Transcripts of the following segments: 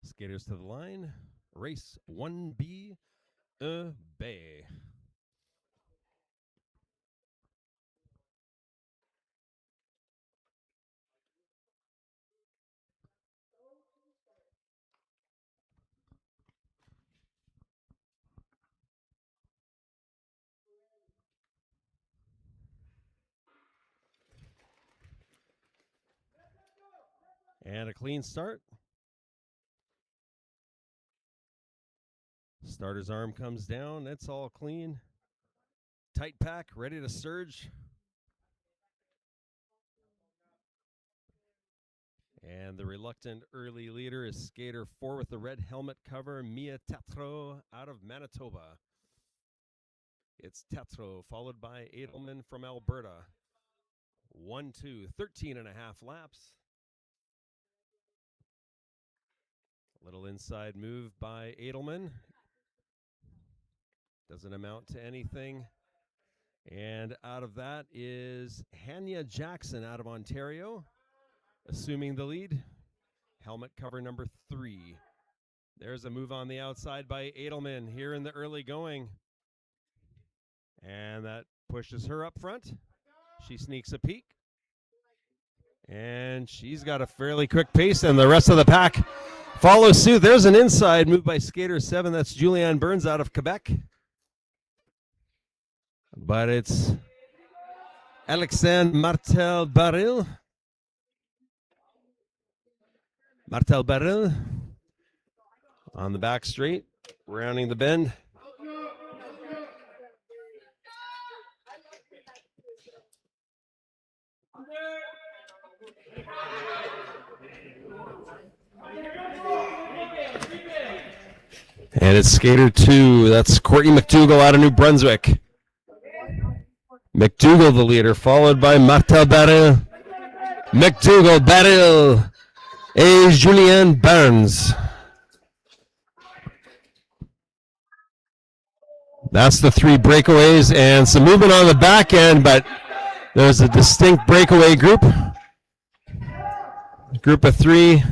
Skaters to the line. Race 1B, Bay. And a clean start. Starter's arm comes down. That's all clean. Tight pack, ready to surge. And the reluctant early leader is skater 4 with the red helmet cover, Mia Tatro out of Manitoba. It's Tatro, followed by Edelman from Alberta. 1-2, 13 and a half laps. Little inside move by Edelman. Doesn't amount to anything. And out of that is Hanya Jackson out of Ontario, assuming the lead. Helmet cover number 3. There's a move on the outside by Edelman here in the early going. And that pushes her up front. She sneaks a peek. And she's got a fairly quick pace, and the rest of the pack follows suit. There's an inside move by skater 7. That's Julianne Burns out of Quebec. But it's Alexandre Martel-Baril. Martel-Baril on the back straight, rounding the bend. And it's skater 2. That's Courtney McDougall out of New Brunswick. McDougall the leader, followed by Martel-Baril. McDougall, Baril, et Julianne Burns. That's the 3 breakaways and some movement on the back end, but there's a distinct breakaway group. Group of 3.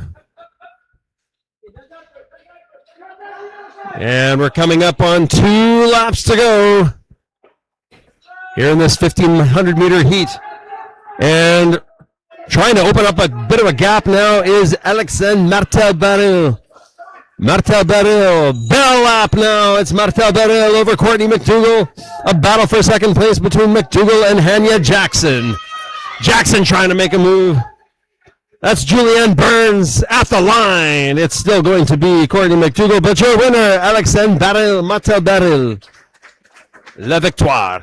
And we're coming up on 2 laps to go here in this 1,500 meter heat. And trying to open up a bit of a gap now is Alexandre Martel-Baril. Martel-Baril, bell lap now. It's Martel-Baril over Courtney McDougall. A battle for second place between McDougall and Hanya Jackson. Jackson trying to make a move. That's Julianne Burns at the line. It's still going to be Courtney McDougall, but your winner, Alexandre Baril, Martel-Baril. La victoire.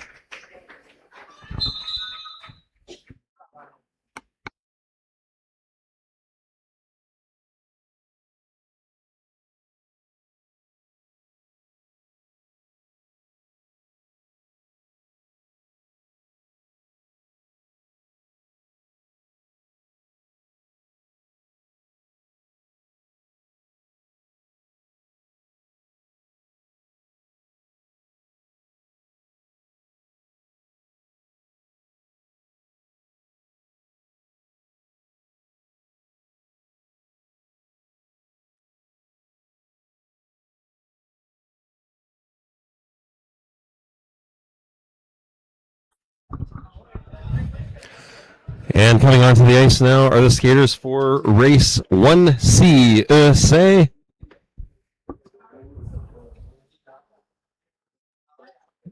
And coming onto the ice now are the skaters for race 1C. Say.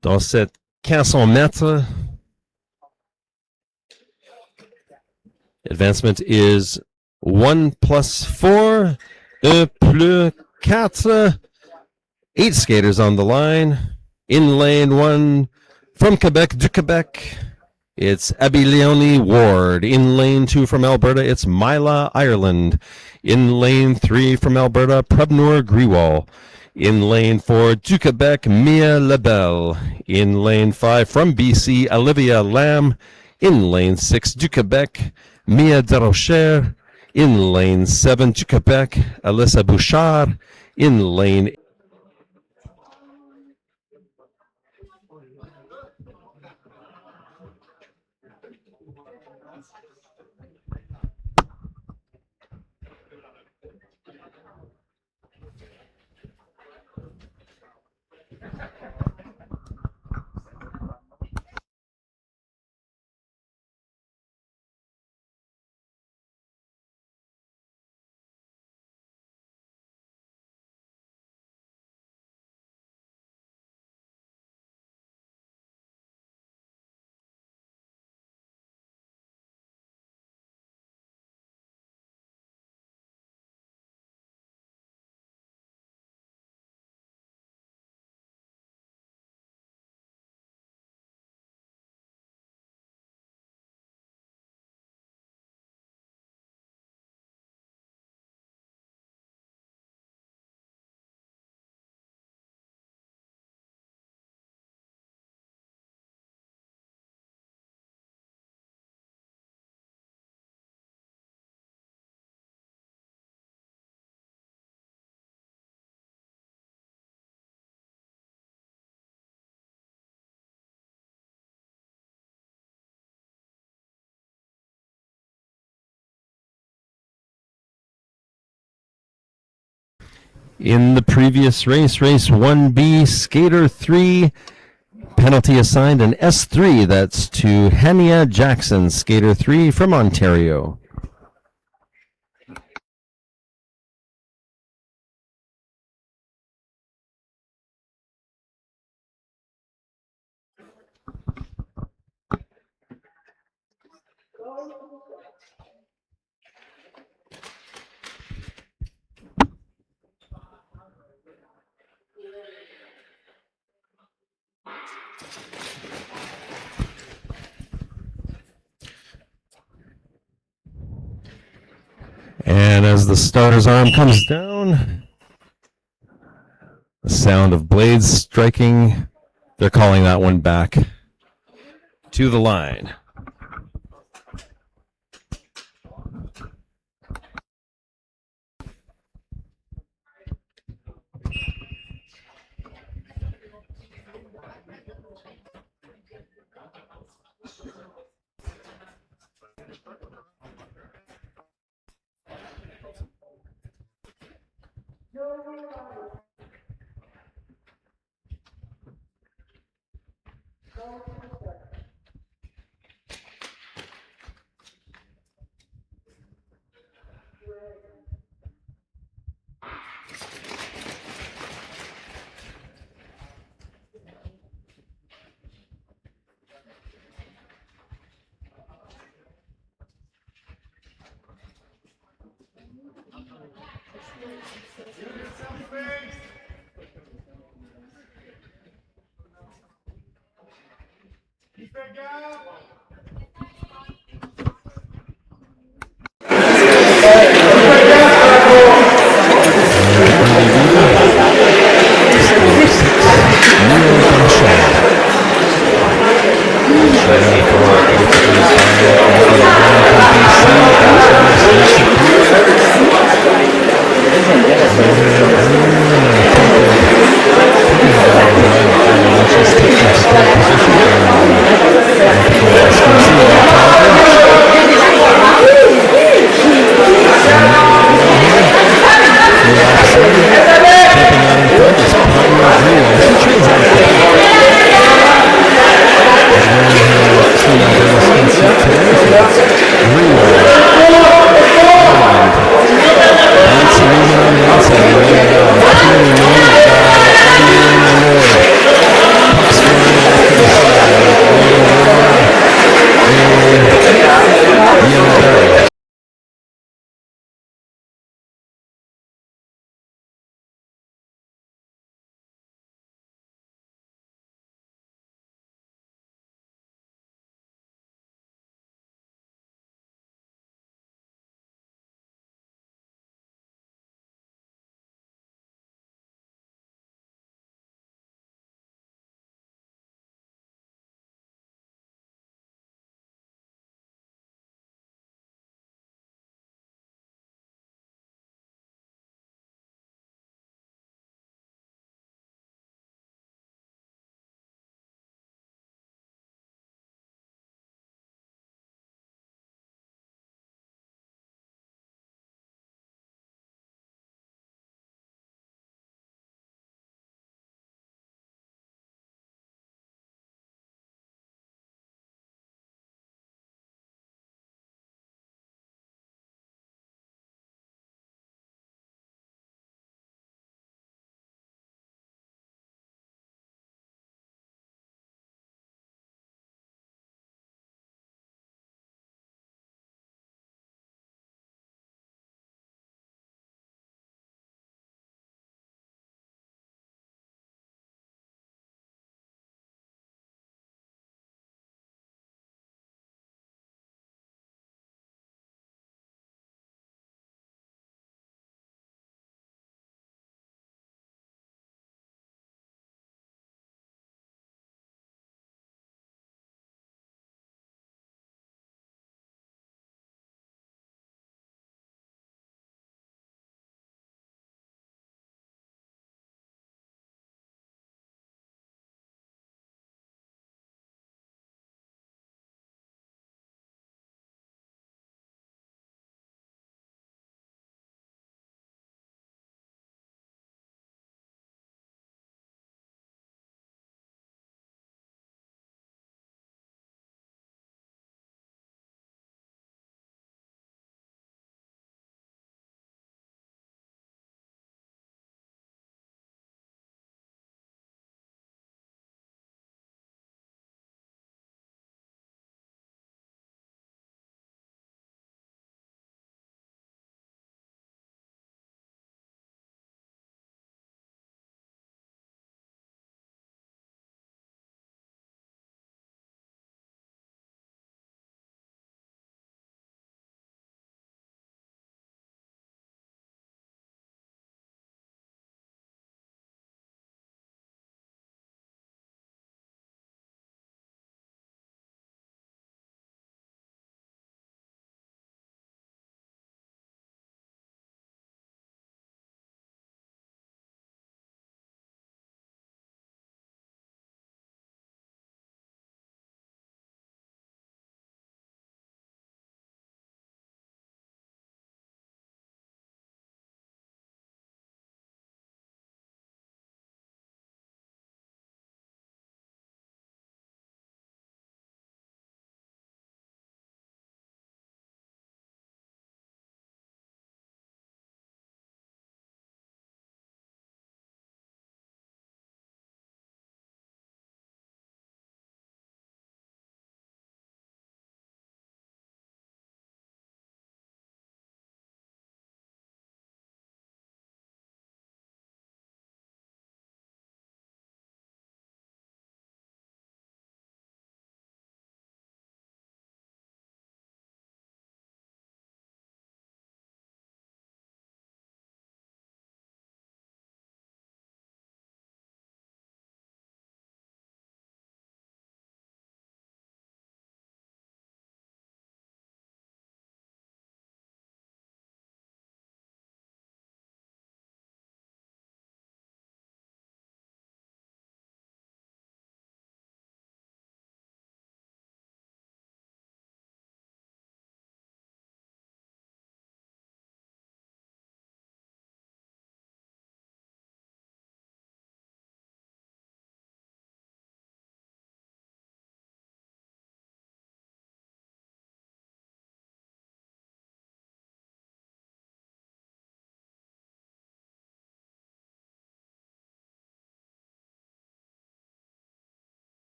Dans cette 500 mètres. Advancement is 1 plus 4. Plus 4. 8 skaters on the line. In lane 1 from Quebec, du Quebec. it's Abilioni Ward. In lane 2 from Alberta, it's Mila Ireland. In lane 3 from Alberta, Prabnur Grewal. In lane 4, du Quebec, Mia Lebel. In lane 5 from BC, Olivia Lamb. In lane 6, du Quebec, Mia Derocher. In lane 7, du Quebec, Alyssa Bouchard. In lane in the previous race, race 1B, skater 3, penalty assigned an S3. That's to Hania Jackson, skater 3 from Ontario. And as the starter's arm comes down, the sound of blades striking, they're calling that one back to the line.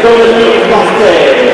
Piste.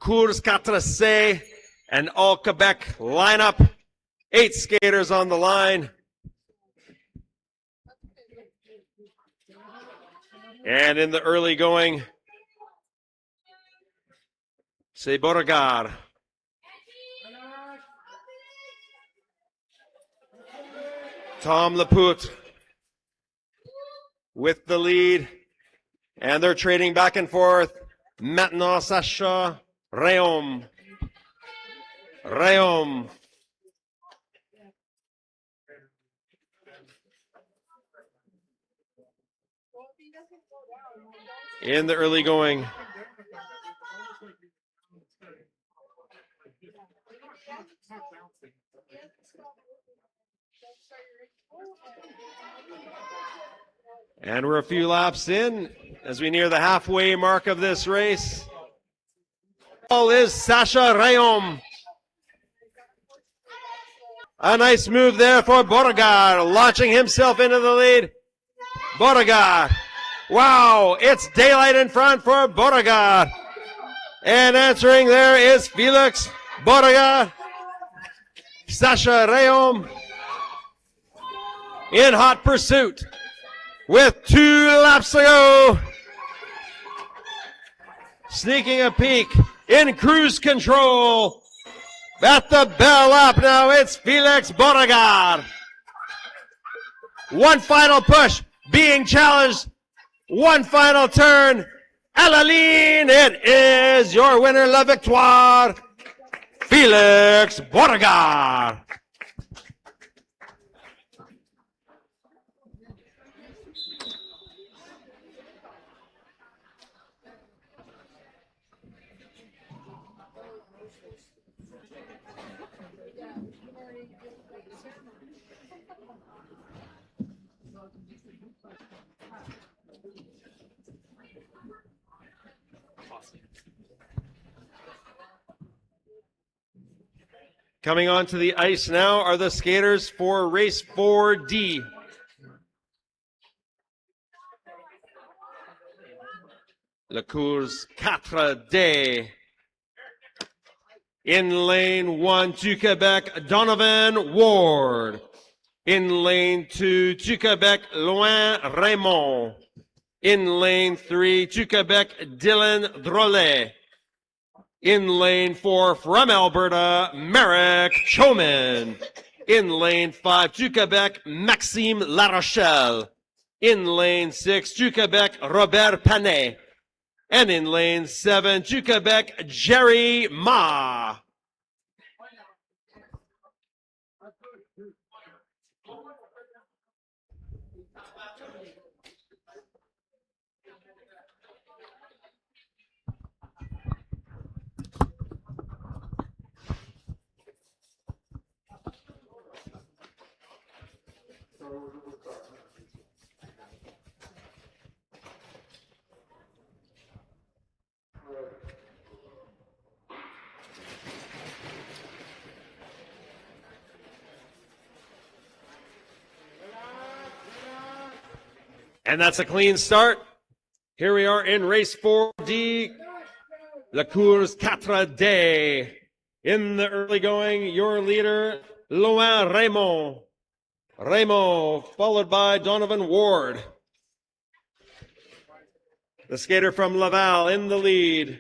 Course 4C, and all Quebec lineup. 8 skaters on the line. And in the early going, c'est Beauregard. Tom Lapoute with the lead. And they're trading back and forth. Maintenant, Sacha Réaume. Réaume. In the early going. And we're a few laps in as we near the halfway mark of this race. All is Sacha Réaume. A nice move there for Beauregard, launching himself into the lead. Beauregard. Wow, it's daylight in front for Beauregard. And answering there is Felix Beauregard. Sacha Réaume in hot pursuit with 2 laps to go. Sneaking a peek in cruise control. At the bell lap now, it's Felix Beauregard. One final push, being challenged. One final turn. À la ligne, it is your winner, la victoire, Felix Beauregard. Coming onto the ice now are the skaters for race 4D. La course 4D. In lane 1 to Quebec, Donovan Ward. In lane 2 to Quebec, Loin Raymond. In lane 3 to Quebec, Dylan Drolet. In lane 4 from Alberta, Merrick Choman. In lane 5 to Quebec, Maxime Larochelle. In lane 6 to Quebec, Robert Panet. And in lane 7 to Quebec, Jerry Ma. And that's a clean start. Here we are in race 4D, La Course 4D. In the early going, your leader, Loin Raymond. Raymond, followed by Donovan Ward. The skater from Laval in the lead.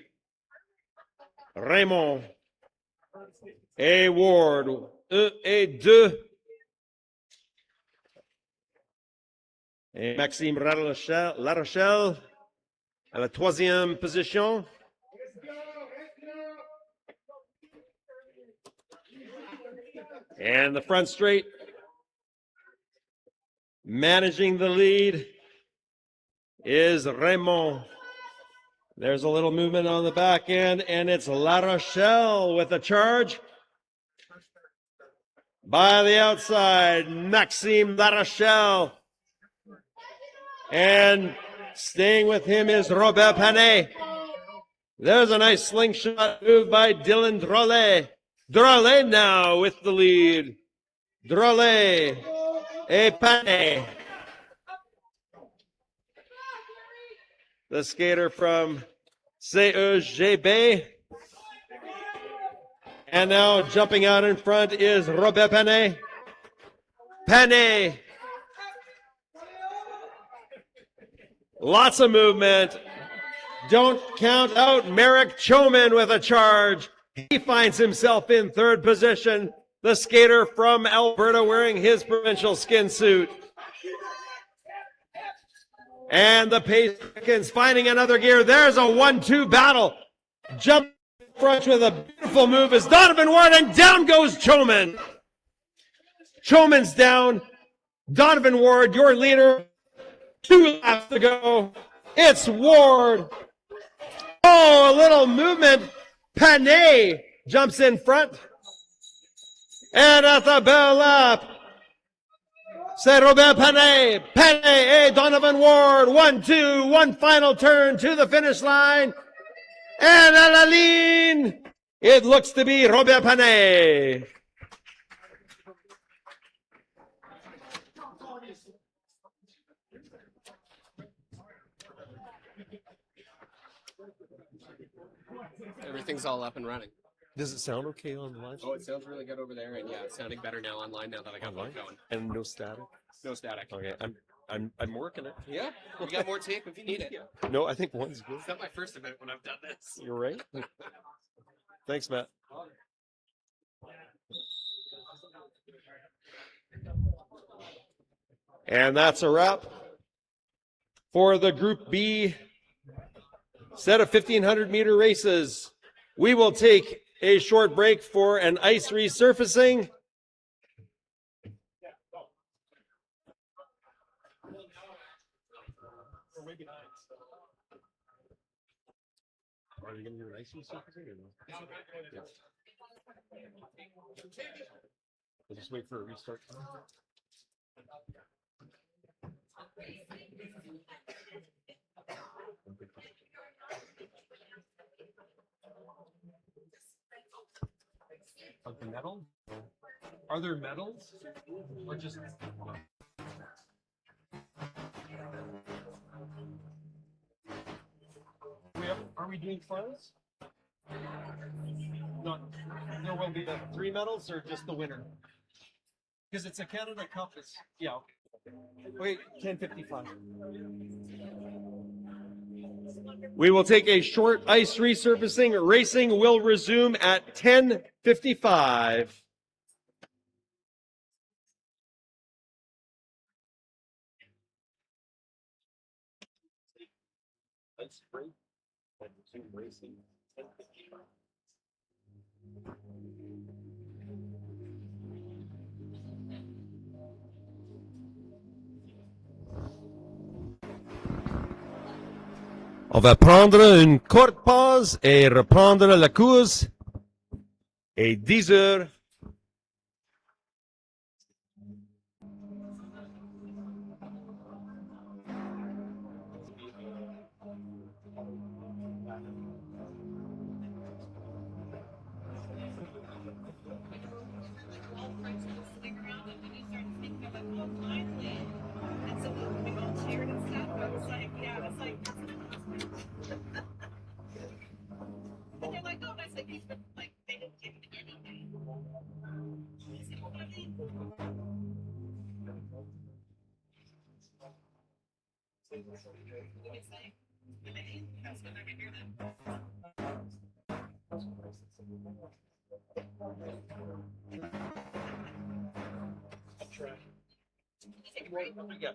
Raymond. Et Ward. Et deux. Et Maxime Larochelle à la 3e position. And the front straight, managing the lead, is Raymond. There's a little movement on the back end, and it's Larochelle with a charge. By the outside, Maxime Larochelle. And staying with him is Robert Panet. There's a nice slingshot move by Dylan Drolet. Drolet now with the lead. Drolet et Panet. The skater from CEGB And now jumping out in front is Robert Panet. Panet. Lots of movement. Don't count out Merrick Choman with a charge. He finds himself in third position. The skater from Alberta wearing his provincial skin suit. And the pace seconds finding another gear. There's a 1-2 battle. Jump in front with a beautiful move is Donovan Ward, and down goes Choman. Choman's down. Donovan Ward, your leader. 2 laps to go. It's Ward. Oh, a little movement. Panet jumps in front. And at the bell lap, c'est Robert Panet. Panet, Donovan Ward. 1-2, one final turn to the finish line. And à la ligne, it looks to be Robert Panet. Everything's all up and running. Does it sound okay on the live? Oh, it sounds really good over there, and yeah, it's sounding better now online now that I got one going. And no static? No static. Okay, I'm working it. Yeah, we got more tape if you need it. No, I think one's good. It's not my first event when I've done this. You're right. Thanks, Matt. And that's a wrap for the Group B set of 1,500-meter races. We will take a short break for an ice resurfacing. Are you going to do an ice resurfacing or no? Yes. We'll just wait for a restart. Of the metal? Are there metals or just? Are we doing funds? Not. There will be the 3 medals or just the winner? Because it's a Canada Cup. It's, yeah. Wait, 10:55. We will take a short ice resurfacing. Racing will resume at 10:55. Ice break. Racing. 10:55. On va prendre une courte pause et reprendre la course. Et 10 heures. Yeah.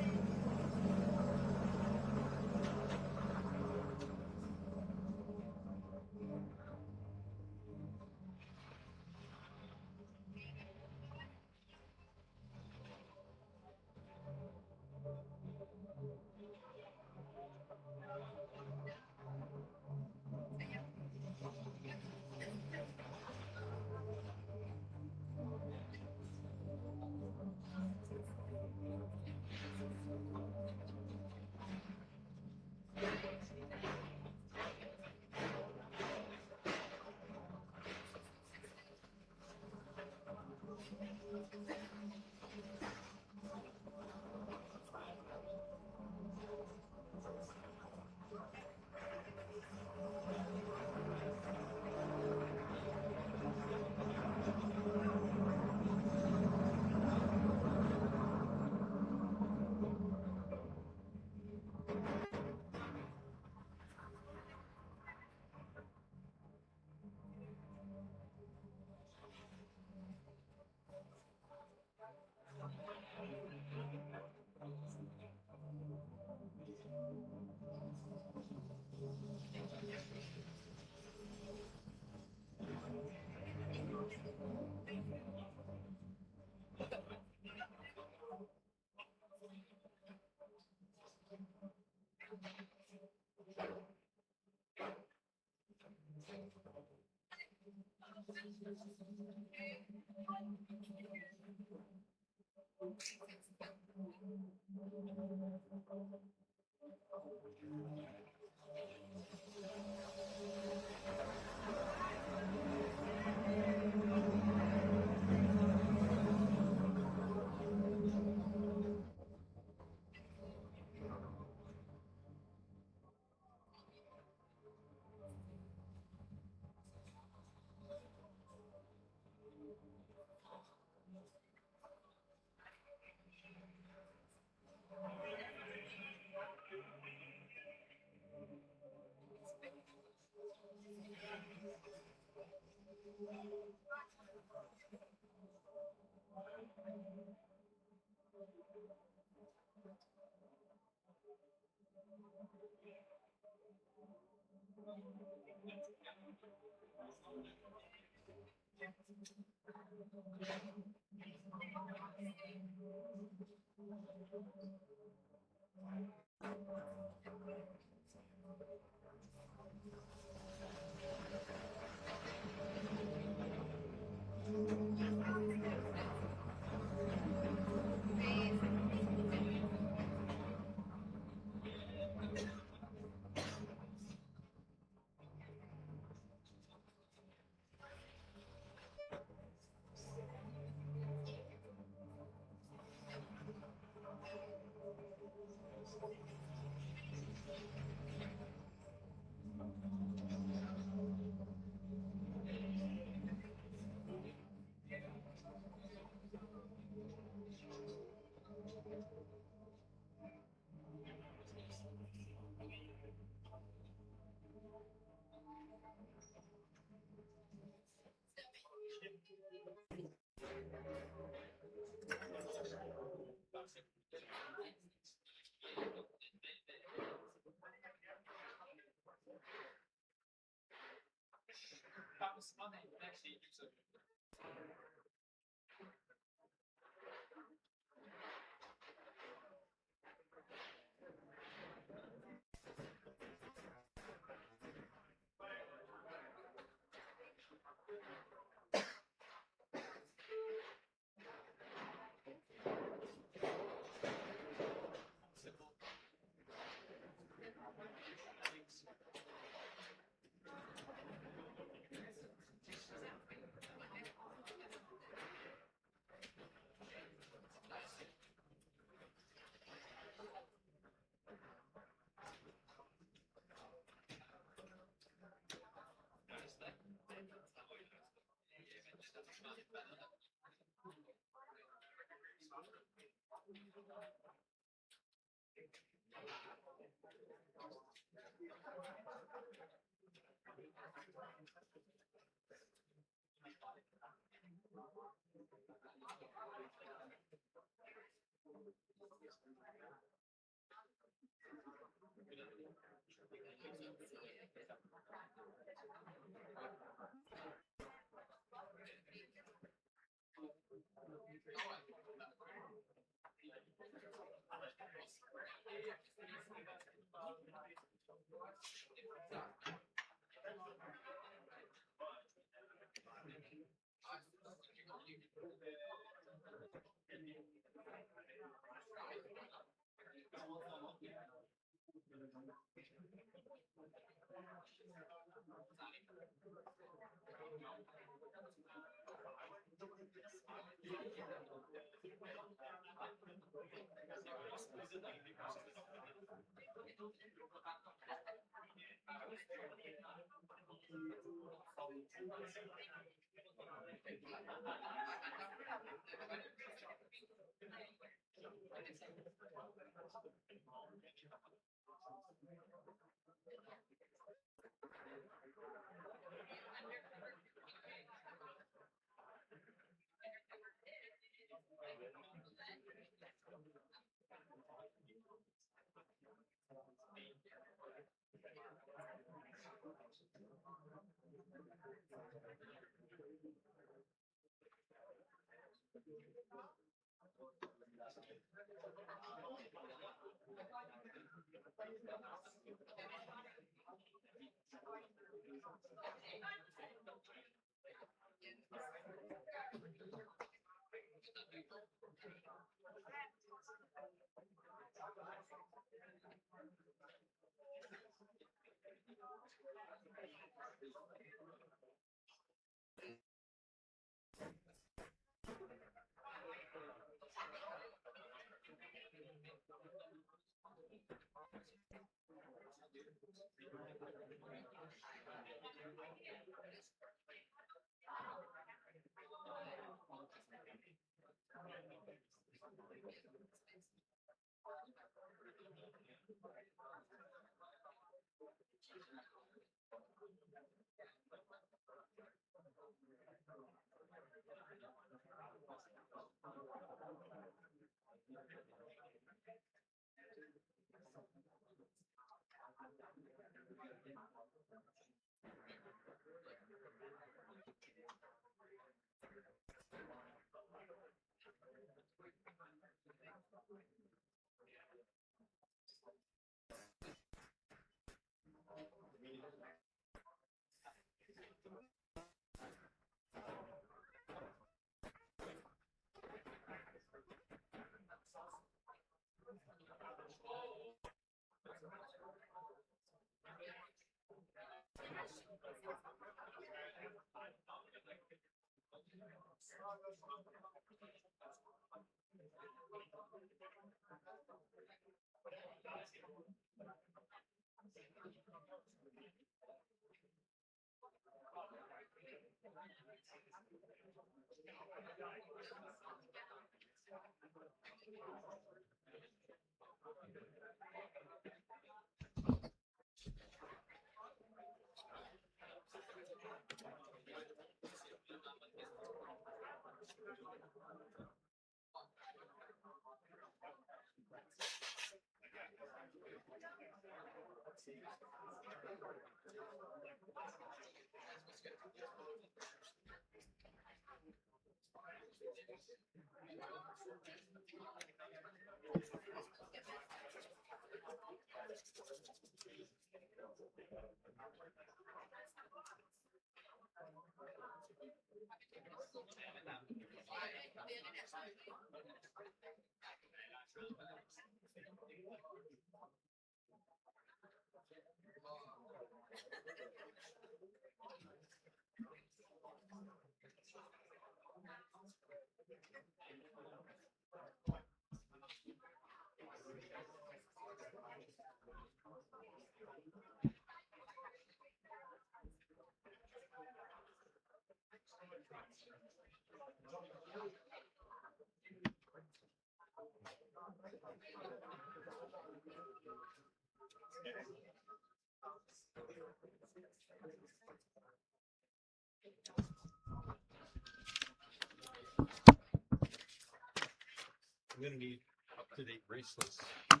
I'm going to need up-to-date race list. I'm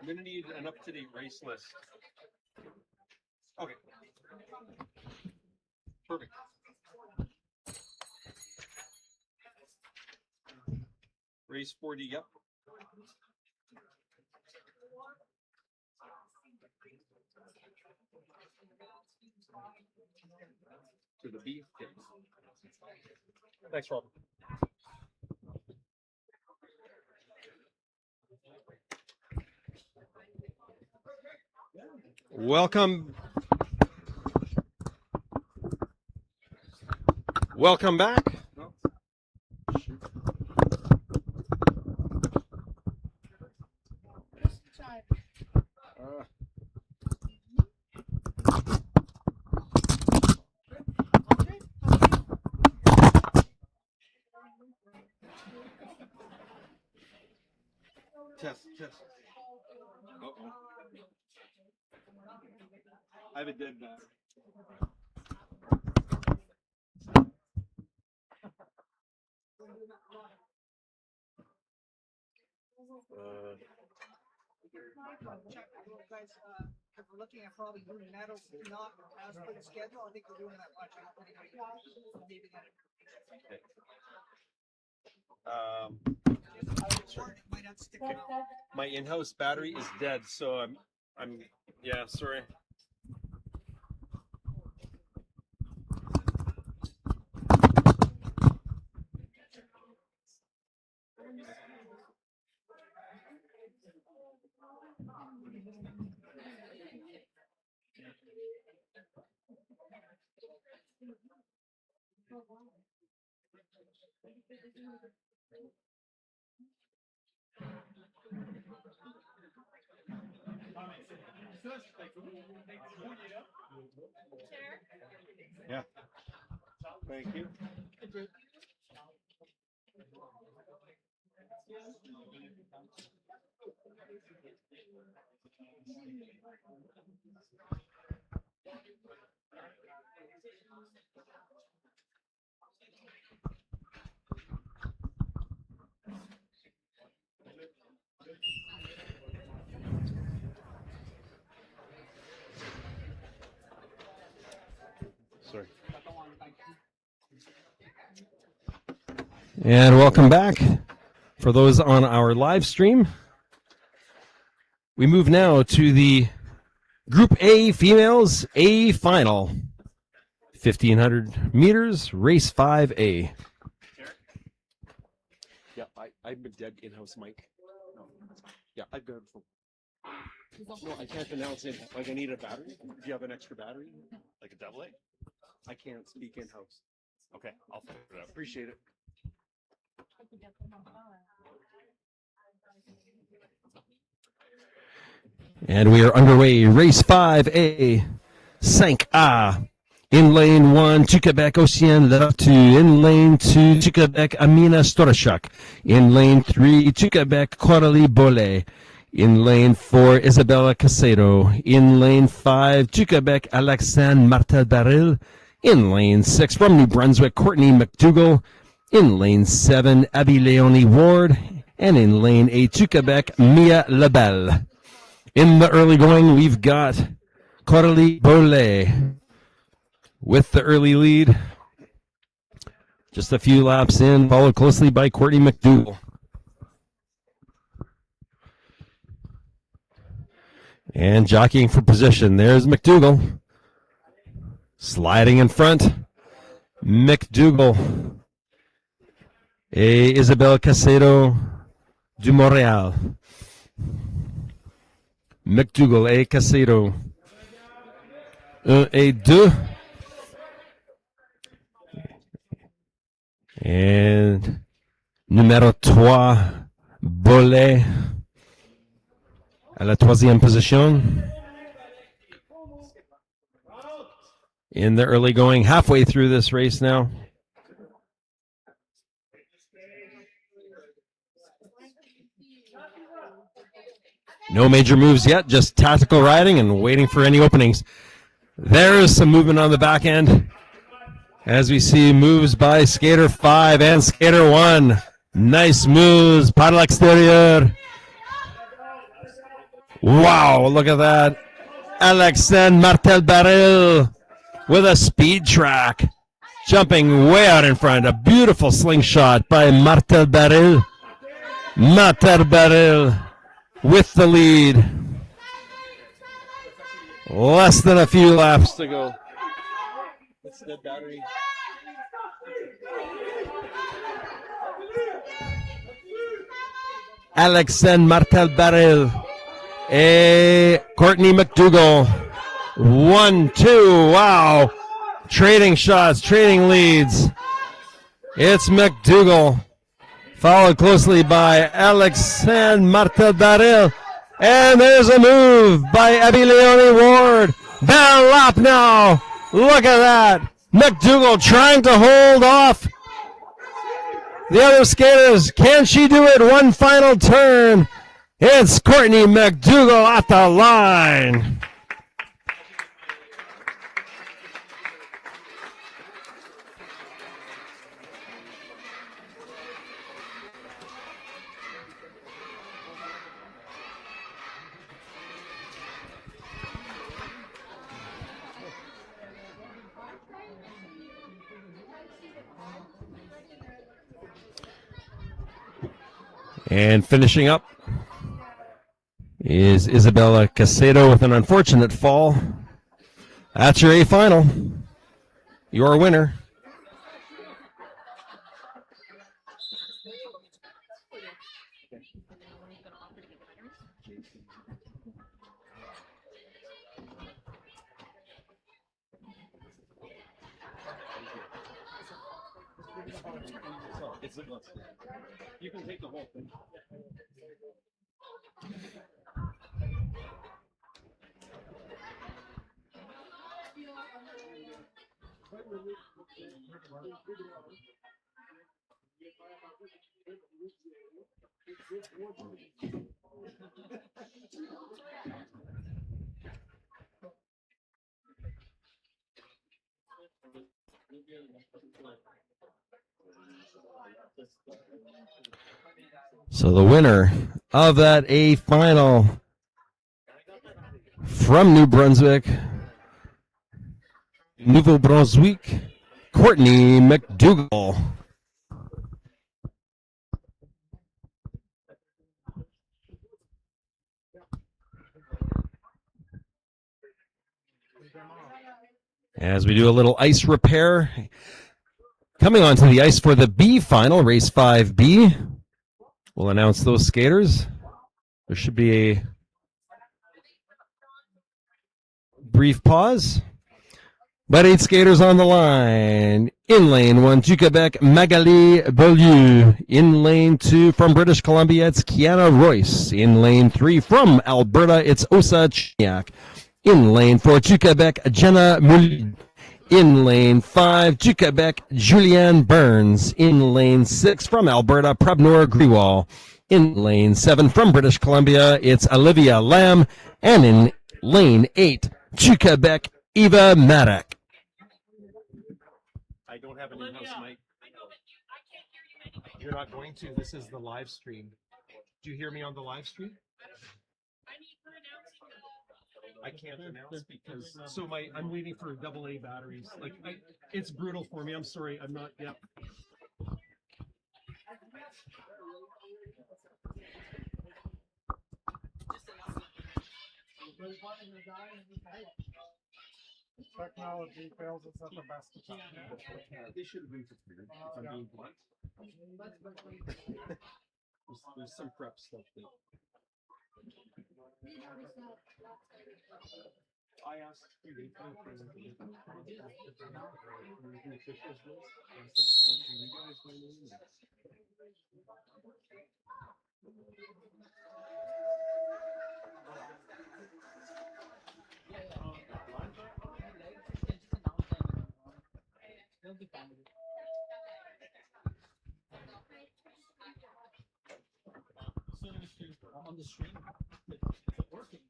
going to need an up-to-date race list. Okay. Perfect. Race 40, yep. To the B. Thanks, Rob. Welcome. Welcome back. Test. I have a dead battery. Guys, we're looking at probably doing medals, not as per the schedule. I think we're doing that much. Maybe that. It might have to stick out. My in-house battery is dead, so I'm yeah, sorry. Yeah. Thank you. Sorry. And welcome back for those on our live stream. We move now to the Group A Females A Final. 1,500 meters, race 5A. Yeah, I'm a dead in-house mic. No. Yeah, I've got. No, I can't announce it. Like, I need a battery. Do you have an extra battery? Like a double A? I can't speak in-house. Okay, I'll figure it out. Appreciate it. And we are underway. Race 5A, 5A. In lane 1, to Quebec, Ocean Love 2. In lane 2, to Quebec, Amina Storashuk. In lane 3, to Quebec, Coralie Bollet. In lane 4, Isabella Casado. In lane 5, to Quebec, Alexandre Martel-Baril. In lane 6, from New Brunswick, Courtney McDougall. In lane 7, Abby Leonie Ward. And in lane 8, to Quebec, Mia Lebel. In the early going, we've got Coralie Bollet with the early lead. Just a few laps in, followed closely by Courtney McDougall. And jockeying for position, there's McDougall. Sliding in front, McDougall. Isabelle Casado du Montréal. McDougall et Casado. 1 et 2. And numéro 3, Bollet à la troisième position. In the early going, halfway through this race now. No major moves yet, just tactical riding and waiting for any openings. There's some movement on the back end as we see moves by Skater 5 and Skater 1. Nice moves, par l'extérieur. Wow, look at that. Alexandre Martel-Baril with a speed track, jumping way out in front. A beautiful slingshot by Martel-Baril. Martel Barrel with the lead. Less than a few laps to go. It's dead battery. Alexandre Martel Barrel. Courtney McDougall. 1-2. Wow. Trading shots, trading leads. It's McDougall, followed closely by Alexandre Martel Barrel. And there's a move by Abby Leone Ward. Bell lap now. Look at that. McDougall trying to hold off the other skaters. Can she do it? One final turn. It's Courtney McDougall at the line. And finishing up is Isabella Casedo with an unfortunate fall. That's your A final. Your winner. It's a blessing. You can take the whole thing. So the winner of that A final from New Brunswick, Nouveau Brunswick, Courtney McDougall. As we do a little ice repair, coming onto the ice for the B final, race 5B. We'll announce those skaters. There should be a brief pause. But 8 skaters on the line. In lane 1, du Quebec, Magali Beaulieu. In lane 2, from British Columbia, it's Kiana Royce. In lane 3, from Alberta, it's Osa Chiniak. In lane 4, du Quebec, Jenna Moulin. In lane 5, du Quebec, Julianne Burns. In lane 6, from Alberta, Prabnor Griwal. In lane 7, from British Columbia, it's Olivia Lamb. And in lane 8, du Quebec, Eva Maddock. I don't have an in-house mic. You're not going to. This is the live stream. Do you hear me on the live stream? I can't announce because I'm waiting for AA batteries. It's brutal for me. I'm sorry. I'm not. Yeah. Technology fails us at the best of times. They should have been prepared. If I'm being blunt. There's some prep stuff that. I asked you guys my name. On the stream, it's working.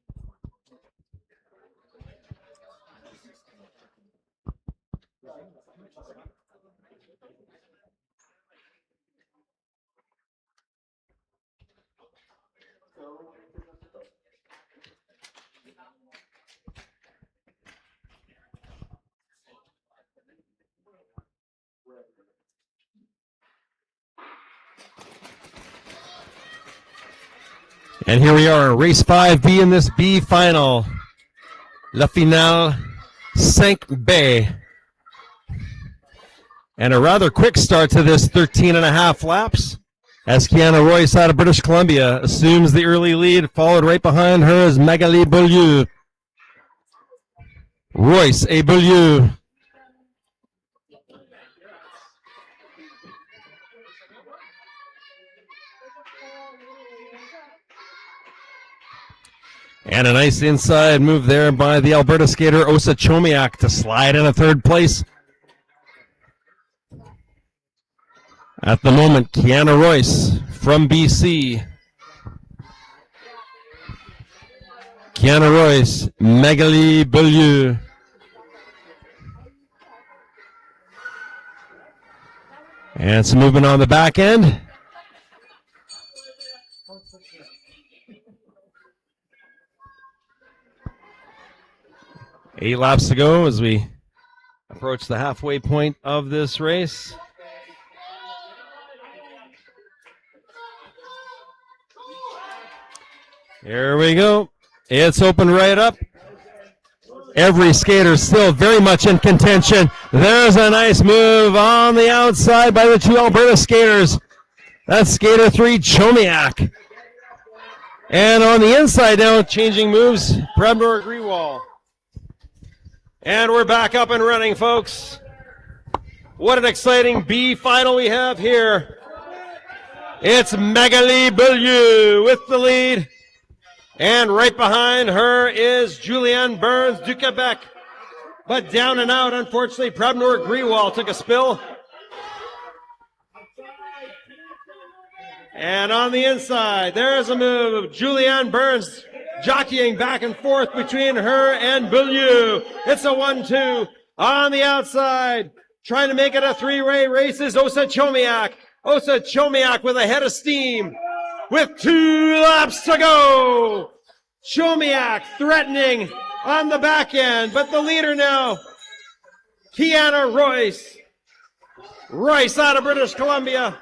And here we are, race 5B in this B final. La finale 5B. And a rather quick start to this 13 and a half laps as Kiana Royce out of British Columbia assumes the early lead. Followed right behind her is Magali Beaulieu. Royce et Beaulieu. And a nice inside move there by the Alberta skater Osa Chomiak to slide into third place. At the moment, Kiana Royce from BC. Kiana Royce, Magali Beaulieu. And some movement on the back end. Eight laps to go as we approach the halfway point of this race. Here we go. It's open right up. Every skater still very much in contention. There's a nice move on the outside by the two Alberta skaters. That's skater 3, Chomiak. And on the inside now, changing moves, Prebnor Grewal. And we're back up and running, folks. What an exciting B final we have here. It's Magali Beaulieu with the lead. And right behind her is Julianne Burns du Quebec. But down and out, unfortunately, Prebnor Grewal took a spill. And on the inside, there's a move of Julianne Burns jockeying back and forth between her and Beaulieu. It's a 1-2 on the outside. Trying to make it a three-way race is Osa Chomiak. Osa Chomiak with a head of steam with 2 laps to go. Chomiak threatening on the back end, but the leader now, Kiana Royce. Royce out of British Columbia.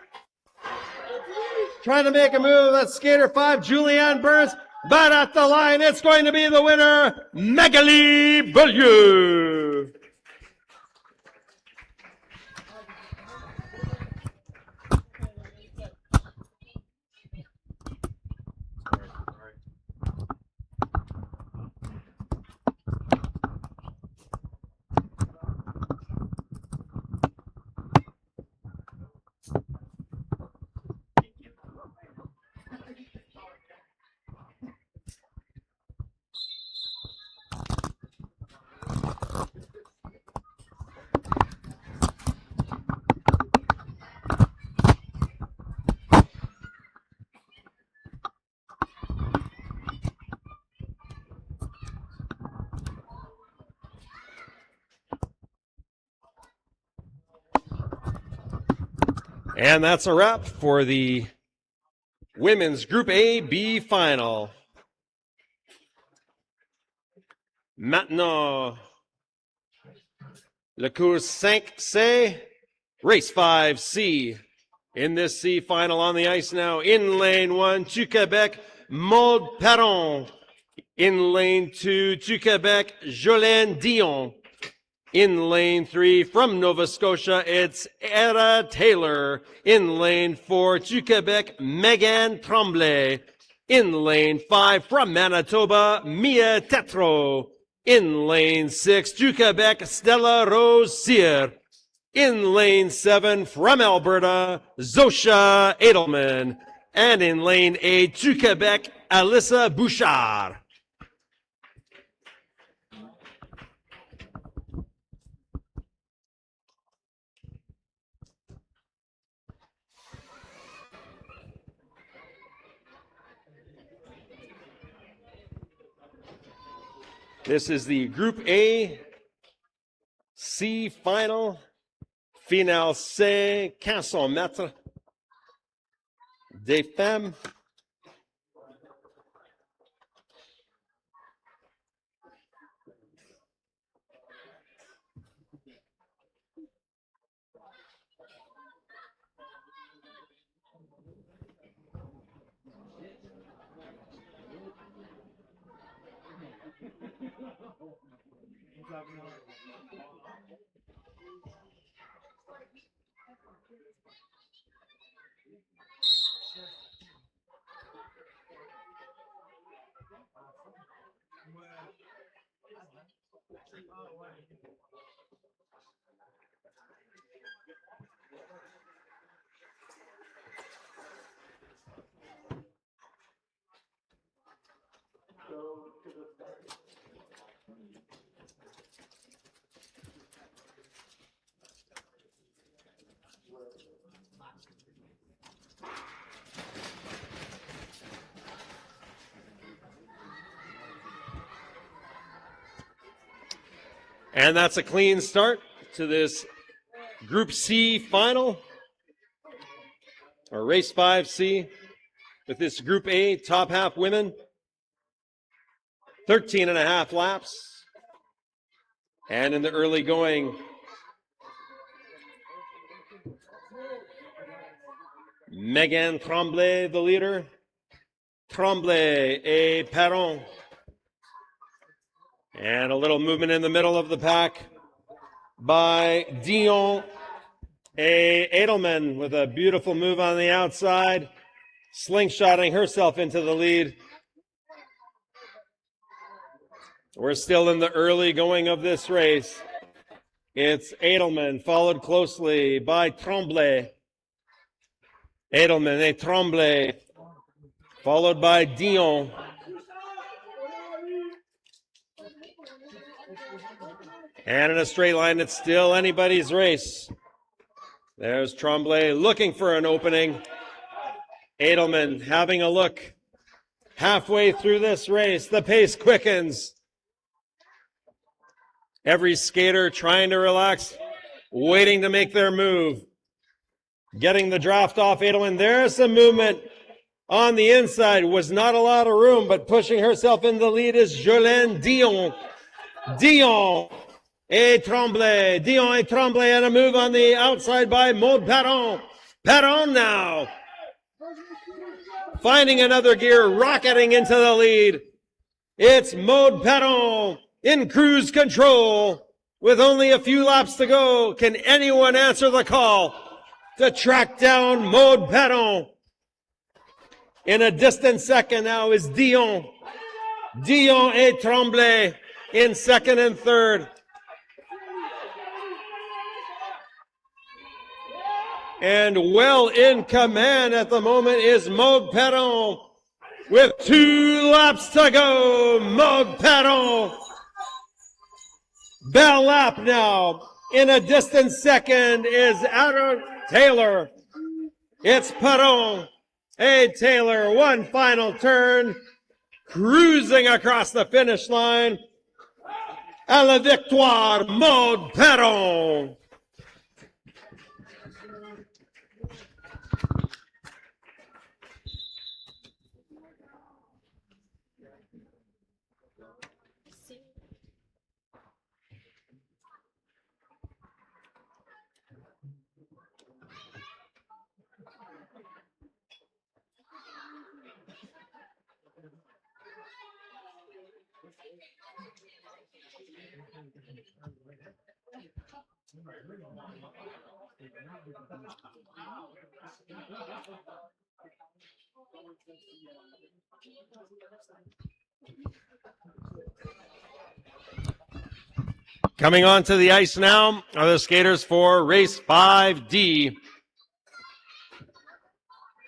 Trying to make a move. That's skater 5, Julianne Burns. But at the line, it's going to be the winner, Magali Beaulieu. And that's a wrap for the women's Group A B final. Maintenant, le course 5C, race 5C. In this C final on the ice now, in lane 1 to Quebec, Maud Perron. In lane 2 to Quebec, Jolene Dion. In lane 3 from Nova Scotia, it's Era Taylor. In lane 4 to Quebec, Megan Tremblay. In lane 5 from Manitoba, Mia Tetro. In lane 6 to Quebec, Stella Rose Cyr. In lane 7 from Alberta, Zosha Edelman. And in lane 8 to Quebec, Alyssa Bouchard. This is the Group A C final. Finale C, 500 mètres des femmes. And that's a clean start to this Group C final, or Race 5C, with this Group A top half women. 13 and a half laps. And in the early going, Megan Tremblay, the leader. Tremblay et Perron. And a little movement in the middle of the pack by Dion et Edelman with a beautiful move on the outside, slingshotting herself into the lead. We're still in the early going of this race. It's Edelman, followed closely by Tremblay. Edelman et Tremblay, followed by Dion. And in a straight line, it's still anybody's race. There's Tremblay looking for an opening. Edelman having a look. Halfway through this race, the pace quickens. Every skater trying to relax, waiting to make their move. Getting the draft off Edelman. There's some movement on the inside. Was not a lot of room, but pushing herself in the lead is Jolene Dion. Dion et Tremblay. Dion et Tremblay, and a move on the outside by Maud Perron. Perron now finding another gear, rocketing into the lead. It's Maud Perron in cruise control with only a few laps to go. Can anyone answer the call to track down Maud Perron? In a distant second now is Dion. Dion et Tremblay in second and third. And well in command at the moment is Maud Perron with 2 laps to go. Maud Perron. Bell lap now. In a distant second is Aaron Taylor. It's Perron. Hey, Taylor, one final turn. Cruising across the finish line. À la victoire, Maud Perron. Coming onto the ice now are the skaters for race 5D.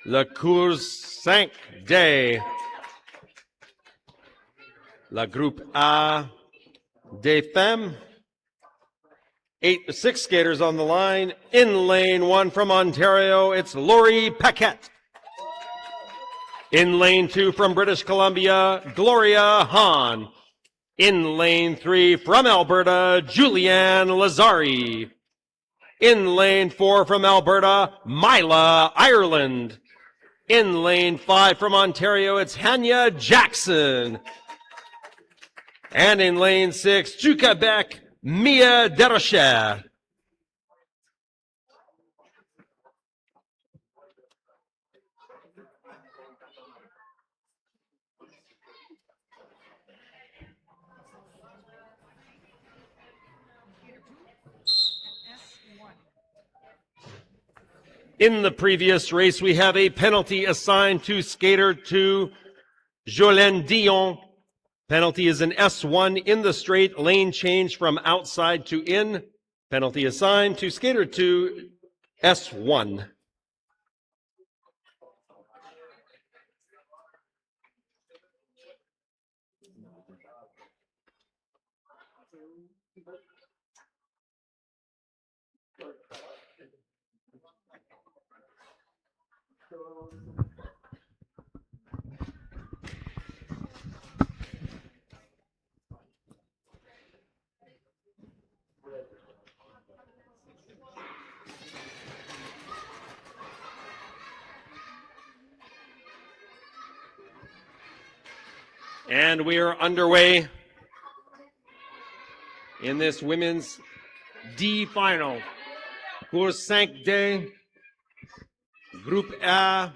La course 5D. La groupe A des femmes. 6 skaters on the line. In lane 1 from Ontario, it's Laurie Paquette. In lane 2 from British Columbia, Gloria Hahn. In lane 3 from Alberta, Julianne Lazari. In lane 4 from Alberta, Mila Ireland. In lane 5 from Ontario, it's Hanya Jackson. And in lane 6 to Quebec, Mia Derocher. In the previous race, we have a penalty assigned to skater 2, Jolene Dion. Penalty is an S1 in the straight, lane change from outside to in. Penalty assigned to skater 2, S1. And we are underway in this women's D final. Pour 5D, Groupe A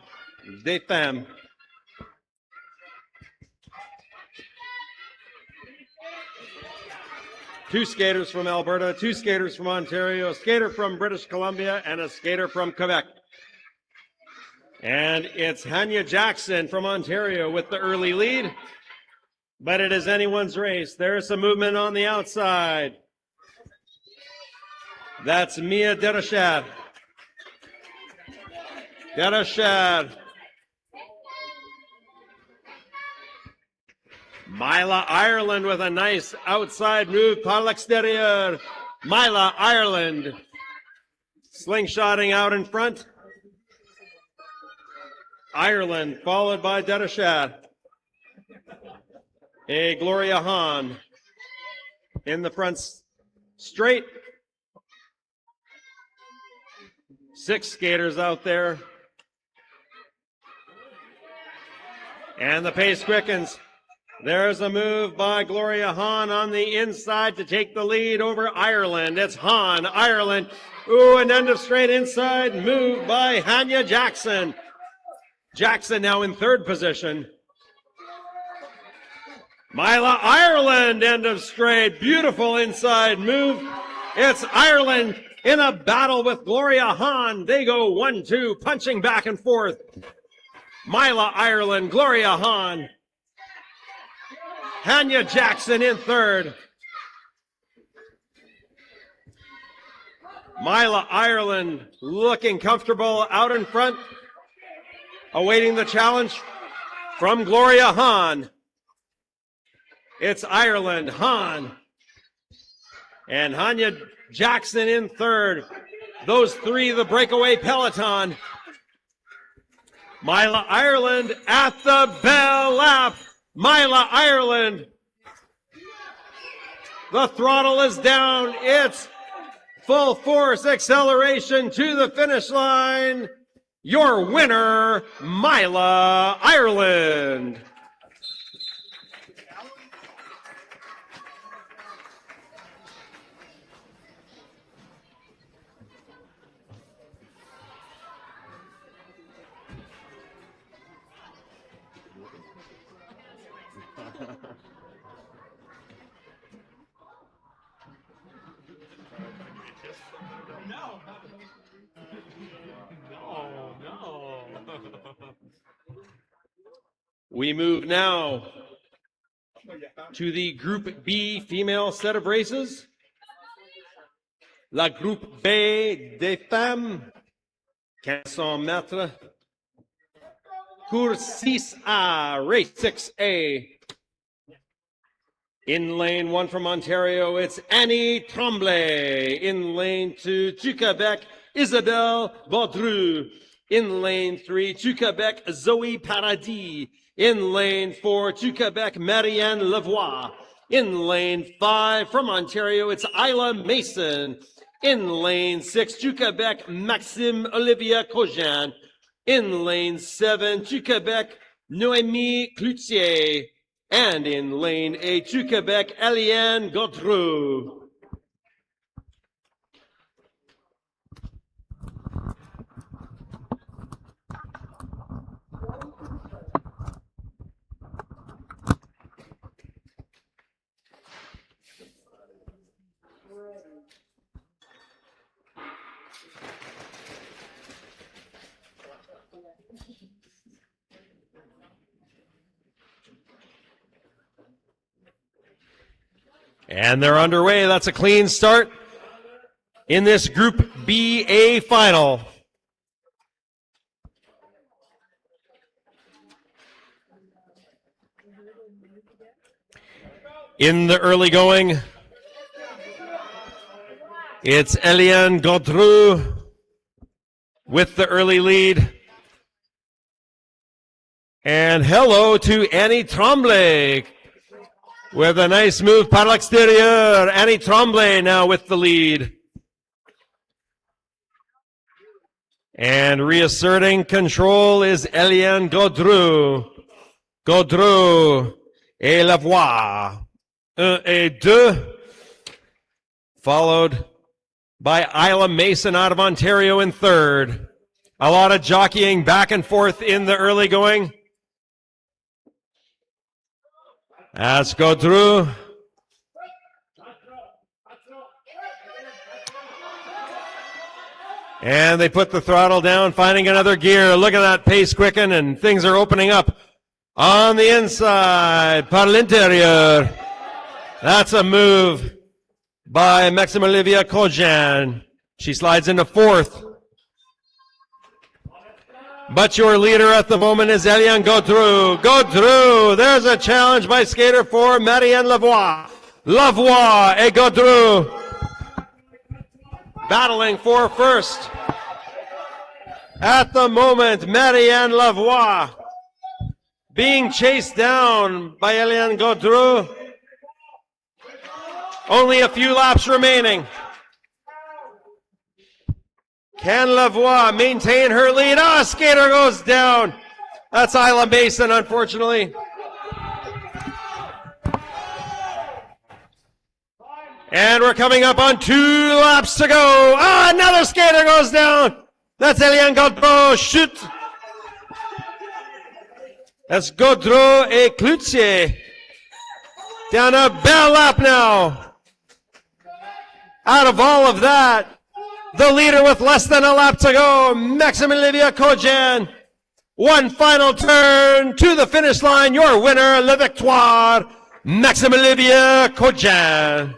des femmes. Two skaters from Alberta, two skaters from Ontario, a skater from British Columbia, and a skater from Quebec. And it's Hanya Jackson from Ontario with the early lead. But it is anyone's race. There's some movement on the outside. That's Mia Derashad. Mila Ireland with a nice outside move par l'extérieur. Mila Ireland slingshotting out in front. Ireland followed by Derashad. A Gloria Hahn in the front straight. 6 skaters out there. And the pace quickens. There's a move by Gloria Hahn on the inside to take the lead over Ireland. It's Hahn, Ireland. Ooh, an end of straight inside move by Hanya Jackson. Jackson now in 3rd position. Mila Ireland, end of straight. Beautiful inside move. It's Ireland in a battle with Gloria Hahn. They go 1-2, punching back and forth. Mila Ireland, Gloria Hahn. Hanya Jackson in 3rd. Mila Ireland looking comfortable out in front, awaiting the challenge from Gloria Hahn. It's Ireland, Hahn, and Hanya Jackson in 3rd. Those 3, the breakaway peloton. Mila Ireland at the bell lap. Mila Ireland. The throttle is down. It's full force acceleration to the finish line. Your winner, Mila Ireland. We move now to the Group B female set of races. La Groupe B des femmes, 1500 mètres. Course 6A, race 6A. In lane 1 from Ontario, it's Annie Tremblay. In lane 2, to Quebec, Isabelle Baudru. In lane 3, to Quebec, Zoe Paradis. In lane 4, to Quebec, Marianne Lavoie. In lane 5, from Ontario, it's Isla Mason. In lane 6, to Quebec, Maxime Olivia Cogin. In lane 7, to Quebec, Noémie Cloutier. And in lane 8, to Quebec, Eliane Gaudreau. And they're underway. That's a clean start in this Group B-A final. In the early going, it's Eliane Gaudreau with the early lead. And hello to Annie Tremblay with a nice move par l'extérieur. Annie Tremblay now with the lead. And reasserting control is Eliane Gaudreau. Gaudreau et la voix. 1 et 2. Followed by Isla Mason out of Ontario in third. A lot of jockeying back and forth in the early going. That's Gaudreau. And they put the throttle down, finding another gear. Look at that pace quicken, and things are opening up on the inside. Par l'intérieur. That's a move by Maxime Olivia Courte. She slides into fourth. But your leader at the moment is Eliane Gaudreau. Gaudreau, there's a challenge by skater 4, Marianne Lavoie. Lavoie et Gaudreau battling for first. At the moment, Marianne Lavoie being chased down by Eliane Gaudreau. Only a few laps remaining. Can Lavoie maintain her lead? Ah, skater goes down. That's Isla Mason, unfortunately. And we're coming up on 2 laps to go. Ah, another skater goes down. That's Eliane Gaudreau. Shoot. That's Gaudreau et Cloutier. Down a bell lap now. Out of all of that, the leader with less than a lap to go, Maxime Olivia Courte. One final turn to the finish line. Your winner, La Victoire, Maxime Olivia Courte.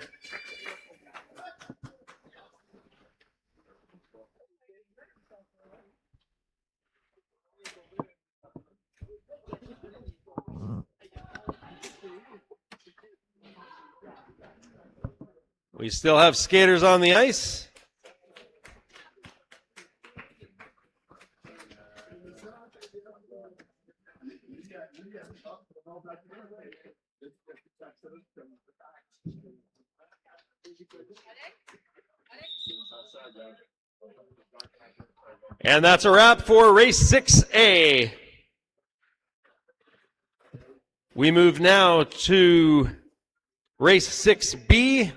We still have skaters on the ice. And that's a wrap for race 6A. We move now to race 6B.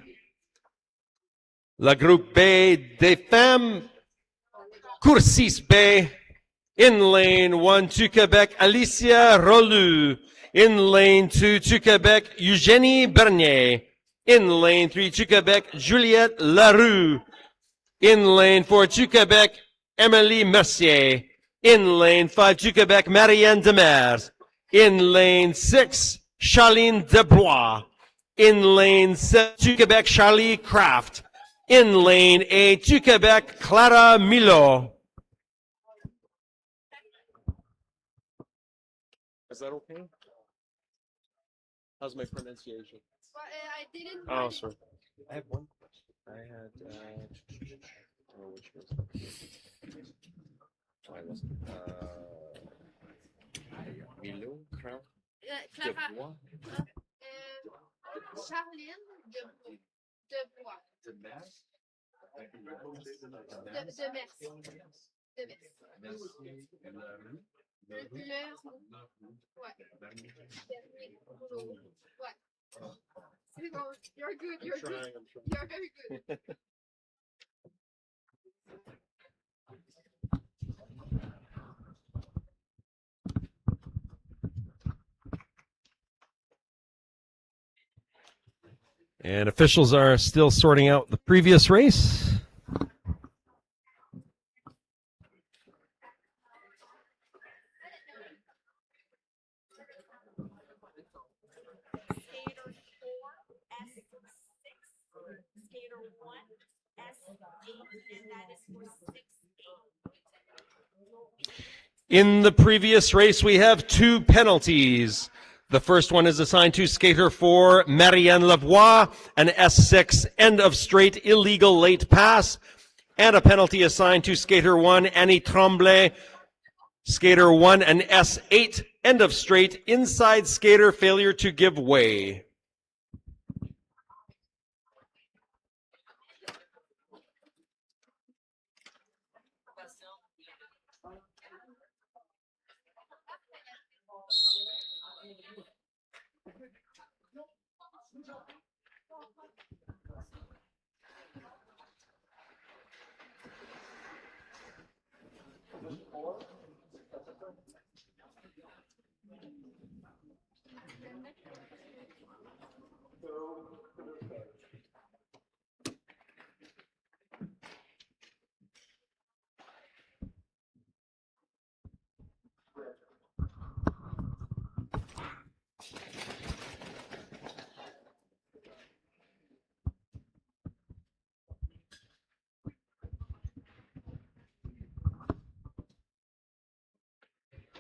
La Groupe B des Femmes. Course B. In lane 1 to Quebec, Alicia Rolu. In lane 2 to Quebec, Eugénie Bernier. In lane 3 to Quebec, Juliette Larue. In lane 4 to Quebec, Emily Mercier. In lane 5 to Quebec, Marianne Demers. In lane 6, Charlene Deblois. In lane 7 to Quebec, Charlie Kraft. In lane 8 to Quebec, Clara Milo. Is that okay? How's my pronunciation? Well, I didn't. Oh, sorry. I have one question. I had, oh, which was? Oh, I lost it. Milo, Kraft, Clara, Debois, Charlene Debois. de Metz. De Metz. De Metz. Ouais. Ouais. C'est bon. You're good. You're good. I'm trying. You're very good. And officials are still sorting out the previous race. Skater 4, In the previous race, we have 2 penalties. The first one is assigned to skater 4, Marianne Lavoie, an S6 end of straight illegal late pass, and a penalty assigned to skater 1, Annie Tremblay, skater 1, an S8 end of straight inside skater failure to give way.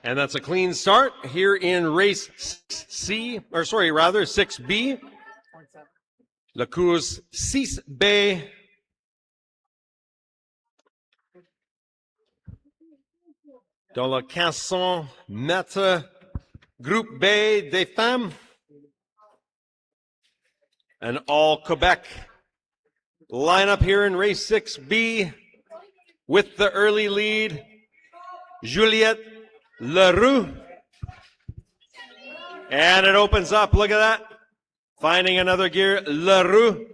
And that's a clean start here in race 6B. La course 6B. Dans le 1500 mètres, groupe B des femmes. An all Quebec lineup here in race 6B with the early lead, Juliette Leroux. And it opens up, look at that. Finding another gear, Leroux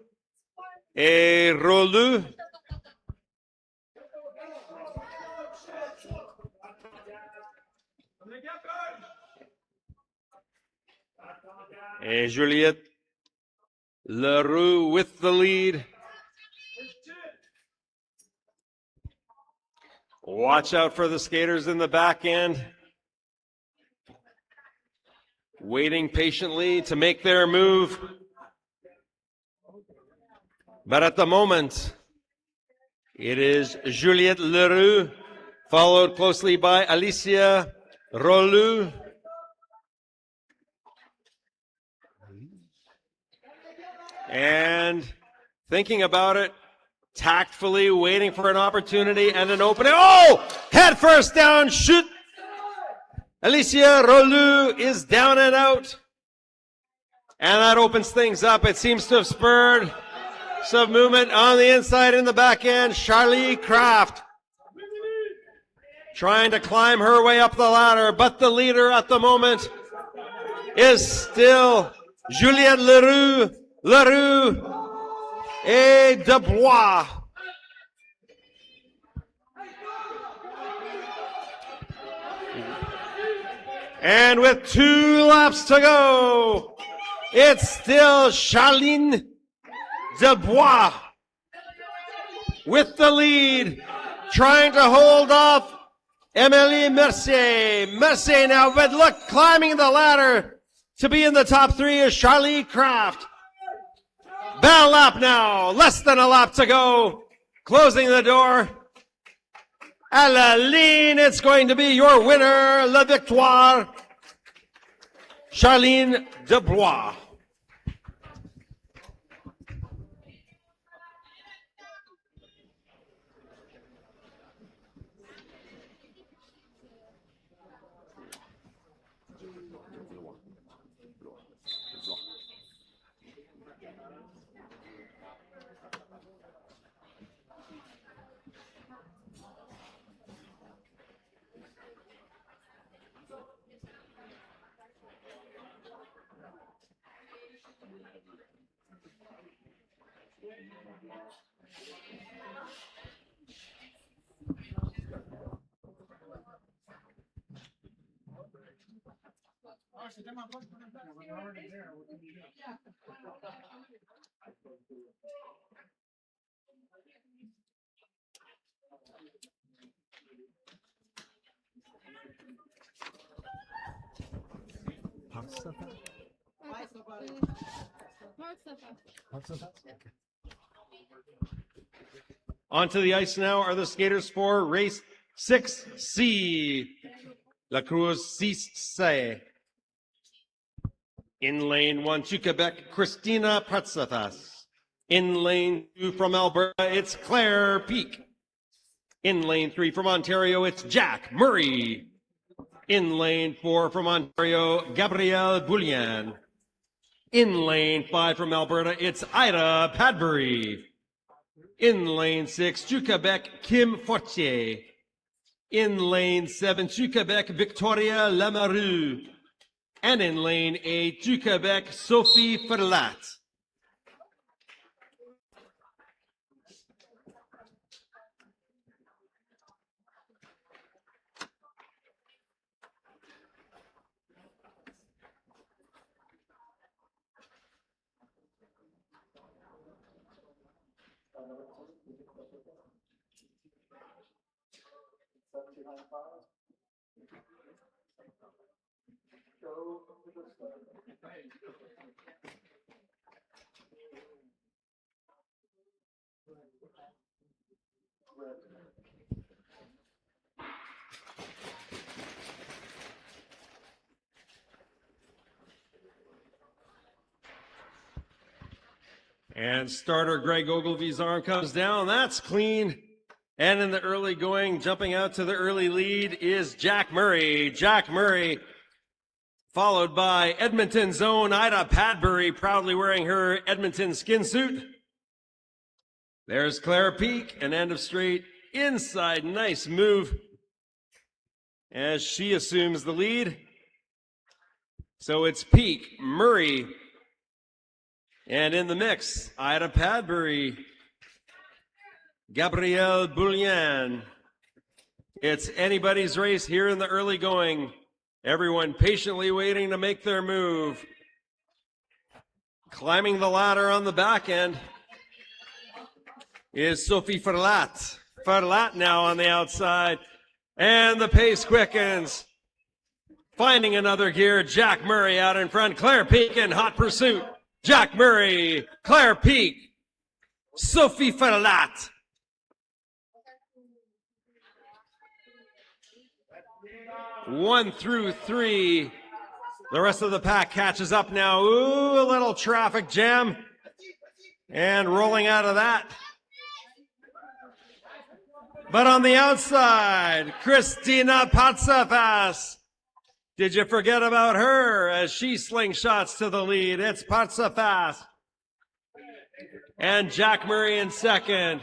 et Rolou. And Juliette Leroux with the lead. Watch out for the skaters in the back end. Waiting patiently to make their move. But at the moment, it is Juliette Leroux, followed closely by Alicia Rolou. And thinking about it, tactfully waiting for an opportunity and an opening. Oh! Head first down, shoot! Alicia Rolou is down and out. And that opens things up. It seems to have spurred some movement on the inside in the back end. Charlie Kraft trying to climb her way up the ladder, but the leader at the moment is still Juliette Leroux et Dubois. And with 2 laps to go, it's still Charline Dubois with the lead, trying to hold off Emily Mercier. Mercier now, but look, climbing the ladder to be in the top 3 is Charlie Kraft. About a lap now, less than a lap to go. Closing the door. À la ligne, it's going to be your winner, la victoire, Charline Dubois. Onto the ice now are the skaters for race 6C. La Cruz 6C. In lane 1 to Quebec, Christina Pratsafas. In lane 2 from Alberta, it's Claire Peak. In lane 3 from Ontario, it's Jack Murray. In lane 4 from Ontario, Gabrielle Boulian. In lane 5 from Alberta, it's Ida Padbury. In lane 6 to Quebec, Kim Fortier. In lane 7 to Quebec, Victoria Lamarue. And in lane 8 to Quebec, Sophie Ferlat. And starter Greg Ogilvy's arm comes down. That's clean. And in the early going, jumping out to the early lead is Jack Murray. Jack Murray, followed by Edmonton's own Ida Padbury, proudly wearing her Edmonton skin suit. There's Claire Peak, an end of straight inside. Nice move as she assumes the lead. So it's Peak, Murray, and in the mix, Ida Padbury, Gabrielle Boulian. It's anybody's race here in the early going. Everyone patiently waiting to make their move. Climbing the ladder on the back end is Sophie Ferlat. Ferlat now on the outside. And the pace quickens. Finding another gear, Jack Murray out in front. Claire Peak in hot pursuit. Jack Murray, Claire Peak, Sophie Ferlat. One through three. The rest of the pack catches up now. Ooh, a little traffic jam. And rolling out of that. But on the outside, Christina Patsafas. Did you forget about her as she slingshots to the lead? It's Patsafas. And Jack Murray in second.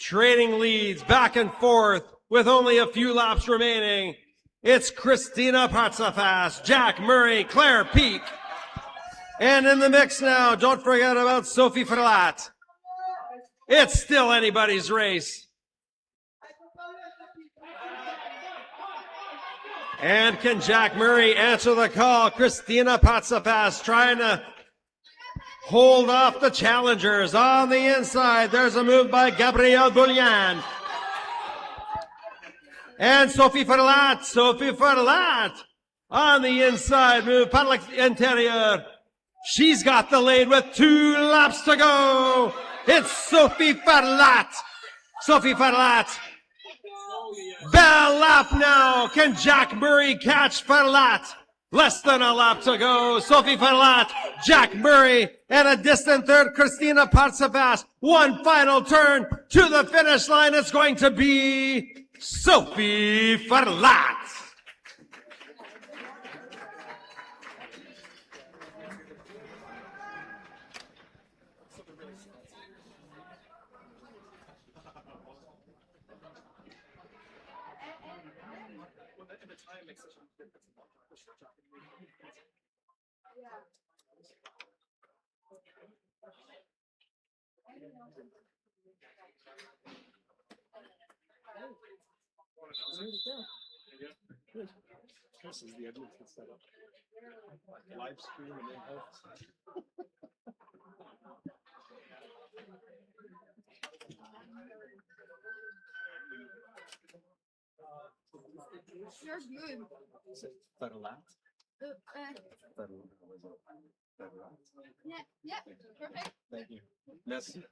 Trading leads back and forth with only a few laps remaining. It's Christina Patsafas, Jack Murray, Claire Peak. And in the mix now, don't forget about Sophie Ferlat. It's still anybody's race. And can Jack Murray answer the call? Christina Patsafas trying to hold off the challengers. On the inside, there's a move by Gabrielle Boulian. And Sophie Ferlat on the inside move, paddle interior. She's got the lead with 2 laps to go. It's Sophie Ferlat. Sophie Ferlat. Bell lap now. Can Jack Murray catch Ferlat? Less than a lap to go. Sophie Ferlat, Jack Murray, and a distant third, Christina Patsafas. One final turn to the finish line. It's going to be Sophie Ferlat. This is the Edmonton setup. Live stream and in-house. You're good. Is it Ferlat? Yeah, yeah, perfect. Thank you. Merci.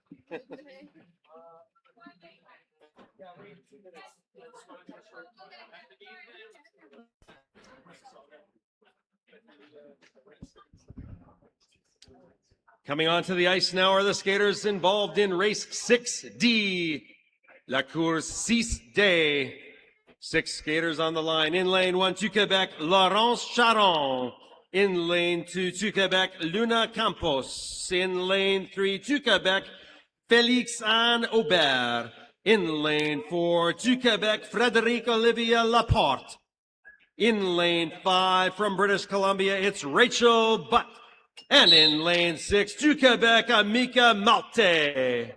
Coming onto the ice now are the skaters involved in race 6D, La Course 6D. 6 skaters on the line. In lane 1 to Quebec, Laurence Charon. In lane 2 to Quebec, Luna Campos. In lane 3 to Quebec, Félix Anne Aubert. In lane 4 to Quebec, Frédéric Olivia Laporte. In lane 5 from British Columbia, it's Rachel Butt. And in lane 6 to Quebec, Amika Malte.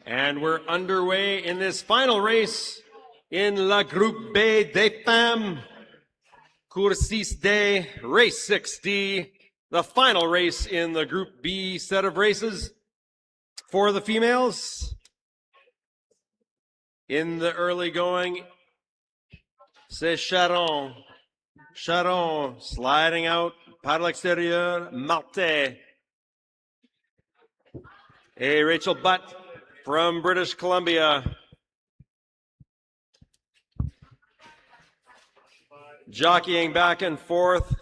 And we're underway in this final race in La Groupe B des Femmes, Course 6D, Race 6D, the final race in the Group B set of races for the females. In the early going, c'est Charon. Charon sliding out, paddle exterieur, Malte. Hey, Rachel Butt from British Columbia. Jockeying back and forth.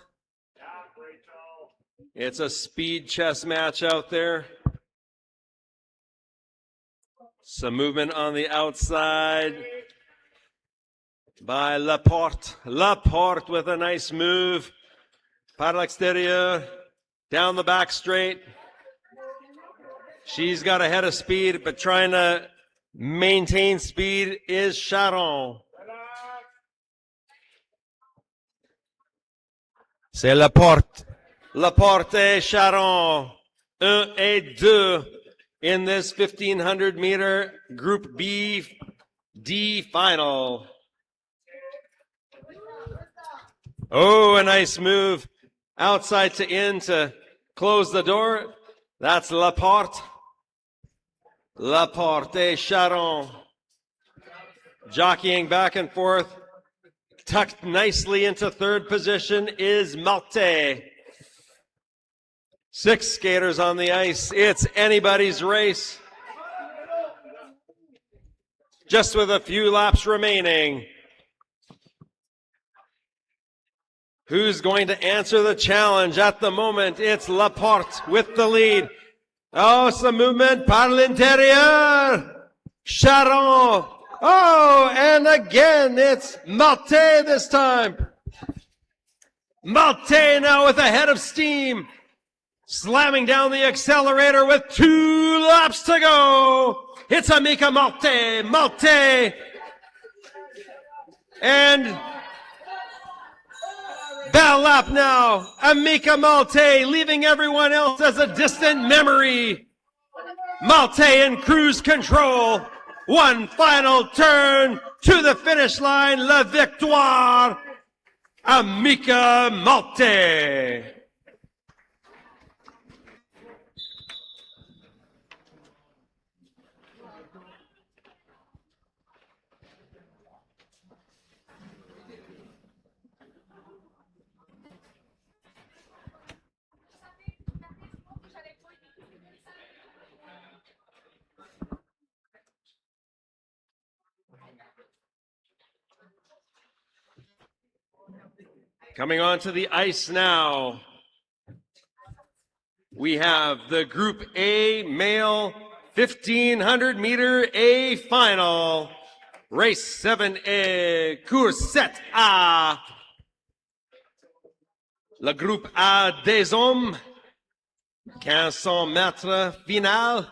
It's a speed chess match out there. Some movement on the outside by Laporte. Laporte with a nice move. Paddle exterieur, down the back straight. She's got a head of speed, but trying to maintain speed is Charon. C'est Laporte. Laporte et Charon. 1 et 2 in this 1,500 meter Group B D final. Oh, a nice move. Outside to in to close the door. That's Laporte. Laporte et Charon. Jockeying back and forth. Tucked nicely into third position is Malte. 6 skaters on the ice. It's anybody's race. Just with a few laps remaining. Who's going to answer the challenge? At the moment, it's Laporte with the lead. Oh, some movement par l'intérieur. Charon. Oh, and again, it's Malte this time. Malte now with a head of steam. Slamming down the accelerator with 2 laps to go. It's Amika Malte. Malte. And bell lap now. Amika Malte leaving everyone else as a distant memory. Malte in cruise control. One final turn to the finish line. La victoire. Amika Malte. Coming onto the ice now, we have the Group A male 1,500 meter A final. Race 7A, Course 7A. Le Groupe A des Hommes. 500 mètres final.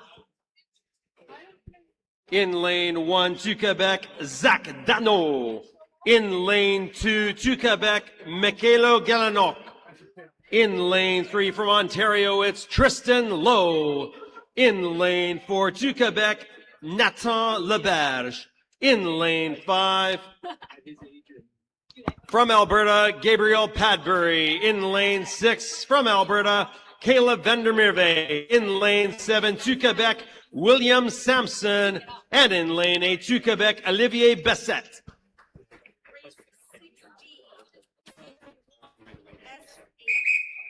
In lane 1 to Quebec, Zach Dano. In lane 2 to Quebec, Michaelo Galanok. In lane 3 from Ontario, it's Tristan Lowe. In lane 4 to Quebec, Nathan Leberge. In lane 5 from Alberta, Gabriel Padbury. In lane 6 from Alberta, Caleb Vandermeerve. In lane 7 to Quebec, William Sampson. And in lane 8 to Quebec, Olivier Bessette.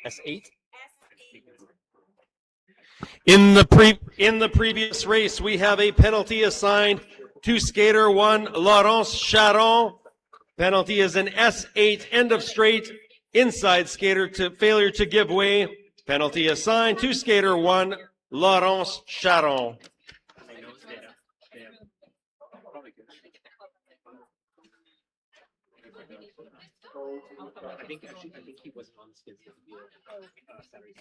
S8. In the previous race, we have a penalty assigned to skater 1, Laurence Charon. Penalty is an S8 end of straight inside skater to failure to give way. Penalty assigned to skater 1, Laurence Charon. I think he wasn't on the skids this year. Saturday.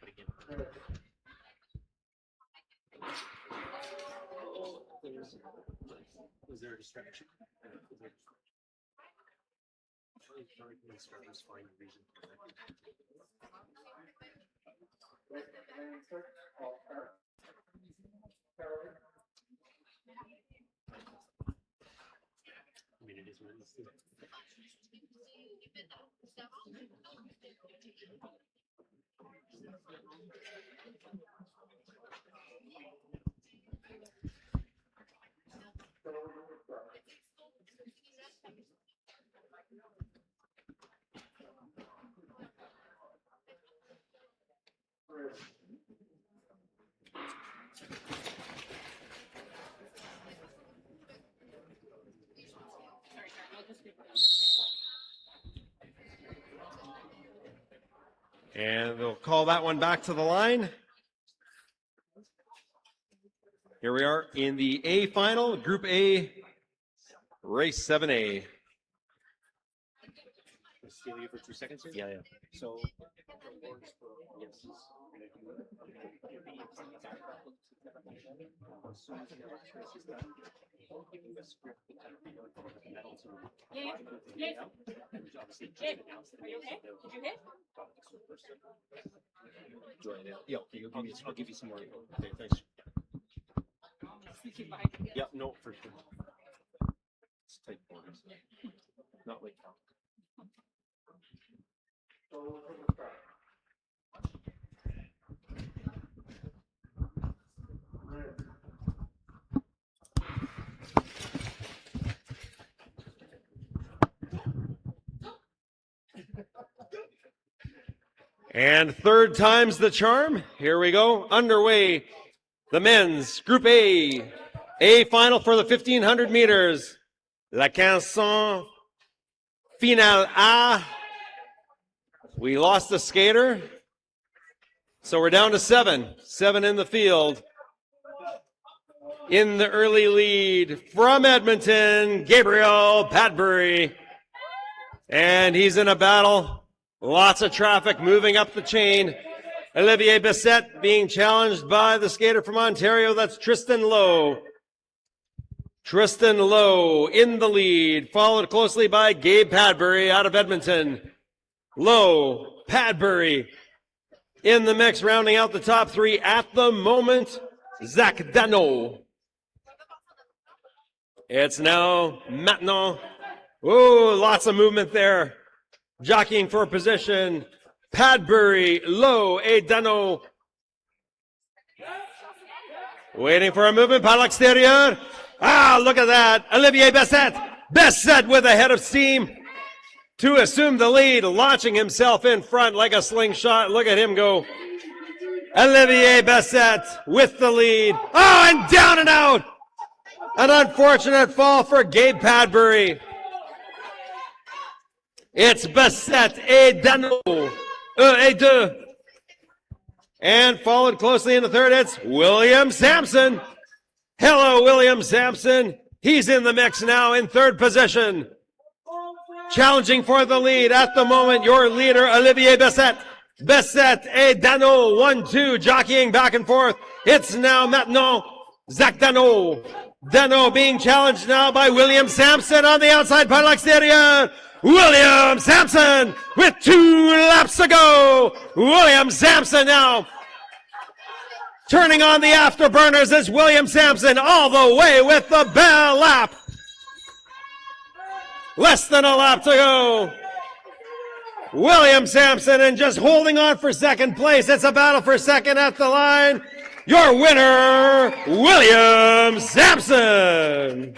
But again, was there a distraction? I mean, it is what it is. And they'll call that one back to the line. Here we are in the A final, Group A, Race 7A. Steal you for 2 seconds here? Yeah. So, yes. Yeah, okay, I'll give you some more. Okay, thanks. Yeah, no, for sure. It's tight corners. Not like And third time's the charm. Here we go. Underway. The men's Group A. A final for the 1500 meters. La Canson Finale A. We lost a skater. So we're down to 7. 7 in the field. In the early lead from Edmonton, Gabriel Padbury. And he's in a battle. Lots of traffic moving up the chain. Olivier Bessette being challenged by the skater from Ontario. That's Tristan Lowe. Tristan Lowe in the lead, followed closely by Gabe Padbury out of Edmonton. Lowe, Padbury in the mix, rounding out the top 3 at the moment. Zach Dano. It's now maintenant. Oh, lots of movement there. Jockeying for position, Padbury, Lowe, et Dano. Waiting for a movement, par l'extérieur. Ah, look at that. Olivier Bessette. Bessette with a head of steam to assume the lead, launching himself in front like a slingshot. Look at him go. Olivier Bessette with the lead. Oh, and down and out. An unfortunate fall for Gabe Padbury. It's Bessette et Dano. Et deux. And followed closely in the third, it's William Sampson. Hello, William Sampson. He's in the mix now in third position. challenging for the lead at the moment. Your leader, Olivier Bessette. Bessette et Dano, 1-2, jockeying back and forth. It's now maintenant Zach Dano. Dano being challenged now by William Sampson on the outside par l'extérieur. William Sampson with 2 laps to go. William Sampson now turning on the afterburners as William Sampson all the way with the bell lap. Less than a lap to go. William Sampson and just holding on for second place. It's a battle for second at the line. Your winner, William Sampson.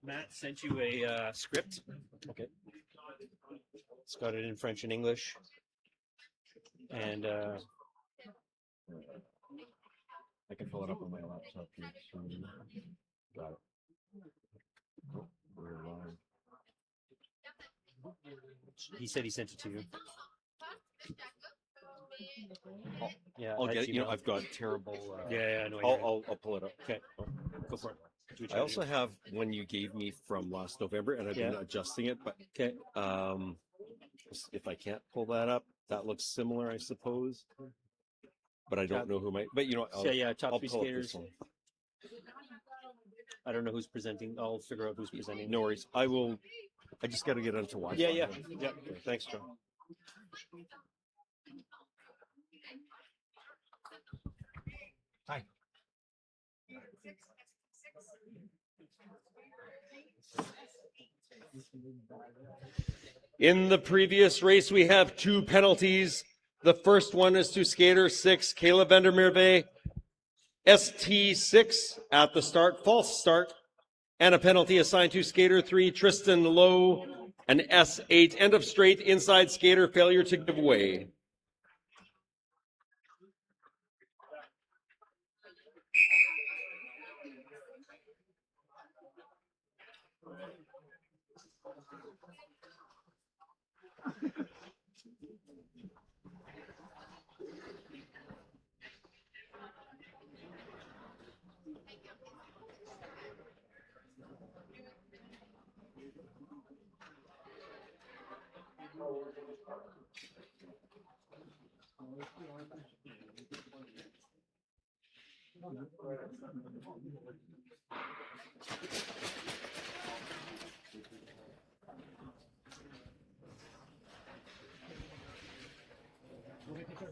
Matt sent you a script. Okay. It's got it in French and English. And I can pull it up on my laptop here. So got it. Oh, we're live. he said he sent it to you. Yeah, I'll at get it. You know, Gmail. I've got terrible. Yeah, I know. I'll pull it up. Okay, go for it. Do what I you also gotta have one you gave me from last November, and I've been Yeah. adjusting it. But do. Okay. if I can't pull that up, that looks similar, I suppose. But I don't know who might. But you know, Top I'll 3 pull up skaters. this one. I don't know who's presenting. I'll figure out who's presenting. No worries. I will. I just got to get onto Wi-Fi. Yeah. Okay, thanks, John. In the previous race, we have 2 penalties. The first one is to skater 6, Caleb Vandermeerve, ST6 at the start, false start, and a penalty assigned to skater 3, Tristan Lowe, an S8, end of straight, inside skater, failure to give way.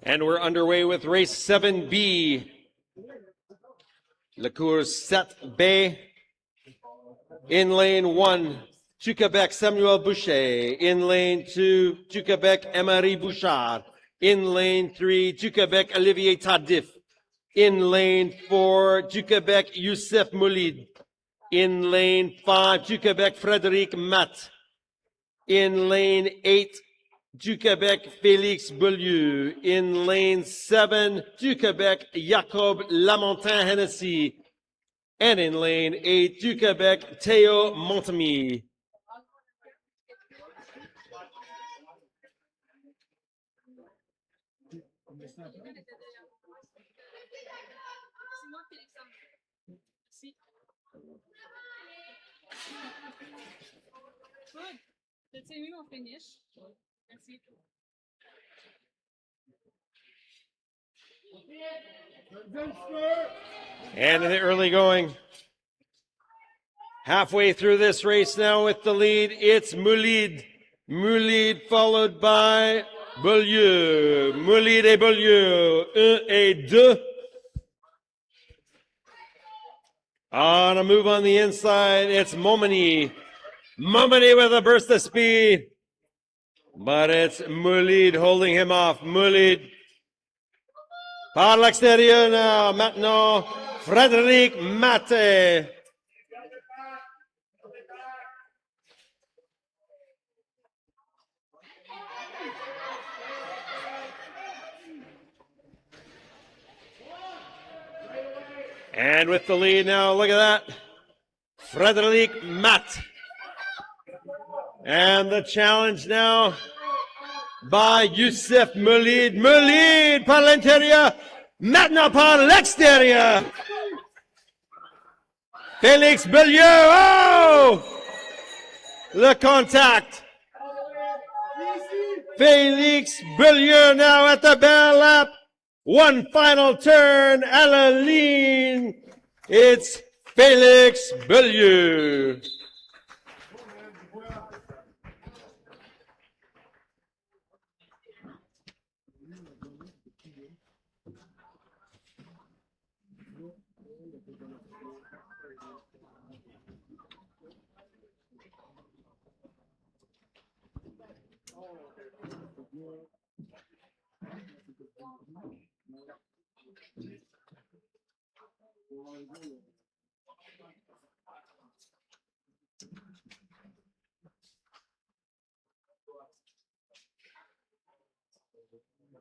And we're underway with race 7B. Le course 7B. In lane 1, to Quebec, Samuel Boucher. In lane 2, to Quebec, Emery Bouchard. In lane 3, to Quebec, Olivier Tardif. In lane 4, to Quebec, Youssef Moulid. In lane 5, to Quebec, Frédéric Matt. In lane 8, du Québec, Félix Beaulieu. In lane 7, du Québec, Jacob Lamontin Hennessy. And in lane 8, du Québec, Théo Montemy. Good. Let's say we will finish. Merci. And in the early going. Halfway through this race now with the lead, it's Moulid. Moulid followed by Beaulieu. Moulid et Beaulieu. 1 et 2. On a move on the inside, it's Momeny. Momeny with a burst of speed. But it's Moulid holding him off. Moulid. Par l'extérieur now. Maintenant, Frédéric Matte. And with the lead now, look at that. Frederic Matt. And the challenge now by Youssef Moulid. Moulid par l'intérieur. Maintenant par l'extérieur. Félix Bellieu. Oh! Le contact. Félix Bellieu now at the bell lap. One final turn à la ligne. It's Félix Bellieu.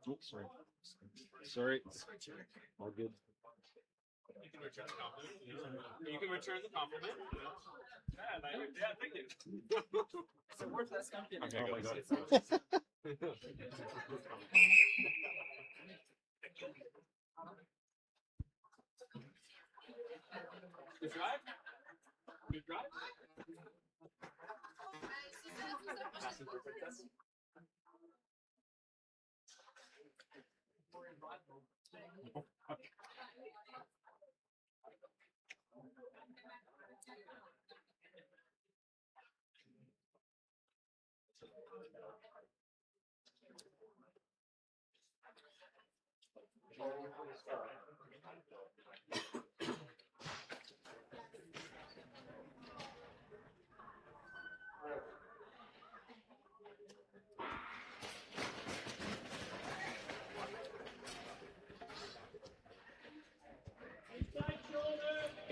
Oh, sorry. Sorry. All good. You can return the compliment. You can return the compliment. Yeah, thank you. Is it worth that stuff? Okay, Oh go my ahead. God. Good drive? Good drive? Passing perfect test.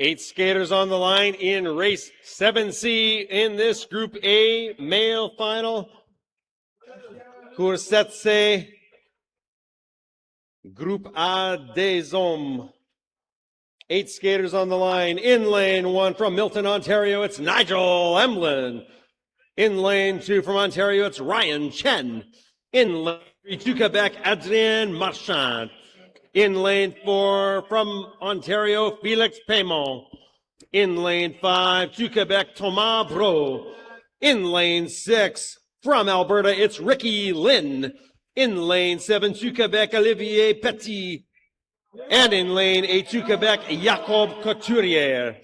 Eight skaters on the line in race 7C in this Group A male final. Courte C, Groupe A des Hommes. Eight skaters on the line. In lane one from Milton, Ontario, it's Nigel Emlin. In lane two from Ontario, it's Ryan Chen. In lane three to Quebec, Adrien Marchand. In lane four from Ontario, Felix Paymont. In lane five to Quebec, Thomas Bro. In lane six from Alberta, it's Ricky Lynn. In lane seven to Quebec, Olivier Petit. And in lane eight to Quebec, Jacob Couturier.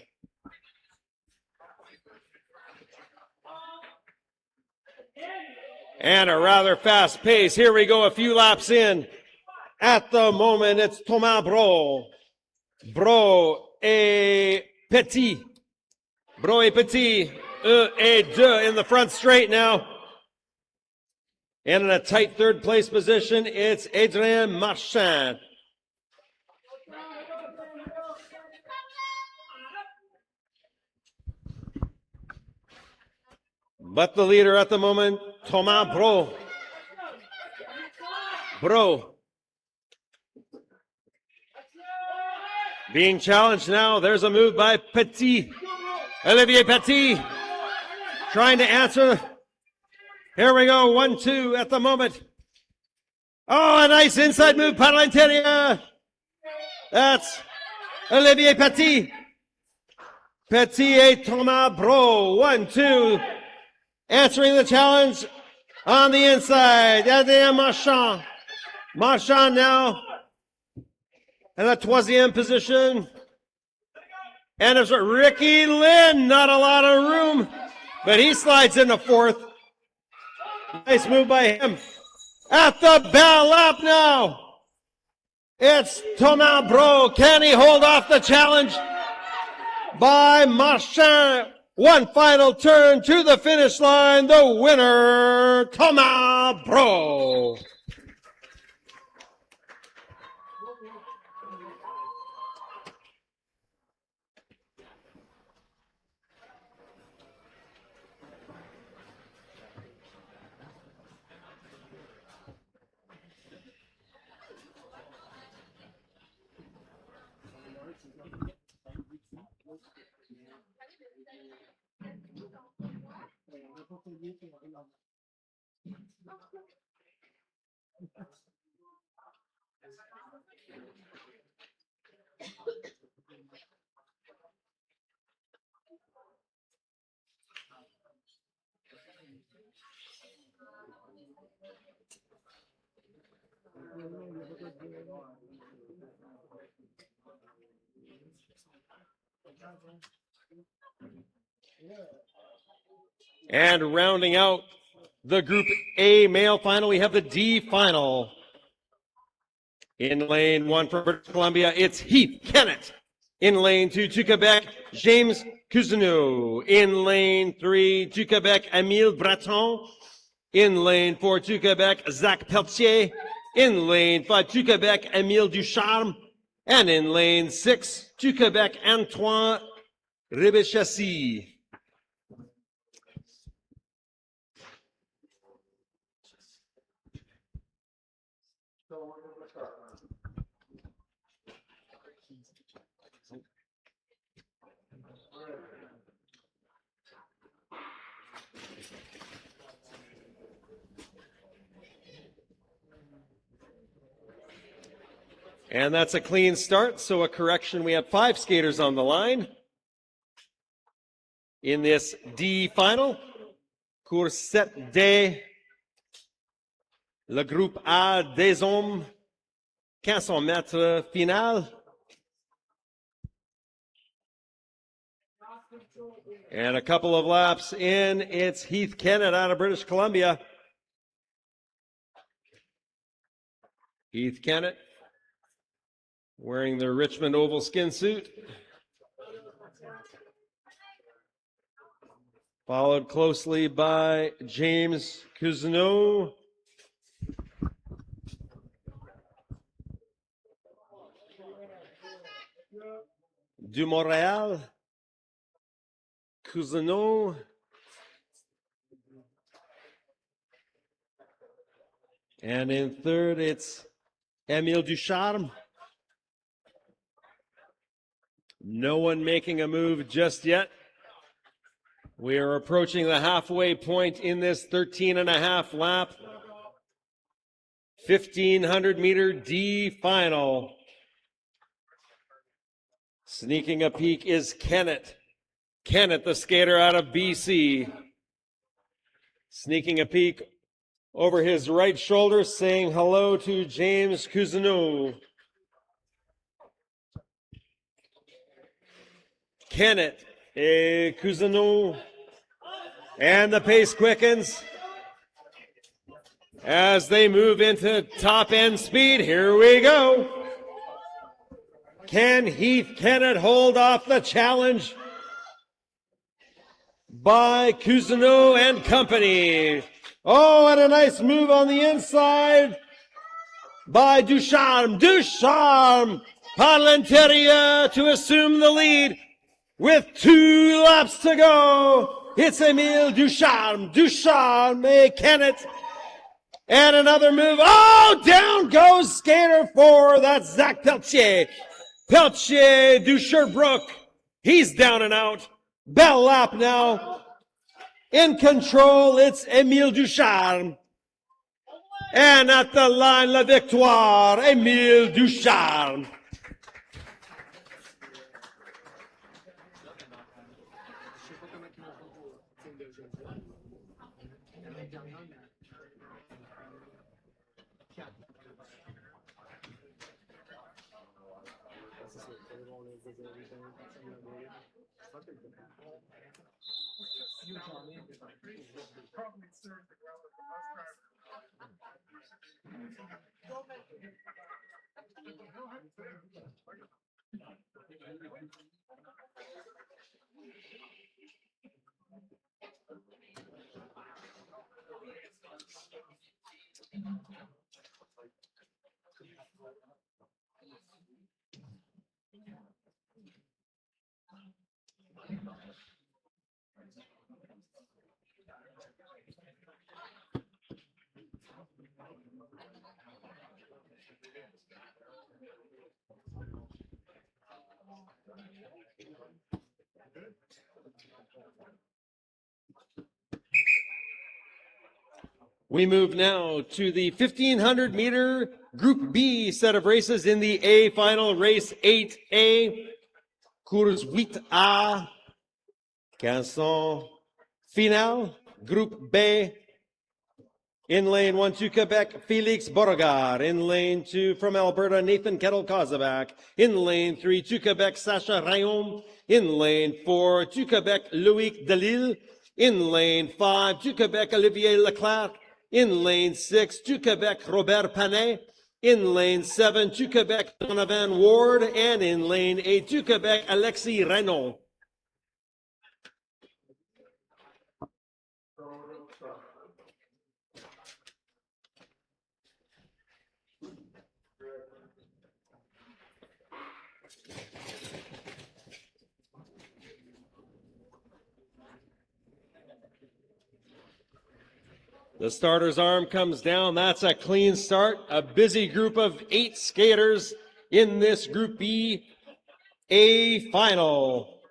And a rather fast pace. Here we go, a few laps in. At the moment, it's Thomas Bro. Bro et Petit. Bro et Petit. Et deux in the front straight now. And in a tight third place position, it's Adrien Marchand. But the leader at the moment, Thomas Bro. Bro. Being challenged now. There's a move by Petit. Olivier Petit. Trying to answer. Here we go. 1-2 at the moment. Oh, a nice inside move par l'intérieur. That's Olivier Petit. Petit et Thomas Bro. 1-2. Answering the challenge on the inside. Adrien Marchand. Marchand now in the troisième position. And it's Ricky Lynn. Not a lot of room, but he slides into fourth. Nice move by him. At the bell lap now. It's Thomas Bro. Can he hold off the challenge by Marchand? One final turn to the finish line. The winner, Thomas Bro. And rounding out the Group A male final, we have the D final. In lane 1 for British Columbia, it's Heath Kennett. In lane 2 to Quebec, James Cousineau. In lane 3 to Quebec, Emile Breton. In lane 4 to Quebec, Zach Pelletier. In lane 5 to Quebec, Emile Ducharme. And in lane 6 to Quebec, Antoine Ribechassi. And that's a clean start, so a correction. We have 5 skaters on the line in this D final. Course D, le groupe A des hommes, 500 mètres final. And a couple of laps in, it's Heath Kennett out of British Columbia. Heath Kennett wearing the Richmond oval skin suit. Followed closely by James Cousineau. Du Montréal. Cousineau. And in third, it's Emile Ducharme. No one making a move just yet. We are approaching the halfway point in this 13 and a half lap, 1,500 meter D final. Sneaking a peek is Kennett. Kennett, the skater out of BC. Sneaking a peek over his right shoulder, saying hello to James Cousineau. Kennett, Cousineau, and the pace quickens as they move into top end speed. Here we go. Can Heath Kennett hold off the challenge by Cousineau and company? Oh, and a nice move on the inside by Ducharme. Ducharme, par l'intérieur to assume the lead. With 2 laps to go, it's Emile Ducharme. Ducharme, Kennett, and another move. Oh, down goes skater 4. That's Zach Pelletier. Pelletier du Sherbrooke. He's down and out. Bell lap now. In control, it's Emile Ducharme. And at the line, la victoire, Emile Ducharme. We move now to the 1500 meter Group B set of races in the A final, race 8A, course 8A, Canson final, Group B. In lane 1 to Quebec, Felix Beauregard. In lane 2 from Alberta, Nathan Kettle-Kozabak. In lane 3 to Quebec, Sacha Rayon. In lane 4 to Quebec, Loïc Delisle. In lane 5 to Quebec, Olivier Leclerc. In lane 6 to Quebec, Robert Panet. In lane 7 to Quebec, Donovan Ward. And in lane 8 to Quebec, Alexis Renault. The starter's arm comes down. That's a clean start. A busy group of 8 skaters in this Group B A final.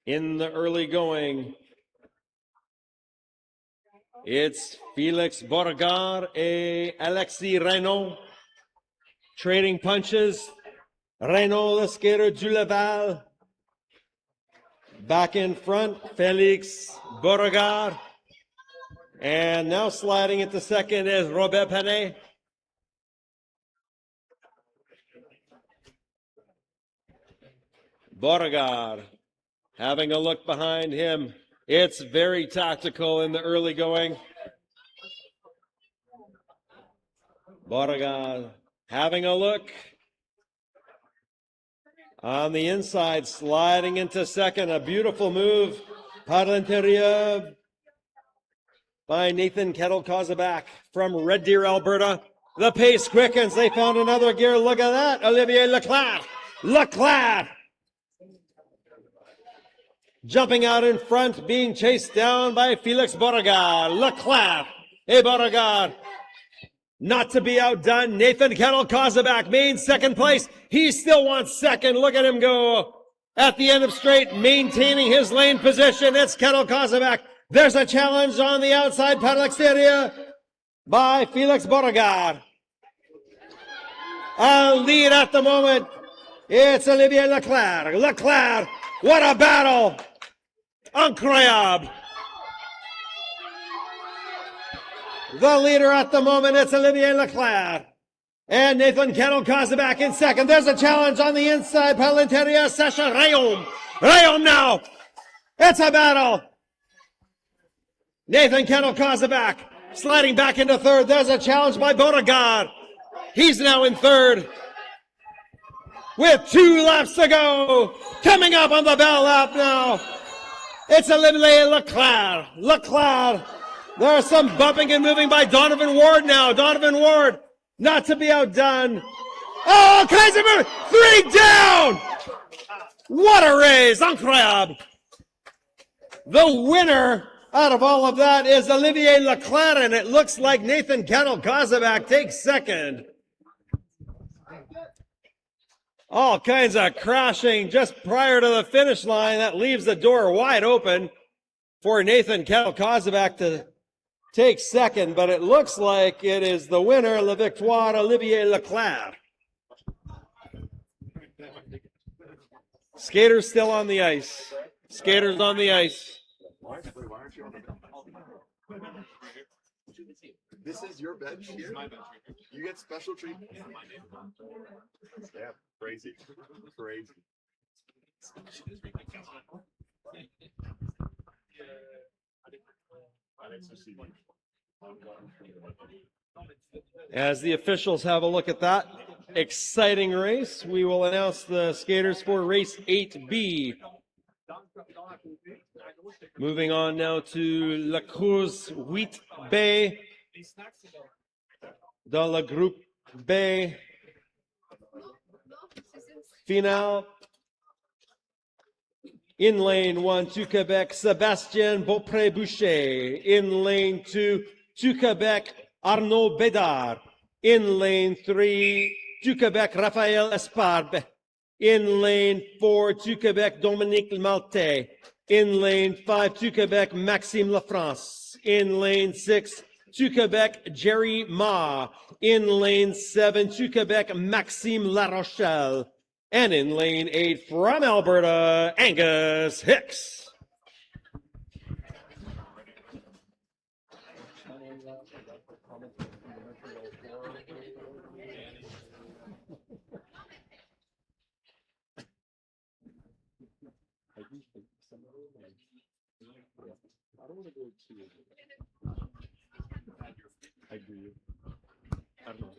In the early going, it's Felix Beauregard and Alexis Renault trading punches. Renault, the skater du Laval. Back in front, Felix Beauregard. And now sliding into second is Robert Panet. Beauregard having a look behind him. It's very tactical in the early going. Beauregard having a look. On the inside, sliding into second. A beautiful move. Par l'intérieur by Nathan Kettle-Kozabak from Red Deer, Alberta. The pace quickens. They found another gear. Look at that. Olivier Leclerc. Leclerc jumping out in front, being chased down by Felix Beauregard. Leclerc. Hey, Beauregard. Not to be outdone. Nathan Kettle-Kozabak made second place. He still wants second. Look at him go at the end of straight, maintaining his lane position. It's Kettle-Kozabak. There's a challenge on the outside, par l'extérieur by Felix Beauregard. A lead at the moment. It's Olivier Leclerc. Leclerc, what a battle. Incroyable. The leader at the moment, it's Olivier Leclerc. And Nathan Kettle-Kozabak in second. There's a challenge on the inside. Par l'intérieur, Sacha Rayon. Rayon now. It's a battle. Nathan Kettle-Kozabak sliding back into third. There's a challenge by Beauregard. He's now in third. With 2 laps to go. Coming up on the bell lap now. It's Olivier Leclerc. Leclerc. There's some bumping and moving by Donovan Ward now. Donovan Ward, not to be outdone. Oh, all kinds of moving. 3 down. What a race. Incroyable. The winner out of all of that is Olivier Leclerc, and it looks like Nathan Kettle-Kozabak takes second. All kinds of crashing just prior to the finish line. That leaves the door wide open for Nathan Kettle-Kozabak to take second, but it looks like it is the winner, La Victoire, Olivier Leclerc. Skaters still on the ice. Skaters on the ice. Why aren't you on the bench? This is your bench here? You get special treatment? Yeah, crazy. Crazy. As the officials have a look at that exciting race, we will announce the skaters for race 8B. Moving on now to la course 8B dans le groupe B. Final. In lane 1 to Quebec, Sébastien Beaupré-Boucher. In lane 2 to Quebec, Arnaud Bédard. In lane 3 to Quebec, Raphaël Esparbe. In lane 4 to Quebec, Dominique Maltais. In lane 5 to Quebec, Maxime Lafrance. In lane 6 to Quebec, Jerry Ma. In lane 7 to Quebec, Maxime Larochelle. And in lane 8 from Alberta, Angus Hicks. I don't want to go too. I agree. I don't know.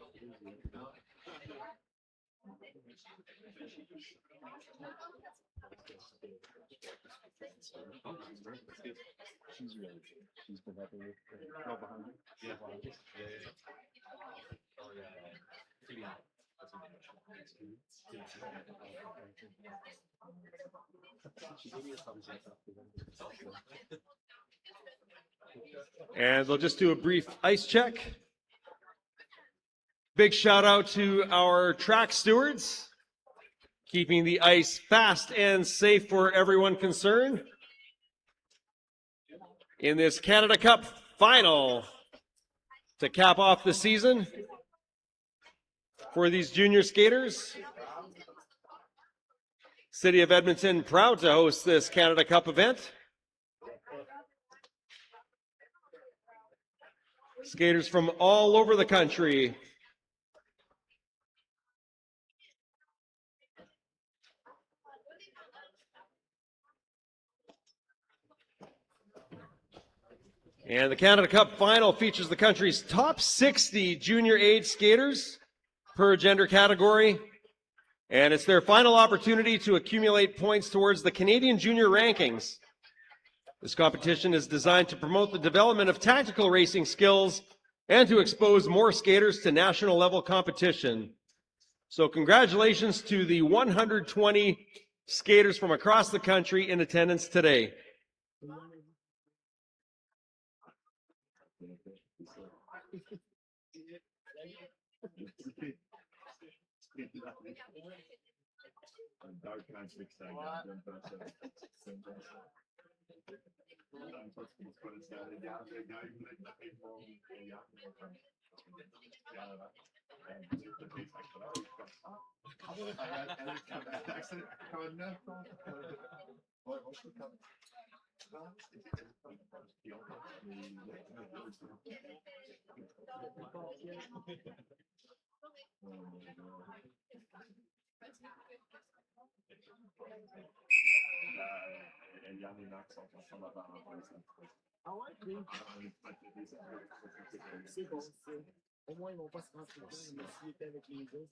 She's really good. She's been helping me. No, behind you. Yeah. Behind you. She gave me a thumbs up after that. And they'll just do a brief ice check. Big shout out to our track stewards, keeping the ice fast and safe for everyone concerned. In this Canada Cup final to cap off the season for these junior skaters. City of Edmonton proud to host this Canada Cup event. Skaters from all over the country. And the Canada Cup final features the country's top 60 junior age skaters per gender category. And it's their final opportunity to accumulate points towards the Canadian junior rankings. This competition is designed to promote the development of tactical racing skills and to expose more skaters to national level competition. So congratulations to the 120 skaters from across the country in attendance today. Au moins, ils vont pas se rencontrer s'ils étaient avec les autres.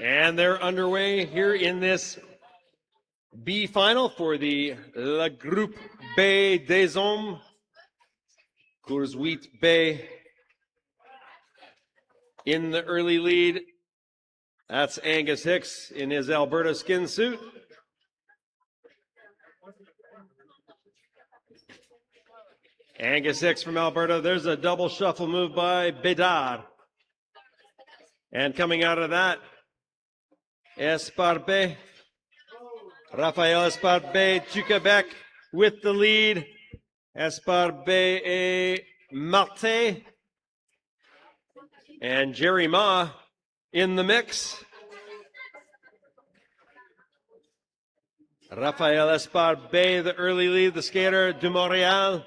And they're underway here in this B final for the La Groupe B des Hommes. Course 8 B in the early lead. That's Angus Hicks in his Alberta skin suit. Angus Hicks from Alberta. There's a double shuffle move by Bédard. And coming out of that, Esparbe, Raphael Esparbe to Quebec with the lead. Esparbe et Martin. And Jerry Ma in the mix. Raphael Esparbe, the early lead, the skater de Montréal.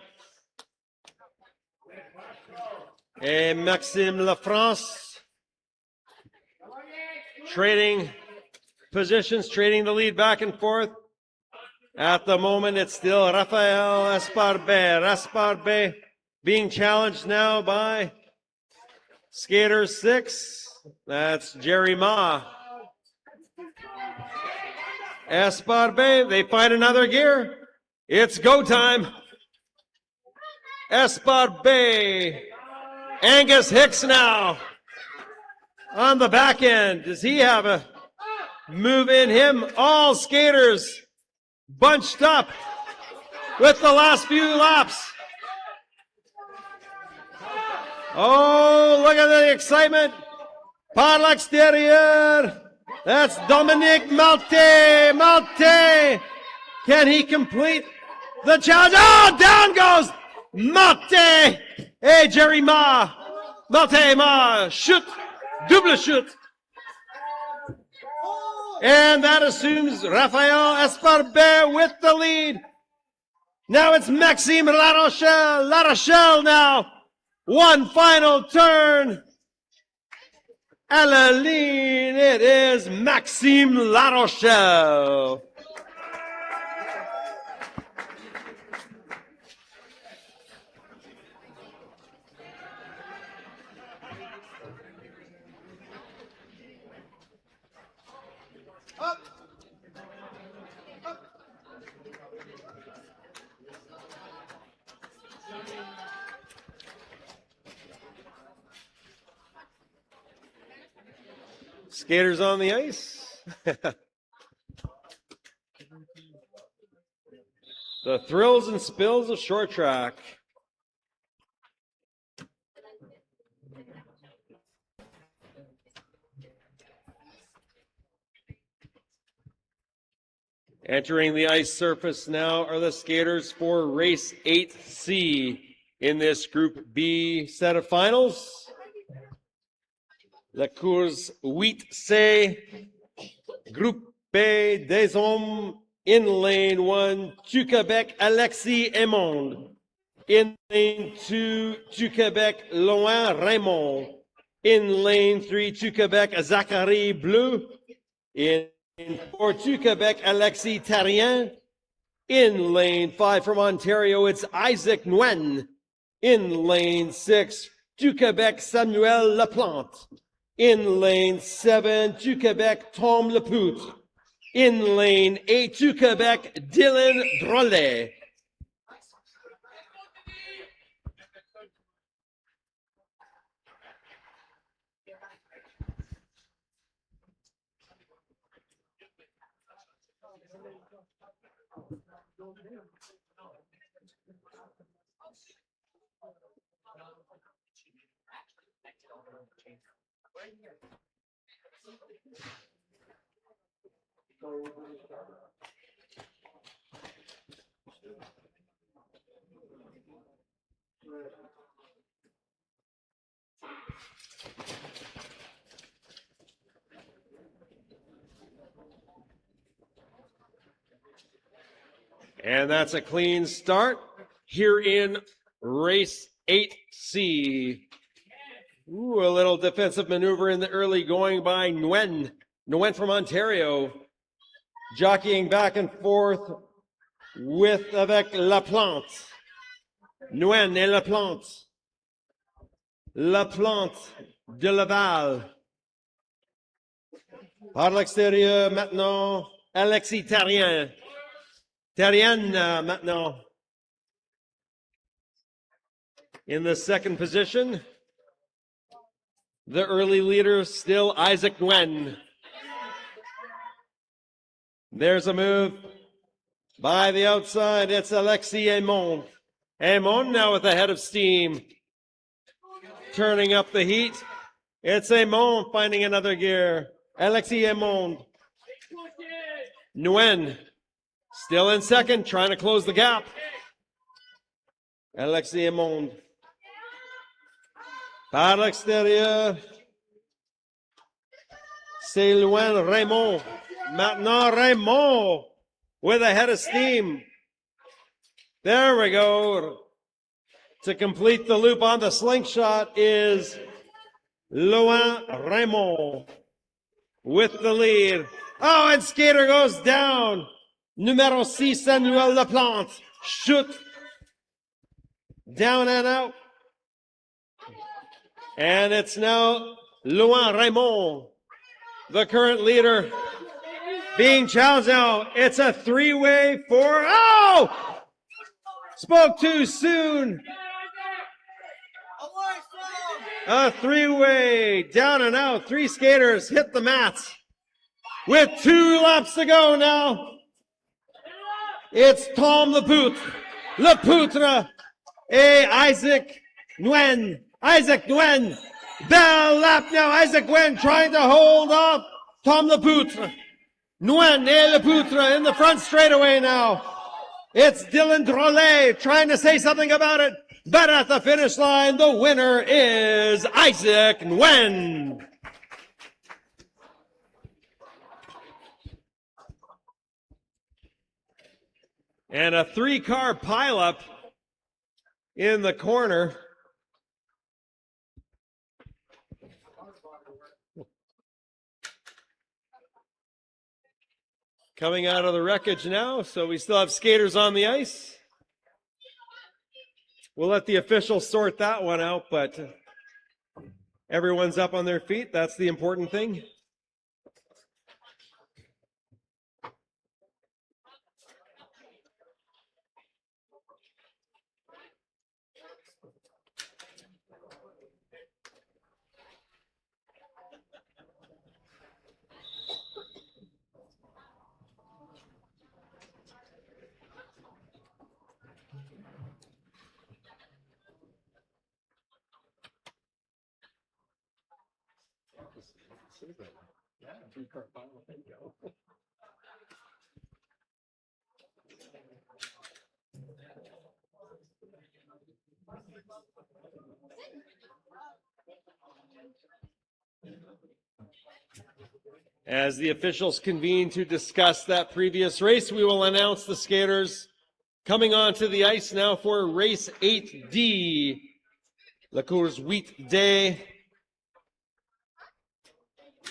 Et Maxime Lafrance trading positions, trading the lead back and forth. At the moment, it's still Raphael Esparbe. Esparbe being challenged now by skater 6. That's Jerry Ma. Esparbe, they find another gear. It's go time. Esparbe. Angus Hicks now on the back end. Does he have a move in him? All skaters bunched up with the last few laps. Oh, look at the excitement. Par l'extérieur. That's Dominique Malte. Malte. Can he complete the challenge? Oh, down goes Malte. Hey, Jerry Ma. Malte Ma. Shoot. Double shoot. And that assumes Raphael Esparbe with the lead. Now it's Maxime La Rochelle. La Rochelle now. One final turn. À la ligne, it is Maxime La Rochelle. Skaters on the ice. The thrills and spills of short track. Entering the ice surface now are the skaters for race 8C in this Group B set of finals. La course 8C, Groupe des Hommes, in lane 1, to Quebec, Alexis Aymond. In lane 2, to Quebec, Loin Raymond. In lane 3, to Quebec, Zachary Bleu. In 4, to Quebec, Alexis Tarien. In lane 5 from Ontario, it's Isaac Nguyen. In lane 6, to Quebec, Samuel Laplante. In lane 7, to Quebec, Tom Lepout. In lane 8, to Quebec, Dylan Drolet. And that's a clean start here in race 8C. Ooh, a little defensive maneuver in the early going by Nguyen. Nguyen from Ontario. Jockeying back and forth avec Laplante. Nguyen et Laplante. Laplante de Laval. Par l'extérieur maintenant, Alexis Tarien. Tarien maintenant. In the second position, the early leader still Isaac Nguyen. There's a move by the outside. It's Alexis Aymond. Aymond now with the head of steam. Turning up the heat. It's Aymond finding another gear. Alexis Aymond. Nguyen still in second, trying to close the gap. Alexis Aymond. Par l'extérieur, c'est Loin Raymond. Maintenant Raymond with a head of steam. There we go. To complete the loop on the slingshot is Loin Raymond with the lead. Oh, and skater goes down. Numero 6, Samuel Laplante. Shoot. Down and out. And it's now Loin Raymond, the current leader being challenged now. It's a three-way for, oh! Spoke too soon. A three-way, down and out. Three skaters hit the mats. With 2 laps to go now. It's Tom Lepoutre, et Isaac Nguyen. Isaac Nguyen. Bell lap now. Isaac Nguyen trying to hold off Tom Lepoutre. Nguyen et Lepoutre in the front straightaway now. It's Dylan Drolet trying to say something about it. But at the finish line, the winner is Isaac Nguyen. And a 3-car pileup in the corner. Coming out of the wreckage now, so we still have skaters on the ice. We'll let the officials sort that one out, but everyone's up on their feet. That's the important thing. As the officials convene to discuss that previous race, we will announce the skaters coming onto the ice now for race 8D. La course 8D.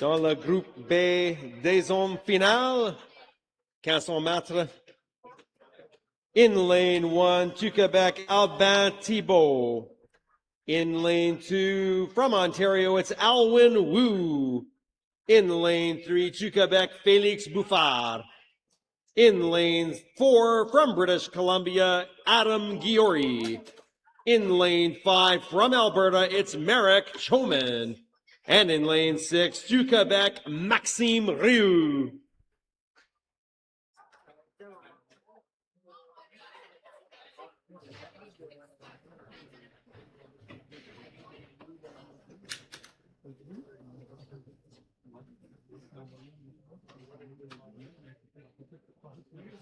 Dans le groupe B des hommes finales, 500 mètres. In lane 1, to Quebec, Albin Thibault. In lane 2, from Ontario, it's Alwyn Wu. In lane 3, to Quebec, Félix Bouffard. In lane 4, from British Columbia, Adam Giori. In lane 5, from Alberta, it's Merrick Choman. And in lane 6, to Quebec, Maxime Rioux.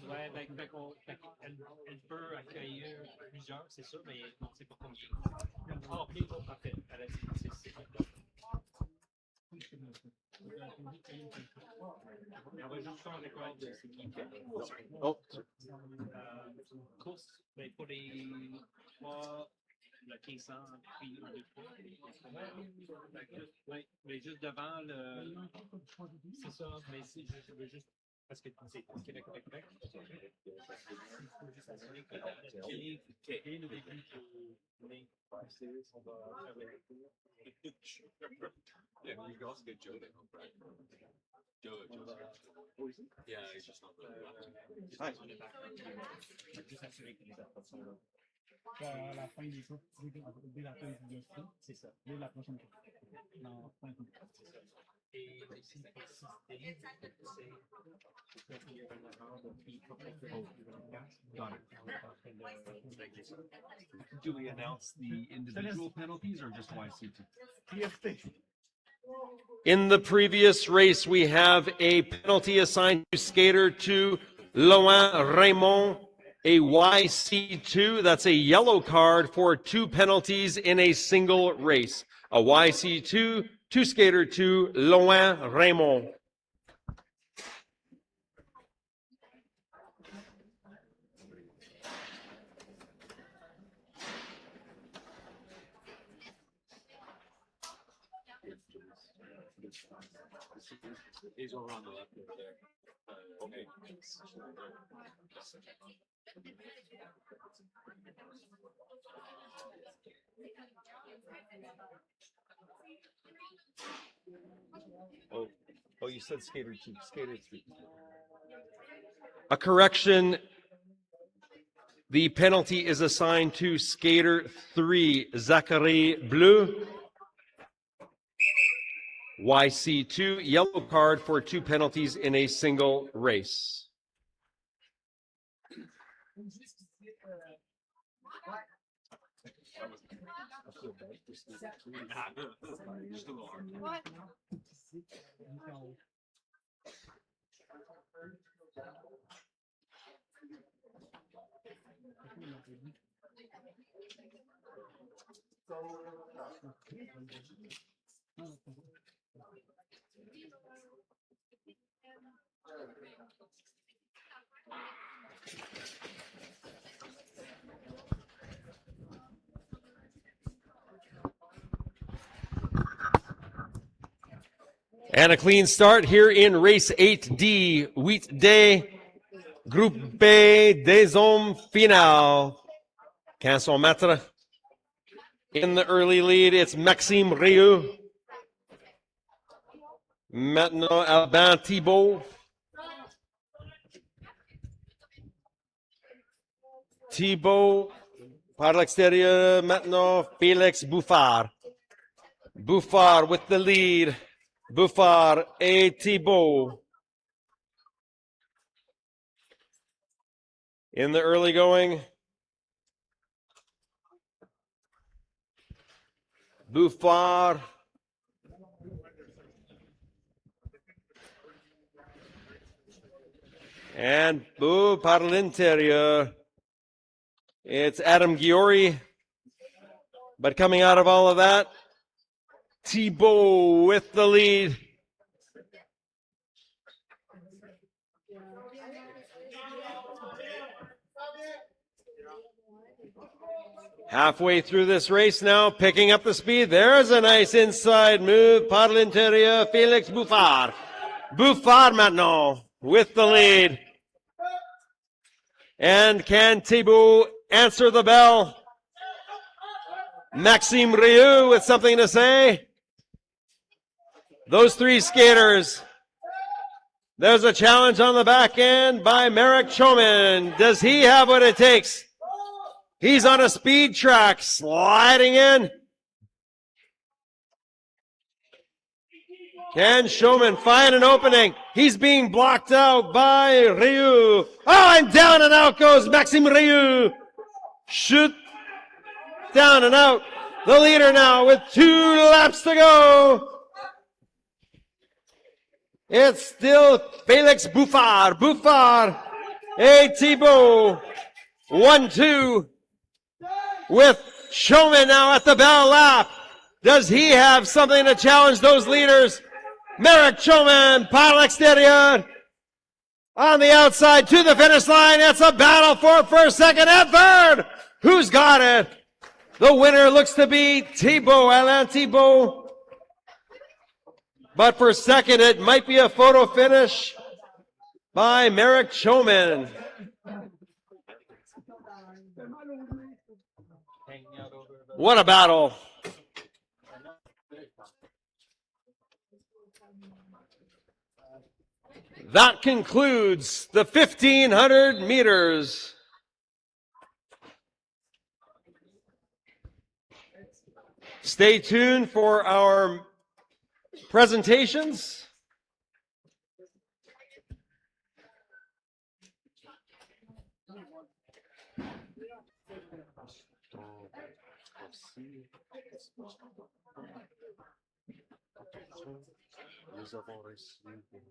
Ouais, elle peut accueillir plusieurs, c'est sûr, mais on ne sait pas combien. Ah, ok, bon, parfait. Elle a dit, c'est on va juste faire un record de ce qui fait. Oh, Course, ben, pour les 3, le 1500, puis le 3. Oui, mais juste devant le. C'est ça, mais je veux juste. Parce que c'est Québec, Québec, Québec. Il faut juste assurer que dès le début de mai, on va faire le tour. Yeah, you can also get Joe to come back. Joe. Yeah, he's just not really Juste assurer que les athlètes sont là. À la fin des coupes, dès la fin du GSP, C'est ça. dès la prochaine coupe. Non, fin de coupe. Et aussi, c'est qu'il y a une erreur de prix pour do we announce the individual penalties or just YC2? In the previous race, we have a penalty assigned to skater 2, Loin Raymond, a YC2. That's a yellow card for 2 penalties in a single race. A YC2 to skater 2, Loin Raymond. He's over on the left over there. Okay. Oh, you said skater 2, skater 3. A correction. The penalty is assigned to skater 3, Zachary Bleu. YC2, yellow card for 2 penalties in a single race. What? And a clean start here in race 8D, 8D, Groupe B des Hommes Final. 500 mètres. In the early lead, it's Maxime Rieu. Maintenant, Albin Thibault. Thibault, par l'extérieur, maintenant, Félix Bouffard. Bouffard with the lead. Bouffard et Thibault. In the early going. Bouffard. And par l'intérieur. It's Adam Giori. But coming out of all of that, Thibault with the lead. Halfway through this race now, picking up the speed. There's a nice inside move. Par l'intérieur, Félix Bouffard. Bouffard maintenant with the lead. And can Thibault answer the bell? Maxime Rieu with something to say. Those 3 skaters. There's a challenge on the back end by Marek Chomin. Does he have what it takes? He's on a speed track, sliding in. Can Chomin find an opening? He's being blocked out by Rieu. Oh, and down and out goes Maxime Rieu. Shoot. Down and out. The leader now with 2 laps to go. It's still Félix Bouffard. Bouffard et Thibault. 1-2 with Chomin now at the bell lap. Does he have something to challenge those leaders? Marek Chomin, par l'extérieur. On the outside to the finish line. It's a battle for first, second, and third. Who's got it? The winner looks to be Thibault, Alain Thibault. But for second, it might be a photo finish by Marek Chomin. What a battle. That concludes the 1,500 meters. Stay tuned for our presentations. Nous avons reçu des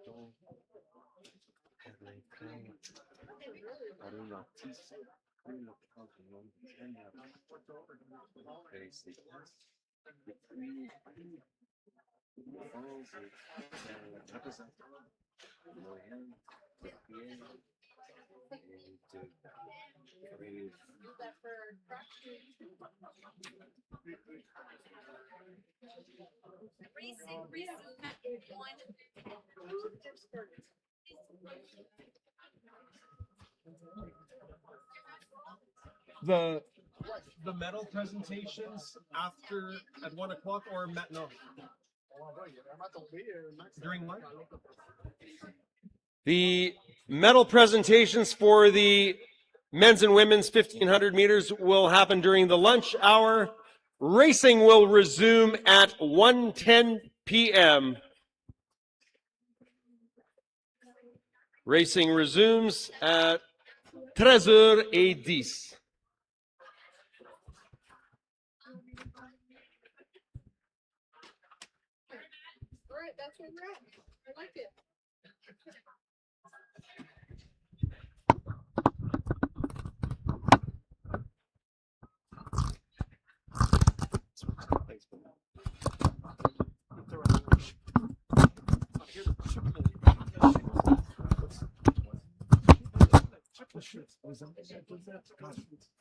dons par un artiste pour le pavillon général. Et c'est depuis représentant moyen de pied et de The medal presentations after at 1 o'clock or no? During what? The Medal presentations for the men's and women's 1500 meters will happen during the lunch hour. Racing will resume at 1:10 p.m. Racing resumes at 13h10. All right, that's where we're at. I like it.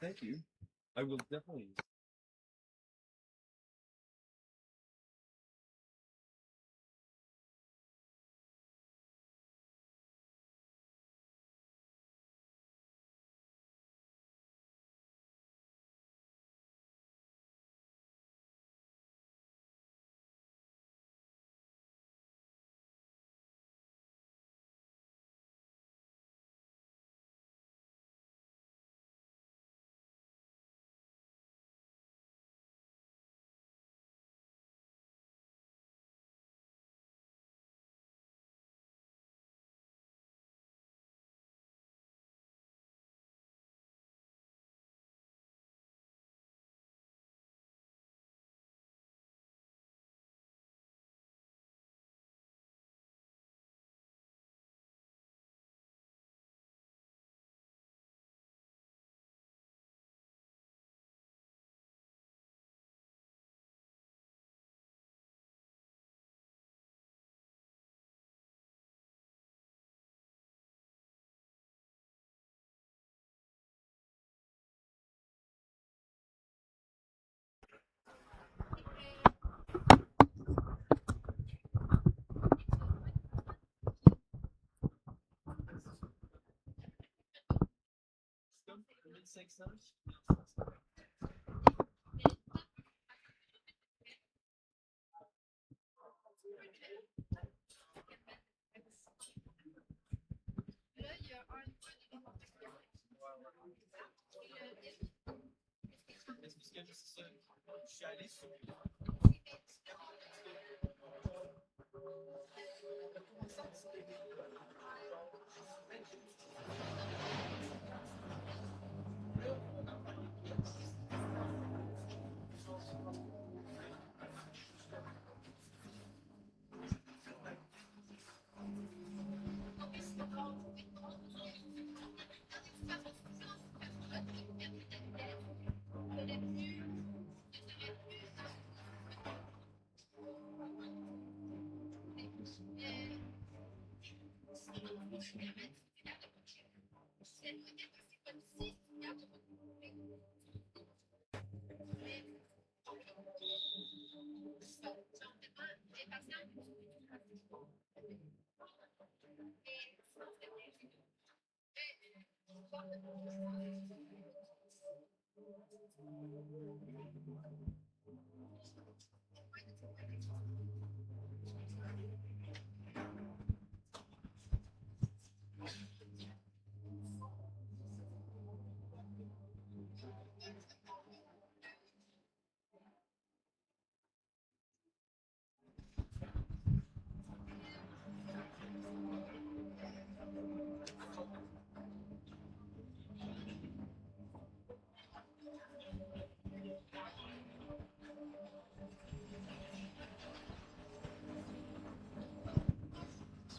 Thank you. I will definitely.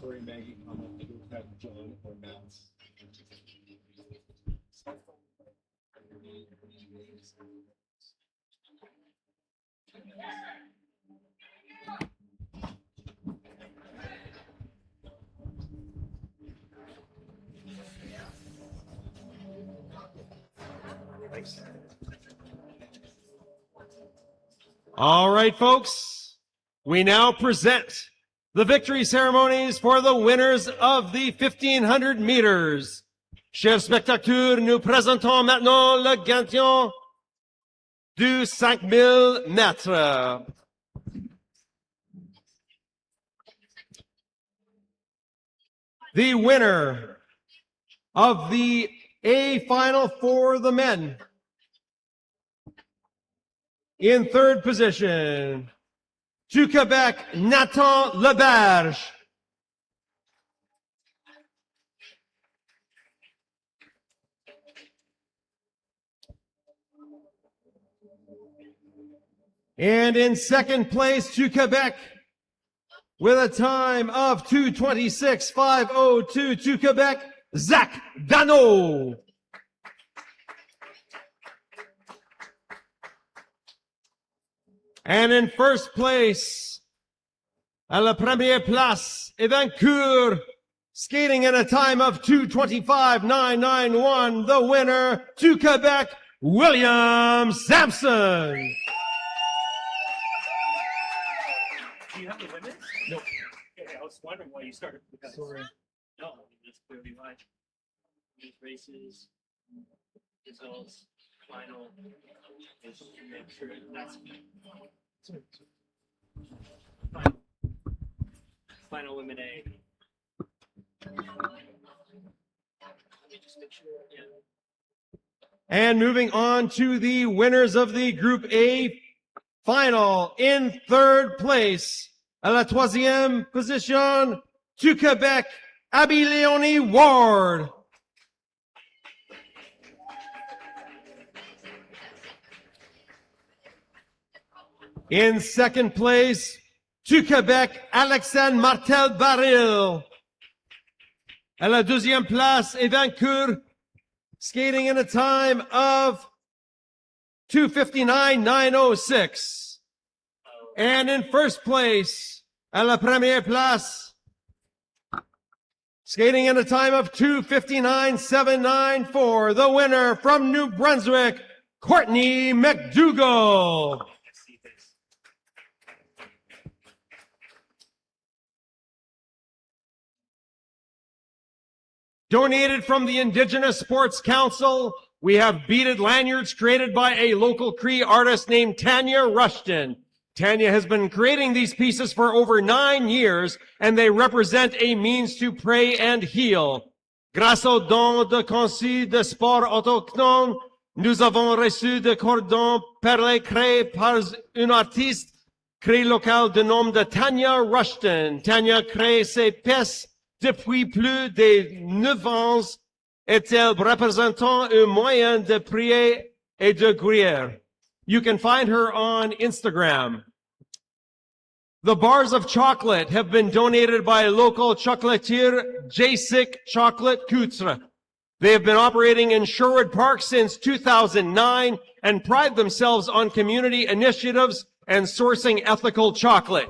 Sorry, Maggie, I'm not going to have John or Matt. Thanks. All right, folks. We now present the victory ceremonies for the winners of the 1500 meters. Chers spectateurs, nous présentons maintenant le gagnant du 5000 mètres. The winner of the A final for the men. In third position, to Quebec, Nathan Leberge. And in second place, to Quebec, with a time of 2:26.502, to Quebec, Zach Dano. And in first place, à la première place, Evan Courte, skating in a time of 2:25.991, the winner, to Quebec, William Sampson. Do you have the women's? No. Okay, I was wondering why you started with that. Sorry. No, that's clearly why. These races, results, final, is to make sure that's final. Final women A. Let me just make sure. Yeah. And moving on to the winners of the Group A final. In third place, à la troisième position, to Quebec, Abby Leonie Ward. In second place, to Quebec, Alexandre Martel Baril. À la deuxième place, Evan Courte, skating in a time of 2:59.906. And in first place, à la première place, skating in a time of 2:59.794, the winner from New Brunswick, Courtney McDougall. Let's see this. Donated from the Indigenous Sports Council, we have beaded lanyards created by a local Cree artist named Tanya Rushton. Tanya has been creating these pieces for over 9 years, and they represent a means to pray and heal. Grâce au don de conçu de sport autochtone, nous avons reçu des cordons perlés créés par une artiste Cree locale de nom de Tanya Rushton. Tanya crée ses pièces depuis plus de 9 ans, est-elle représentant un moyen de prier et de guérir. You can find her on Instagram. The bars of chocolate have been donated by local chocolatier Jasic Chocolate Courte. They have been operating in Sherwood Park since 2009 and pride themselves on community initiatives and sourcing ethical chocolate.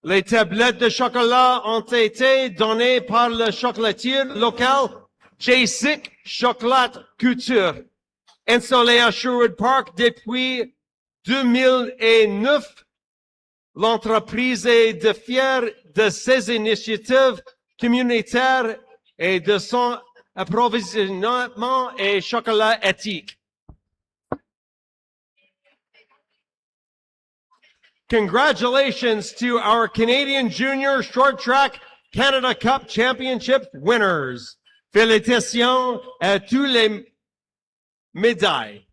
Les tablettes de chocolat ont été données par le chocolatier local Jasic Chocolate Couture. Installé à Sherwood Park depuis 2009, l'entreprise est fière de ses initiatives communautaires et de son approvisionnement et chocolat éthique. Congratulations to our Canadian Junior Short Track Canada Cup Championship winners. Félicitations à tous les médailles.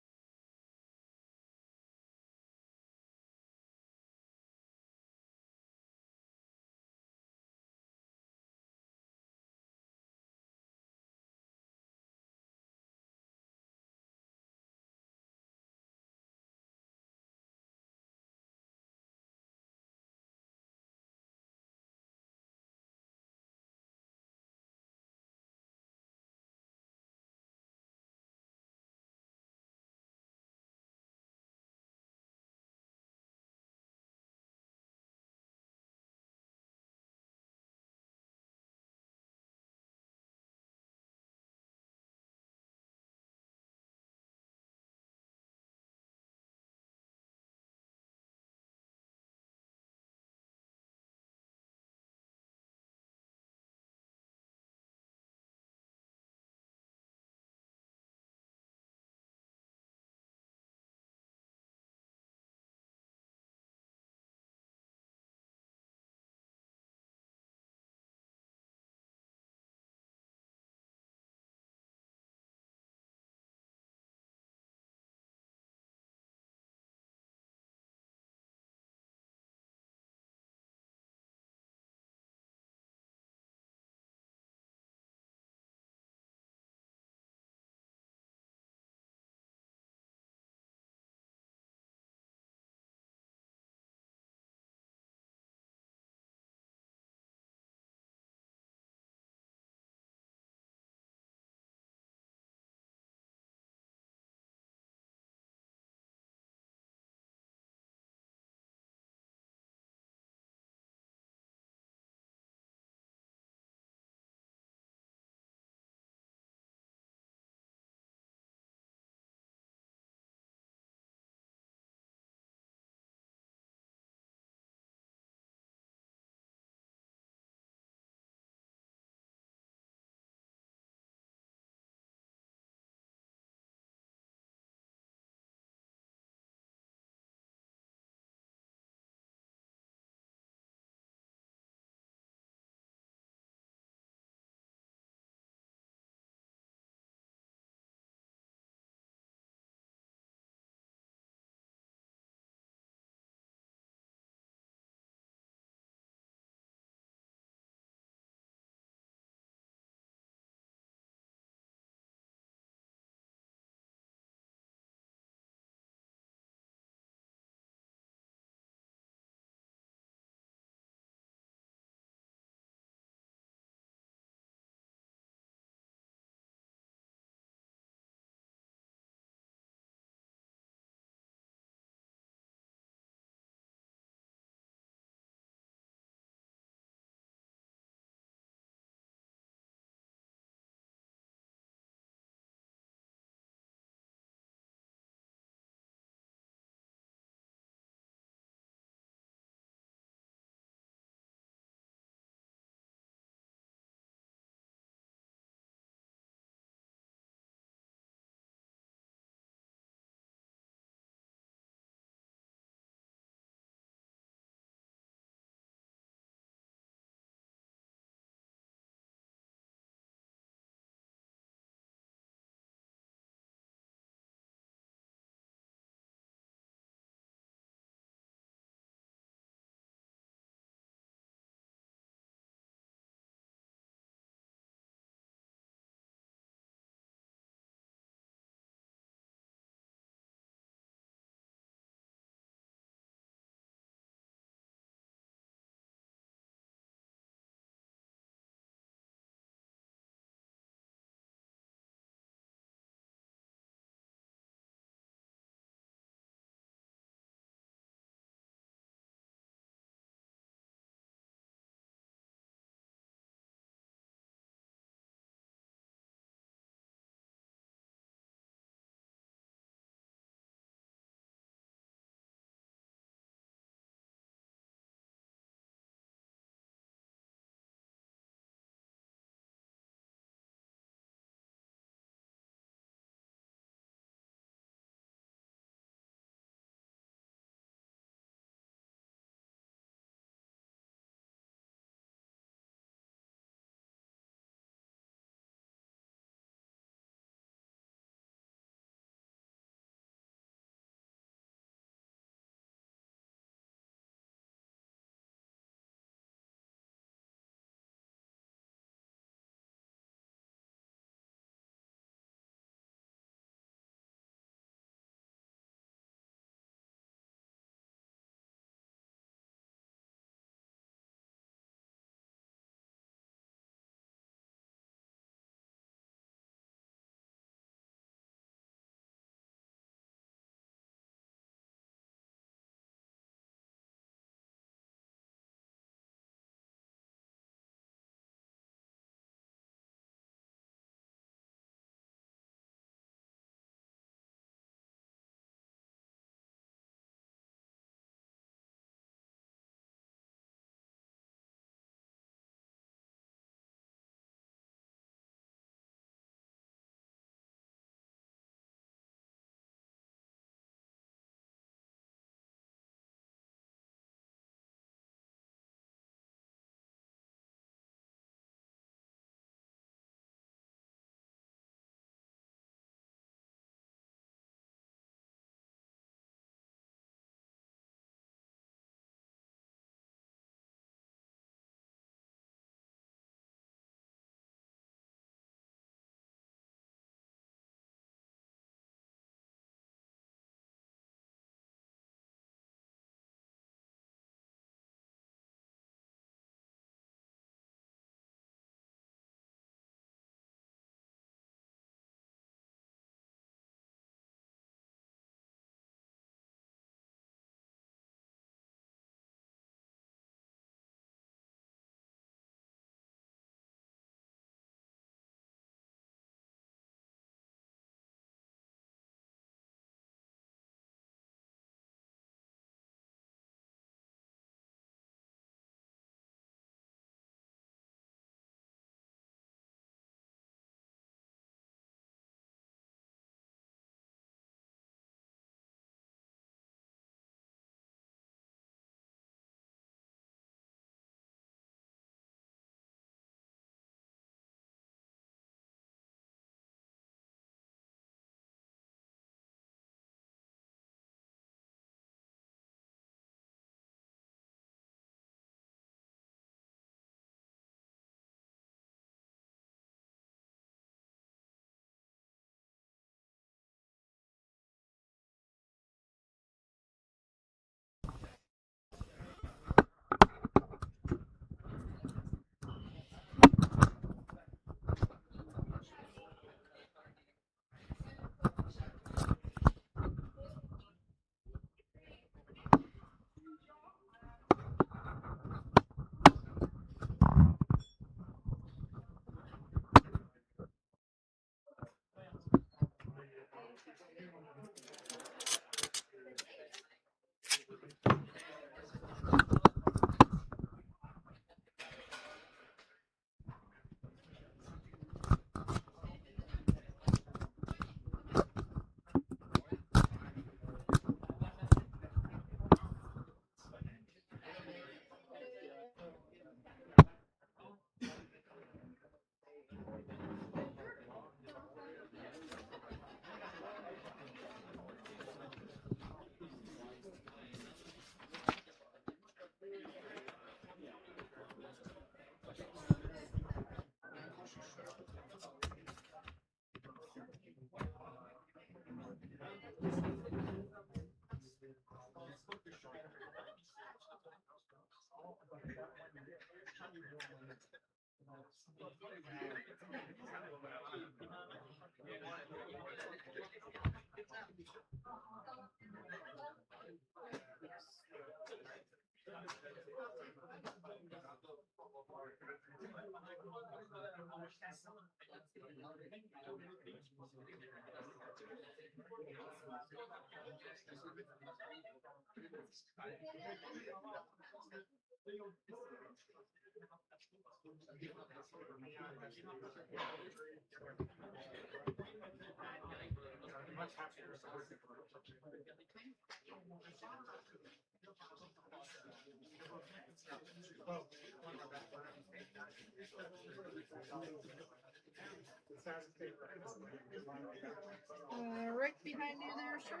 Right behind you there, sir.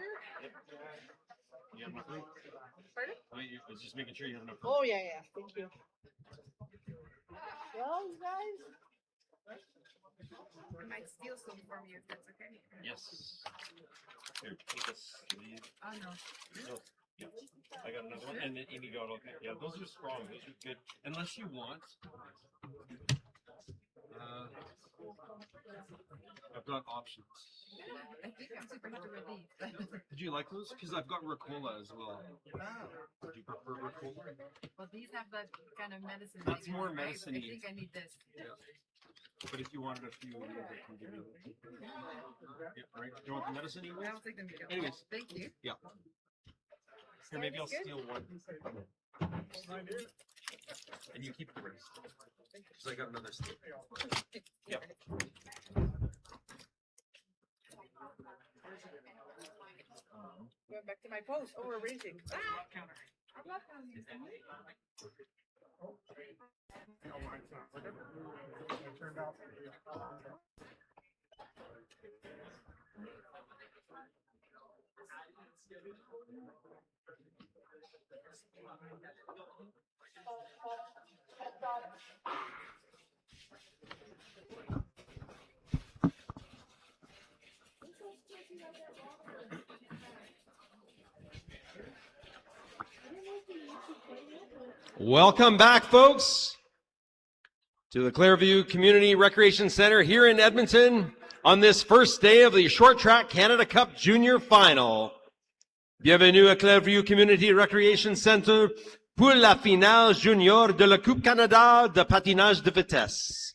You have enough room? Pardon? I was just making sure you have enough room. Oh yeah, yeah. Thank you. Well, you guys. I might steal some from you if that's okay. Yes. Here, take this sleeve. Oh no. No, yeah. I got another one. And then you got okay. Yeah, those are strong. Those are good. Unless you want. I've got options. I think I'm super happy with these. Did you like those? Because I've got Ricola as well. Would you prefer Ricola? Well, these have that kind of medicine. That's thing in more it, right? medicine-y. I think I need this. Yeah. But if you wanted a few, I can give you. Yeah, right. Do you want the medicine you I'll take them. Miguel. Anyways. Thank you. Yeah. Here, maybe I'll Good. steal one. And you keep the rest. Because I got another steal. Yeah. Going back to my post. Oh, we're racing. Ah! I'm not gonna use them. Welcome back, folks, to the Clareview Community Recreation Center here in Edmonton on this first day of the Short Track Canada Cup Junior Final. Bienvenue à Clareview Community Recreation Center pour la finale junior de la Coupe Canada de patinage de vitesse.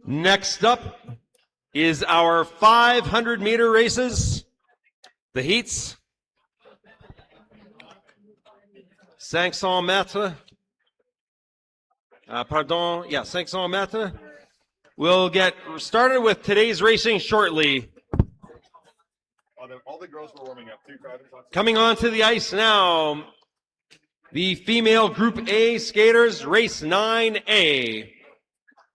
Next up is our 500-meter races, the heats. 500 mètres. 500 mètres. We'll get started with today's racing shortly. All the girls were warming up too. Coming onto the ice now, the female Group A skaters, race 9A.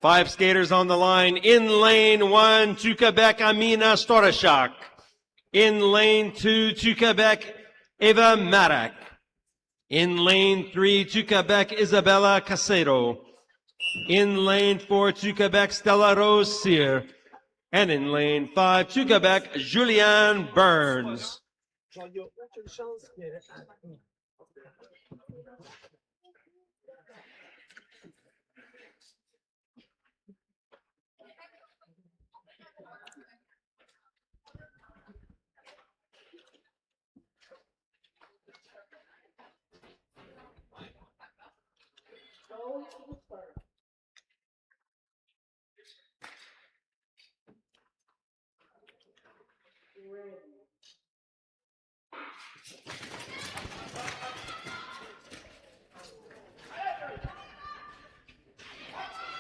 5 skaters on the line. In lane 1 to Quebec, Amina Storashak. In lane 2 to Quebec, Eva Marak. In lane 3 to Quebec, Isabella Casero. In lane 4 to Quebec, Stella Rose Cyr. And in lane 5 to Quebec, Julianne Burns. Genre, il n'y a aucune chance que.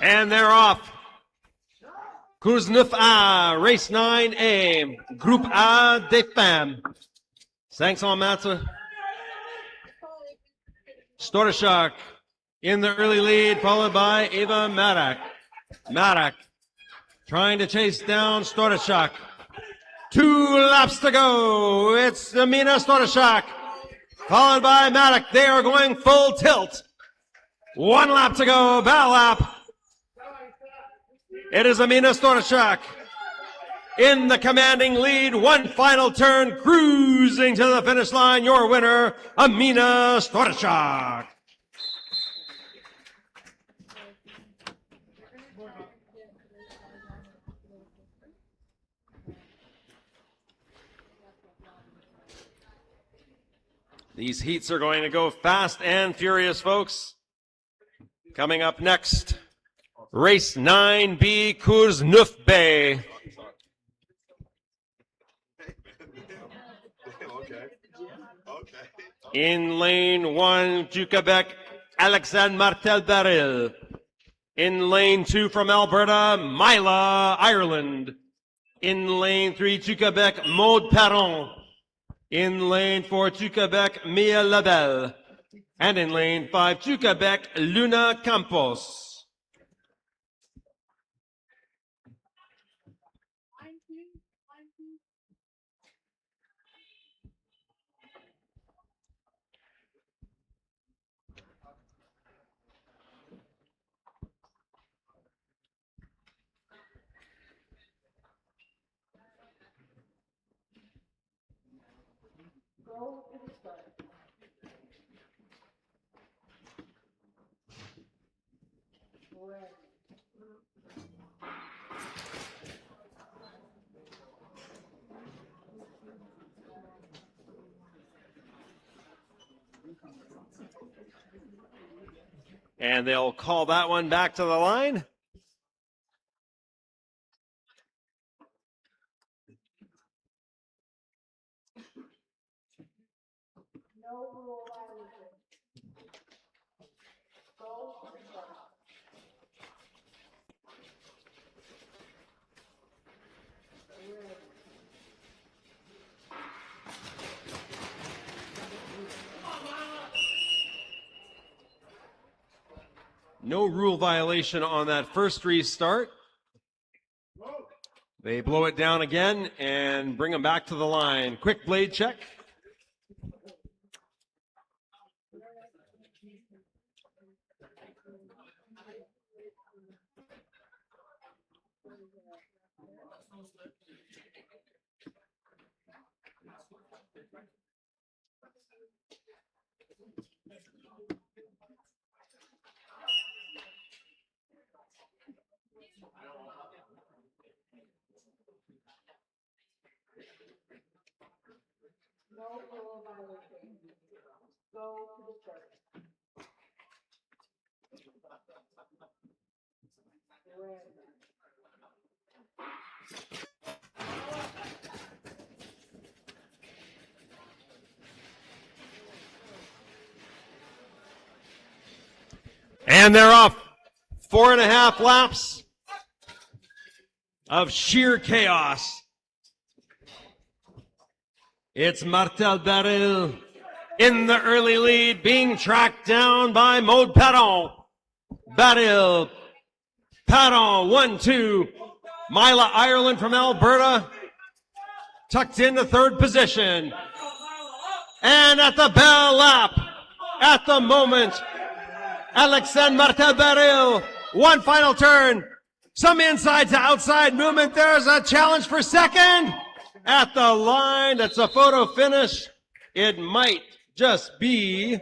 And they're off. Course 9A, race 9A, Groupe A des Femmes. 500 mètres. Storashak in the early lead, followed by Eva Marak. Marak trying to chase down Storashak. 2 laps to go. It's Amina Storashak, followed by Marak. They are going full tilt. 1 lap to go, battle lap. It is Amina Storashak in the commanding lead. 1 final turn, cruising to the finish line. Your winner, Amina Storashak. These heats are going to go fast and furious, folks. Coming up next, race 9B, Course 9B. In lane 1, du Quebec, Alexandre Martel-Baril. In lane 2 from Alberta, Mila, Ireland. In lane 3, du Quebec, Maude Perron. In lane 4, du Quebec, Mia Labelle. And in lane 5, du Quebec, Luna Campos. And they'll call that one back to the line. No rule violation on that first restart. They blow it down again and bring them back to the line. Quick blade check. And they're off. 4.5 laps of sheer chaos. It's Martel-Baril in the early lead, being tracked down by Maude Perron. Baril, Perron, 1-2. Mila, Ireland from Alberta, tucked into 3rd position. And at the bell lap, at the moment, Alexandre Martel-Baril, 1 final turn. Some inside to outside movement. There's a challenge for 2nd. At the line, that's a photo finish. It might just be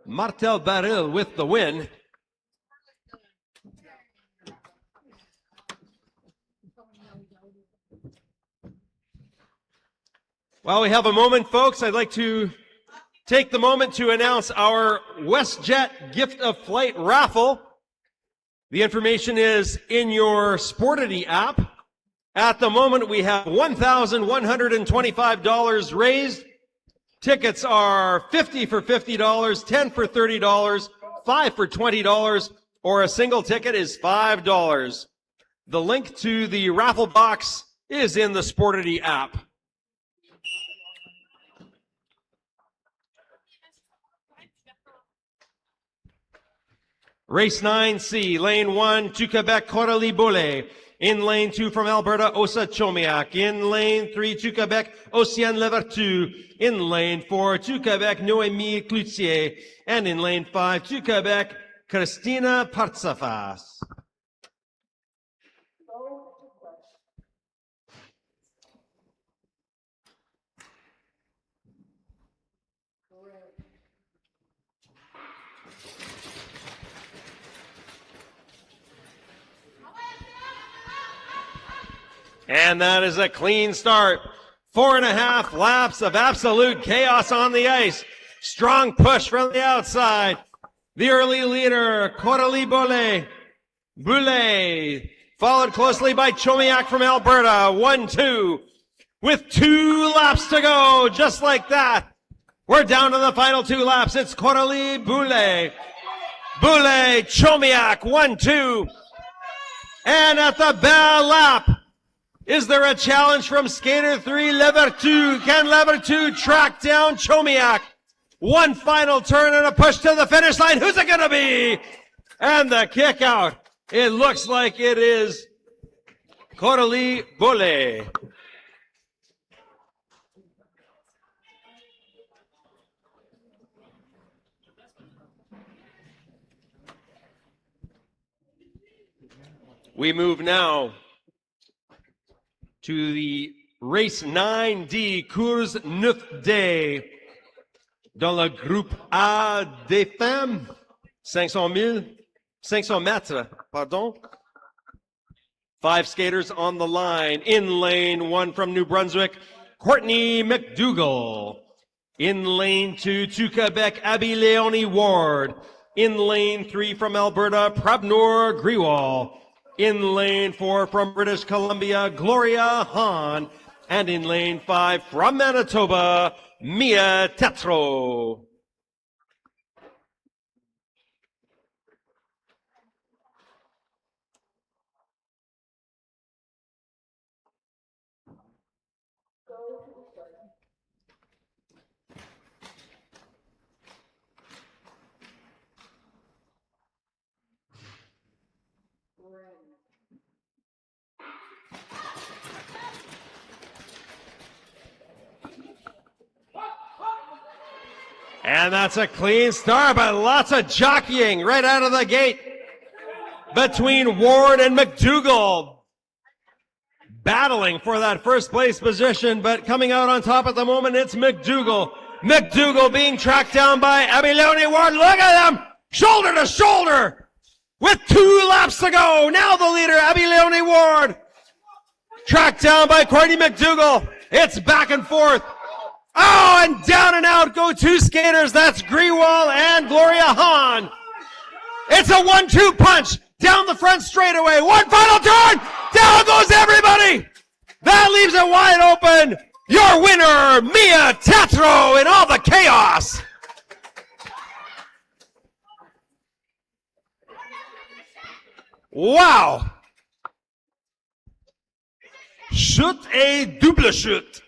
Martel-Baril with the win. While we have a moment, folks, I'd like to take the moment to announce our WestJet Gift of Flight raffle. The information is in your Sportity app. At the moment, we have $1,125 raised. Tickets are 50 for $50, 10 for $30, 5 for $20, or a single ticket is $5. The link to the raffle box is in the Sportity app. Race 9C, lane 1 to Quebec, Coralie Boulay. In lane 2 from Alberta, Osa Chomiak. In lane 3 to Quebec, Océane Levertu. In lane 4 to Quebec, Noémie Cloutier. And in lane 5 to Quebec, Christina Partsafas. And that is a clean start. 4.5 laps of absolute chaos on the ice. Strong push from the outside. The early leader, Coralie Boulay. Followed closely by Chomiak from Alberta. 1-2. With 2 laps to go, just like that. We're down to the final 2 laps. It's Coralie Boulay. Chomiak, 1-2. And at the bell lap, is there a challenge from skater 3, Levertu? Can Levertu track down Chomiak? One final turn and a push to the finish line. Who's it going to be? And the kick out. It looks like it is Coralie Boulay. We move now to the race 9D, course 9D, dans le groupe A des femmes, 500 mètres, pardon. 5 skaters on the line. In lane 1 from New Brunswick, Courtney McDougall. In lane 2 to Quebec, Abby Leonie Ward. In lane 3 from Alberta, Prabnur Grewal. In lane 4 from British Columbia, Gloria Hahn. And in lane 5 from Manitoba, Mia Tetro. And that's a clean start, but lots of jockeying right out of the gate between Ward and McDougall. Battling for that first place position, but coming out on top at the moment, it's McDougall. McDougall being tracked down by Abby Leonie Ward. Look at them! Shoulder to shoulder! With 2 laps to go. Now the leader, Abby Leonie Ward. Tracked down by Courtney McDougall. It's back and forth. Oh, and down and out go 2 skaters. That's Grewal and Gloria Hahn. It's a 1-2 punch down the front straightaway. One final turn. Down goes everybody. That leaves it wide open. Your winner, Mia Tetro, in all the chaos. Wow. Chute et double chute.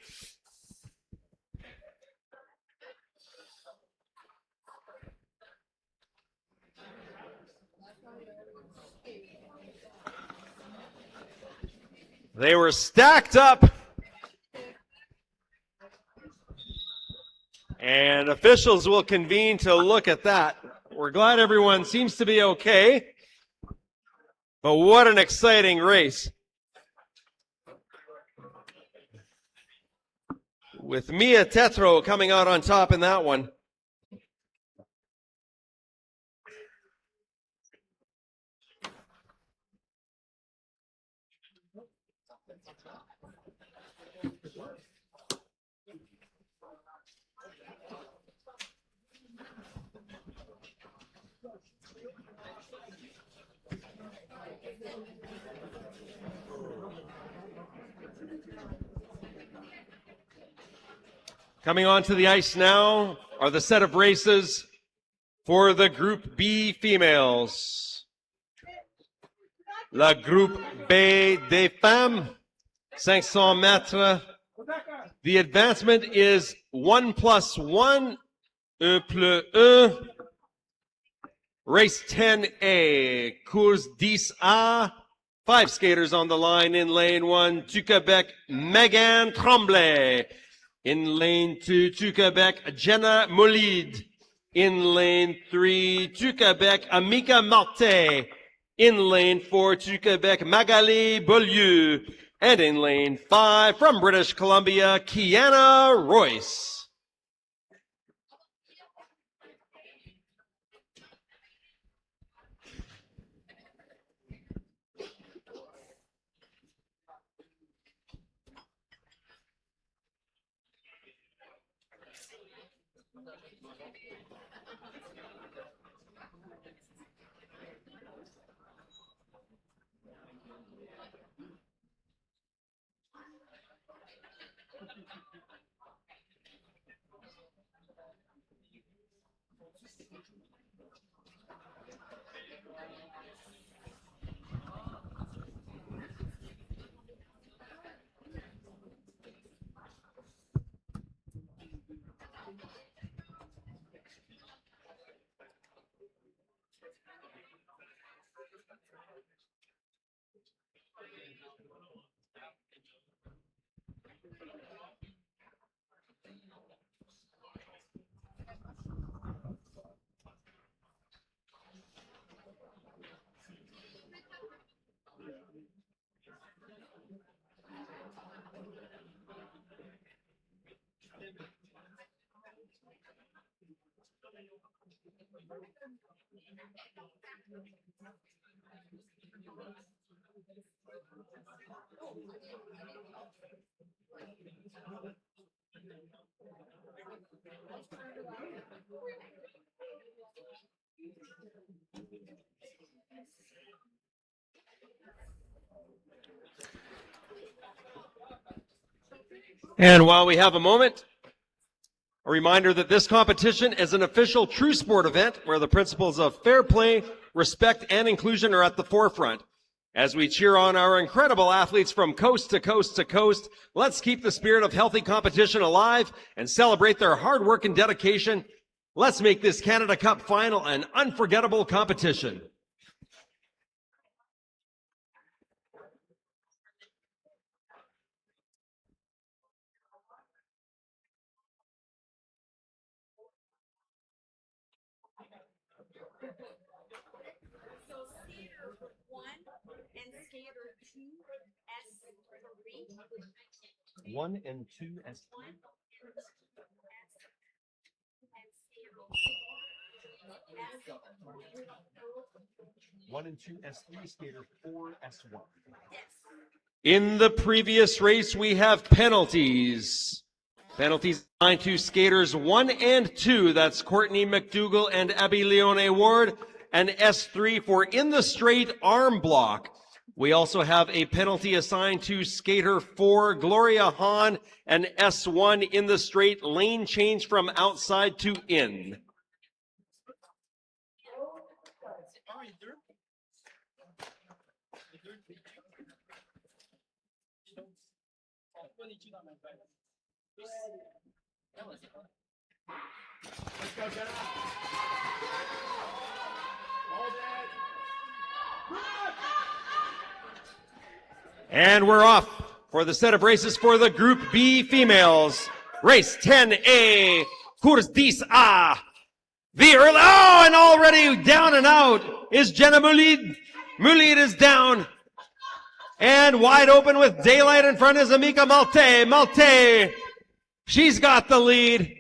They were stacked up. And officials will convene to look at that. We're glad everyone seems to be okay. But what an exciting race. With Mia Tetro coming out on top in that one. Coming onto the ice now are the set of races for the Group B females. La Groupe B des femmes, 500 mètres. The advancement is 1+1, 1+1. Race 10A, course 10A. 5 skaters on the line in lane 1 to Quebec, Megan Tremblay. In lane 2 to Quebec, Jenna Molide. In lane 3 to Quebec, Amika Martin. In lane 4 to Quebec, Magali Beaulieu. And in lane 5 from British Columbia, Kiana Royce. And while we have a moment, a reminder that this competition is an official true sport event where the principles of fair play, respect, and inclusion are at the forefront. As we cheer on our incredible athletes from coast to coast to coast, let's keep the spirit of healthy competition alive and celebrate their hard work and dedication. Let's make this Canada Cup final an unforgettable competition. So skater 1 and skater 2 S3. 1 and 2 S3. 1 and 2 S3, skater 4 S1. In the previous race, we have penalties. Penalties assigned to skaters 1 and 2. That's Courtney McDougall and Abby Leone Ward. And S3 for in the straight arm block. We also have a penalty assigned to skater 4, Gloria Hahn, and S1 in the straight lane change from outside to in. And we're off for the set of races for the Group B females. Race 10A, Course 10A. The early, and already down and out is Jenna Mulid. Mulid is down. And wide open with daylight in front is Amika Malte. Malte, she's got the lead.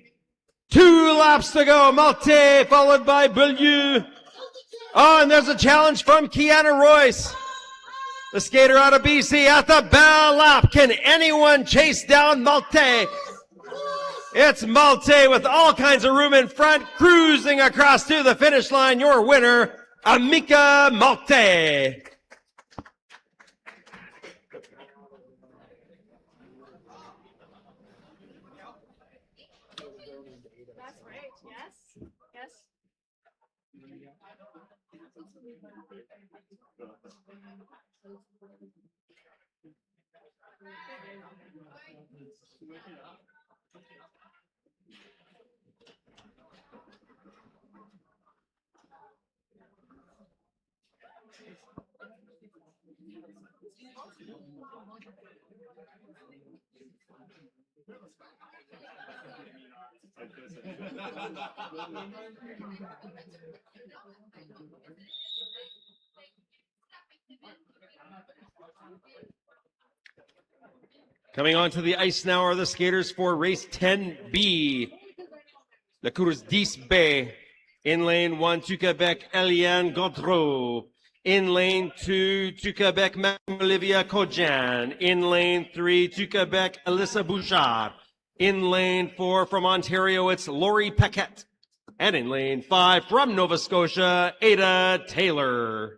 2 laps to go. Malte followed by Beaulieu. Oh, and there's a challenge from Kiana Royce. The skater out of BC at the bell lap. Can anyone chase down Malte? It's Malte with all kinds of room in front, cruising across to the finish line. Your winner, Amika Malte. Coming onto the ice now are the skaters for race 10B. La course 10B. In lane 1 to Quebec, Eliane Gaudreau. In lane 2 to Quebec, Olivia Kojan. In lane 3 to Quebec, Alyssa Bouchard. In lane 4 from Ontario, it's Laurie Paquette. And in lane 5 from Nova Scotia, Ada Taylor.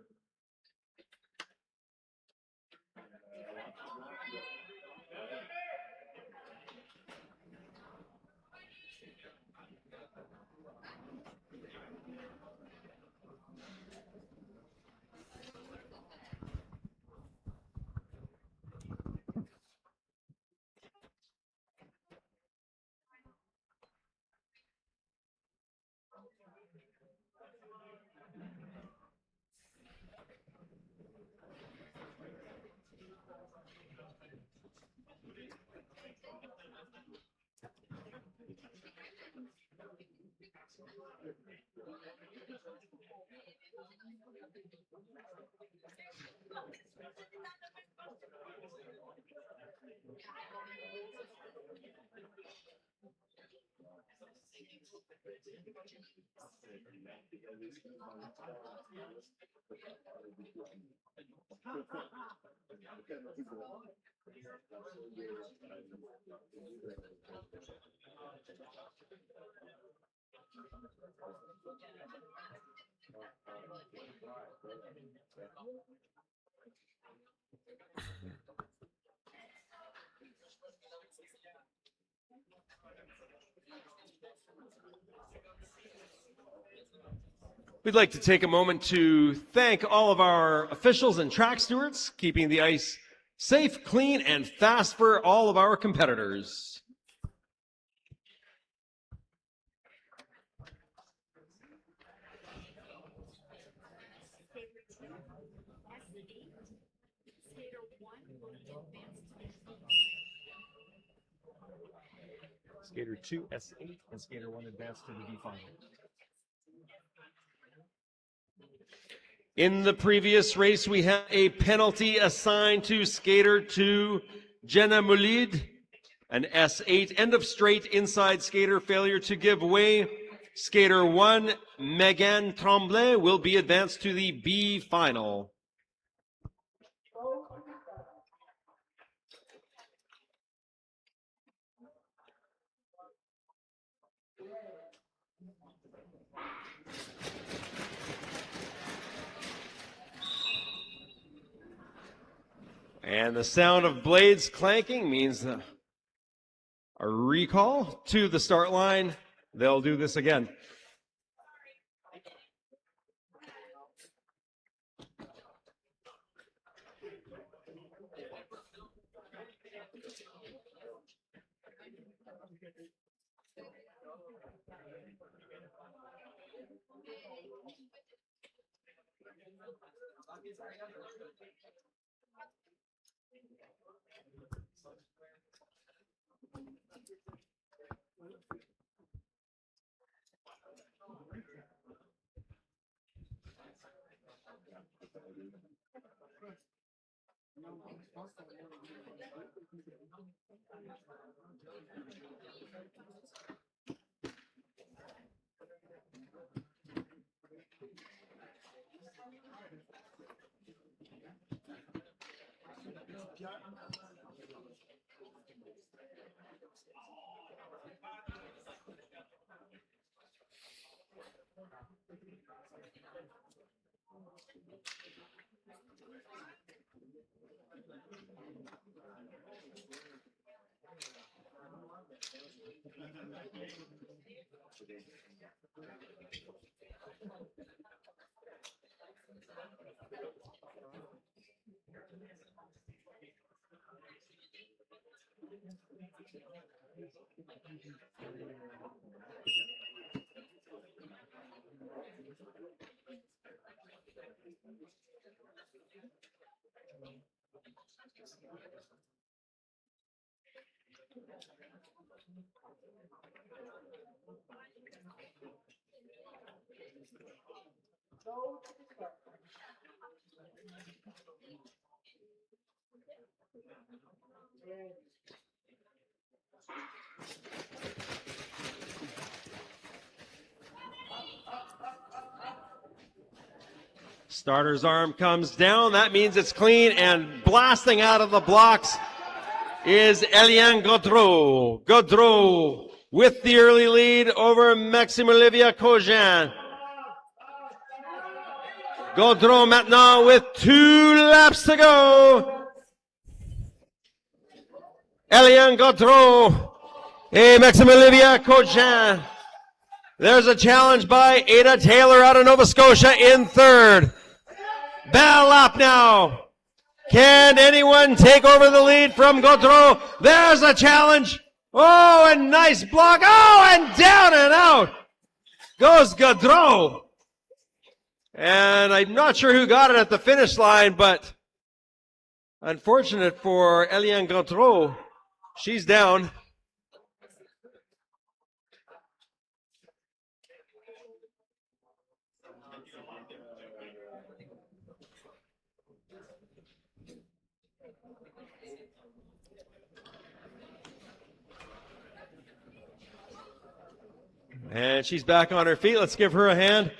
We'd like to take a moment to thank all of our officials and track stewards, keeping the ice safe, clean, and fast for all of our competitors. Skater 2 S8 and skater 1 advanced to the B final. In the previous race, we had a penalty assigned to skater 2, Jenna Mulid, an S8 end of straight inside skater failure to give way. Skater 1, Megan Tremblay, will be advanced to the B final. And the sound of blades clanking means a recall to the start line. They'll do this again. Starter's arm comes down. That means it's clean, and blasting out of the blocks is Eliane Gaudreau. Gaudreau with the early lead over Maxime Olivia Cogin. Gaudreau maintenant with 2 laps to go. Eliane Gaudreau et Maxime Olivia Cogin. There's a challenge by Ada Taylor out of Nova Scotia in third. Bell lap now. Can anyone take over the lead from Gaudreau? There's a challenge. Oh, a nice block. Oh, and down and out goes Gaudreau. And I'm not sure who got it at the finish line, but unfortunate for Eliane Gaudreau. She's down. And she's back on her feet. Let's give her a hand.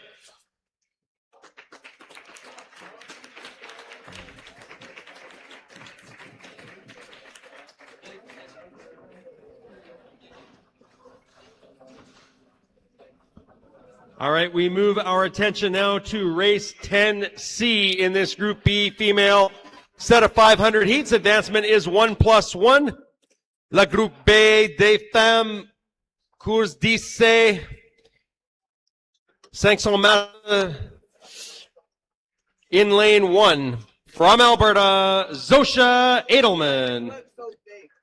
All right, we move our attention now to race 10C in this Group B female set of 500 heats. Advancement is 1+1. La Groupe B des femmes, course 10C, 500 mètres in lane 1. From Alberta, Zosha Edelman.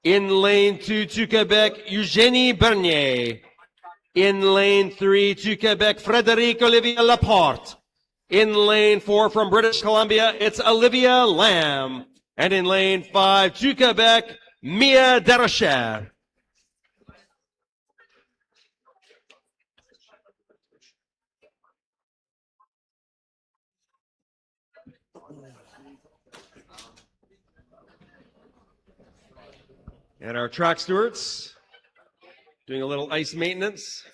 In lane 2 to Quebec, Eugénie Bernier. In lane 3 to Quebec, Frédéric Olivier Laporte. In lane 4 from British Columbia, it's Olivia Lamb. And in lane 5 to Quebec, Mia Derocher. And our track stewards doing a little ice maintenance.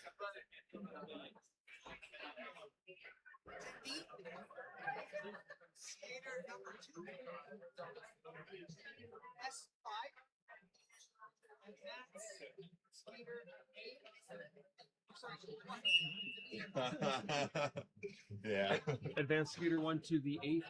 Yeah. Advanced Scooter 1 to the 8th.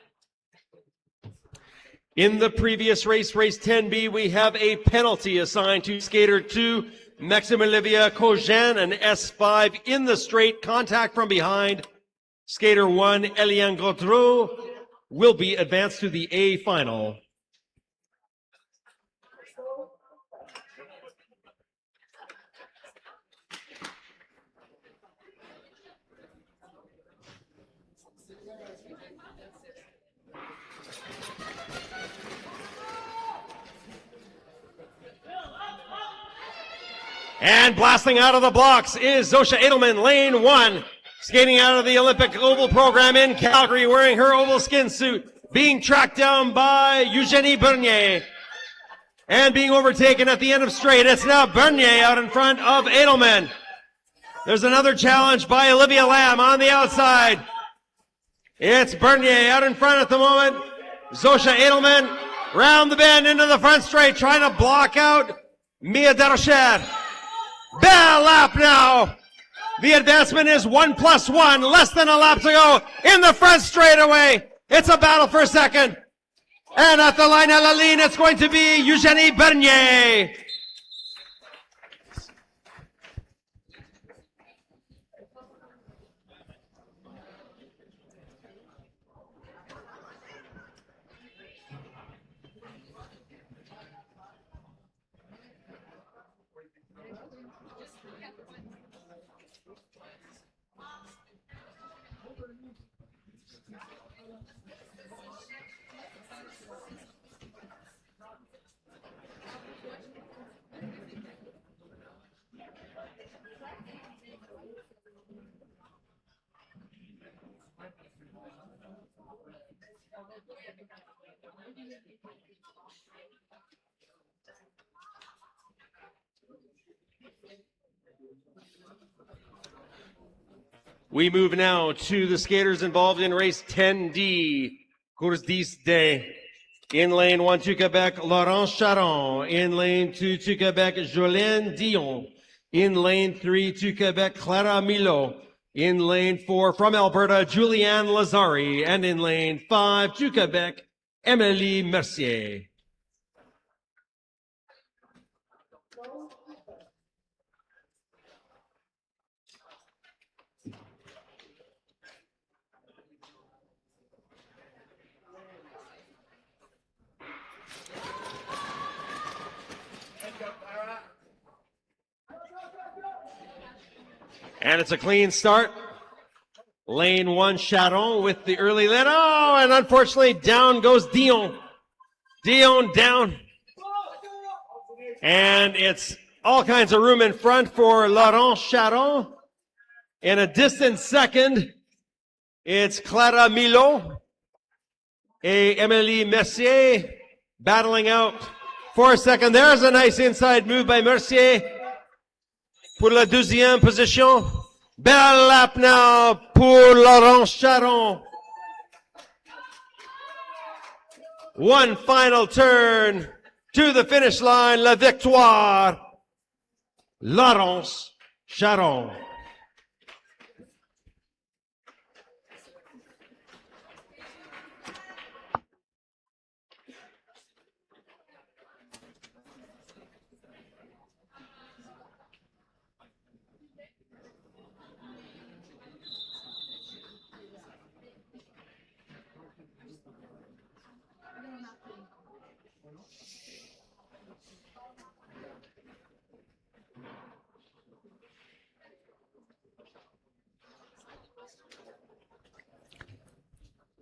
In the previous race, race 10B, we have a penalty assigned to skater 2, Maxime Olivia Cogin, an S5 in the straight, contact from behind. Skater 1, Eliane Gaudreau, will be advanced to the A final. And blasting out of the blocks is Zosha Edelman, lane 1, skating out of the Olympic Oval program in Calgary, wearing her oval skin suit, being tracked down by Eugénie Bernier. And being overtaken at the end of straight, it's now Bernier out in front of Edelman. There's another challenge by Olivia Lamb on the outside. It's Bernier out in front at the moment. Zosha Edelman round the bend into the front straight, trying to block out Mia Derocher. Bell lap now. The advancement is 1+1, less than a lap to go in the front straightaway. It's a battle for second. And at the line at la ligne, it's going to be Eugénie Bernier. We move now to the skaters involved in race 10D, Course 10D. In lane 1 to Quebec, Laurent Charon. In lane 2 to Quebec, Jolene Dion. In lane 3 to Quebec, Clara Milo. In lane 4 from Alberta, Julianne Lazari. And in lane 5 to Quebec, Emily Mercier. And it's a clean start. Lane 1, Charon with the early lead. Oh, and unfortunately down goes Dion. Dion down. And it's all kinds of room in front for Laurent Charon. In a distant second, it's Clara Milo and Emily Mercier battling out for a second. There's a nice inside move by Mercier. Pour la deuxième position. Belle lap now pour Laurent Charon. One final turn to the finish line. La victoire. Laurent Charon.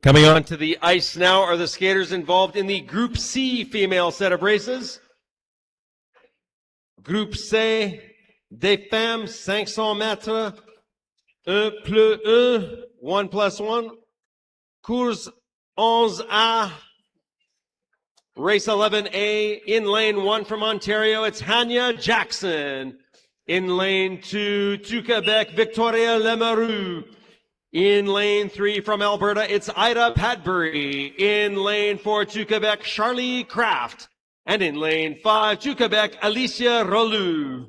Coming on to the ice now are the skaters involved in the Group C female set of races. Groupe C, des femmes, 500 mètres, 1 plus 1. Course 11A, race 11A, in lane 1 from Ontario, it's Hanya Jackson. In lane 2 to Quebec, Victoria Lemeru. In lane 3 from Alberta, it's Ida Padbury. In lane 4 to Quebec, Charlie Kraft. And in lane 5 to Quebec, Alicia Rolou.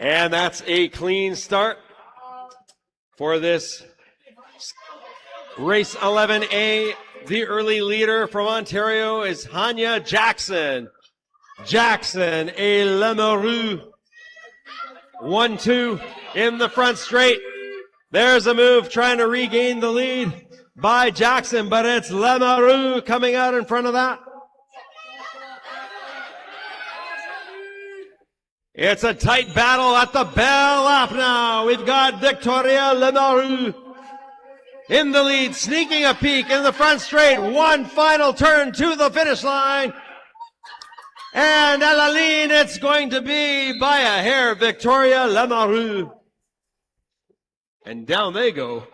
And that's a clean start for this race 11A. The early leader from Ontario is Hanya Jackson. Jackson, a Lemeru. 1-2 in the front straight. There's a move trying to regain the lead by Jackson, but it's Lemeru coming out in front of that. It's a tight battle at the bell lap now. We've got Victoria Lemeru in the lead, sneaking a peek in the front straight. One final turn to the finish line. And à la ligne, it's going to be by a hair, Victoria Lemeru. And down they go.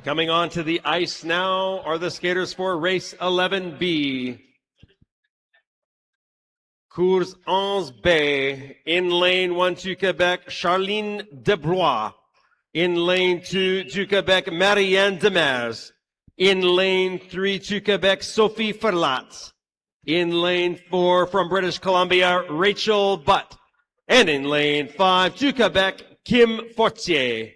Coming on to the ice now are the skaters for race 11B. Course 11B. In lane 1 to Quebec, Charline Debrois. In lane 2 to Quebec, Marianne Demers. In lane 3 to Quebec, Sophie Ferlat. In lane 4 from British Columbia, Rachel Butt. And in lane 5 to Quebec, Kim Fortier.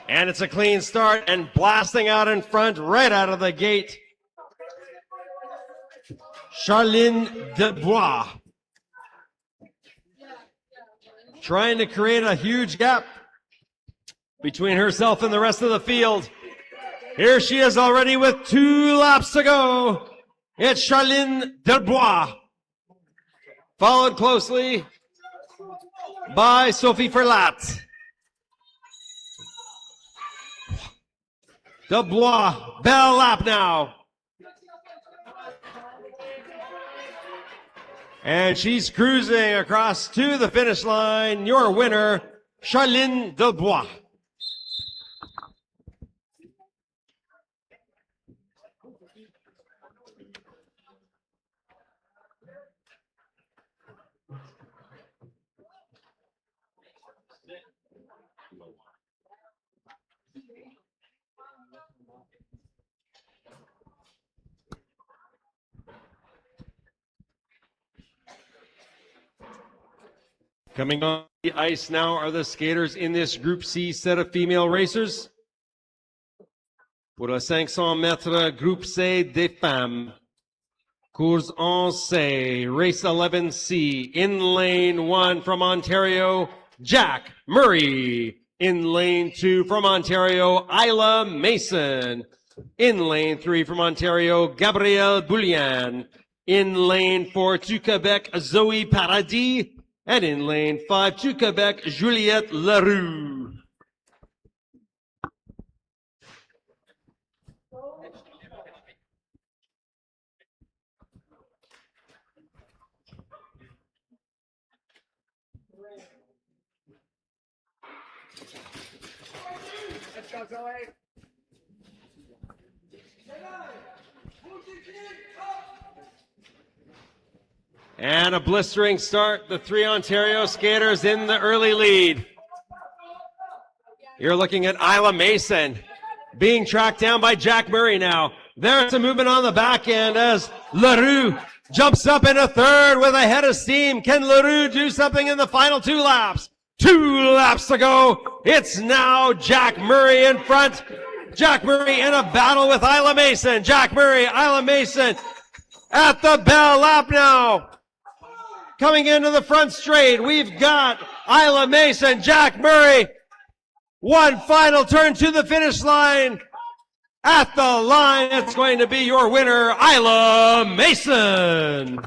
And it's a clean start and blasting out in front right out of the gate. Charline Dubois. Trying to create a huge gap between herself and the rest of the field. Here she is already with 2 laps to go. It's Charline Dubois. Followed closely by Sophie Ferlat. Dubois, bell lap now. And she's cruising across to the finish line. Your winner, Charline Dubois. Coming on the ice now are the skaters in this Group C set of female racers. Pour le 500 mètres Groupe C des femmes. Course 11C, Race 11C. In lane 1 from Ontario, Jack Murray. In lane 2 from Ontario, Isla Mason. In lane 3 from Ontario, Gabrielle Boulian. In lane 4 to Quebec, Zoe Paradis. And in lane 5 to Quebec, Juliette Leroux. Let's go, Zoe. And a blistering start. The 3 Ontario skaters in the early lead. You're looking at Isla Mason being tracked down by Jack Murray now. There's some movement on the back end as Leroux jumps up into third with a head of steam. Can Leroux do something in the final 2 laps? 2 laps to go. It's now Jack Murray in front. Jack Murray in a battle with Isla Mason. Jack Murray, Isla Mason at the bell lap now. Coming into the front straight, we've got Isla Mason, Jack Murray. One final turn to the finish line. At the line, it's going to be your winner, Isla Mason.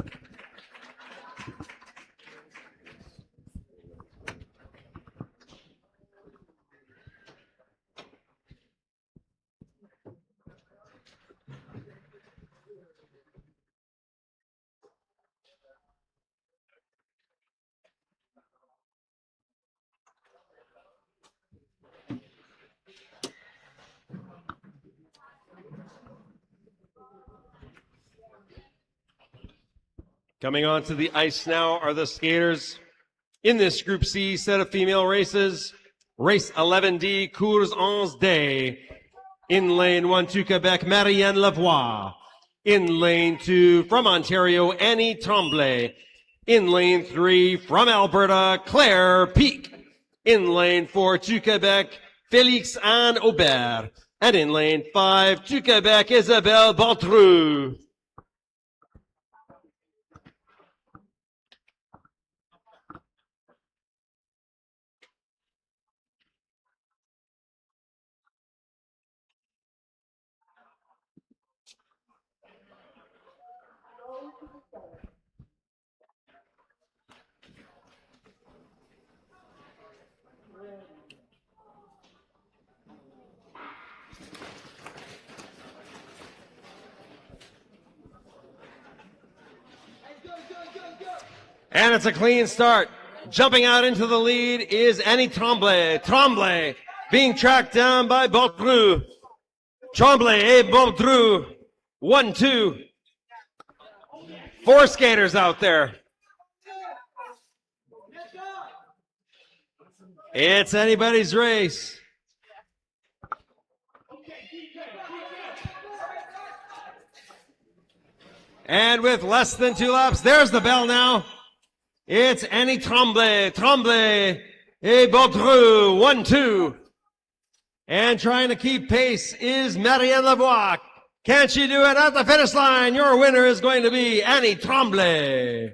Coming onto the ice now are the skaters in this Group C set of female races. Race 11D, Course 11D. In lane 1 to Quebec, Marianne Lavoie. In lane 2 from Ontario, Annie Tremblay. In lane 3 from Alberta, Claire Peak. In lane 4 to Quebec, Félix Anne Aubert. And in lane 5 to Quebec, Isabelle Bontrou. And it's a clean start. Jumping out into the lead is Annie Tremblay. Tremblay being tracked down by Baudru. Tremblay et Baudru. 1-2. 4 skaters out there. It's anybody's race. And with less than 2 laps, there's the bell now. It's Annie Tremblay, Tremblay et Baudru, 1-2. And trying to keep pace is Marianne Lavoie. Can she do it at the finish line? Your winner is going to be Annie Tremblay.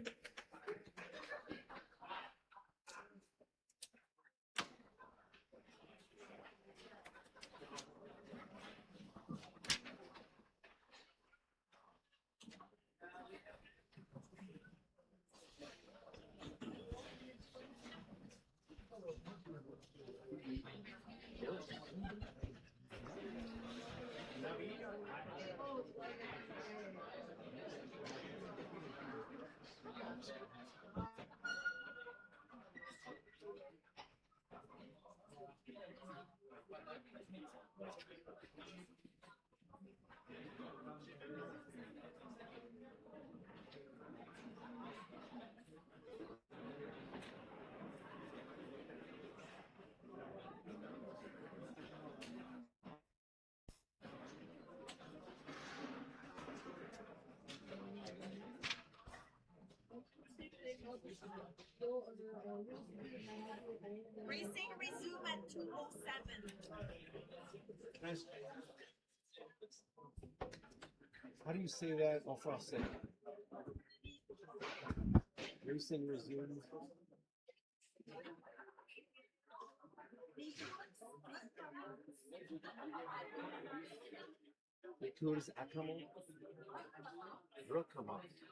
Racing resume at 2:07. How do you say that en français? Racing resumes. Les courses à comment? Recommence.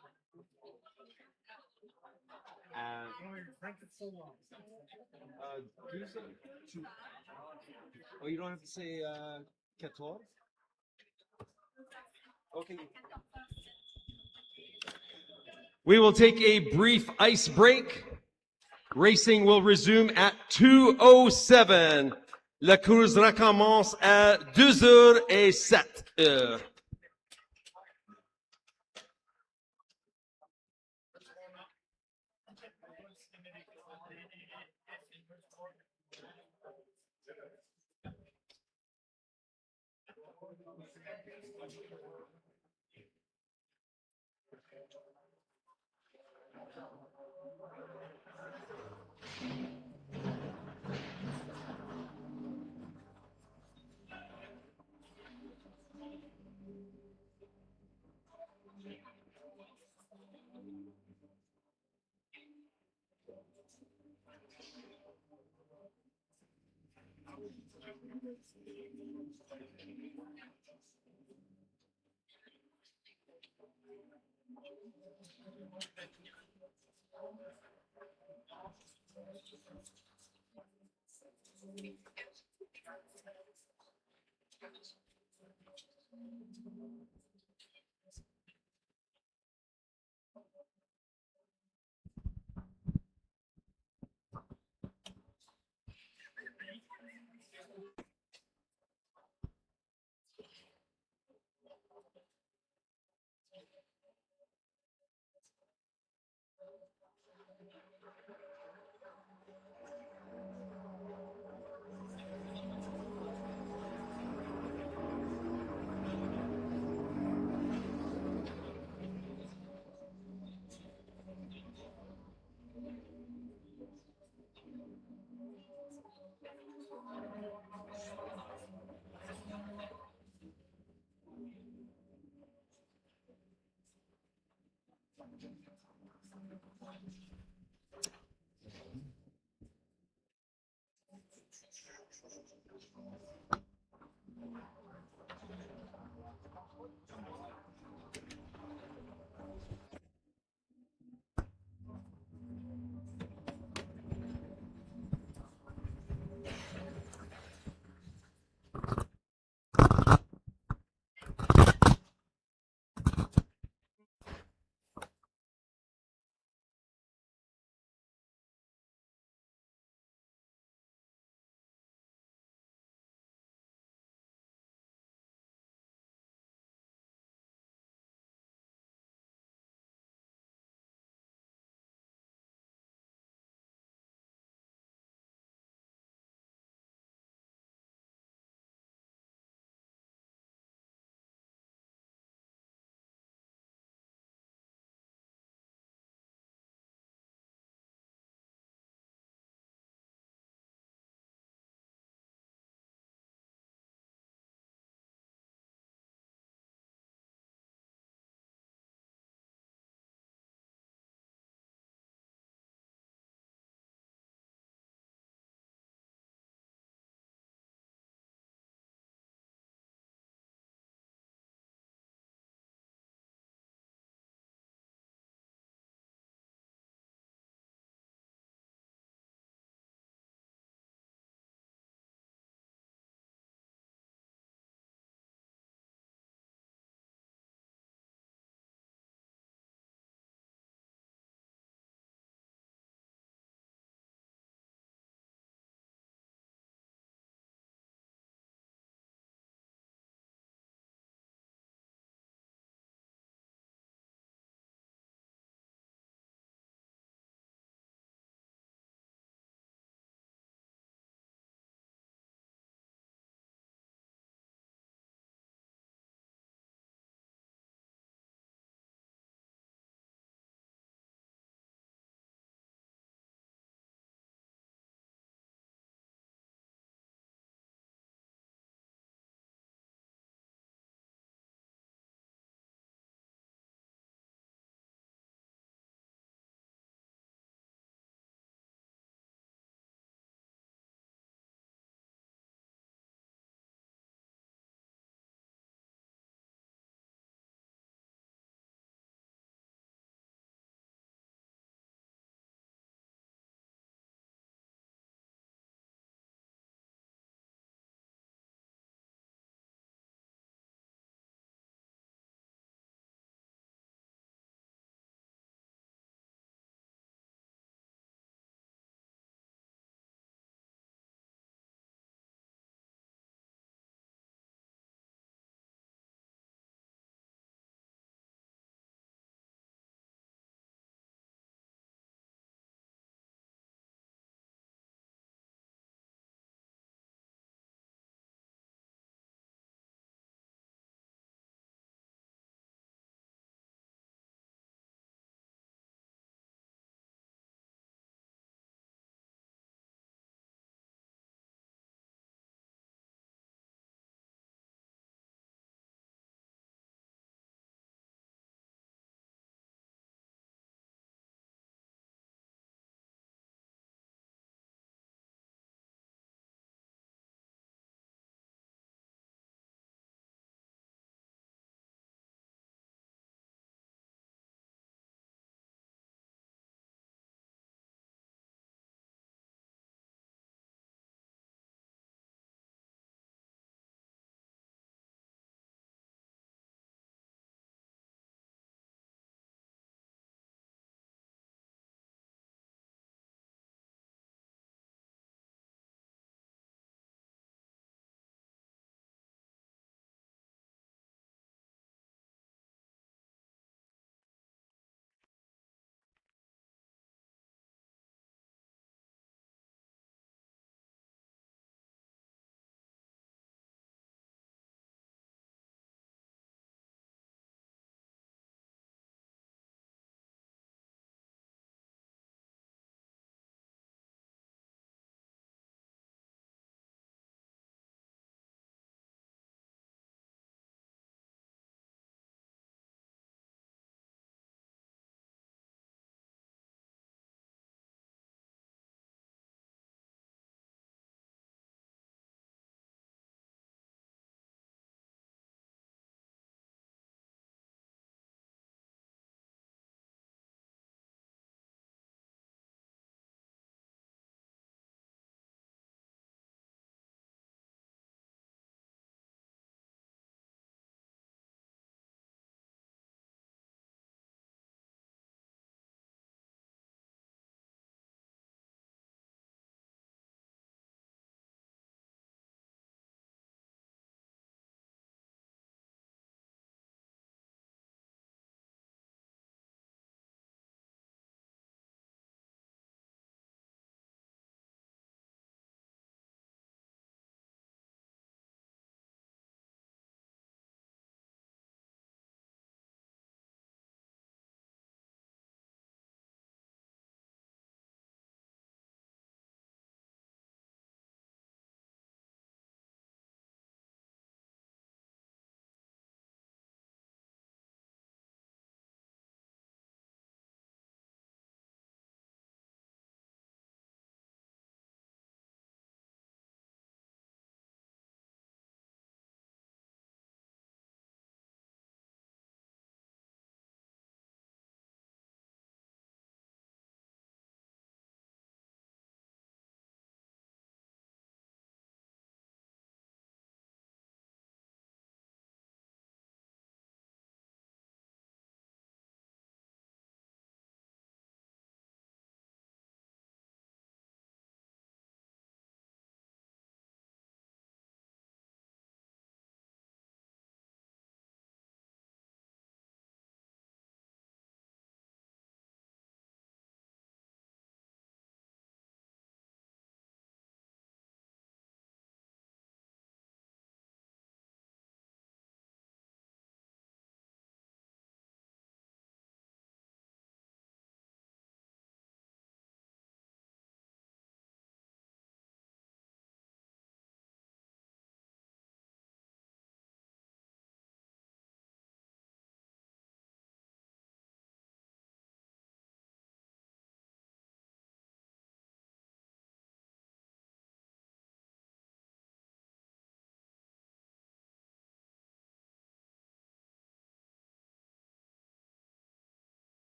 Oh, you don't have to say 14? Okay. We will take a brief ice break. Racing will resume at 2:07. La course recommence à 2h07.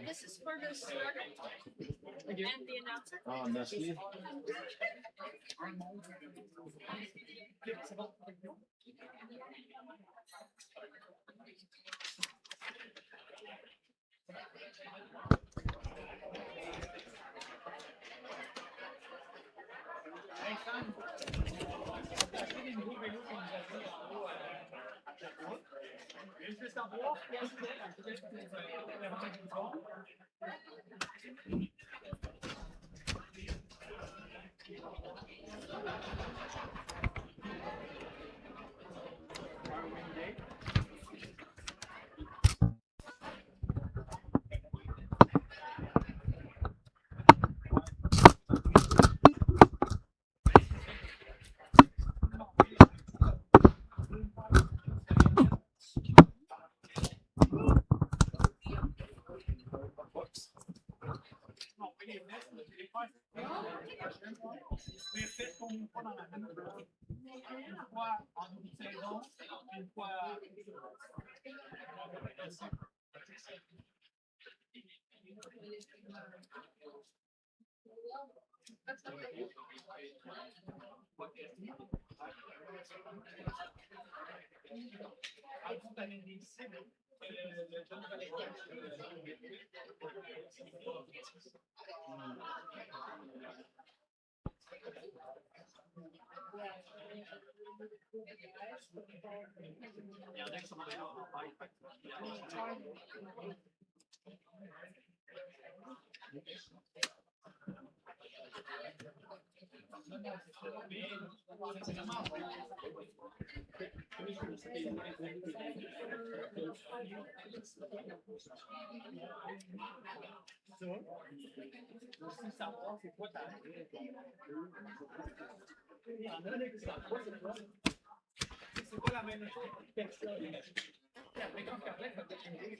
This is for the start and the announcer. Mais faites comme une fois dans la même une fois en une saison, une fois. C'est pas la même chose pour personne. Après, quand Carlet a défini,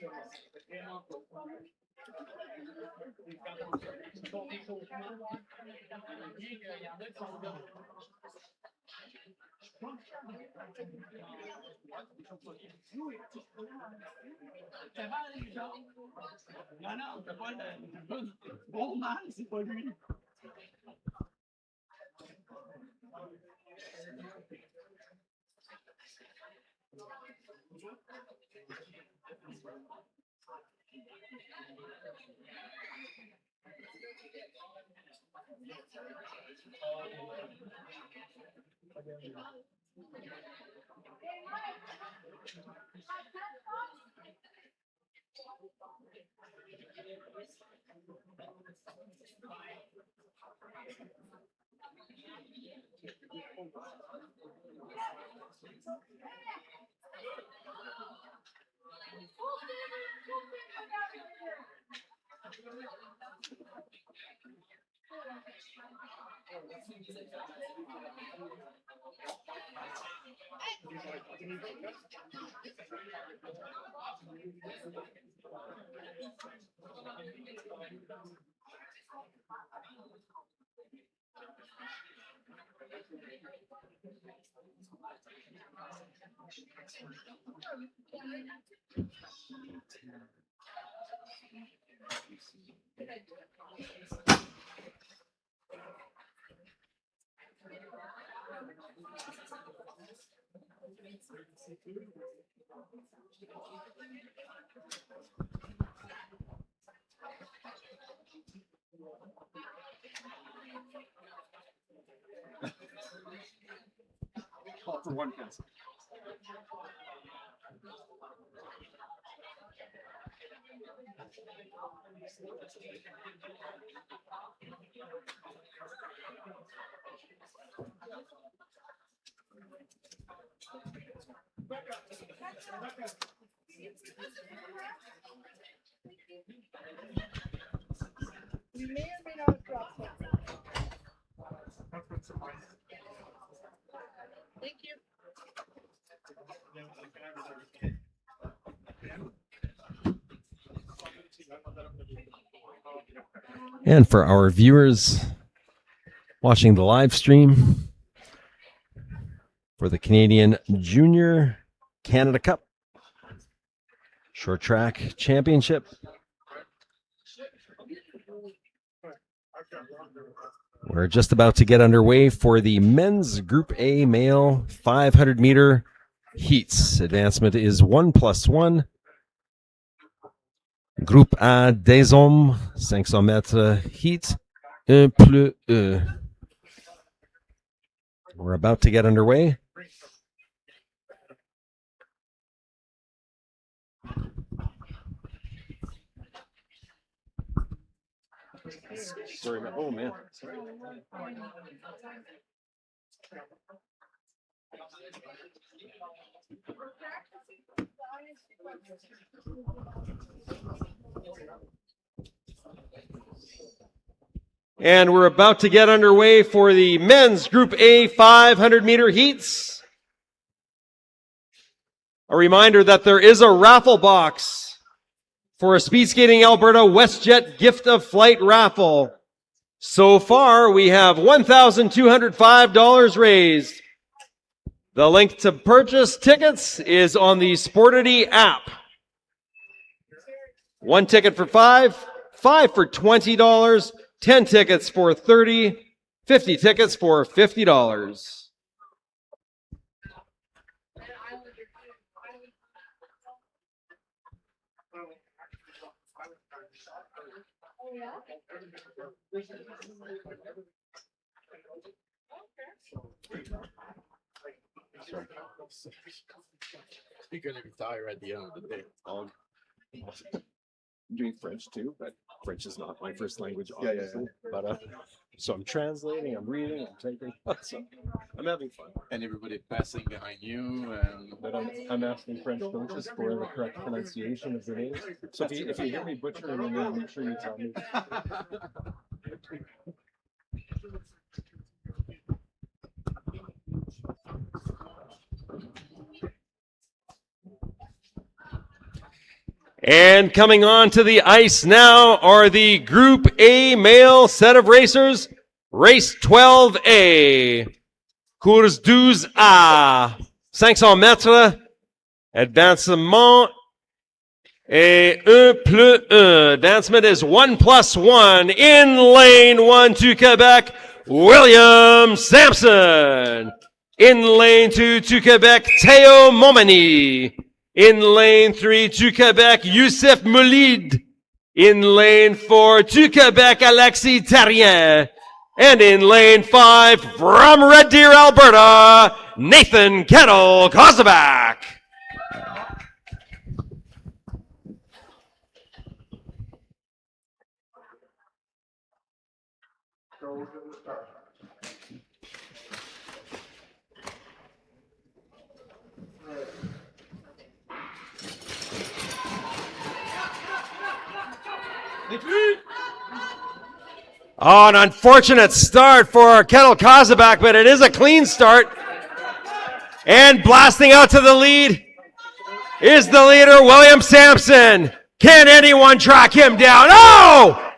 c'est vraiment pas. Ils font des chaufsements. Il y en a qui sont dedans. Ça va, les gens? Non, non, c'est pas le bon mal, c'est pas lui. Call for one cancel. We may or may not drop something. Thank you. And for our viewers watching the live stream for the Canadian Junior Canada Cup Short Track Championship, we're just about to get underway for the men's Group A male 500 meter heats. Advancement is 1+1. Groupe A des hommes, 500 mètres heat, 1+1. We're about to get underway. Sorry, man. Oh, man. And we're about to get underway for the men's Group A 500 meter heats. A reminder that there is a raffle box for a Speed Skating Alberta WestJet Gift of Flight raffle. So far, we have $1,205 raised. The link to purchase tickets is on the Sportity app. 1 ticket for $5, 5 for $20, 10 tickets for $30, 50 tickets for $50. You're gonna retire at the end of the day. I'm doing French too, but French is not my first language, Yeah, yeah, obviously. But so I'm translating, I'm reading, I'm typing. So I'm having fun. And everybody passing behind you, and But I'm asking French coaches for the correct pronunciation of the names. So if you hear me butchering the name, make sure you tell me. And coming on to the ice now are the Group A male set of racers. Race 12A. Course 12A. 500 mètres. Advancement et 1+1. Advancement is 1+1. In lane 1 to Quebec, William Sampson. In lane 2 to Quebec, Théo Momani. In lane 3 to Quebec, Youssef Moulid. In lane 4 to Quebec, Alexis Terrien. And in lane 5 from Red Deer, Alberta, Nathan Kettle Kozabak. Oh, an unfortunate start for Kettle Kozabak, but it is a clean start. And blasting out to the lead is the leader, William Sampson. Can anyone track him down? Oh!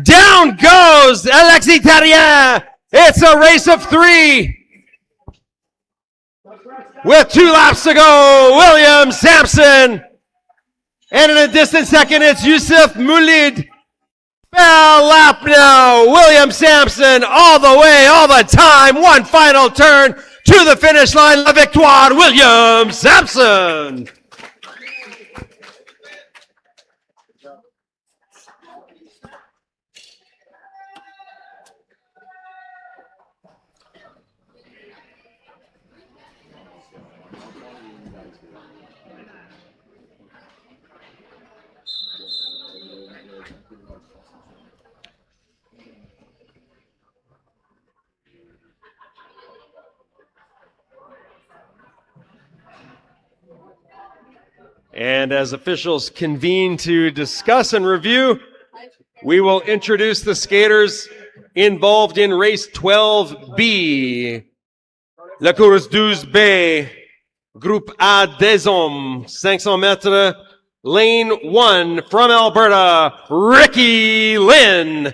Down goes Alexis Terrien. It's a race of 3. With 2 laps to go, William Sampson. And in a distant second, it's Youssef Moulid. Bell lap now, William Sampson all the way, all the time. One final turn to the finish line. La victoire, William Sampson. And as officials convene to discuss and review, we will introduce the skaters involved in race 12B. La course 12B, Groupe A des hommes, 500 mètres, lane 1 from Alberta, Ricky Lynn.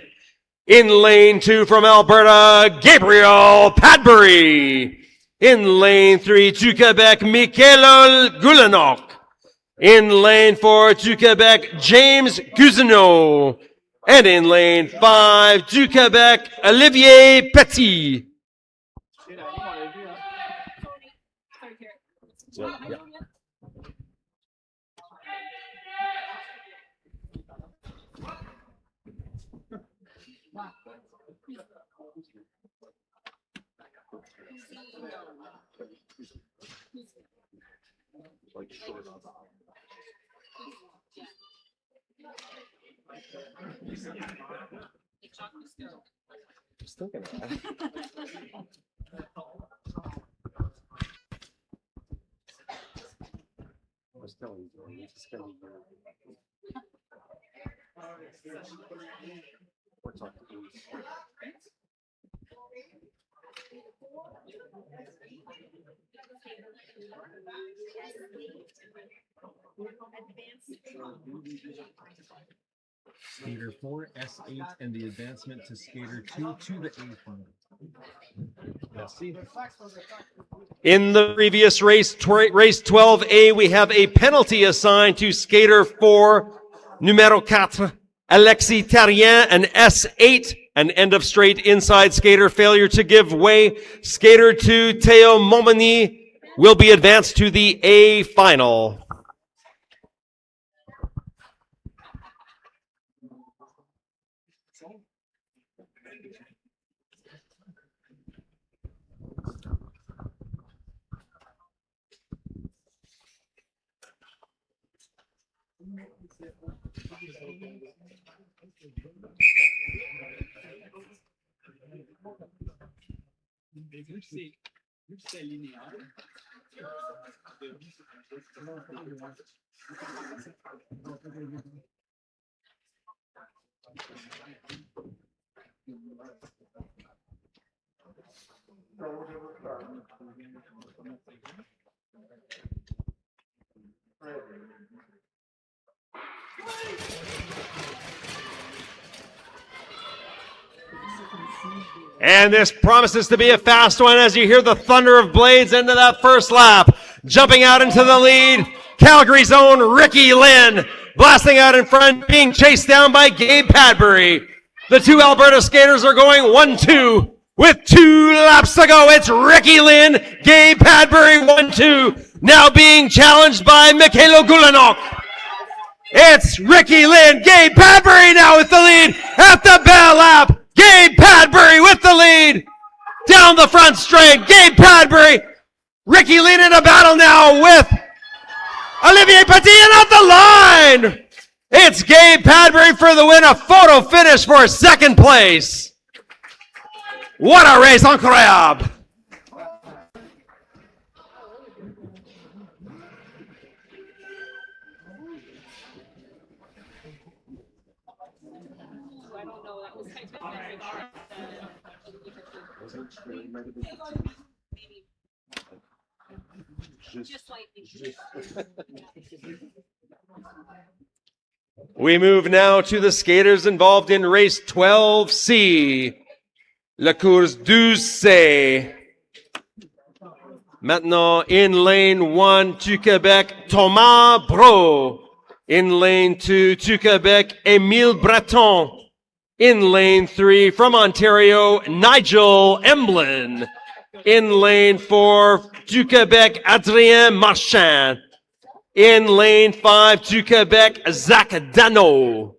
In lane 2 from Alberta, Gabriel Padbury. In lane 3 to Quebec, Michaelo Gulanok. In lane 4 to Quebec, James Cousineau. And in lane 5 to Quebec, Olivier Petit. Still gonna I was telling you, it's just gonna be we're talking. Skater 4, S8, and the advancement to Skater 2 to the A final. In the previous race, race 12A, we have a penalty assigned to Skater 4, numero 4, Alexis Tarien, and S8, an end of straight inside skater failure to give way. Skater 2, Theo Momani, will be advanced to the A final. And this promises to be a fast one as you hear the thunder of blades into that first lap. Jumping out into the lead, Calgary's own Ricky Lynn, blasting out in front, being chased down by Gabe Padbury. The two Alberta skaters are going 1-2 with 2 laps to go. It's Ricky Lynn, Gabe Padbury 1-2, now being challenged by Michaelo Gulanok. It's Ricky Lynn, Gabe Padbury now with the lead at the bell lap. Gabe Padbury with the lead. Down the front straight, Gabe Padbury. Ricky Lynn in a battle now with Olivier Petit and at the line. It's Gabe Padbury for the win, a photo finish for second place. What a race, incroyable. We move now to the skaters involved in race 12C. La course 12C. Maintenant, in lane 1 to Quebec, Thomas Bro. In lane 2 to Quebec, Émile Breton. In lane 3 from Ontario, Nigel Emblin. In lane 4 to Quebec, Adrien Marchand. In lane 5 to Quebec, Zach Dano.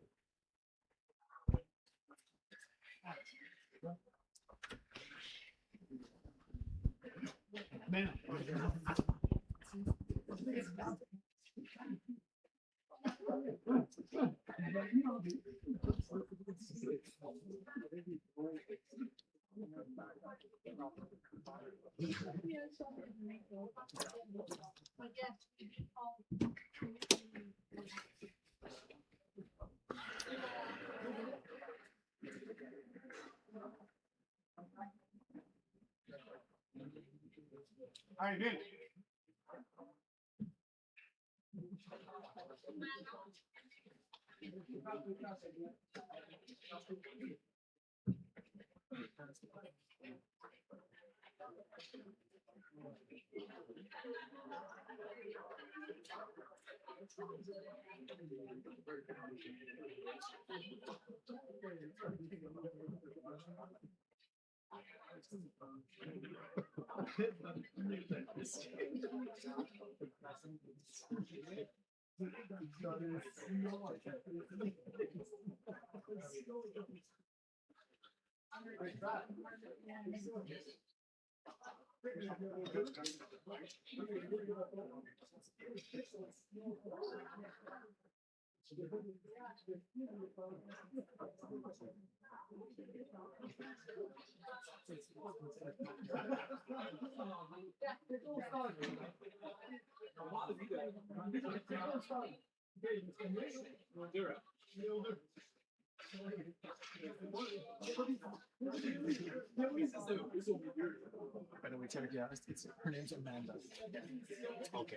By the way, Terry, yeah, her name's Amanda. Okay.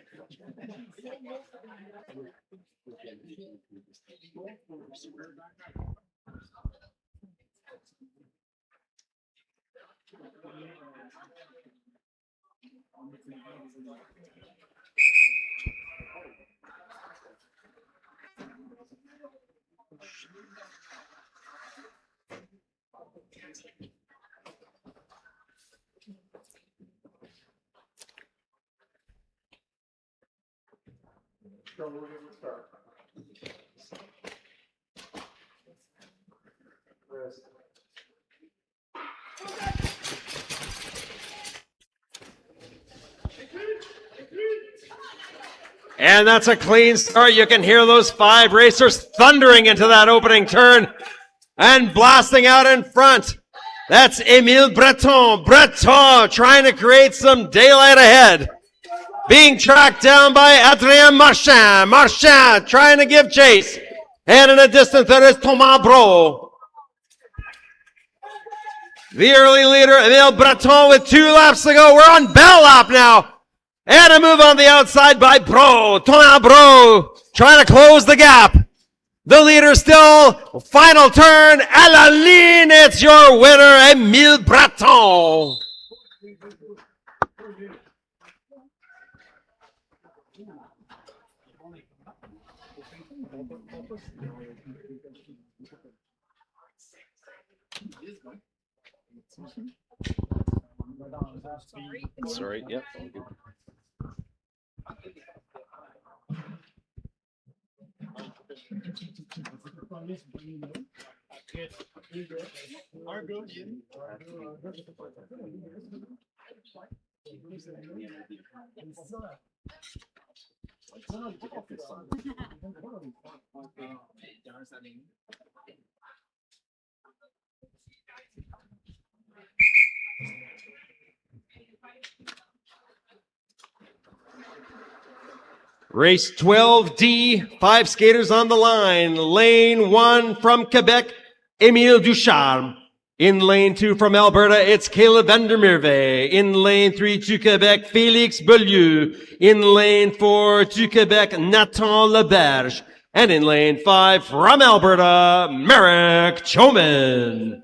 And that's a clean start. You can hear those 5 racers thundering into that opening turn and blasting out in front. That's Emile Breton. Breton trying to create some daylight ahead. Being tracked down by Adrien Marchand. Marchand trying to give chase. And in a distance, there is Thomas Bro. The early leader, Emile Breton, with 2 laps to go. We're on bell lap now. And a move on the outside by Bro. Thomas Bro trying to close the gap. The leader still. Final turn. À la ligne. It's your winner, Emile Breton. Sorry, yep. Race 12D, 5 skaters on the line. Lane 1 from Quebec, Émile Ducharme. In lane 2 from Alberta, it's Caleb Vandermeerve. In lane 3 to Quebec, Félix Beaulieu. In lane 4 to Quebec, Nathan Leberge. And in lane 5 from Alberta, Merrick Choman.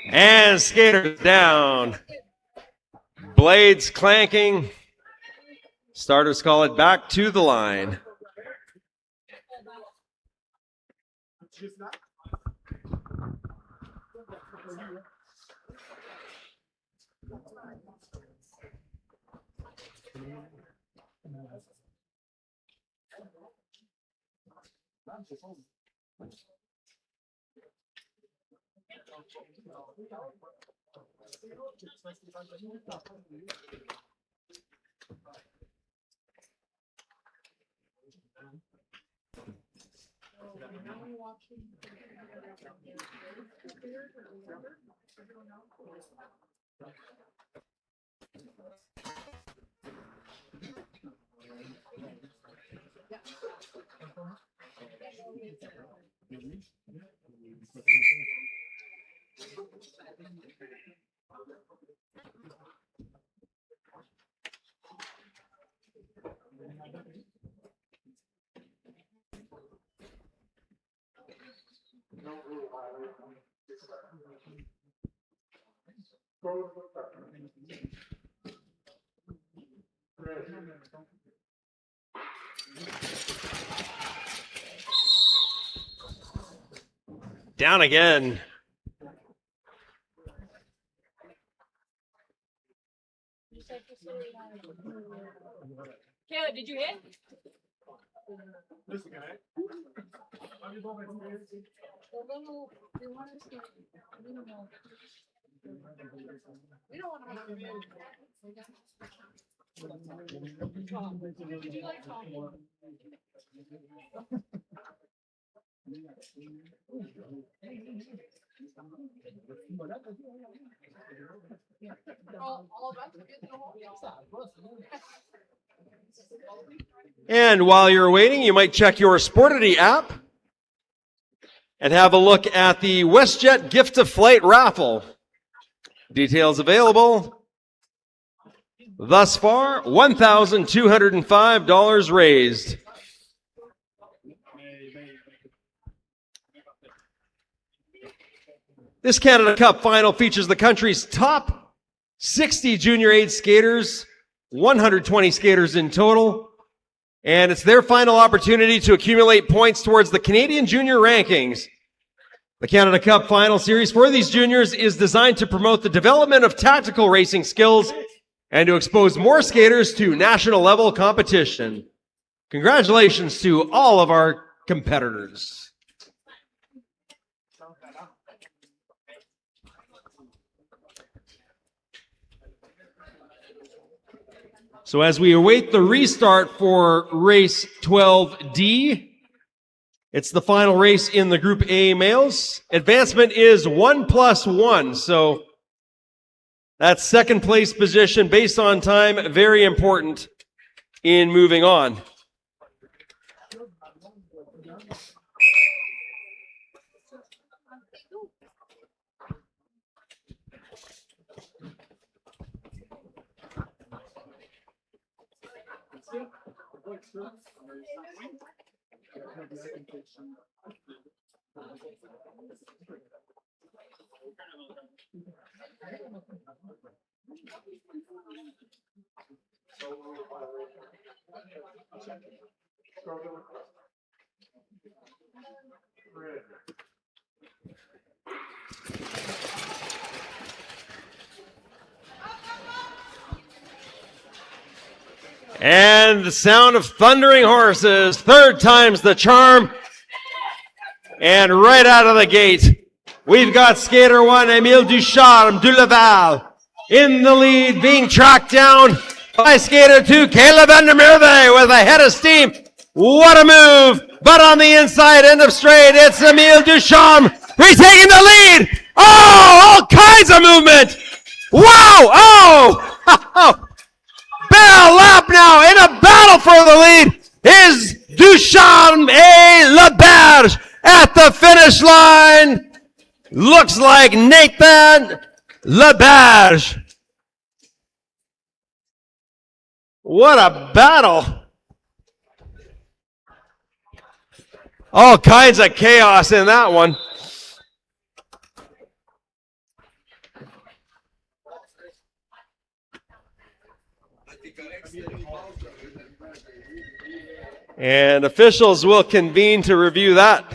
And skaters down. Blades clanking. Starters call it back to the line. Down again. Caleb, did you hit? We don't want to have Did you like talking? All of us get the whole And while you're waiting, you might check your Sportity app and have a look at the WestJet Gift of Flight raffle. Details available. Thus far, $1,205 raised. This Canada Cup final features the country's top 60 junior age skaters, 120 skaters in total, and it's their final opportunity to accumulate points towards the Canadian junior rankings. The Canada Cup final series for these juniors is designed to promote the development of tactical racing skills and to expose more skaters to national level competition. Congratulations to all of our competitors. So as we await the restart for race 12D, it's the final race in the Group A males. Advancement is 1+1, so that's second place position based on time, very important in moving on. And the sound of thundering horses, third time's the charm. And right out of the gate, we've got skater one, Emile Ducharme du Laval, in the lead, being tracked down by skater two, Caleb van der Merwe, with a head of steam. What a move! But on the inside end of straight, it's Emile Ducharme retaking the lead. Oh, all kinds of movement! Wow! Oh! Bell lap now in a battle for the lead is Ducharme et Laberge at the finish line. Looks like Nathan Laberge. What a battle. All kinds of chaos in that one. And officials will convene to review that.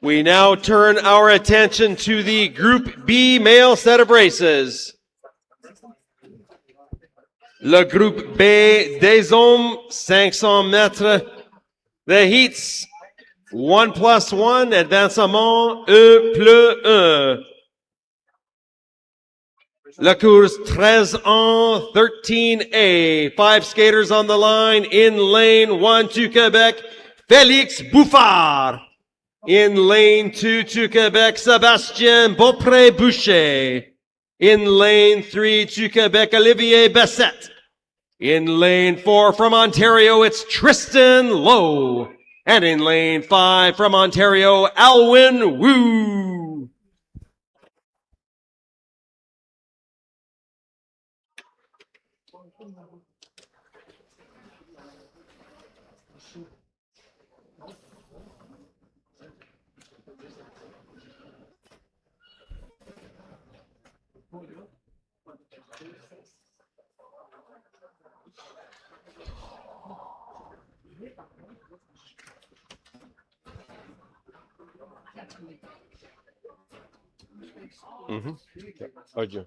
We now turn our attention to the Group B male set of races. Le Groupe B des hommes, 500 mètres. The heats, 1+1, advancement, E+1. La course 13 13A. 5 skaters on the line. In lane 1 to Quebec, Félix Bouffard. In lane 2 to Quebec, Sébastien Beaupré-Boucher. In lane 3 to Quebec, Olivier Bessette. In lane 4 from Ontario, it's Tristan Lowe. And in lane 5 from Ontario, Alwyn Wu. Mm-hmm. Oh, Dieu.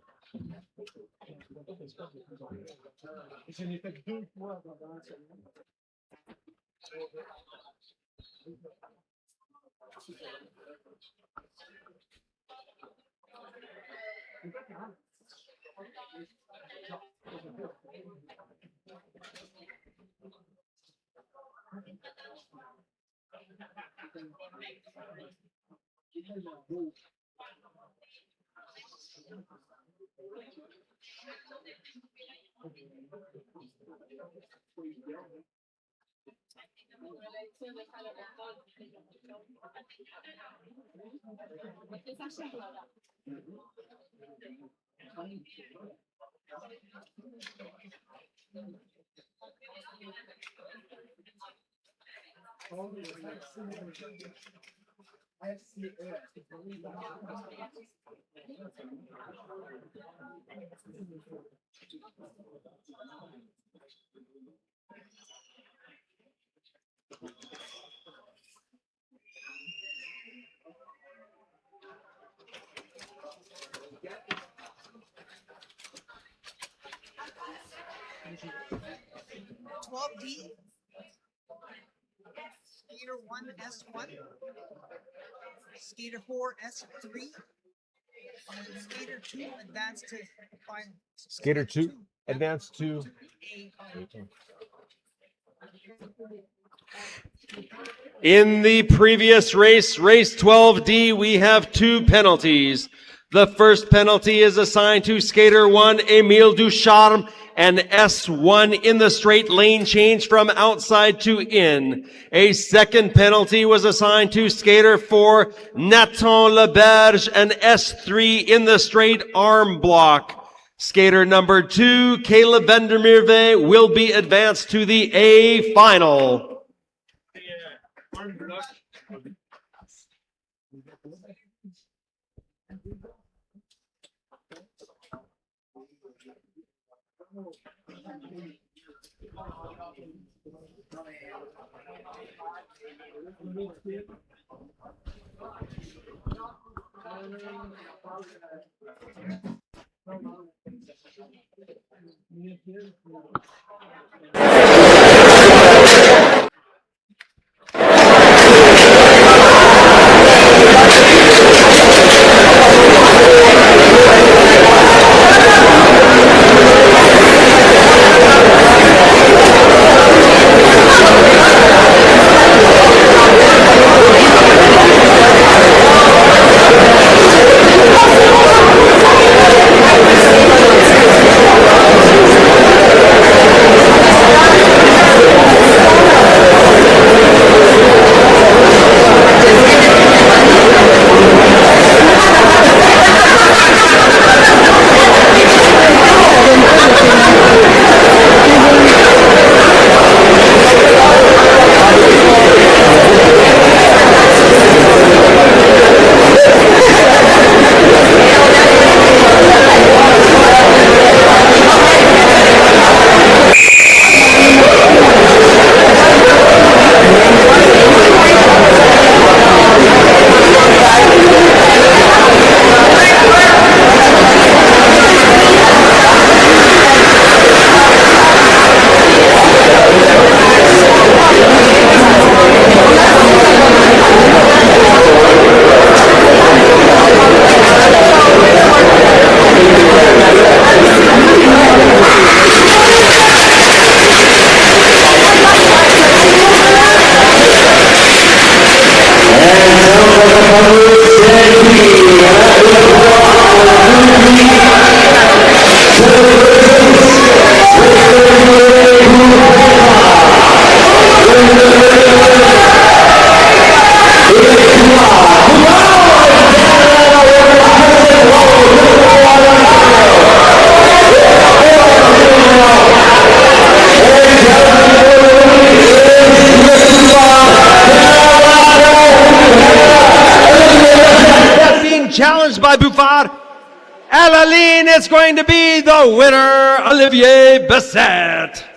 D. Skater 1 S1. Skater 4 S3. Skater 2 advanced to final. Skater 2 advanced to. In the previous race, race 12D, we have 2 penalties. The first penalty is assigned to skater 1, Emile Ducharme, and S1 in the straight lane change from outside to in. A second penalty was assigned to skater 4, Nathan Leberge, and S3 in the straight arm block. Skater number 2, Caleb Vandermeerve, will be advanced to the A final. green, it's going to be the winner, Olivier Bessette.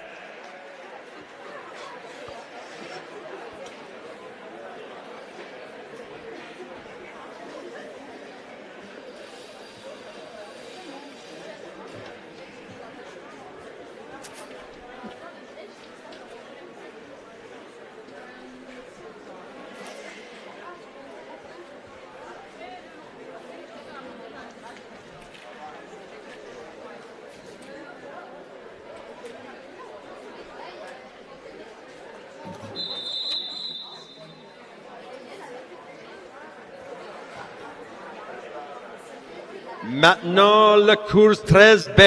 Maintenant, le course 13B.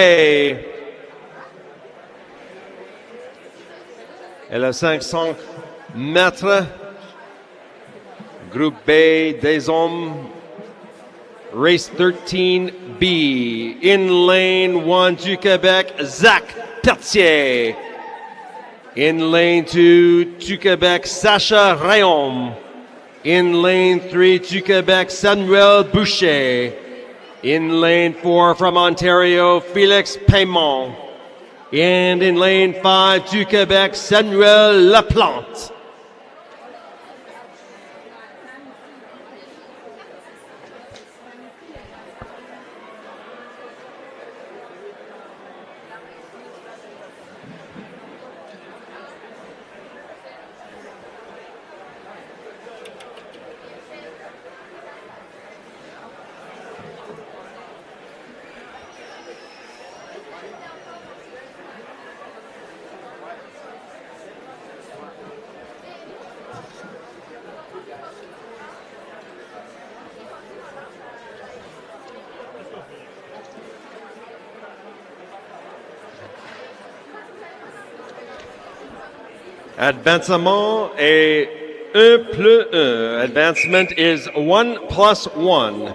Et le 500 mètres. Groupe B des hommes. Race 13B. In lane 1 du Québec, Zach Pertier. In lane 2 du Québec, Sacha Rayon. In lane 3 du Québec, Samuel Boucher. In lane 4 from Ontario, Félix Paymont. And in lane 5 du Québec, Samuel Laplante. Advancement est 1 plus 1. Advancement is 1 plus 1.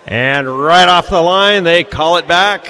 And right off the line, they call it back.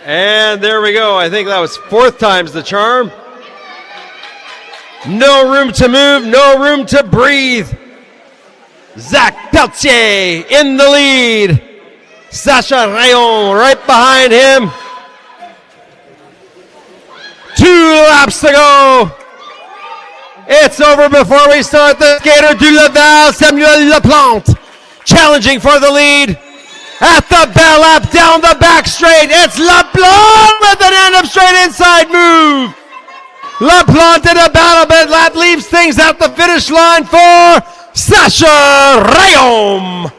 And there we go. I think that was 4th time's the charm. No room to move, no room to breathe. Zach Pelletier in the lead. Sacha Rayon right behind him. 2 laps to go. It's over before we start. The skater du Laval, Samuel Laplante, challenging for the lead. At the bell lap down the back straight, it's Laplante with an end of straight inside move. Laplante in a battle, but that leaves things at the finish line for Sacha Rayon.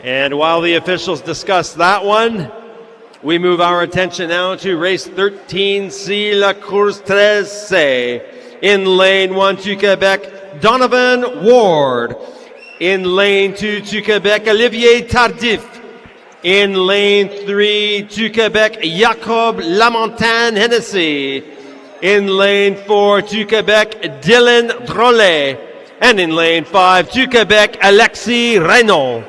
And while the officials discuss that one, we move our attention now to race 13C, La Course 13. In lane 1 to Quebec, Donovan Ward. In lane 2 to Quebec, Olivier Tardif. In lane 3 to Quebec, Jacob Lamontagne Hennessy. In lane 4 to Quebec, Dylan Drolet. And in lane 5 to Quebec, Alexis Renaud.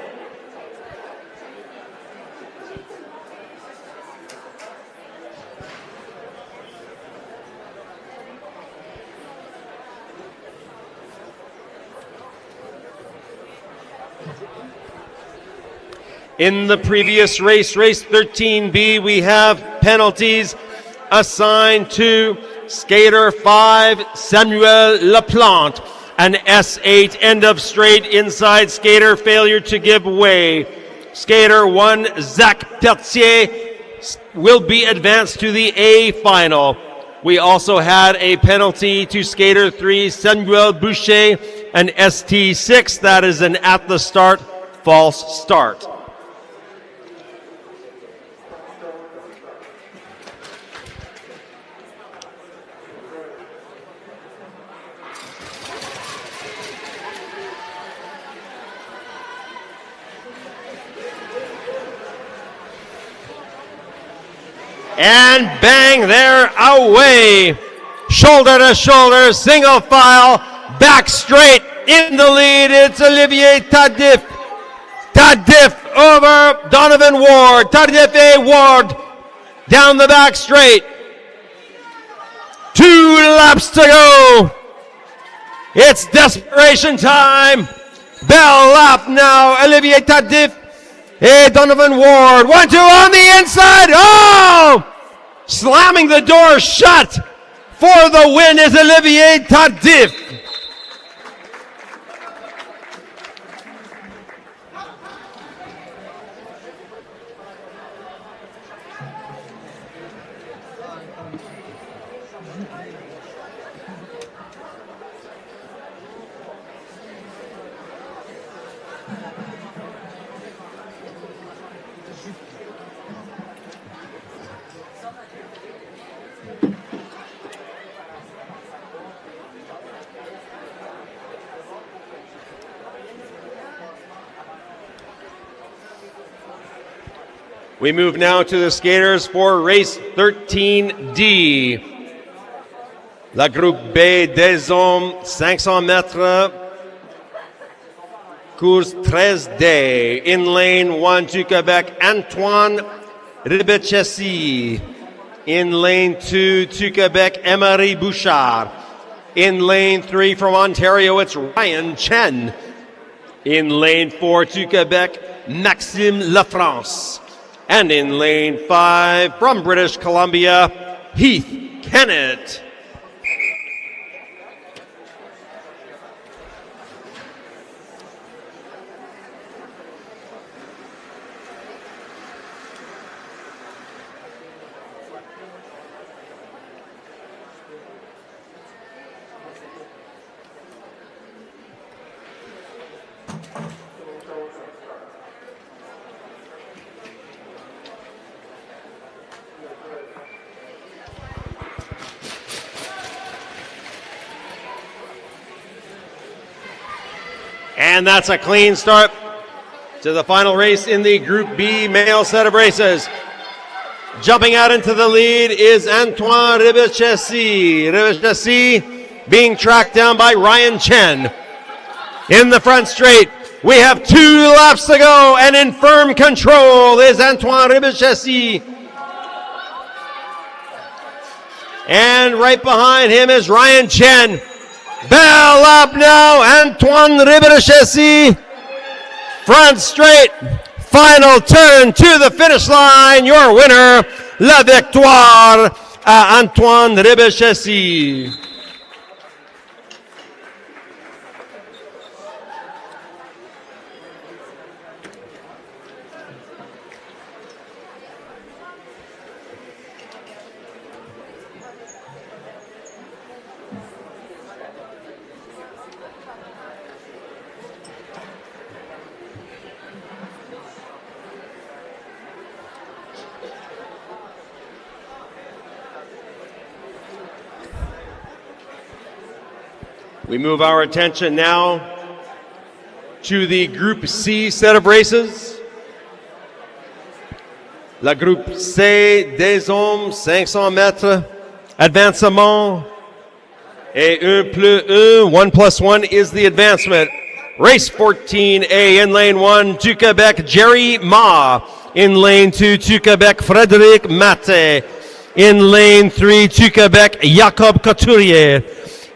In the previous race, race 13B, we have penalties assigned to skater 5, Samuel Laplante, an S8 end of straight inside skater failure to give way. Skater 1, Zach Pelletier, will be advanced to the A final. We also had a penalty to skater 3, Samuel Boucher, an ST6, that is an at the start false start. And bang, they're away. Shoulder to shoulder, single file, back straight in the lead. It's Olivier Tardif. Tardif over Donovan Ward. Tardif A. Ward down the back straight. 2 laps to go. It's desperation time. Bell lap now. Olivier Tardif. Hey, Donovan Ward. 1-2 on the inside. Oh! Slamming the door shut for the win is Olivier Tardif. We move now to the skaters for race 13D. La Groupe B des hommes, 500 mètres, course 13D. In lane 1 to Quebec, Antoine Ribechesi. In lane 2 to Quebec, Emery Bouchard. In lane 3 from Ontario, it's Ryan Chen. In lane 4 to Quebec, Maxime Lafrance. And in lane 5 from British Columbia, Heath Kennett. And that's a clean start to the final race in the Group B male set of races. Jumping out into the lead is Antoine Ribachesi. Ribachesi being tracked down by Ryan Chen. In the front straight, we have 2 laps to go, and in firm control is Antoine Ribachesi. And right behind him is Ryan Chen. Bell up now, Antoine Ribachesi. Front straight, final turn to the finish line. Your winner, la victoire à Antoine Ribachesi. We move our attention now to the Group C set of races. La Groupe C des hommes, 500 mètres, advancement, et 1 plus 1 is the advancement. Race 14A in lane 1 to Quebec, Jerry Ma. In lane 2 to Quebec, Frédéric Matte. In lane 3 to Quebec, Jacob Couturier.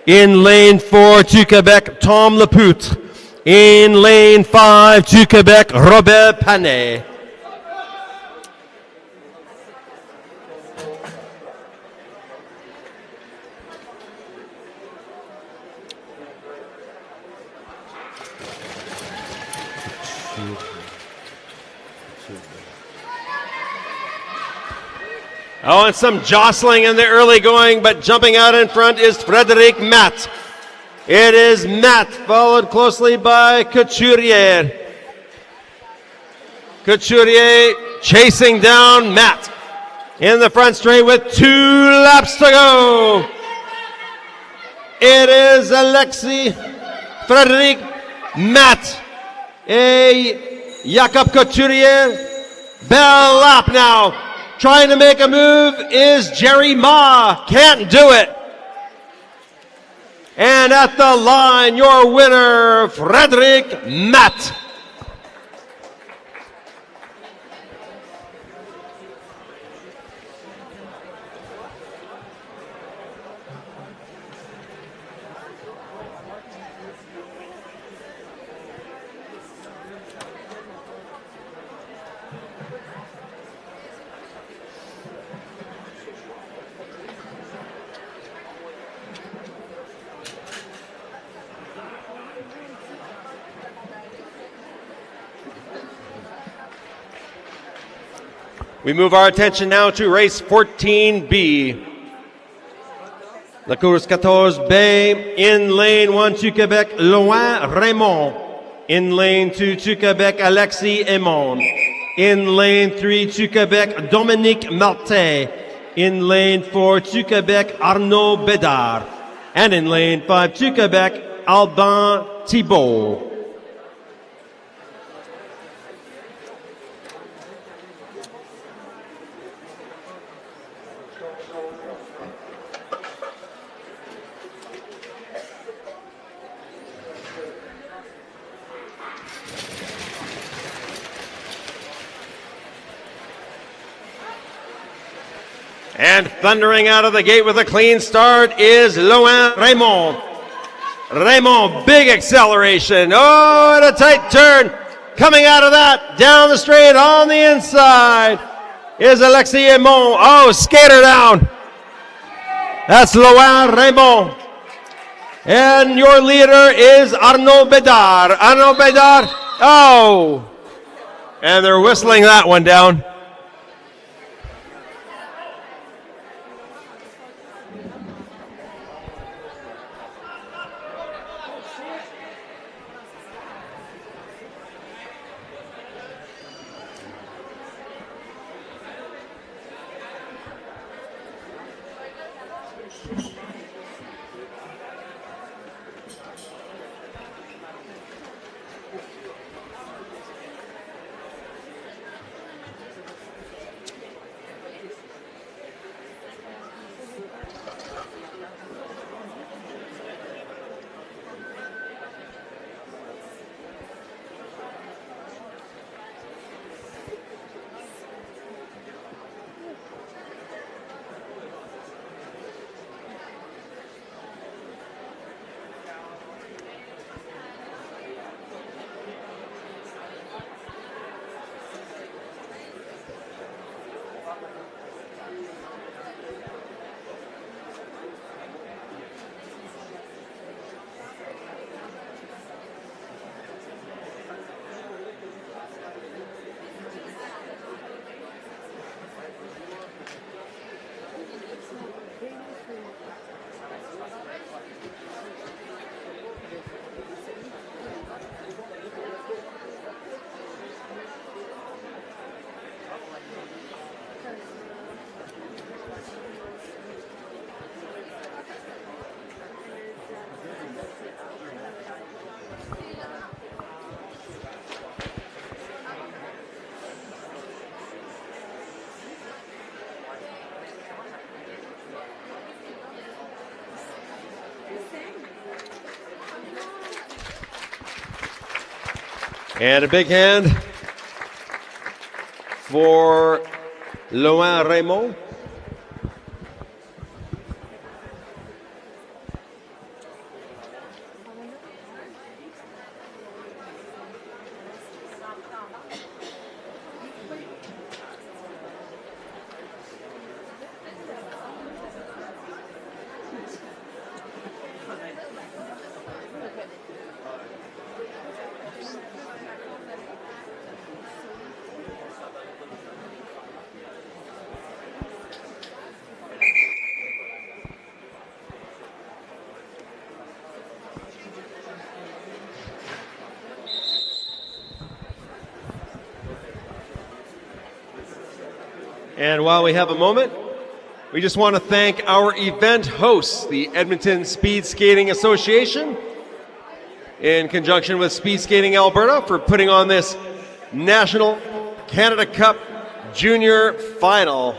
In lane 4 to Quebec, Tom Lepoutre. In lane 5 to Quebec, Robert Panet. Oh, and some jostling in the early going, but jumping out in front is Frédéric Matte. It is Matte, followed closely by Couturier. Couturier chasing down Matte in the front straight with 2 laps to go. It is Alexis Frédéric Matte. Jacob Couturier. Bell lap now. Trying to make a move is Jerry Ma. Can't do it. And at the line, your winner, Frédéric Matte. We move our attention now to race 14B. La course 14B, in lane 1 to Quebec, Loin Raymond. In lane 2 to Quebec, Alexis Aymon. In lane 3 to Quebec, Dominique Martin. In lane 4 to Quebec, Arnaud Bédard. And in lane 5 to Quebec, Alban Thibault. And thundering out of the gate with a clean start is Loin Raymond. Raymond, big acceleration. Oh, and a tight turn. Coming out of that, down the straight on the inside is Alexis Aymon. Oh, skater down. That's Loin Raymond. And your leader is Arnaud Bédard. Arnaud Bédard, oh. And they're whistling that one down. And a big hand for Loin Raymond. And while we have a moment, we just want to thank our event hosts, the Edmonton Speed Skating Association, in conjunction with Speed Skating Alberta, for putting on this National Canada Cup Junior Final.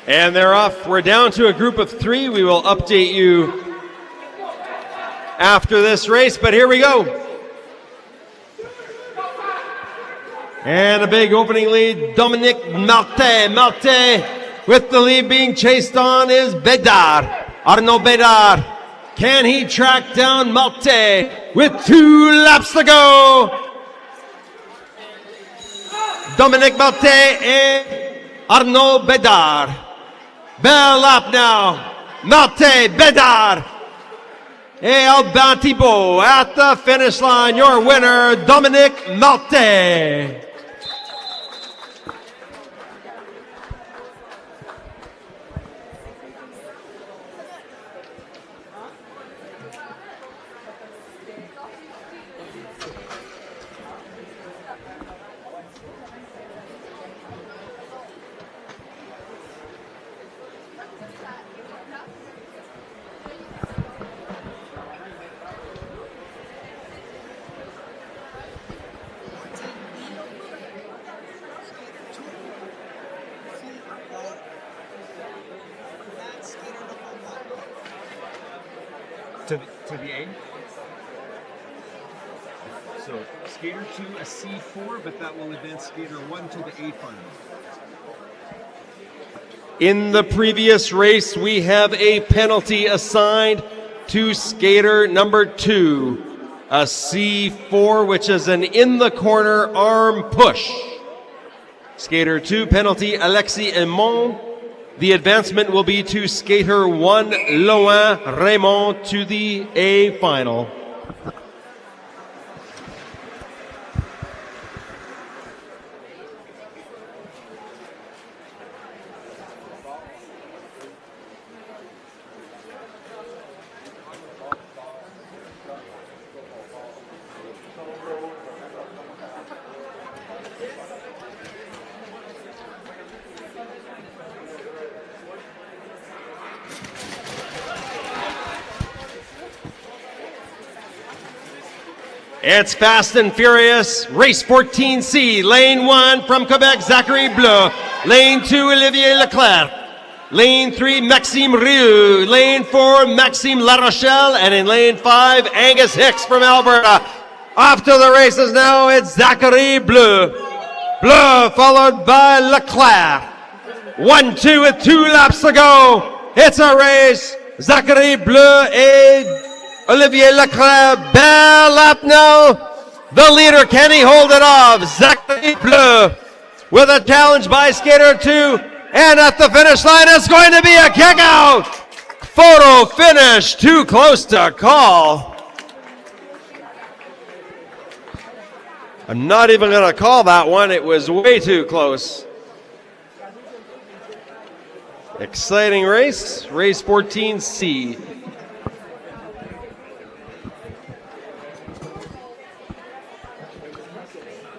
And they're off. We're down to a group of 3. We will update you after this race, but here we go. And a big opening lead, Dominique Martin. Martin with the lead, being chased on is Bédard. Arnaud Bédard. Can he track down Martin with 2 laps to go? Dominique Martin and Arnaud Bédard. Belle lap now. Martin, Bédard, et Albin Thibault at the finish line. Your winner, Dominique Martin. To the A. So skater 2 a C4, but that will advance skater 1 to the A final. In the previous race, we have a penalty assigned to skater number 2, a C4, which is an in the corner arm push. Skater 2 penalty, Alexis Aymon. The advancement will be to skater 1, Loin Raymond, to the A final. It's fast and furious. Race 14C, lane 1 from Quebec, Zachary Bleu. Lane 2, Olivier Leclerc. Lane 3, Maxime Rieu. Lane 4, Maxime Larochelle. And in lane 5, Angus Hicks from Alberta. Off to the races now, it's Zachary Bleu. Bleu followed by Leclerc. 1-2 with 2 laps to go. It's a race. Zachary Bleu et Olivier Leclerc, bell up now. The leader, can he hold it off? Zachary Bleu with a challenge by skater 2. And at the finish line, it's going to be a kick out. Photo finish, too close to call. I'm not even going to call that one. It was way too close. Exciting race, race 14C.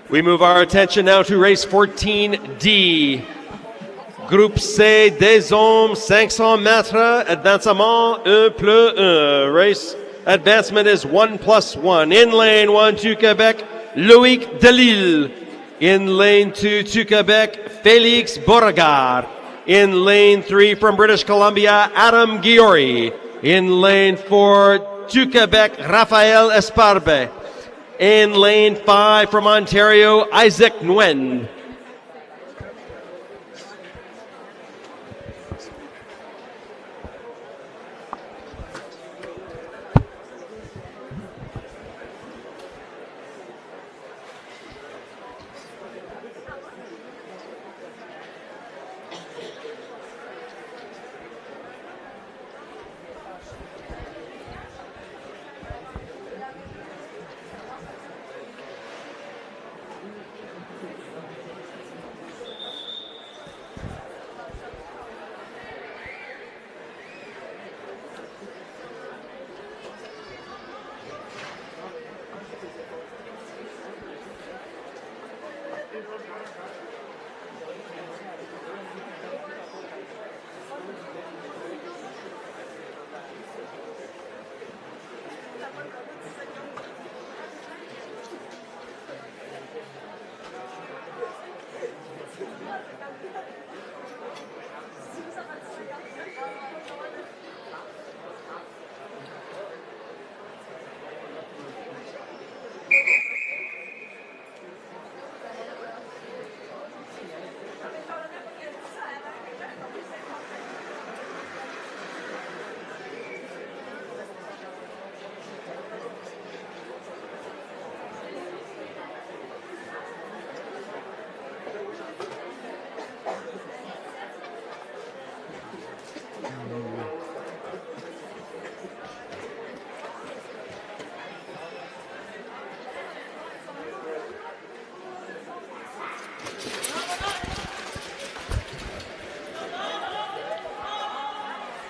We move our attention now to race 14D. Groupe C des hommes, 500 mètres, advancement 1+1. Race advancement is 1+1. In lane 1 to Quebec, Loïc Delisle. In lane 2 to Quebec, Félix Beauregard. In lane 3 from British Columbia, Adam Giori. In lane 4 to Quebec, Raphaël Esparbe. In lane 5 from Ontario, Isaac Nguyen.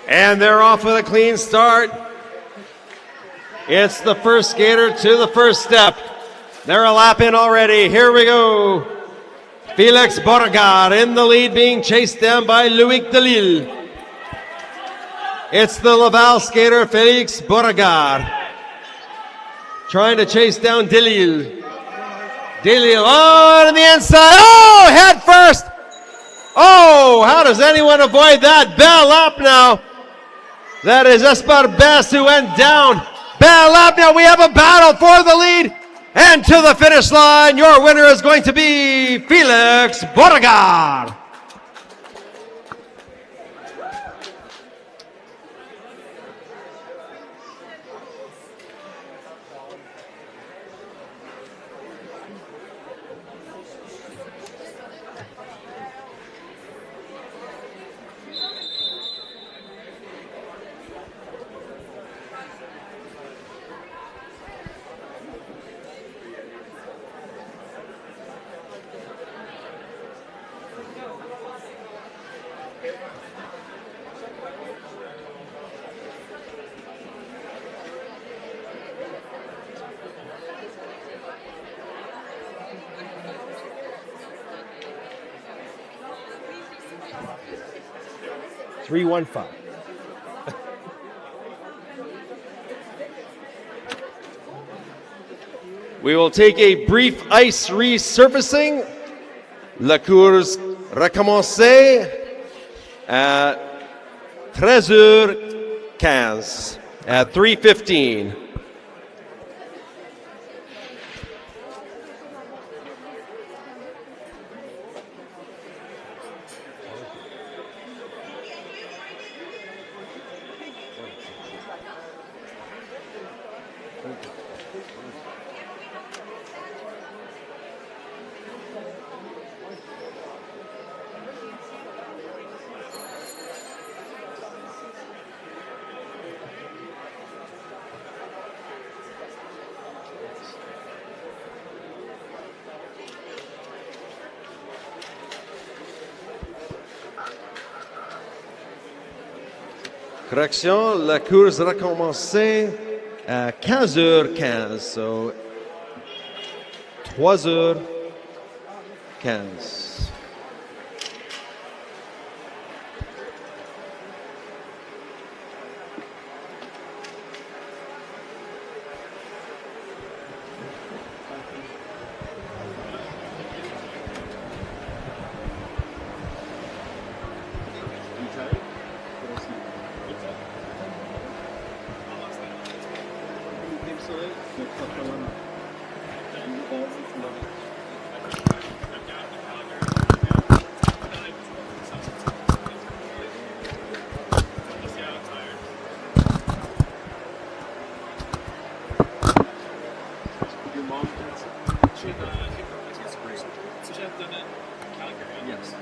And they're off with a clean start. It's the first skater to the first step. They're a lap in already. Here we go. Félix Beauregard in the lead, being chased down by Loïc Delisle. It's the Laval skater, Félix Beauregard, trying to chase down Delisle. Delisle on the inside. Oh, head first. Oh, how does anyone avoid that? Bell up now. That is Esparbe who went down. Bell up now. We have a battle for the lead. And to the finish line, your winner is going to be Félix Beauregard. 315. We will take a brief ice resurfacing. La course recommencer at 13h15 at 3:15. Correction, la course recommencer à 15h15, so 3h15. Yes.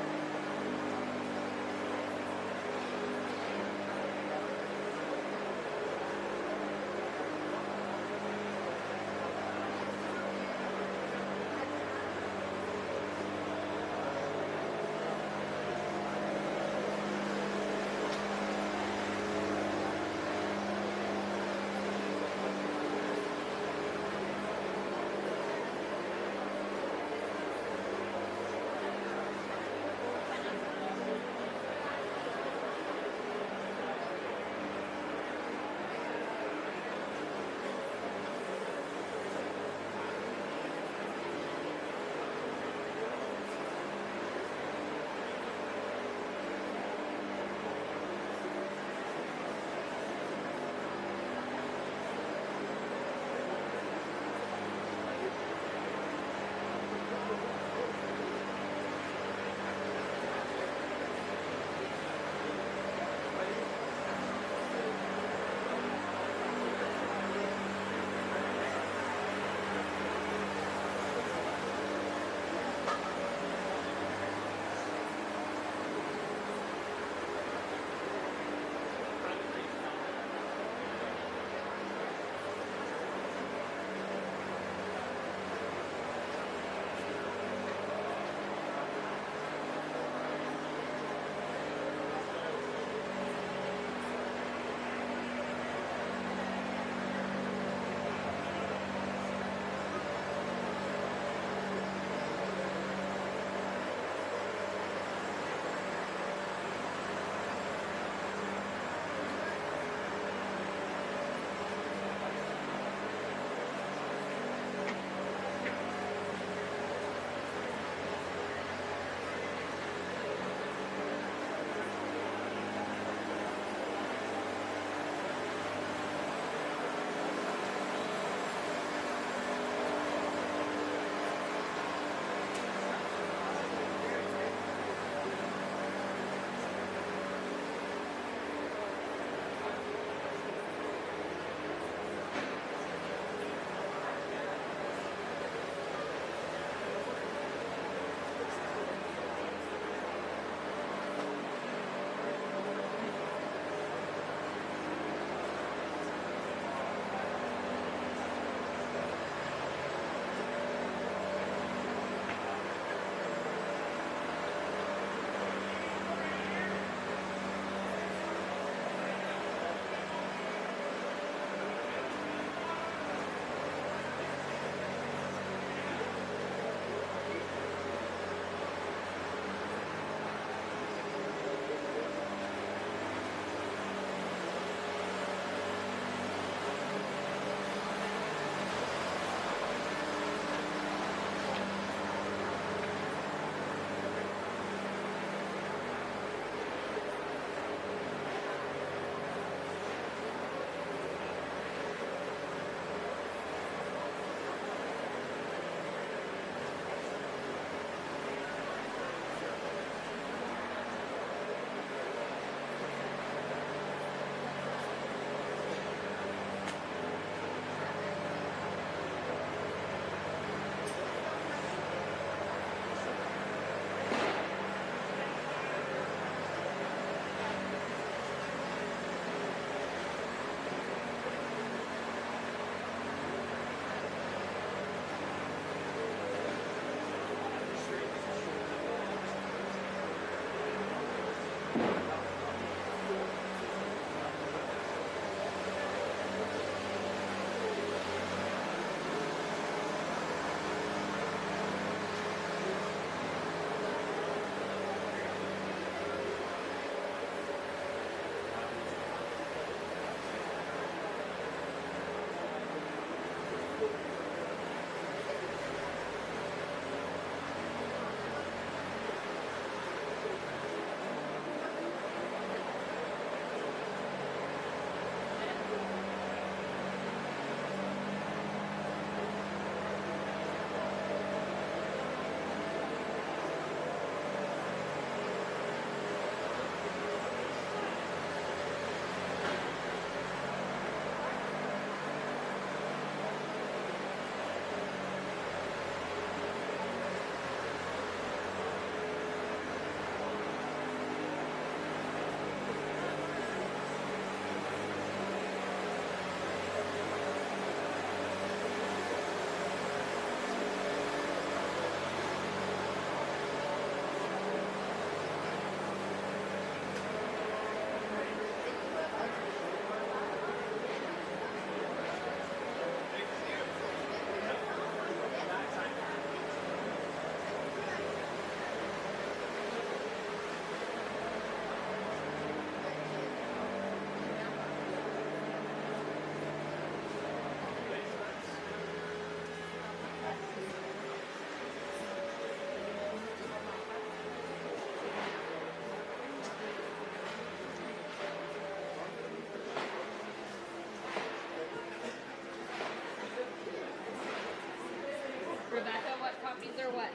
or what?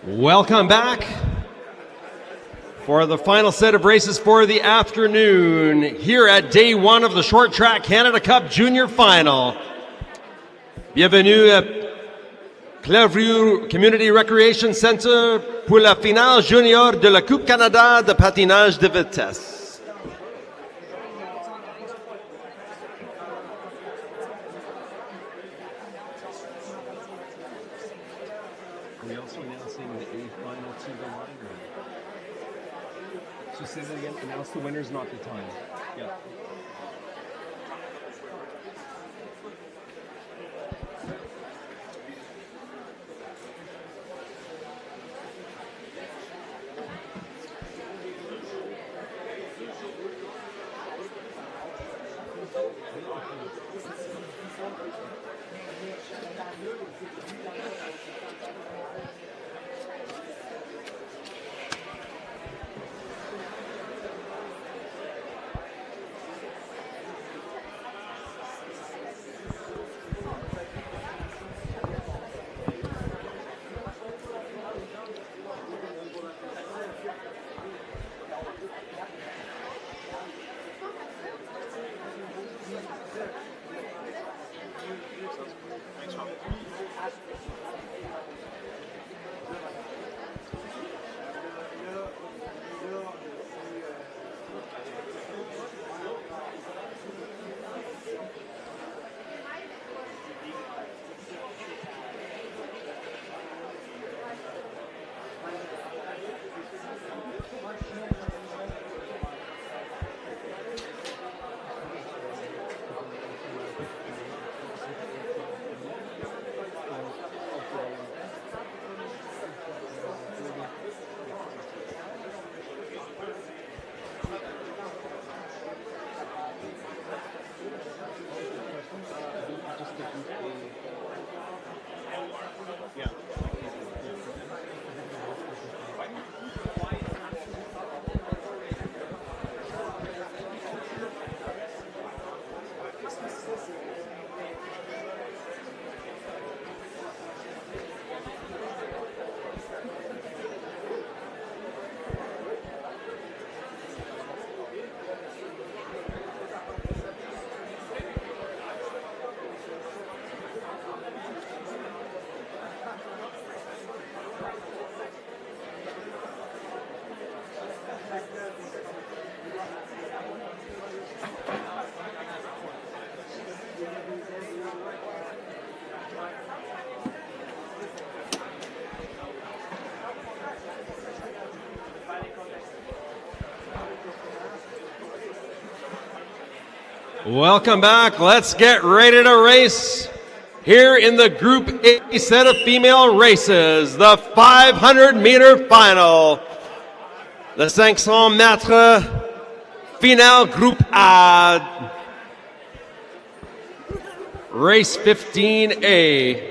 Welcome back for the final set of races for the afternoon here at day one of the Short Track Canada Cup Junior Final. Bienvenue à Clareview Community Recreation Center pour la finale junior de la Coupe Canada de patinage de vitesse. Are we also announcing the A final to the line? So say that again. Announce the winners, not the time. Yeah. Welcome back. Let's get ready to race here in the Group A set of female races. The 500-meter final. The 500 mètres final Group A. Race 15A.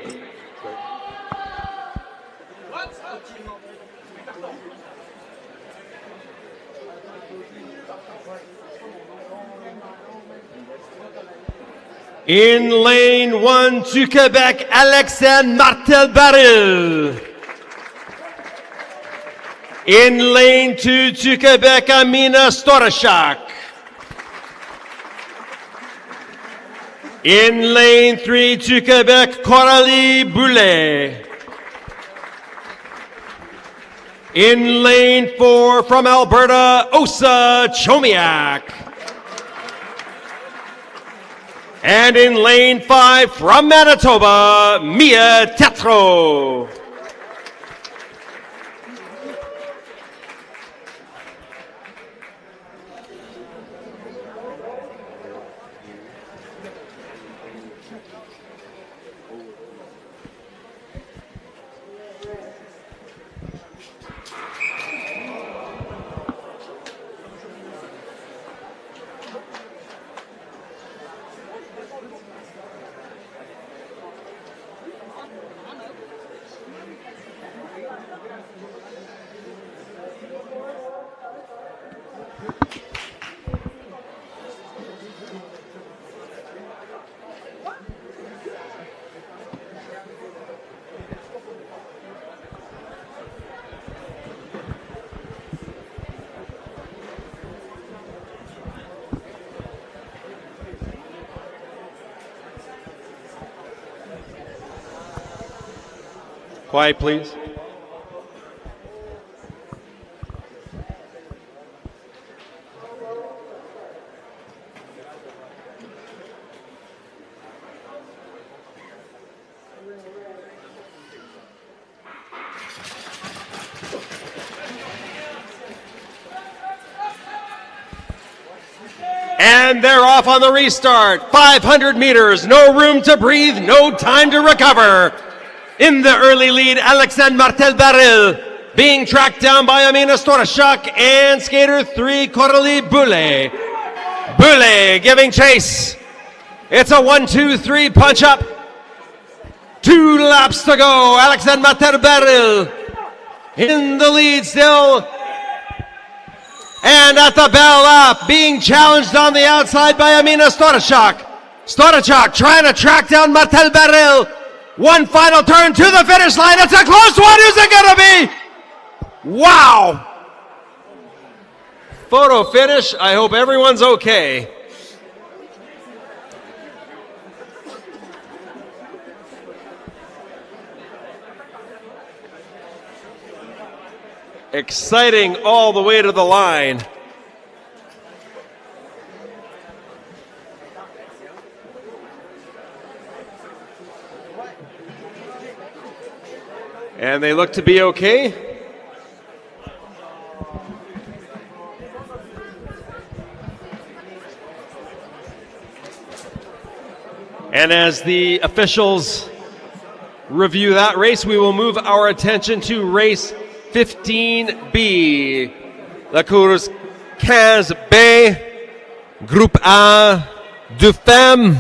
In lane 1 to Quebec, Alexandre Martel-Baril. In lane 2 to Quebec, Amina Storashak. In lane 3 to Quebec, Coralie Boulet. In lane 4 from Alberta, Osa Chomiak. And in lane 5 from Manitoba, Mia Tetro. Quiet, please. And they're off on the restart. 500 meters, no room to breathe, no time to recover. In the early lead, Alexandre Martel-Baril, being tracked down by Amina Storashak and skater 3, Coralie Boulet. Boulet giving chase. It's a 1-2-3 punch-up. 2 laps to go. Alexandre Martel-Baril in the lead still. And at the bell lap, being challenged on the outside by Amina Storashak. Storashak trying to track down Martel-Baril. One final turn to the finish line. It's a close one. Who's it going to be? Wow. Photo finish. I hope everyone's okay. Exciting all the way to the line. And they look to be okay. And as the officials review that race, we will move our attention to race 15B. La course 15B, Groupe A, deux femmes.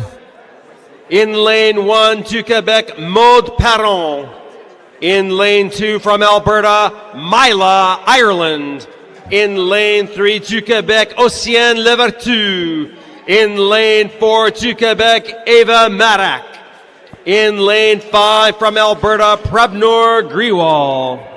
In lane 1 to Quebec, Maude Perron. In lane 2 from Alberta, Mila, Ireland. In lane 3 to Quebec, Oceane Levertu. In lane 4 to Quebec, Ava Marak. In lane 5 from Alberta, Prabnor Grewal.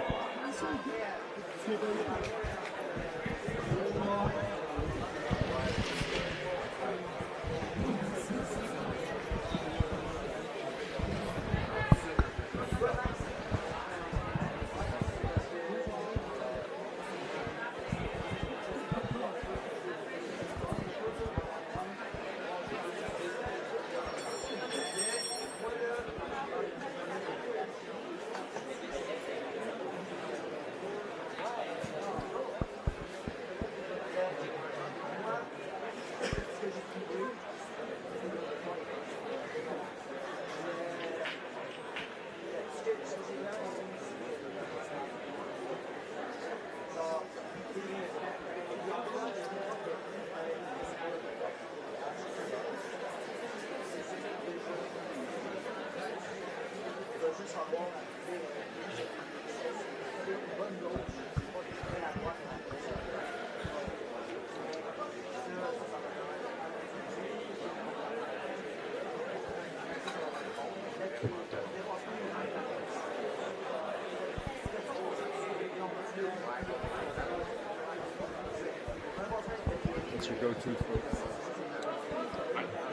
What's your go-to for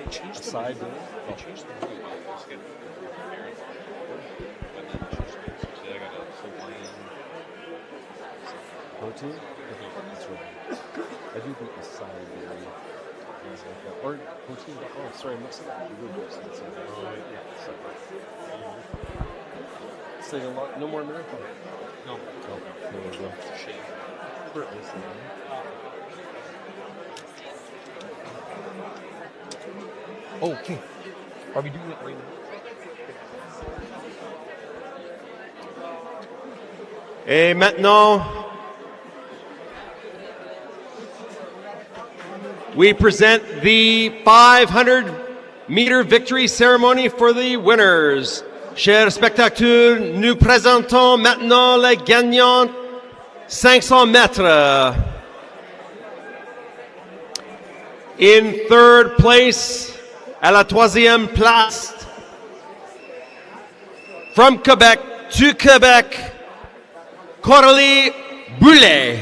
They changed the side? They changed the menu. Just get marathon. And then choose things. So I got a Hawaiian. Protein? That's right. I do think the side very things like that. Or protein. Oh, sorry, I'm mixing up. It's like a lot. No more marathon. No. Oh, there we go. Shake. Oh, okay. Are we doing it right now? Et maintenant, we present the 500-meter victory ceremony for the winners. Chers spectateurs, nous présentons maintenant les gagnants 500 mètres. In third place, à la troisième place, from Quebec to Quebec, Coralie Boulet.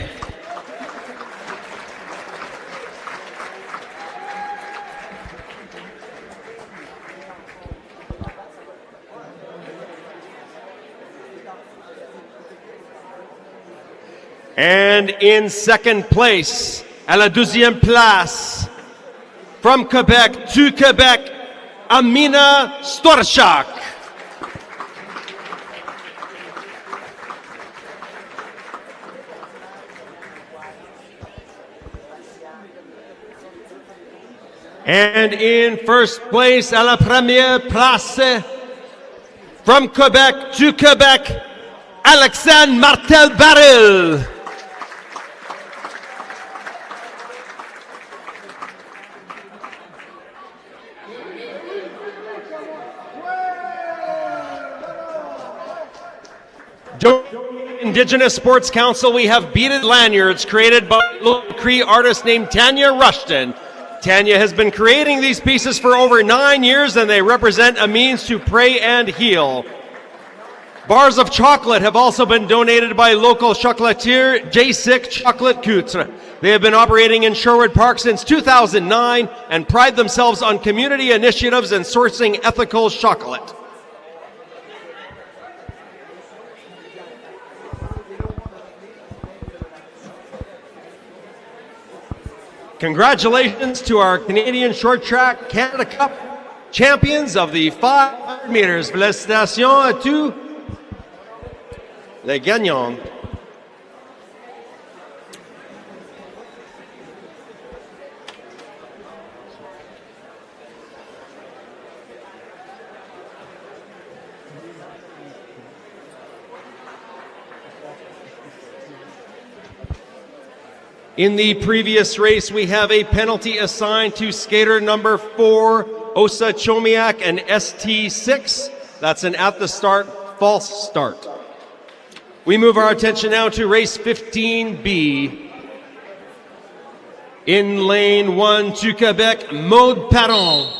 And in second place, à la deuxième place, from Quebec to Quebec, Amina Storchak. And in first place, à la première place, from Quebec to Quebec, Alexandre Martel-Baril. Indigenous Sports Council, we have beaded lanyards created by a local Cree artist named Tanya Rushton. Tanya has been creating these pieces for over 9 years, and they represent a means to pray and heal. Bars of chocolate have also been donated by local chocolatier J6 Chocolate Coutre. They have been operating in Sherwood Park since 2009 and pride themselves on community initiatives and sourcing ethical chocolate. Congratulations to our Canadian Short Track Canada Cup champions of the 500 meters. Félicitations à tous les gagnants. In the previous race, we have a penalty assigned to skater number 4, Osa Chomiak, and ST6. That's an at the start, false start. We move our attention now to race 15B. In lane 1 to Quebec, Maude Paton.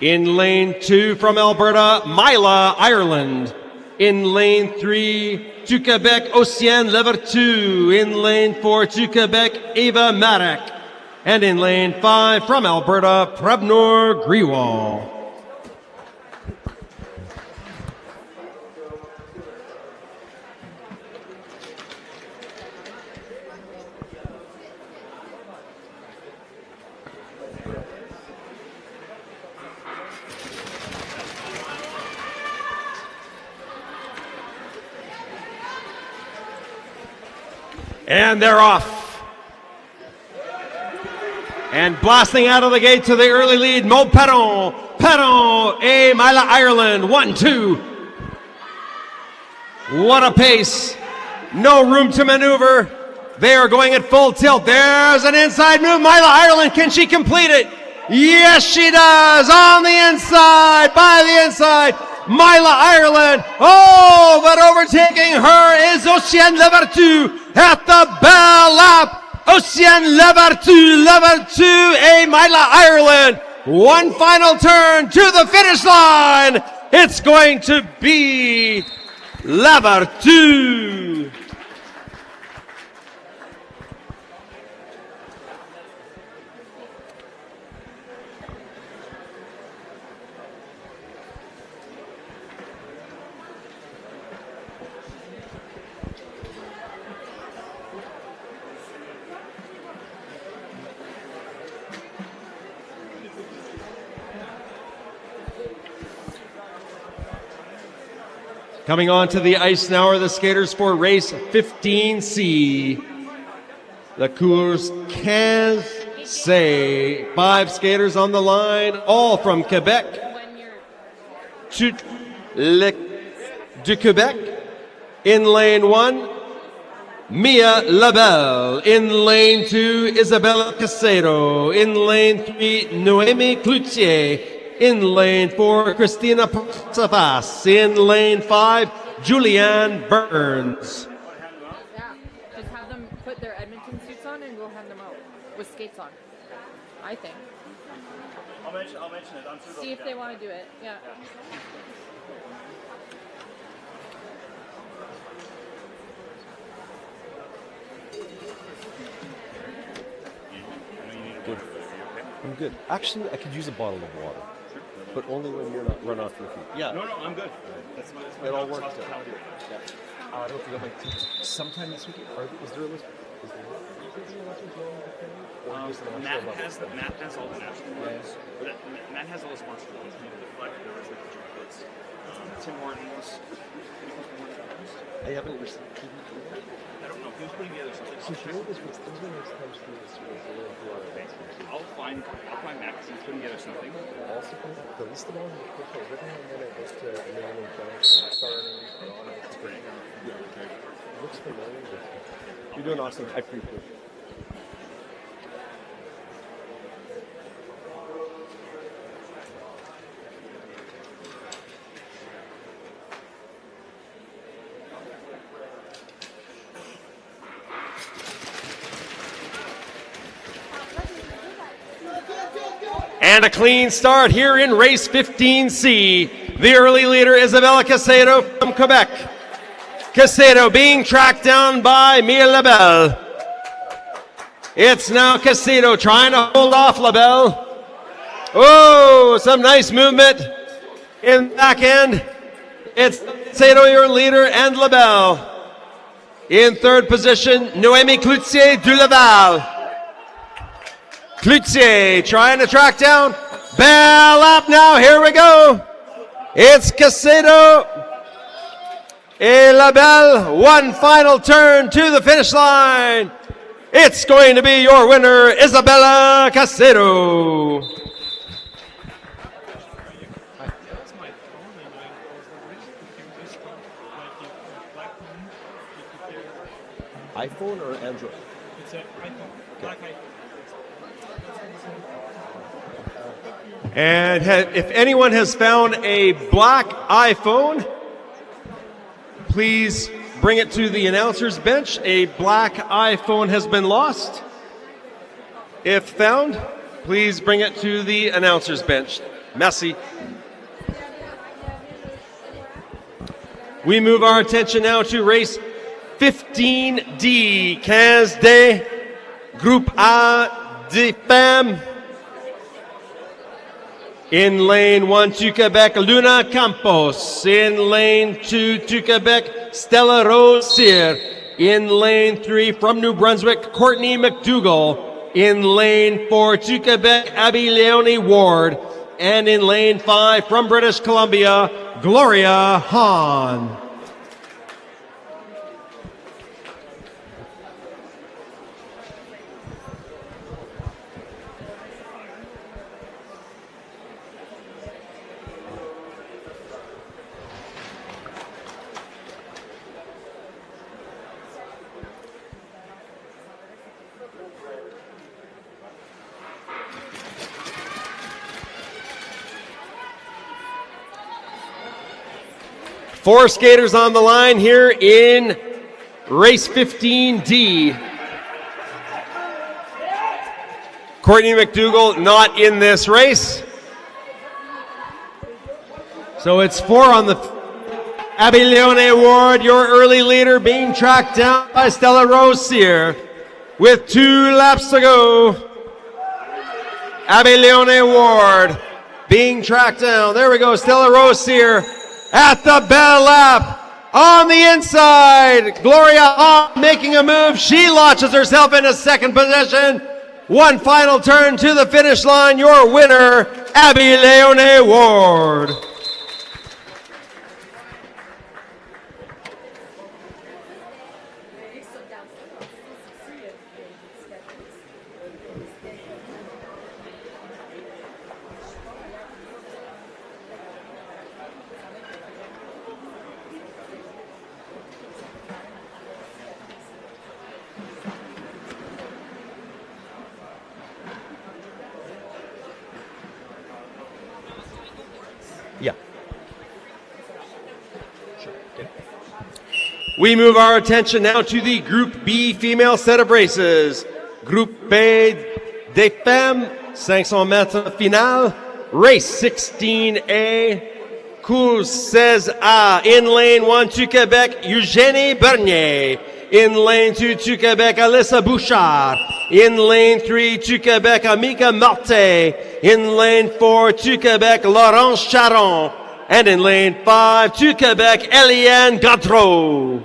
In lane 2 from Alberta, Mila Ireland. In lane 3 to Quebec, Oceane Levertu. In lane 4 to Quebec, Ava Marek. And in lane 5 from Alberta, Prabnor Grewal. And they're off. And blasting out of the gate to the early lead, Mo Perron. Perron, a Mila Ireland, 1-2. What a pace. No room to maneuver. They are going at full tilt. There's an inside move. Mila Ireland, can she complete it? Yes, she does. On the inside, by the inside. Mila Ireland. Oh, but overtaking her is Oceane Levertu at the bell lap. Oceane Levertu, a Mila Ireland. One final turn to the finish line. It's going to be Levertu. Coming onto the ice now are the skaters for race 15C. The Course 15C. 5 skaters on the line, all from Quebec. Toutes les du Quebec. In lane 1, Mia Labelle. In lane 2, Isabella Casado. In lane 3, Noémie Cloutier. In lane 4, Christina Savas. In lane 5, Julianne Burns. Yeah, just have them put their Edmonton suits on and we'll hand them out with skates on. I think. I'll mention it. I'm sure See if they want to do it. Yeah. I'm good. Actually, I could use a bottle of water, but only when you're not run off your feet. Yeah. No, I'm good. That's It all works. Yeah. I don't think I might teach sometime this week. Is there a list? Matt has all the national ones. But Matt has all the sponsors. The flag, the restricted chocolates, Tim Hortons. I haven't received. I don't know. He was putting together something. I'll find Matt because he's putting together something. Also, the list of all the people written and then it goes to man and John's starting. It's great. Yeah. It looks familiar. You're doing awesome. I appreciate it. And a clean start here in race 15C. The early leader, Isabella Casado from Quebec. Casado being tracked down by Mia Labelle. It's now Casado trying to hold off Labelle. Oh, some nice movement in the back end. It's Casado, your leader, and Labelle. In third position, Noémie Cloutier du Laval. Cloutier trying to track down. Bell up now. Here we go. It's Casado et Labelle. One final turn to the finish line. It's going to be your winner, Isabella Casado. iPhone or Android? It's an iPhone. Black iPhone. And if anyone has found a black iPhone, please bring it to the announcer's bench. A black iPhone has been lost. If found, please bring it to the announcer's bench. Merci. We move our attention now to race 15D, 15D, Groupe A de Femmes. In lane 1 to Quebec, Luna Campos. In lane 2 to Quebec, Stella Rosier. In lane 3 from New Brunswick, Courtney McDougall. In lane 4 to Quebec, Abby Leonie Ward. And in lane 5 from British Columbia, Gloria Hahn. Four skaters on the line here in race 15D. Courtney McDougall not in this race. So it's 4 on the Abby Leonie Ward, your early leader, being tracked down by Stella Rosier with 2 laps to go. Abby Leonie Ward being tracked down. There we go, Stella Rosier at the bell lap on the inside. Gloria Hahn making a move. She launches herself into second position. One final turn to the finish line. Your winner, Abby Leonie Ward. We move our attention now to the Group B female set of races. Groupe B des femmes, 500 mètres finale, race 16A, course 16A. In lane 1 to Quebec, Eugénie Bernier. In lane 2 to Quebec, Alyssa Bouchard. In lane 3 to Quebec, Amika Martin. In lane 4 to Quebec, Laurence Charon. And in lane 5 to Quebec, Eliane Gaudreau.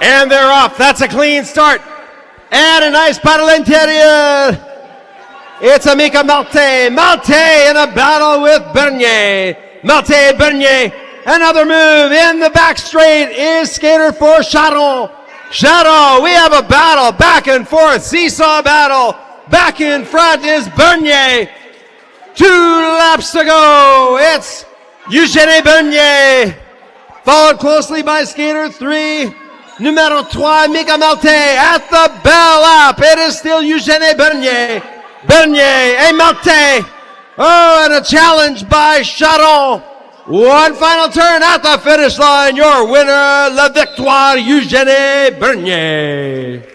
And they're off. That's a clean start. And a nice battle interior. It's Amika Martin. Martin in a battle with Bernier. Martin, Bernier. Another move in the back straight is skater for Charon. Charon, we have a battle back and forth. Seesaw battle. Back in front is Bernier. 2 laps to go. It's Eugénie Bernier. Followed closely by skater 3. Numero 3, Mika Martin at the bell lap. It is still Eugénie Bernier. Bernier and Martin. Oh, and a challenge by Charon. One final turn at the finish line. Your winner, la victoire, Eugénie Bernier.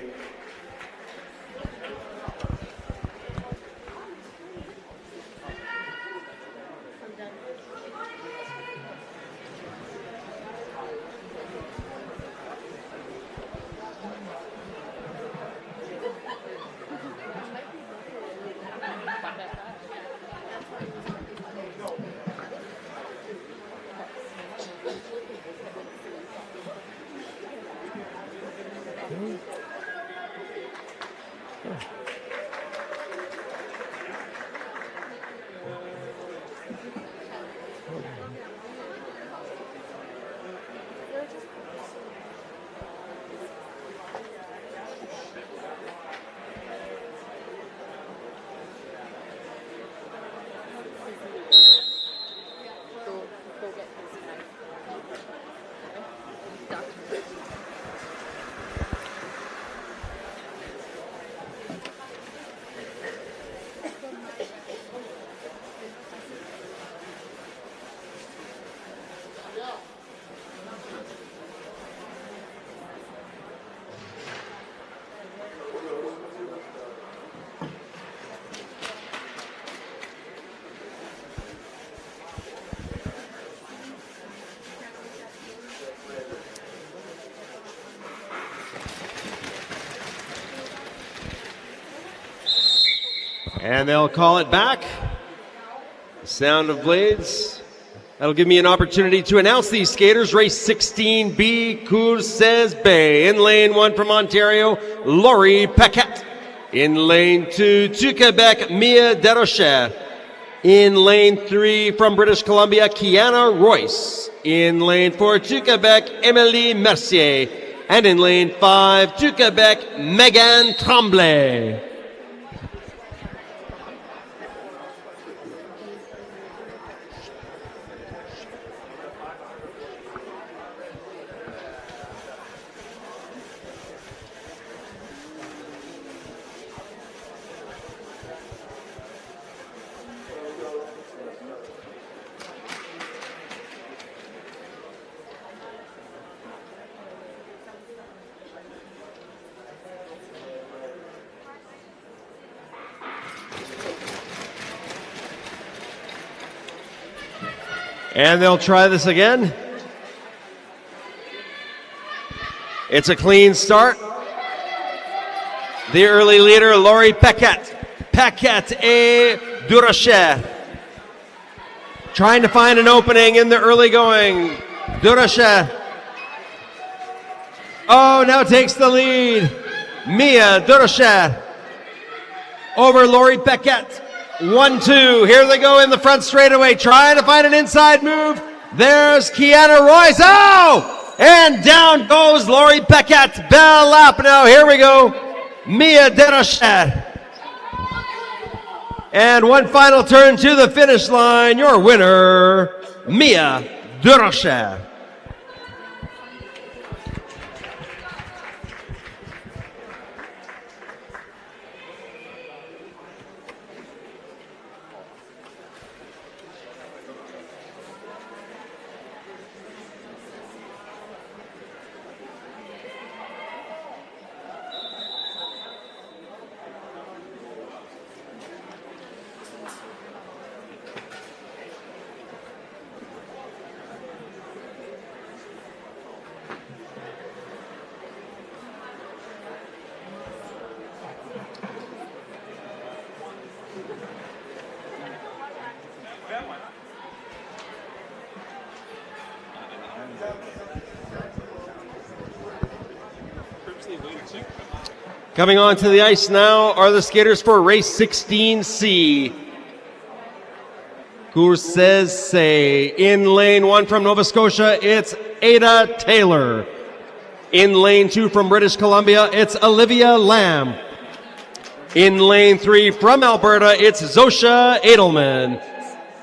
And they'll call it back. The sound of blades. That'll give me an opportunity to announce these skaters. Race 16B, Course B. In lane 1 from Ontario, Laurie Paquette. In lane 2 to Quebec, Mia Desrochers. In lane 3 from British Columbia, Kiana Royce. In lane 4 to Quebec, Emily Mercier. And in lane 5 to Quebec, Megan Tremblay. And they'll try this again. It's a clean start. The early leader, Laurie Paquette. Paquette et Desrochers. Trying to find an opening in the early going. Desrochers. Oh, now takes the lead. Mia Desrochers over Laurie Paquette. 1-2. Here they go in the front straightaway, trying to find an inside move. There's Kiana Royce. Oh! And down goes Laurie Beckett. Bell up now. Here we go. Mia Derochet. And one final turn to the finish line. Your winner, Mia Derochet. Coming onto the ice now are the skaters for race 16C. Courte say in lane 1 from Nova Scotia, it's Ada Taylor. In lane 2 from British Columbia, it's Olivia Lamb. In lane 3 from Alberta, it's Zosha Edelman.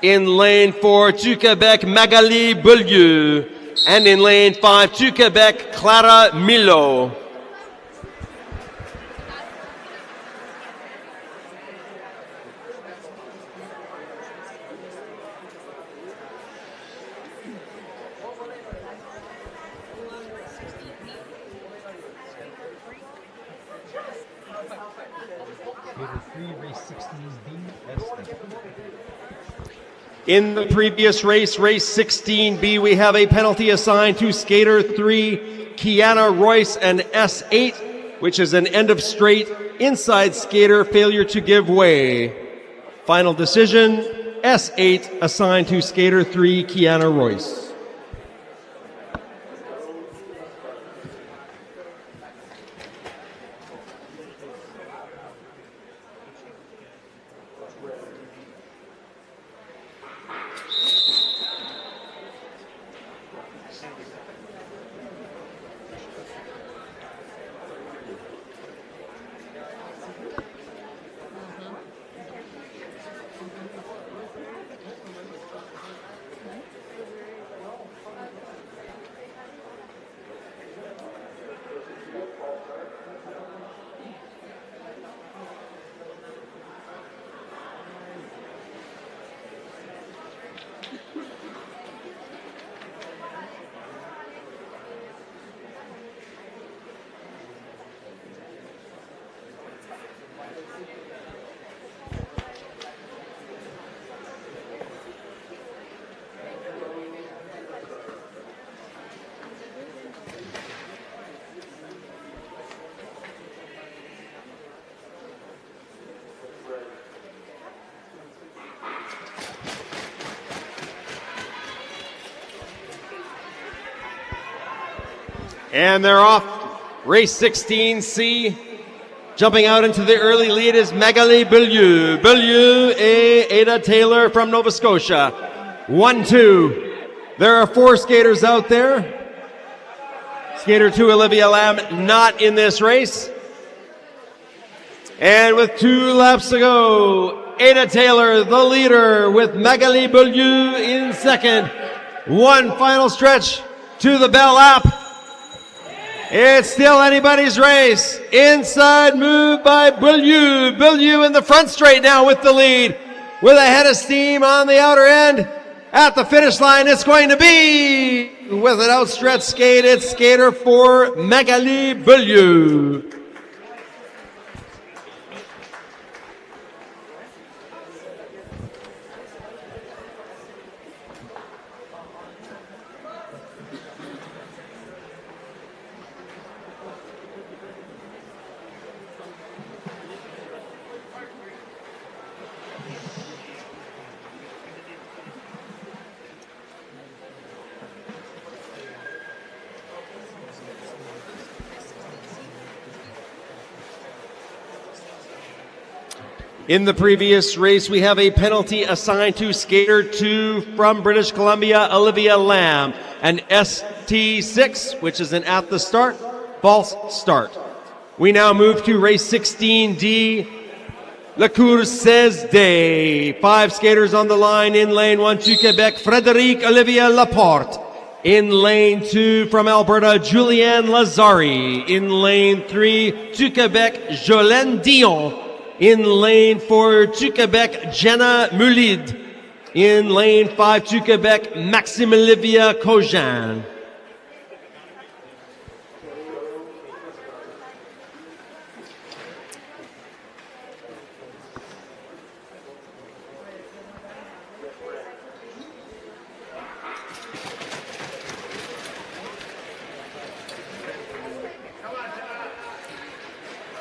In lane 4 to Quebec, Magali Beaulieu. And in lane 5 to Quebec, Clara Milo. In the previous race, race 16B, we have a penalty assigned to skater 3, Kiana Royce, and S8, which is an end of straight inside skater failure to give way. Final decision, S8 assigned to skater 3, Kiana Royce. And they're off. Race 16C. Jumping out into the early lead is Magali Beaulieu. Beaulieu, Ada Taylor from Nova Scotia. 1-2. There are 4 skaters out there. Skater 2, Olivia Lamb, not in this race. And with 2 laps to go, Ada Taylor, the leader, with Magali Beaulieu in second. One final stretch to the bell lap. It's still anybody's race. Inside move by Beaulieu. Beaulieu in the front straight now with the lead. With a head of steam on the outer end. At the finish line, it's going to be, with an outstretched skate, it's skater 4, Magali Beaulieu. In the previous race, we have a penalty assigned to skater 2 from British Columbia, Olivia Lamb, an ST6, which is an at the start, false start. We now move to race 16D, La Course Day. 5 skaters on the line. In lane 1 to Quebec, Frédéric Olivia Laporte. In lane 2 from Alberta, Julianne Lazari. In lane 3 to Quebec, Jolene Dion. In lane 4 to Quebec, Jenna Mulid. In lane 5 to Quebec, Maxime Olivia Cogin.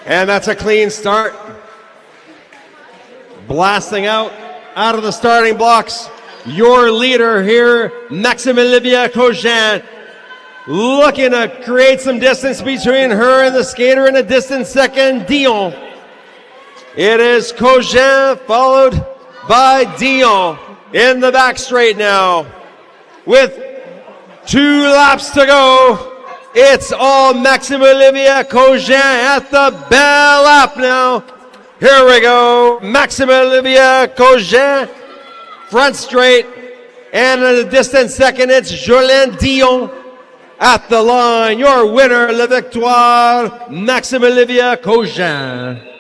And that's a clean start. Blasting out of the starting blocks. Your leader here, Maxime Olivia Cogin, looking to create some distance between her and the skater in a distant second, Dion. It is Cogin followed by Dion in the back straight now. With 2 laps to go, it's all Maxime Olivia Cogin at the bell lap now. Here we go. Maxime Olivia Cogin, front straight. And in a distant second, it's Jolene Dion at the line. Your winner, La Victoire, Maxime Olivia Cogin.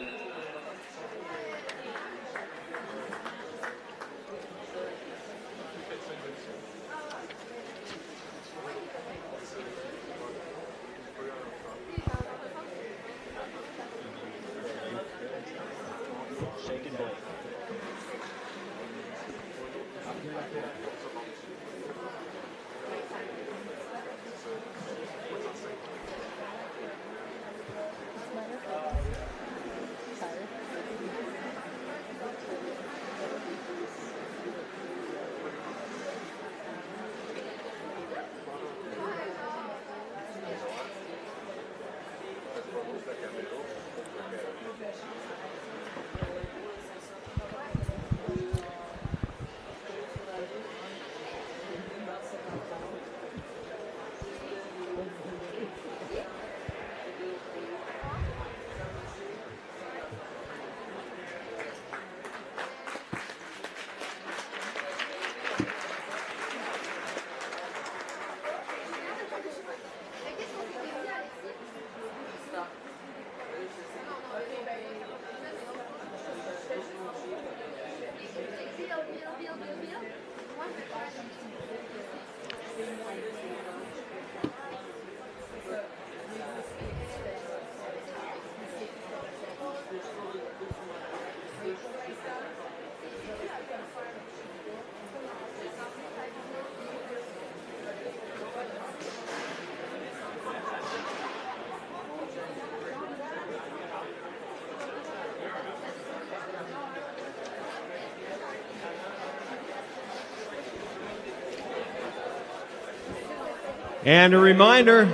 And a reminder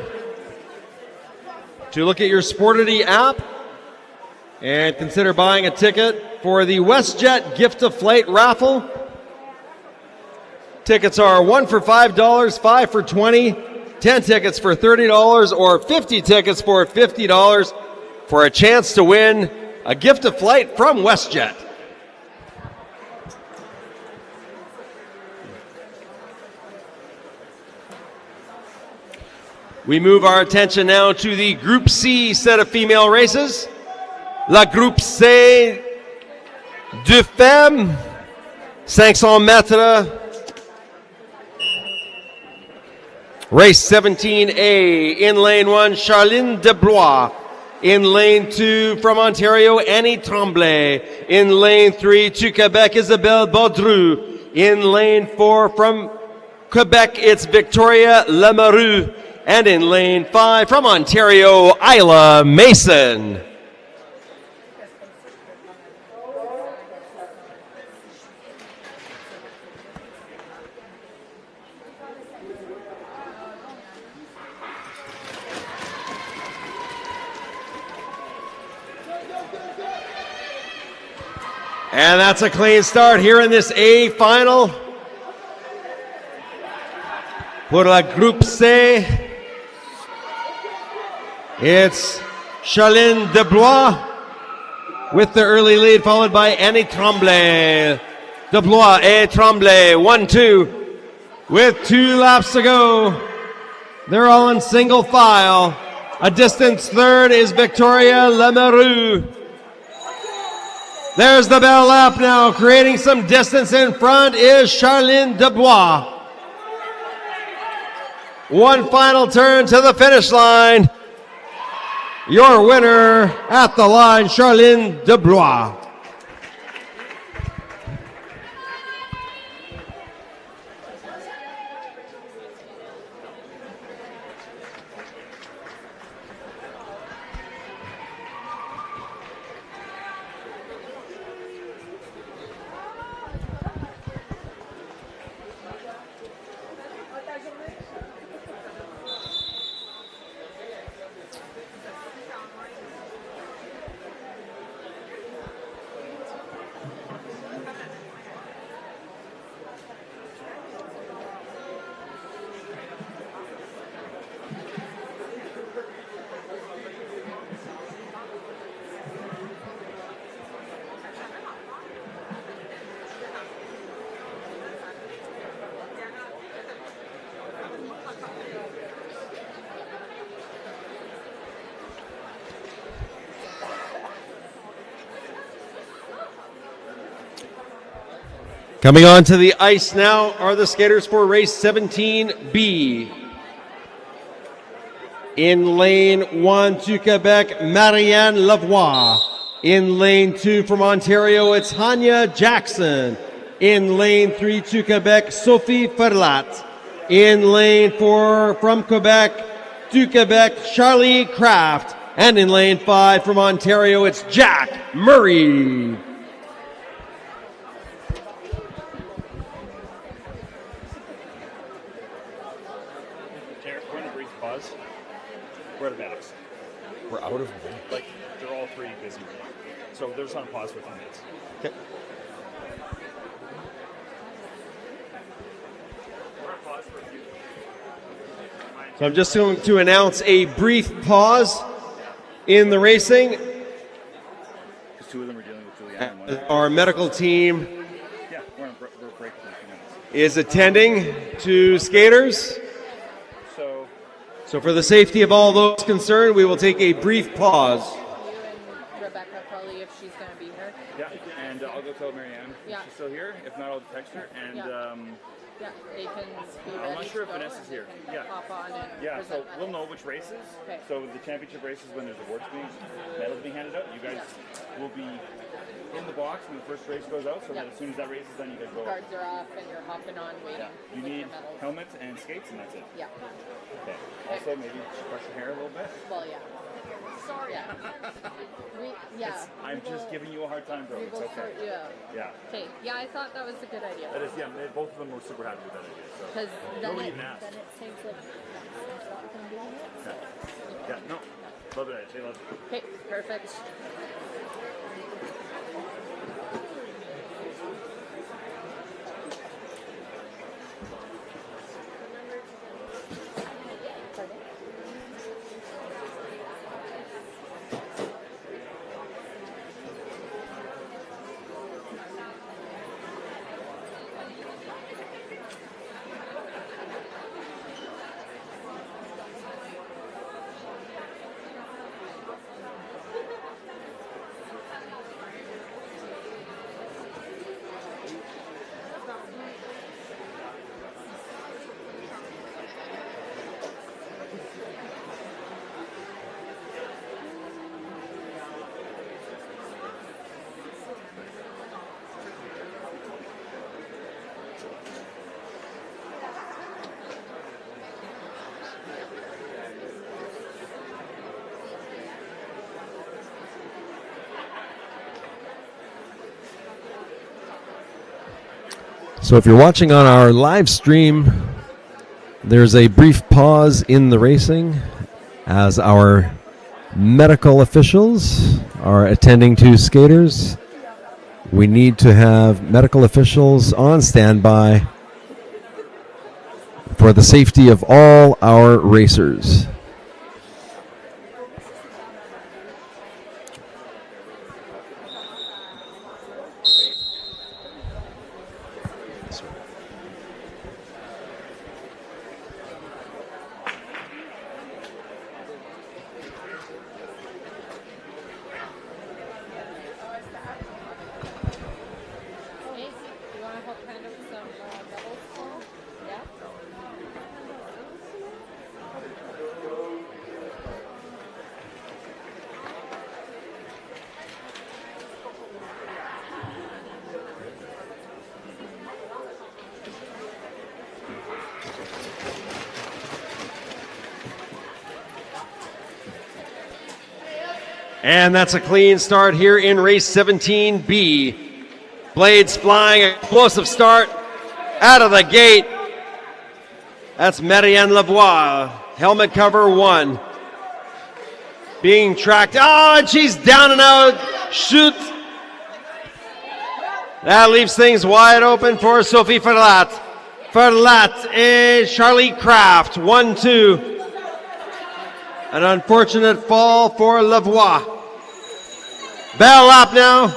to look at your Sportity app and consider buying a ticket for the WestJet Gift of Flight raffle. Tickets are 1 for $5, 5 for $20, 10 tickets for $30, or 50 tickets for $50 for a chance to win a gift of flight from WestJet. We move our attention now to the Group C set of female races. La Groupe C de Femmes, 500 mètres. Race 17A, in lane 1, Charline Deblois. In lane 2, from Ontario, Annie Tremblay. In lane 3, to Quebec, Isabelle Baudru. In lane 4, from Quebec, it's Victoria Lamoureux. And in lane 5, from Ontario, Isla Mason. And that's a clean start here in this A final. Pour la Groupe C, it's Charlene Deblois with the early lead, followed by Annie Tremblay. Deblois et Tremblay, 1-2. With 2 laps to go. They're all in single file. A distance third is Victoria Lemeru. There's the bell lap now. Creating some distance in front is Charlene Deblois. One final turn to the finish line. Your winner at the line, Charlene Deblois. Coming on to the ice now are the skaters for race 17B. In lane 1 to Quebec, Marianne Lavoie. In lane 2 from Ontario, it's Hanya Jackson. In lane 3 to Quebec, Sophie Ferlat. In lane 4 from Quebec to Quebec, Charlie Kraft. And in lane 5 from Ontario, it's Jack Murray. We're in a brief pause. We're out of minutes. We're out of Like, they're all 3 busy. So there's on pause for 10 minutes. Okay. We're on pause for a few. So I'm just going to announce a brief pause in the racing. Because 2 of them are dealing with Julianne and one. Our medical team Yeah, we're on we're break for a few minutes. is attending to skaters. So, So for the safety of all those concerned, we will take a brief pause. You and Rebecca probably if she's going to be here. yeah, and I'll go tell Marianne if Yeah. she's still here. If not, I'll text her. And Yeah, they can be ready I'm not sure to if go Vanessa's and here. they can Yeah. Hop on and yeah, so present we'll medals. know which races. Okay. So the championship races when there's awards medals being handed out. You guys will be in the box when the first race goes out. So that as soon as that race is done, you guys go. Guards are off and you're hopping on waiting. You with need your medals. helmets and skates, and that's it. Yeah. Okay. Also, maybe brush your hair a little bit. Well, yeah. Sorry. Yeah. I'm just giving you a hard time, bro. We It's will okay. sort you out. Yeah. Okay. Yeah, I thought that was a good idea. That is, yeah. Both of them were super happy with that idea. So. Because then Nobody it, even asked. then it seems like it's not going to be on it. Yeah. No. Love it. They love it. Okay, perfect. So if you're watching on our live stream, there's a brief pause in the racing as our medical officials are attending to skaters. We need to have medical officials on standby for the safety of all our racers. Hey, you want to help kind of some doubles for? Yeah. And that's a clean start here in race 17B. Blades flying, explosive start out of the gate. That's Marianne Lavoie, helmet cover 1. Being tracked. Oh, and she's down and out. Shoot. That leaves things wide open for Sophie Ferlat. Ferlat and Charlie Kraft. 1-2. An unfortunate fall for Lavoie. Battle lap now.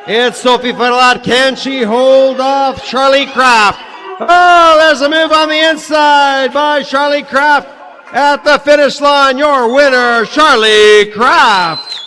It's Sophie Ferlat. Can she hold off Charlie Kraft? Oh, there's a move on the inside by Charlie Kraft at the finish line. Your winner, Charlie Kraft.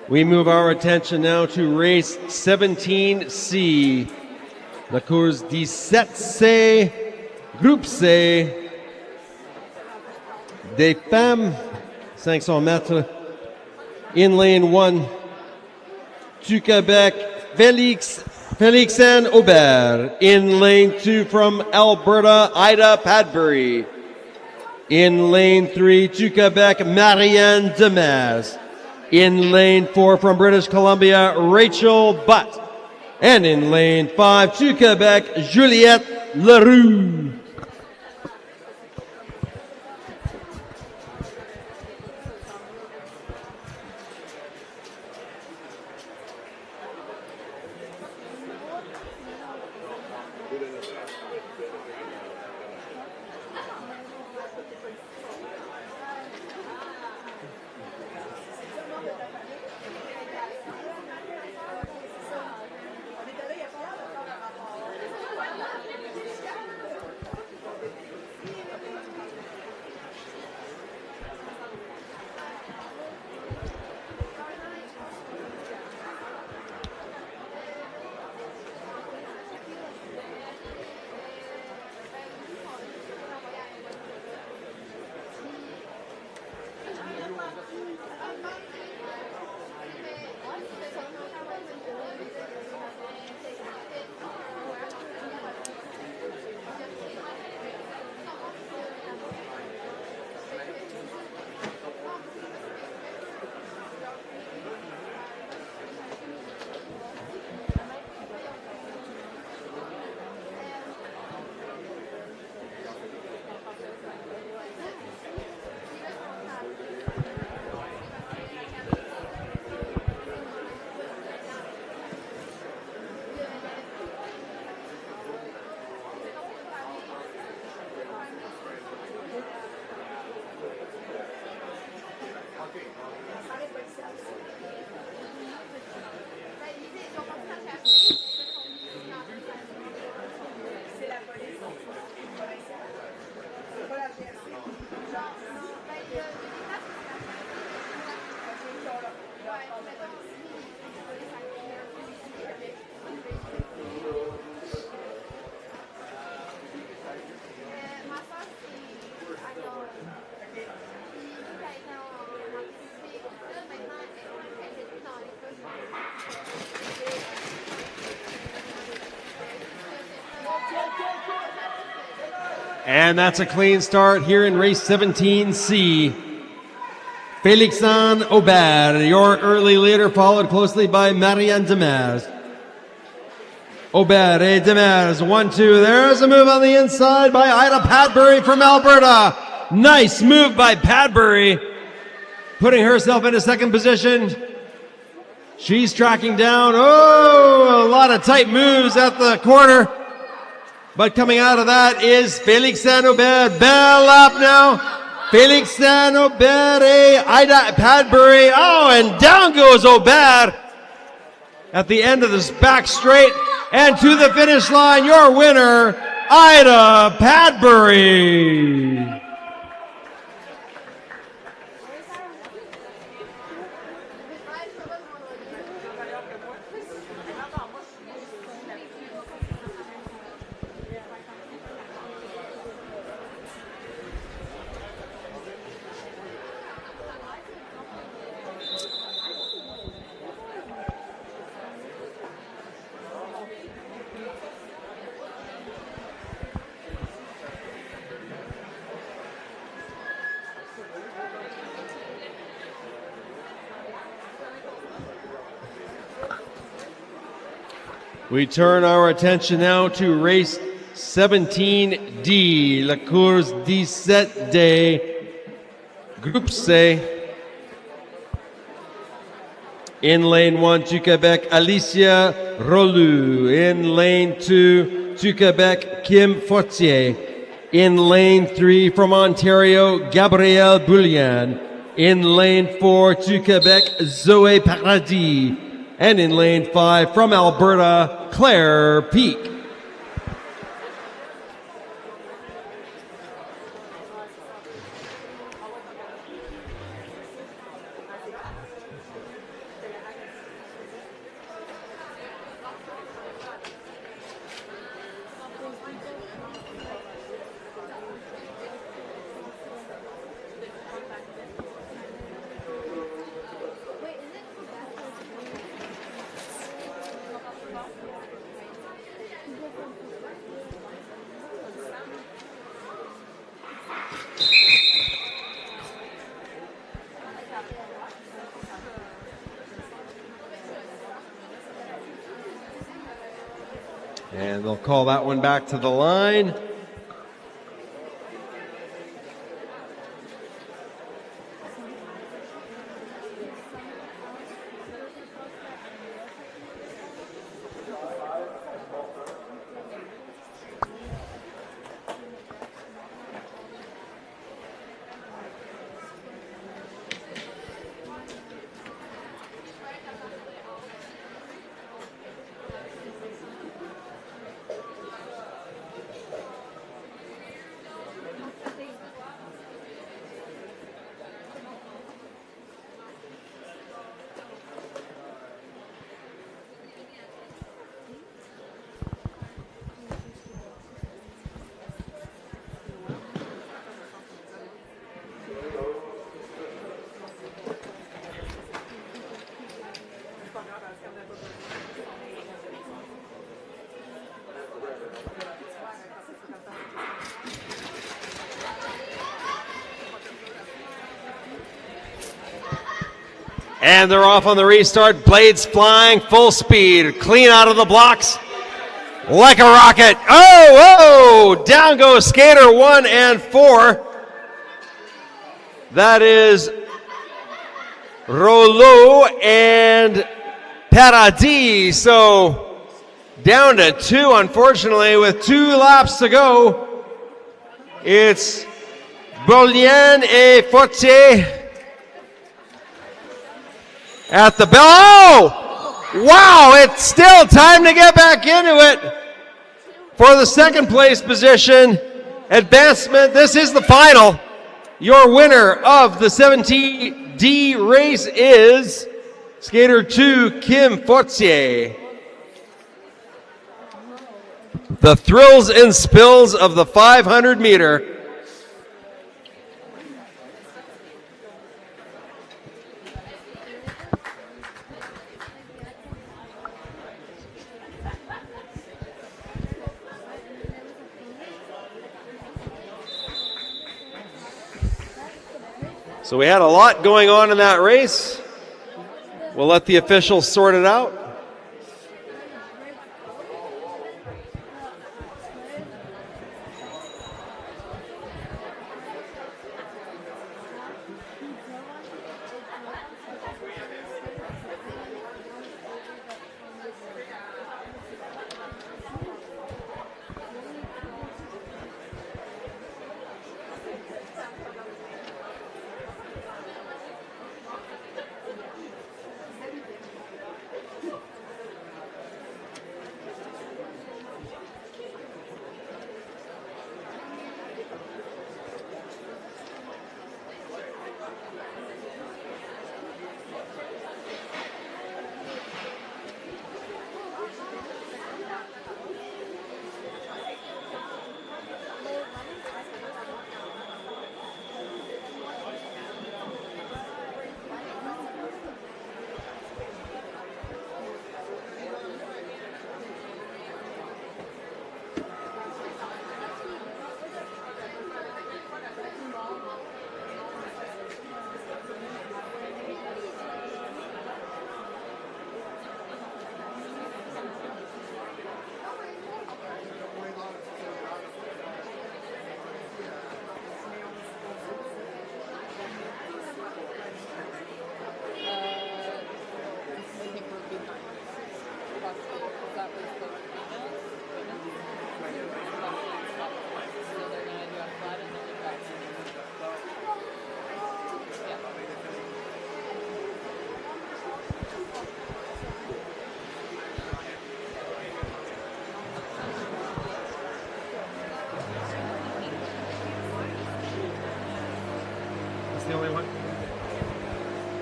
We move our attention now to race 17C. La course 17C, Groupe C, des femmes, 500 mètres, in lane 1, du Quebec, Félixen Aubert. In lane 2 from Alberta, Ida Padbury. In lane 3, du Quebec, Marianne Demers. In lane 4 from British Columbia, Rachel Butt. And in lane 5 to Quebec, Juliette Leroux. And that's a clean start here in race 17C. Félixan Aubert, your early leader, followed closely by Marianne Demers. Aubert et Demers, 1-2. There's a move on the inside by Ida Padbury from Alberta. Nice move by Padbury, putting herself into second position. She's tracking down. Oh, a lot of tight moves at the corner. But coming out of that is Félixan Aubert. Bell up now. Félixan Aubert, Ida Padbury. Oh, and down goes Aubert at the end of this back straight. And to the finish line, your winner, Ida Padbury. We turn our attention now to race 17D, la course 17D, Groupe C. In lane 1 to Quebec, Alicia Rolou. In lane 2 to Quebec, Kim Fortier. In lane 3 from Ontario, Gabrielle Boulian. In lane 4 to Quebec, Zoe Paradis. And in lane 5 from Alberta, Claire Peak. And they'll call that one back to the line. And they're off on the restart. Blades flying, full speed, clean out of the blocks like a rocket. Oh, down goes skater 1 and 4. That is Rollo and Paradis. So down to 2, unfortunately, with 2 laps to go. It's Boulian et Fortier at the bell. Oh! Wow, it's still time to get back into it for the second place position. Advancement, this is the final. Your winner of the 17D race is skater 2, Kim Fortier. The thrills and spills of the 500 meter. So we had a lot going on in that race. We'll let the officials sort it out.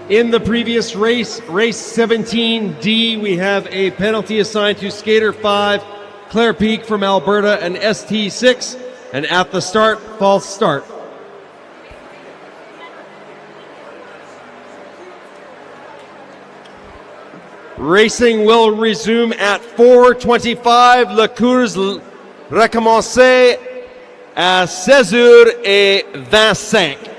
In the previous race, race 17D, we have a penalty assigned to skater 5, Claire Peak from Alberta, and ST6, and at the start, false start. Racing will resume at 4:25. Le course recommencer à 16h25.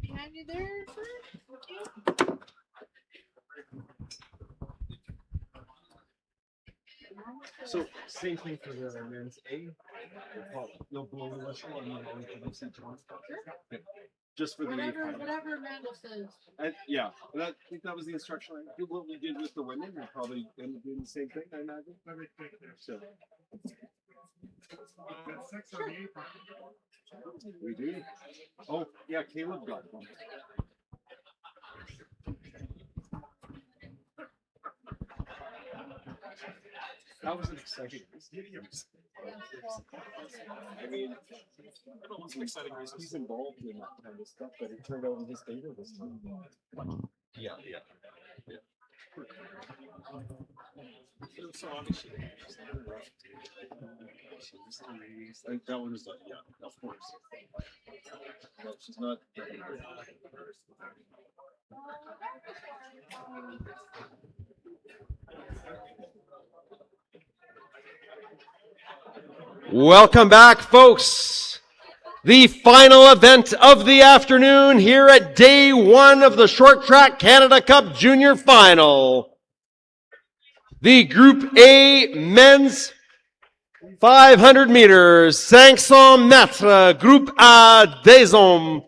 Behind you there, sir? So same thing for the men's A. No blow the whistle on the only for the center one. Okay. Just for the A final. Whatever Amanda says. Yeah, I think that was the instruction. I did what we did with the women. We probably end up doing the same thing, I imagine. So. We do. Oh, yeah, Caleb got one. That was an exciting race. I mean, it was an exciting race. He's involved in that kind of stuff, but it turned out in his favor this time. Yeah. So obviously, that one is like, yeah, of course. No, she's not. Welcome back, folks. The final event of the afternoon here at day one of the Short Track Canada Cup Junior Final. The Group A men's 500 meters, 500 mètres, Groupe A des hommes.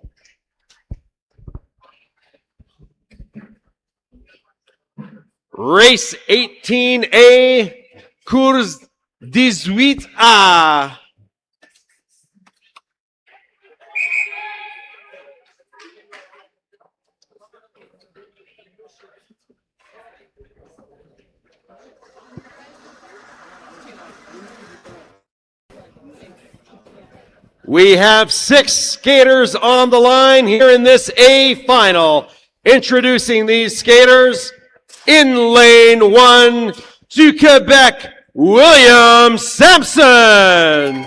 Race 18A, course 18A. We have 6 skaters on the line here in this A final. Introducing these skaters, in lane 1 to Quebec, William Sampson.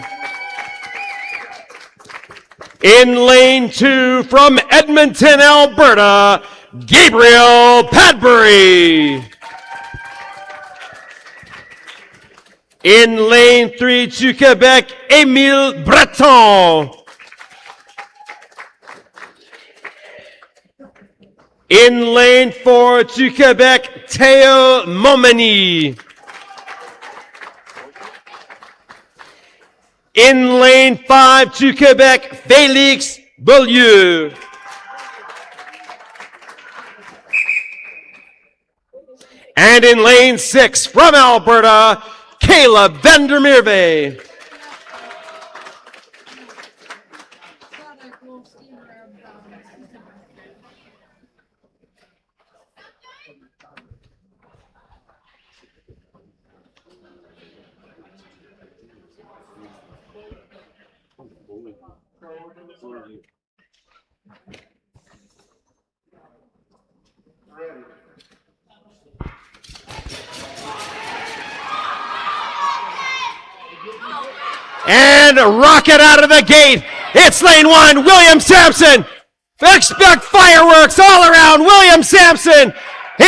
In lane 2 from Edmonton, Alberta, Gabriel Padbury. In lane 3 to Quebec, Émile Breton. In lane 4 to Quebec, Théo Momani. In lane 5 to Quebec, Félix Beaulieu. And in lane 6 from Alberta, Caleb Vandermeerve. And rocket out of the gate. It's lane 1, William Sampson. Expect fireworks all around. William Sampson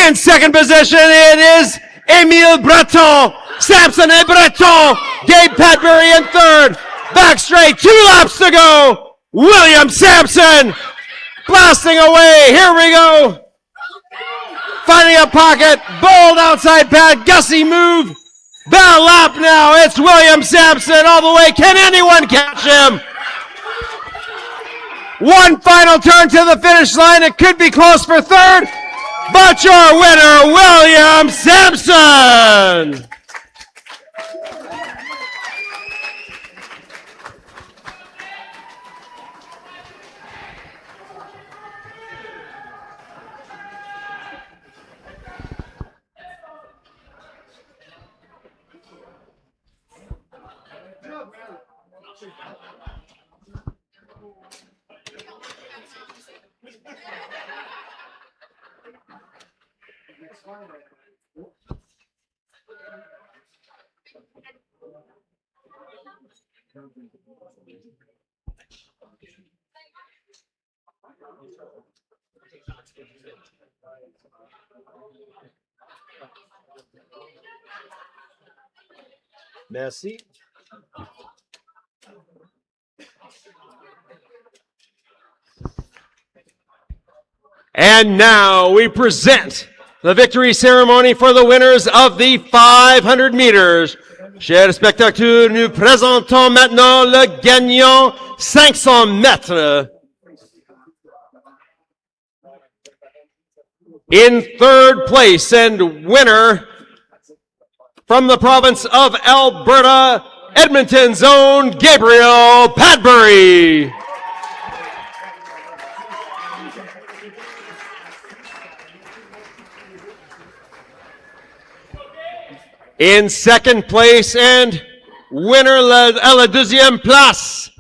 in second position. It is Émile Breton. Sampson and Breton. Gabe Padbury in third. Back straight. 2 laps to go. William Sampson blasting away. Here we go. Finding a pocket. Bold outside pad. Gussie move. Bell lap now. It's William Sampson all the way. Can anyone catch him? One final turn to the finish line. It could be close for third. But your winner, William Sampson. Merci. And now we present the victory ceremony for the winners of the 500 meters. Chers spectateurs, nous présentons maintenant le gagnant 500 mètres. In third place and winner from the province of Alberta, Edmonton's own Gabriel Padbury. In second place and winner à la deuxième place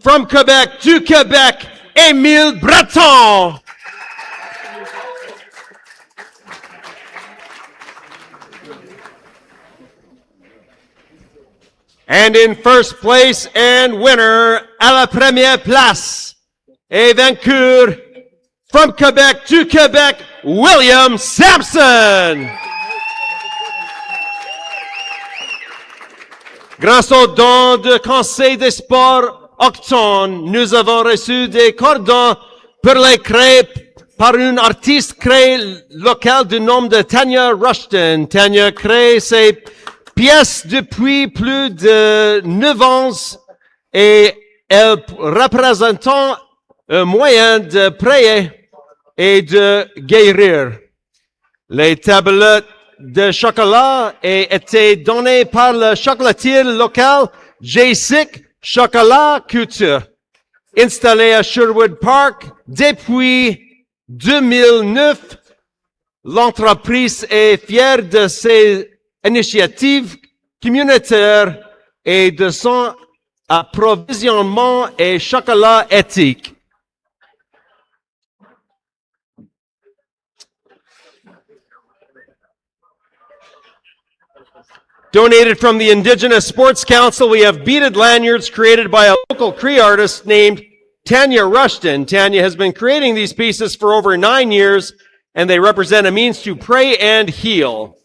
from Quebec to Quebec, Émile Breton. And in first place and winner à la première place et vainqueur from Quebec to Quebec, William Sampson. Grâce au don du Conseil des sports Octone, nous avons reçu des cordons pour les créer par un artiste créé local du nom de Tanya Rushton. Tanya crée ses pièces depuis plus de 9 ans et elle représente un moyen de prier et de guérir. Les tablettes de chocolat a été donné par le chocolatier local J-Sick Chocolat Couture. Installé à Sherwood Park depuis 2009, l'entreprise est fière de ses initiatives communautaires et de son approvisionnement et chocolat éthique. Donated from the Indigenous Sports Council, we have beaded lanyards created by a local Cree artist named Tanya Rushton. Tanya has been creating these pieces for over 9 years, and they represent a means to pray and heal.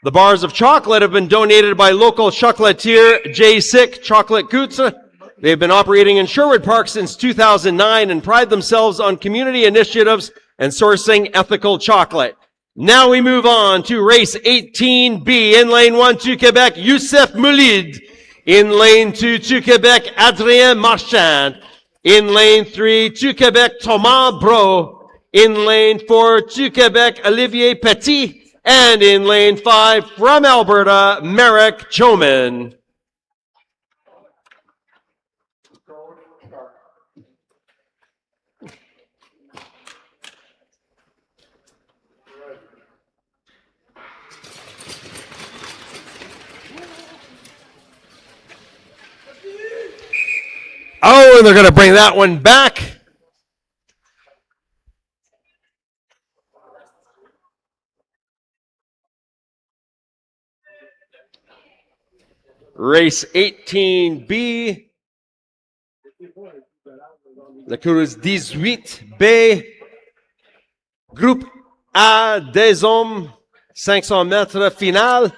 The bars of chocolate have been donated by local chocolatier J. Sick Chocolate Courte. They've been operating in Sherwood Park since 2009 and pride themselves on community initiatives and sourcing ethical chocolate. Now we move on to race 18B. In lane 1 to Quebec, Youssef Moulid. In lane 2 to Quebec, Adrien Marchand. In lane 3 to Quebec, Thomas Bro. In lane 4 to Quebec, Olivier Petit. And in lane 5 from Alberta, Merrick Choman. Oh, and they're going to bring that one back. Race 18B. La course 18B. Groupe A des hommes, 500 mètres finale.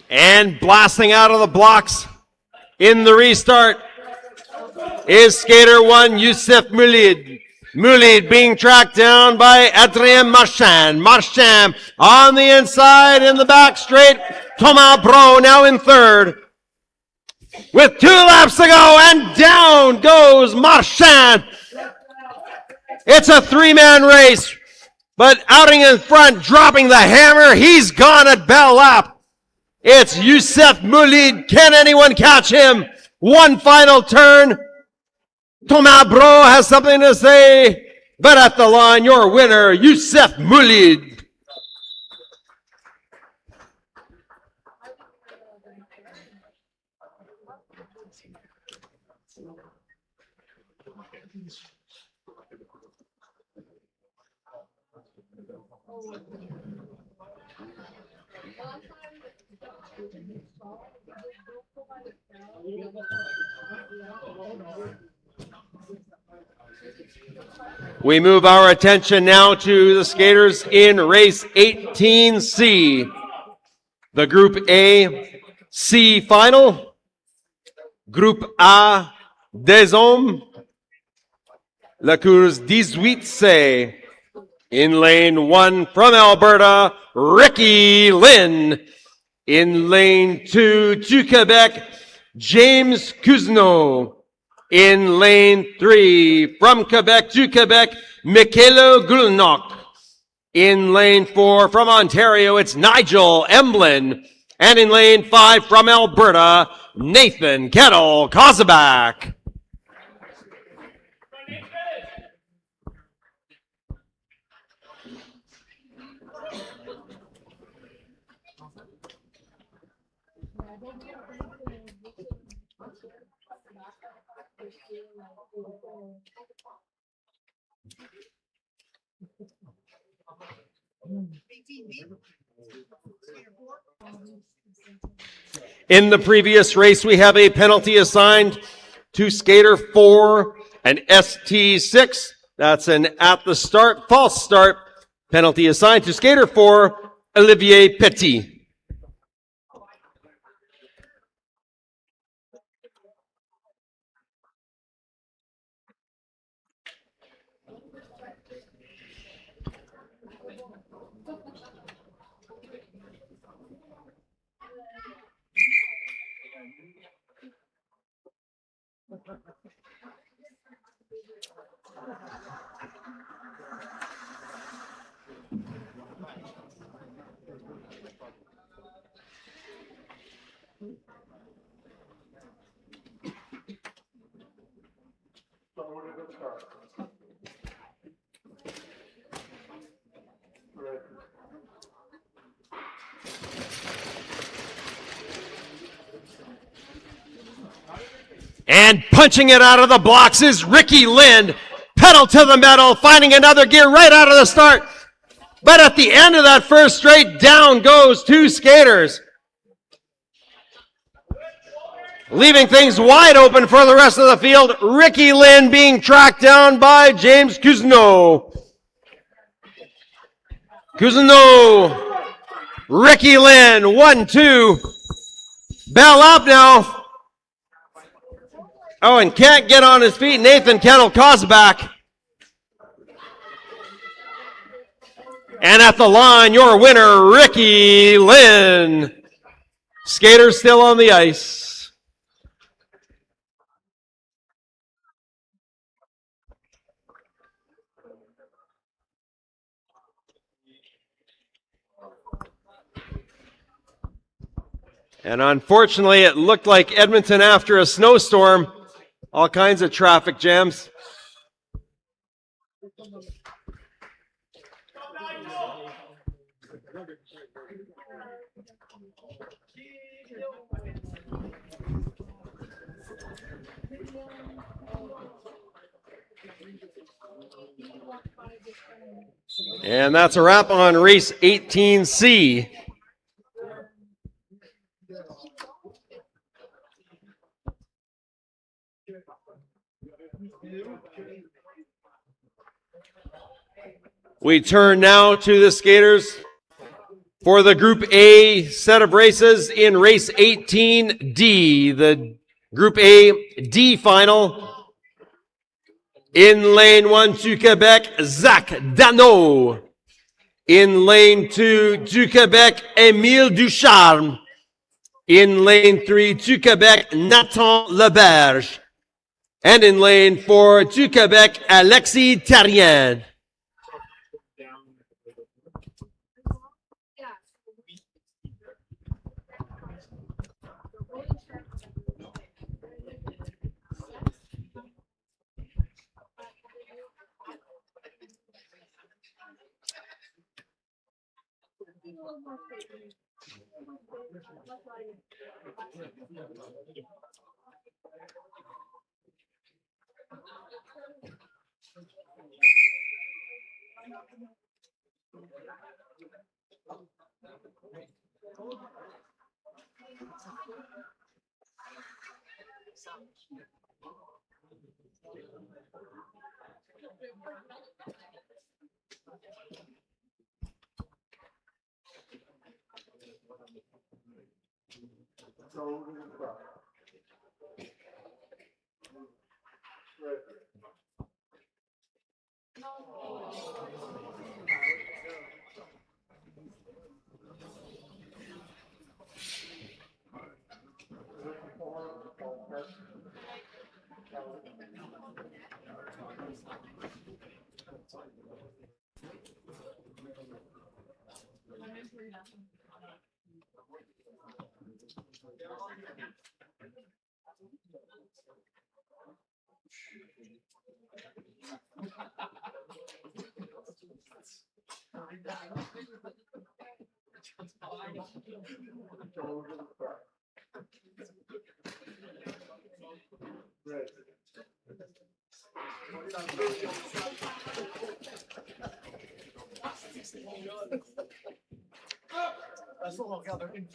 And blasting out of the blocks in the restart is skater 1, Youssef Moulid. Moulid being tracked down by Adrien Marchand. Marchand on the inside, in the back straight. Thomas Bro now in third. With 2 laps to go, and down goes Marchand. It's a 3-man race, but outing in front, dropping the hammer. He's gone at bell lap. It's Youssef Moulid. Can anyone catch him? One final turn. Thomas Bro has something to say, but at the line, your winner, Youssef Moulid. We move our attention now to the skaters in race 18C. The Group A C final. Groupe A des hommes. La course 18C. In lane 1 from Alberta, Ricky Lynn. In lane 2 to Quebec, James Cousineau. In lane 3 from Quebec to Quebec, Michaela Gulnock. In lane 4 from Ontario, it's Nigel Emblin. And in lane 5 from Alberta, Nathan Kettle Kozabak. In the previous race, we have a penalty assigned to skater 4, an ST6. That's an at the start, false start. Penalty assigned to skater 4, Olivier Petit. And punching it out of the blocks is Ricky Lind. Pedal to the metal, finding another gear right out of the start. But at the end of that first straight, down goes two skaters, leaving things wide open for the rest of the field. Ricky Lind being tracked down by James Cousineau. Cousineau, Ricky Lind, 1-2. Bell up now. Oh, and can't get on his feet. Nathan Kettle Kozbak. And at the line, your winner, Ricky Lind. Skaters still on the ice. And unfortunately, it looked like Edmonton after a snowstorm. All kinds of traffic jams. And that's a wrap on race 18C. We turn now to the skaters for the Group A set of races in race 18D, the Group A D final. In lane 1 to Quebec, Zach Dano. In lane 2 to Quebec, Émile Ducharme. In lane 3 to Quebec, Nathan Leberge. And in lane 4 to Quebec, Alexis Therrien.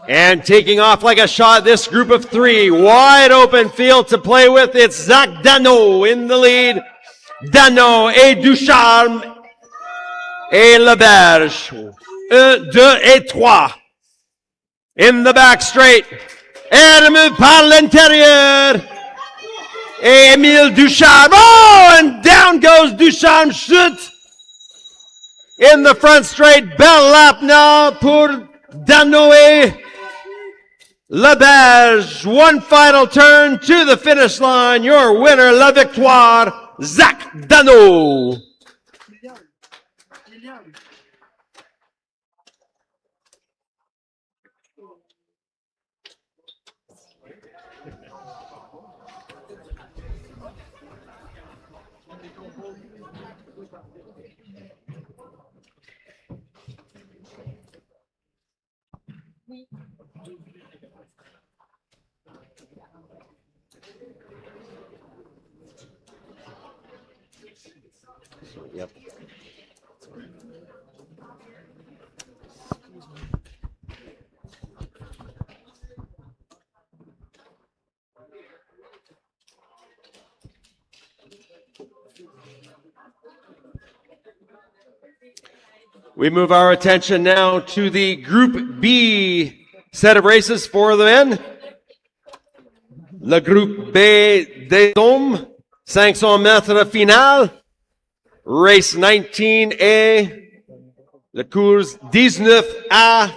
And taking off like a shot, this group of three, wide open field to play with. It's Zach Dano in the lead. Dano et Ducharme et Leberge. 1, 2 et 3. In the back straight. Herme par l'intérieur. Et Émile Ducharme. Oh, and down goes Ducharme. Chute. In the front straight. Belle lap now pour Dano et Leberge. One final turn to the finish line. Your winner, la victoire, Zach Dano. Yep. We move our attention now to the Group B set of races for the men. Le Groupe B des hommes, 500 mètres finale. Race 19A, the course 19A,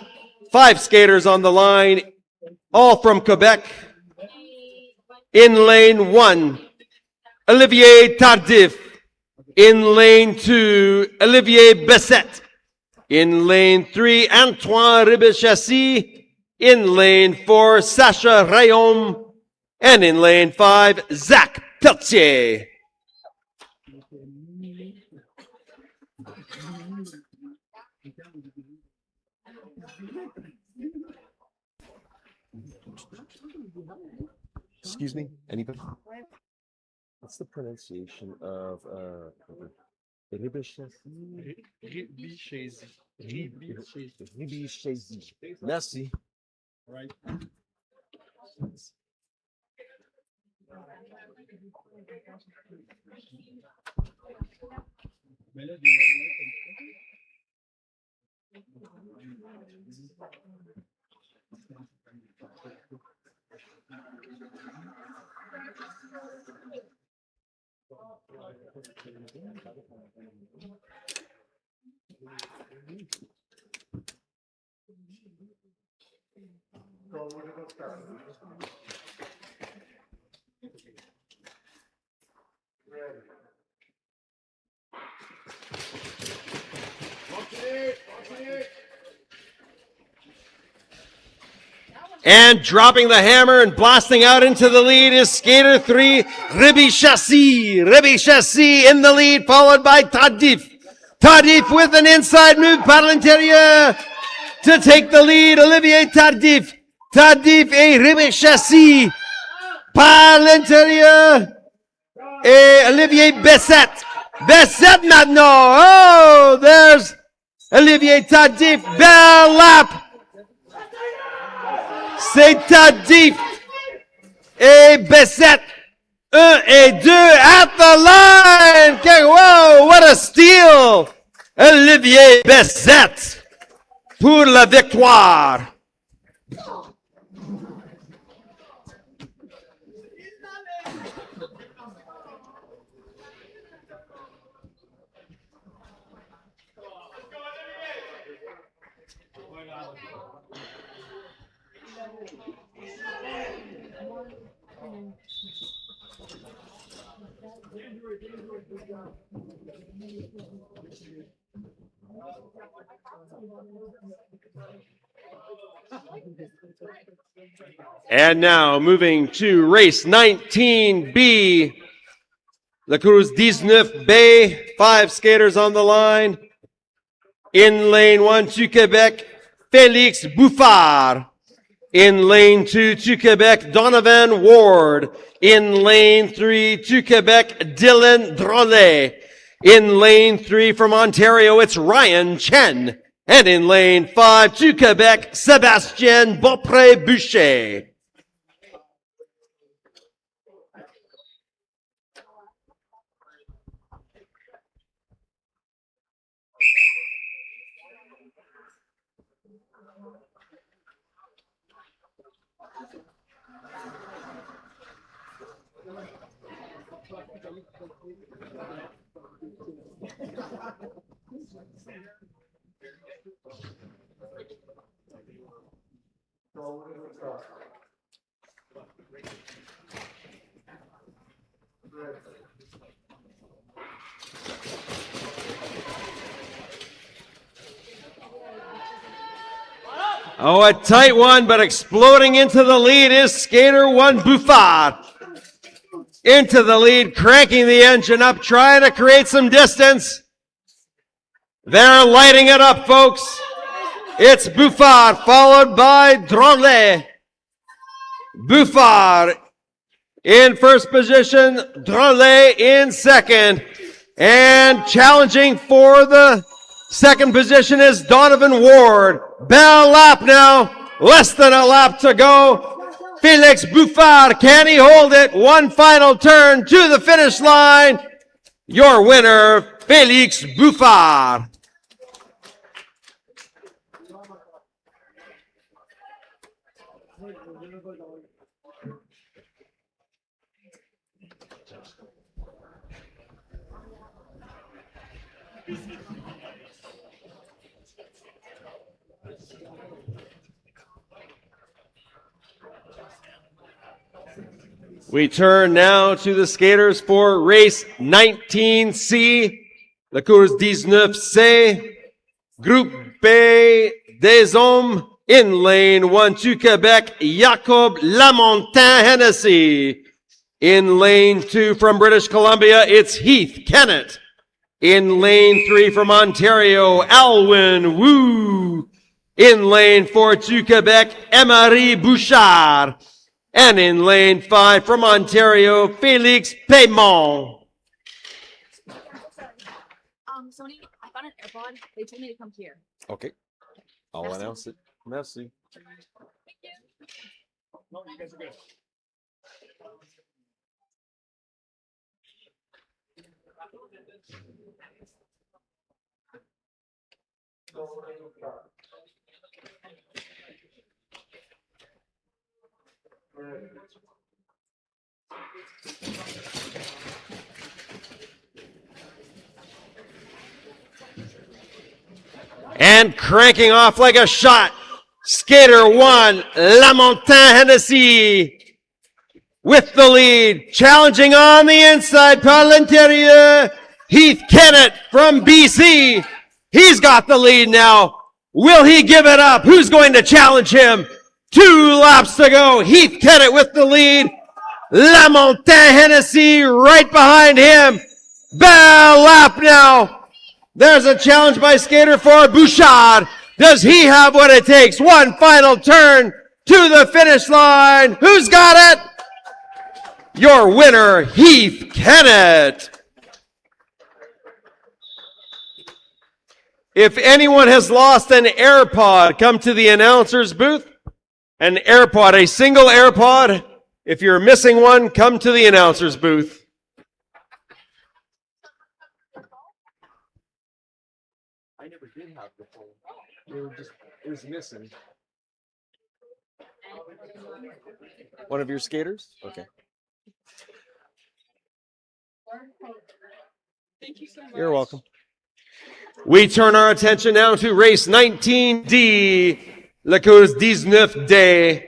5 skaters on the line, all from Quebec. In lane 1, Olivier Tardif. In lane 2, Olivier Bessette. In lane 3, Antoine Ribichassi. In lane 4, Sacha Rayom. And in lane 5, Zach Peltier. Excuse me, anybody? What's the pronunciation of Ribichassi? Ribichassi. Merci. Right. And dropping the hammer and blasting out into the lead is skater 3, Ribichassi. Ribichassi in the lead, followed by Tardif. Tardif with an inside move par l'intérieur to take the lead. Olivier Tardif. Tardif et Ribichassi par l'intérieur. Et Olivier Bessette. Bessette maintenant. Oh, there's Olivier Tardif. Belle lap. C'est Tardif et Bessette. 1 et 2 at the line. Whoa, what a steal. Olivier Bessette pour la victoire. And now moving to race 19B, the course 19B, 5 skaters on the line. In lane 1 to Quebec, Félix Bouffard. In lane 2 to Quebec, Donovan Ward. In lane 3 to Quebec, Dylan Drolet. In lane 3 from Ontario, it's Ryan Chen. And in lane 5 to Quebec, Sébastien Beaupré-Boucher. Oh, a tight one, but exploding into the lead is skater 1, Bouffard. Into the lead, cranking the engine up, trying to create some distance. They're lighting it up, folks. It's Bouffard, followed by Drolet. Bouffard in first position, Drolet in second. And challenging for the second position is Donovan Ward. Bell lap now. Less than a lap to go. Felix Bouffard, can he hold it? One final turn to the finish line. Your winner, Felix Bouffard. We turn now to the skaters for race 19C, la course 19C, Groupe B des Hommes, in lane 1 to Quebec, Jacob Lamontagne Hennessy. In lane 2 from British Columbia, it's Heath Kennett. In lane 3 from Ontario, Alwyn Wu. In lane 4 to Quebec, Emery Bouchard. And in lane 5 from Ontario, Félix Paymont. Sony, I found an AirPod. They told me to come here. Okay. I'll announce it. Merci. Thank you. No, you guys are good. And cranking off like a shot, skater 1, Lamontagne Hennessy with the lead, challenging on the inside, par l'intérieur, Heath Kennett from BC. He's got the lead now. Will he give it up? Who's going to challenge him? 2 laps to go. Heath Kennett with the lead. Lamontagne Hennessy right behind him. Bell lap now. There's a challenge by skater 4, Bouchard. Does he have what it takes? One final turn to the finish line. Who's got it? Your winner, Heath Kennett. If anyone has lost an AirPod, come to the announcer's booth. An AirPod, a single AirPod. If you're missing one, come to the announcer's booth. I never did have the phone. It was missing. One of your skaters? Okay. Thank you so much. You're welcome. We turn our attention now to race 19D, la course 19D.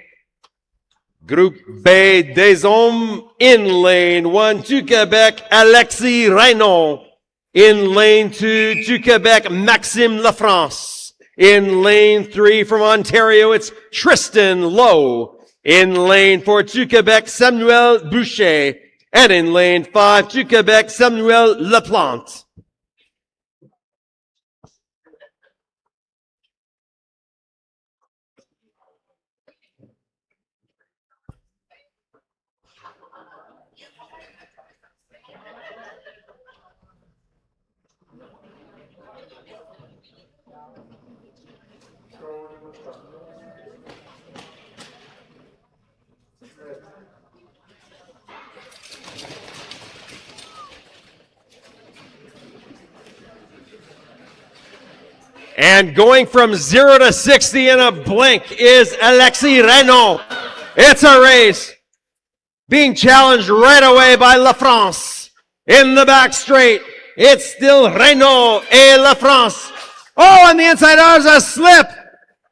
Groupe B des Hommes, in lane 1 to Quebec, Alexis Reynaud. In lane 2 to Quebec, Maxime Lafrance. In lane 3 from Ontario, it's Tristan Lowe. In lane 4 to Quebec, Samuel Boucher. And in lane 5 to Quebec, Samuel Laplante. And going from 0 to 60 in a blink is Alexis Reynaud. It's a race. Being challenged right away by La France. In the back straight, it's still Reynaud et La France. Oh, on the inside, there's a slip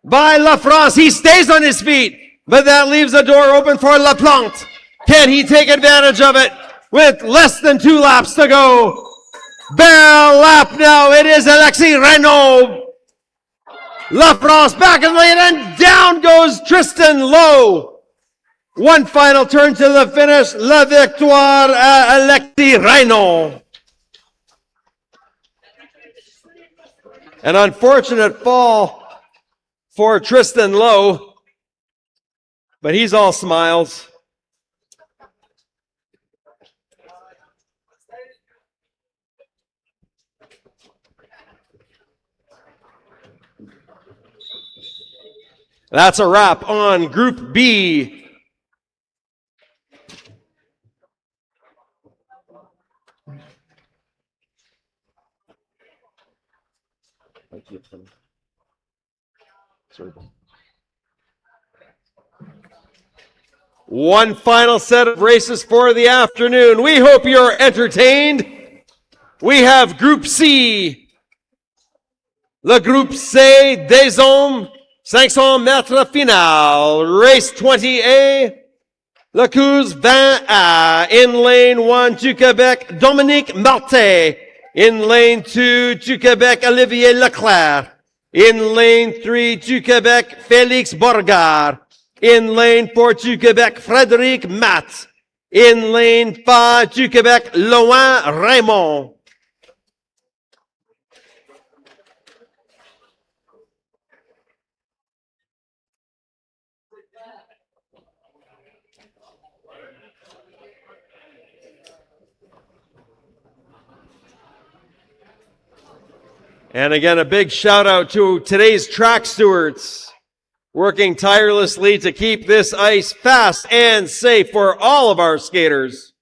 by La France. He stays on his feet, but that leaves the door open for Laplante. Can he take advantage of it with less than 2 laps to go? Bell lap now. It is Alexis Reynaud. La France back in the lead, and down goes Tristan Lowe. One final turn to the finish. La victoire à Alexis Reynaud. An unfortunate fall for Tristan Lowe, but he's all smiles. That's a wrap on Group B. One final set of races for the afternoon. We hope you're entertained. We have Group C. Le Groupe C des Hommes, 500 mètres final. Race 20A. Le course 20A. In lane 1 du Québec, Dominique Martin. In lane 2 du Québec, Olivier Leclerc. In lane 3 du Québec, Félix Borgard. In lane 4 du Québec, Frédéric Matt. In lane 5 du Québec, Loin Raymond. And again, a big shout out to today's track stewards, working tirelessly to keep this ice fast and safe for all of our skaters.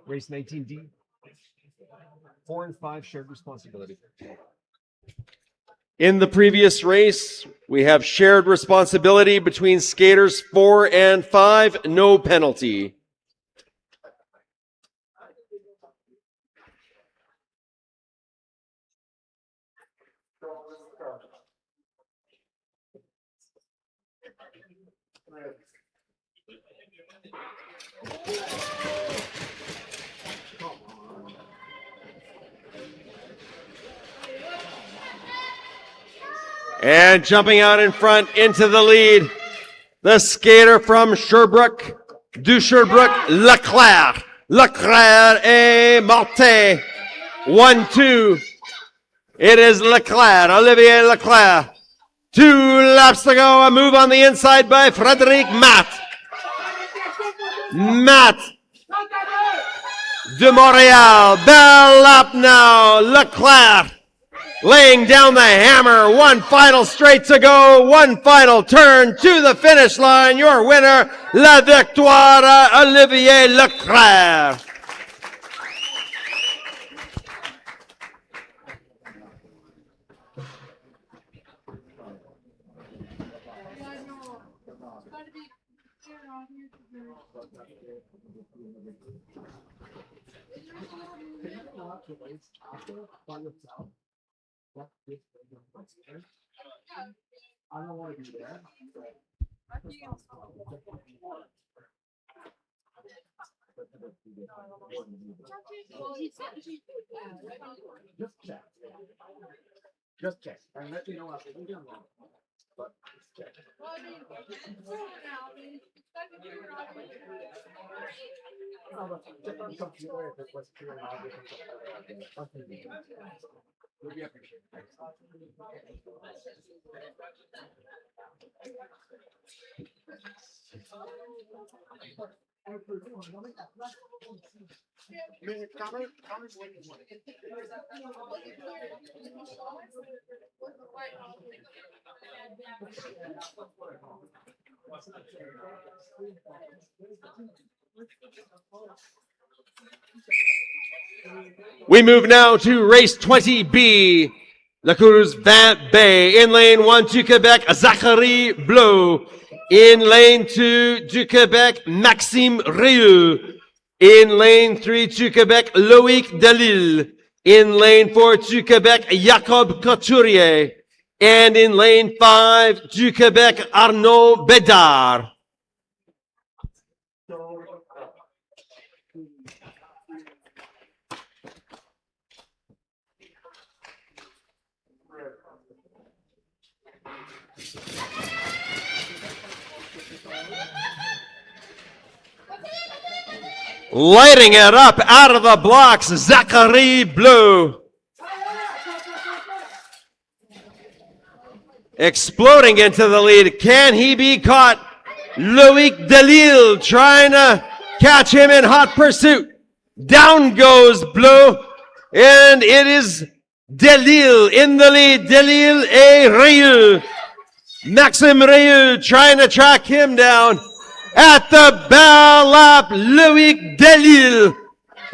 Race 19D. 4 and 5 shared responsibility. In the previous race, we have shared responsibility between skaters 4 and 5, no penalty. And jumping out in front into the lead, the skater from Sherbrooke, du Sherbrooke, Leclerc. Leclerc et Martin. 1-2. It is Leclerc, Olivier Leclerc. 2 laps to go. A move on the inside by Frédéric Matt. Matt de Montréal. Bell lap now. Leclerc laying down the hammer. One final straight to go. One final turn to the finish line. Your winner, la victoire, Olivier Leclerc. I don't want to be there. Just check. Just check. And let me know after you get along. But just check. No, but check on the computer if it was clear and obvious. Would be appreciated. Thanks. Mais quand même, ouais. We move now to race 20B. La course 20B. In lane 1 to Quebec, Zachary Bleu. In lane 2 to Quebec, Maxime Rieu. In lane 3 to Quebec, Loïc Delille. In lane 4 to Quebec, Jacob Couturier. And in lane 5 to Quebec, Arnaud Bédard. Lighting it up out of the blocks, Zachary Bleu. Exploding into the lead. Can he be caught? Loïc Delille trying to catch him in hot pursuit. Down goes Bleu. And it is Delille in the lead. Delille et Rieu. Maxime Rieu trying to track him down. At the bell lap, Loïc Delille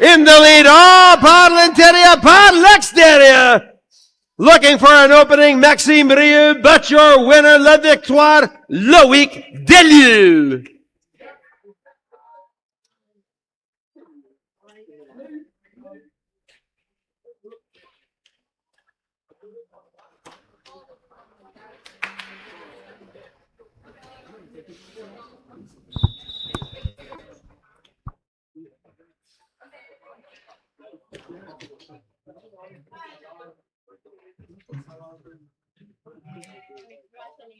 in the lead. Oh, par l'intérieur, par l'extérieur. Looking for an opening, Maxime Rieu, but your winner, la victoire, Loïc Delille.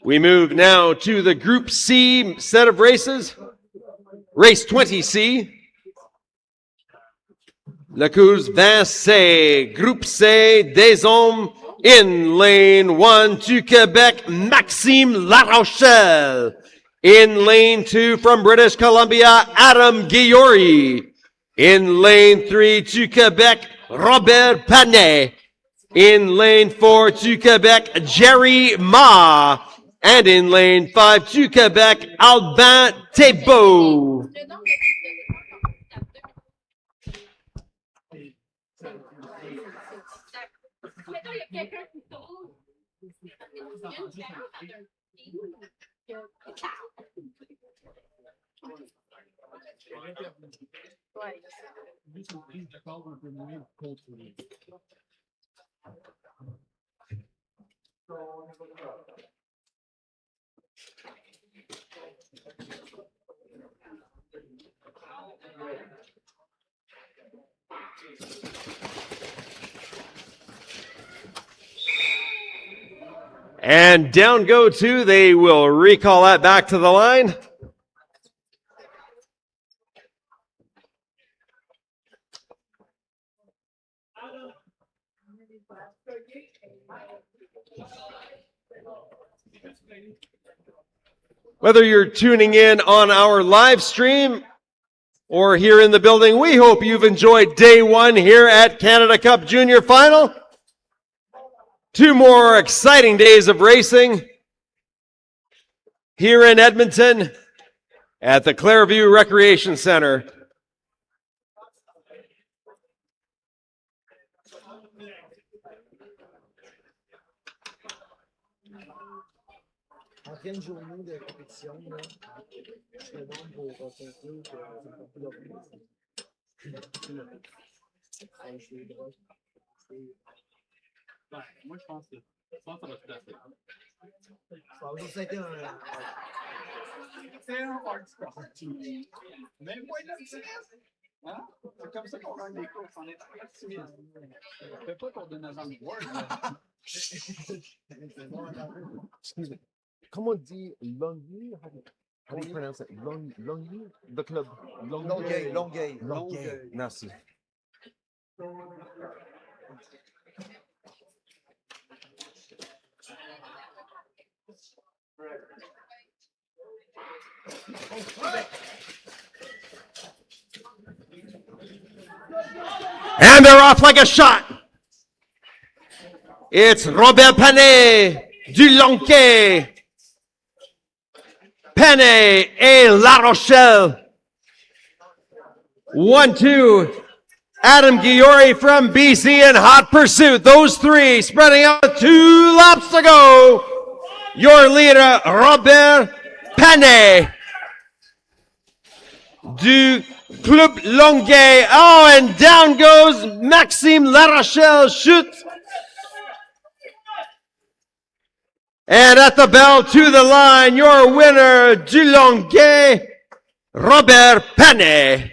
We move now to the Group C set of races. Race 20C. La course 20C. Groupe C des hommes. In lane 1 to Quebec, Maxime Larochelle. In lane 2 from British Columbia, Adam Guillori. In lane 3 to Quebec, Robert Panet. In lane 4 to Quebec, Jerry Ma. And in lane 5 to Quebec, Albin Thébault. And down go two. They will recall that back to the line. Whether you're tuning in on our live stream or here in the building, we hope you've enjoyed day one here at Canada Cup Junior Final. 2 more exciting days of racing here in Edmonton at the Clareview Recreation Center. Ancienne journée de compétition, là, je me demande pour conclure que c'est pas plus d'opinion. Moi, je pense que ça va tout à fait. Ça a été un... C'est un hard sport. Mais moi, l'optimiste! Hein? C'est comme ça qu'on gagne des courses, on est optimiste. Fais pas ton dinosaure de word, là. Excuse me. Comment on dit Longueuil? How do you pronounce it? Longueuil? The club. Longueuil. Merci. And they're off like a shot. It's Robert Panet du Lonquet. Panet et La Rochelle. 1-2. Adam Giori from BC in hot pursuit. Those three spreading out with 2 laps to go. Your leader, Robert Panet du Club Longuet. Oh, and down goes Maxime Larochelle. Shoot. And at the bell to the line, your winner, du Longuet, Robert Panet.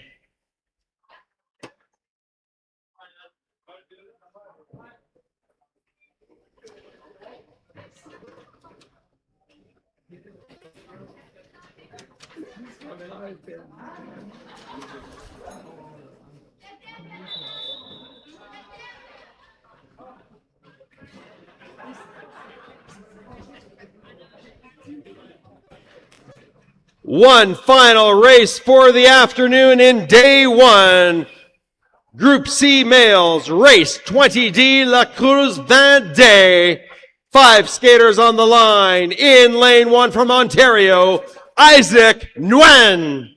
One final race for the afternoon in day 1. Group C males, race 20D La Cruz Vendée. 5 skaters on the line. In lane 1 from Ontario, Isaac Nguyen.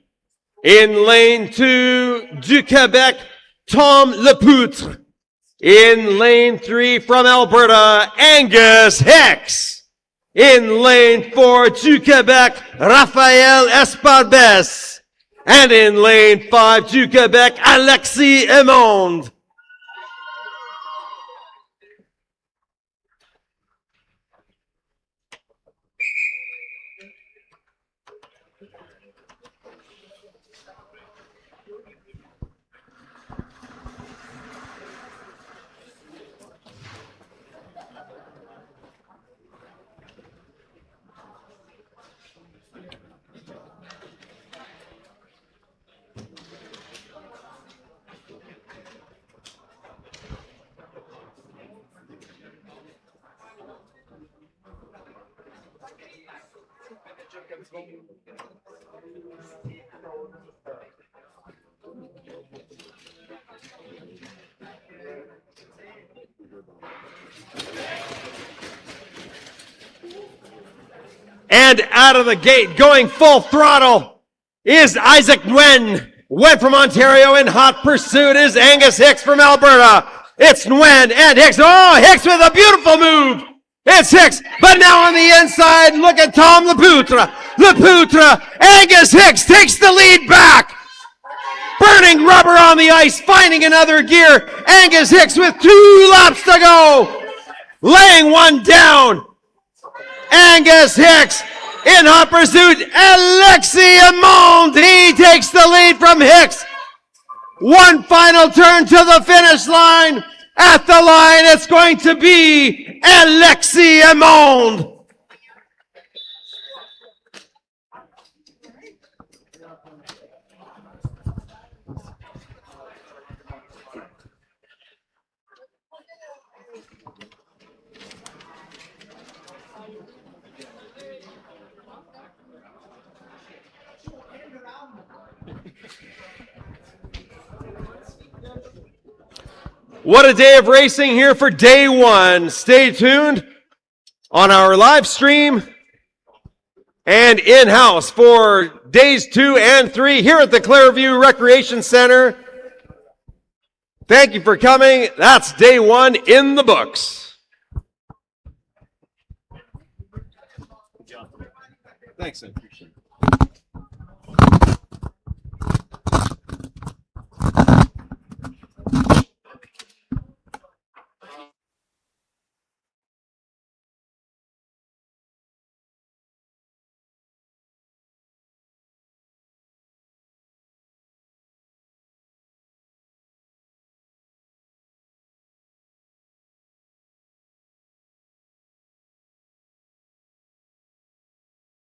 In lane 2, du Quebec, Tom Lepoutre. In lane 3 from Alberta, Angus Hicks. In lane 4, du Quebec, Raphaël Esparbès. And in lane 5, du Quebec, Alexis Emond. And out of the gate, going full throttle, is Isaac Nguyen. Went from Ontario in hot pursuit is Angus Hicks from Alberta. It's Nguyen and Hicks. Oh, Hicks with a beautiful move. It's Hicks, but now on the inside, look at Tom Lepoutre. Lepoutre, Angus Hicks takes the lead back. Burning rubber on the ice, finding another gear. Angus Hicks with 2 laps to go. Laying one down. Angus Hicks in hot pursuit. Alexis Emond, he takes the lead from Hicks. One final turn to the finish line. At the line, it's going to be Alexis Emond. What a day of racing here for day 1. Stay tuned on our live stream and in-house for days 2 and 3 here at the Clareview Recreation Center. Thank you for coming. That's day 1 in the books. Thanks, I appreciate it.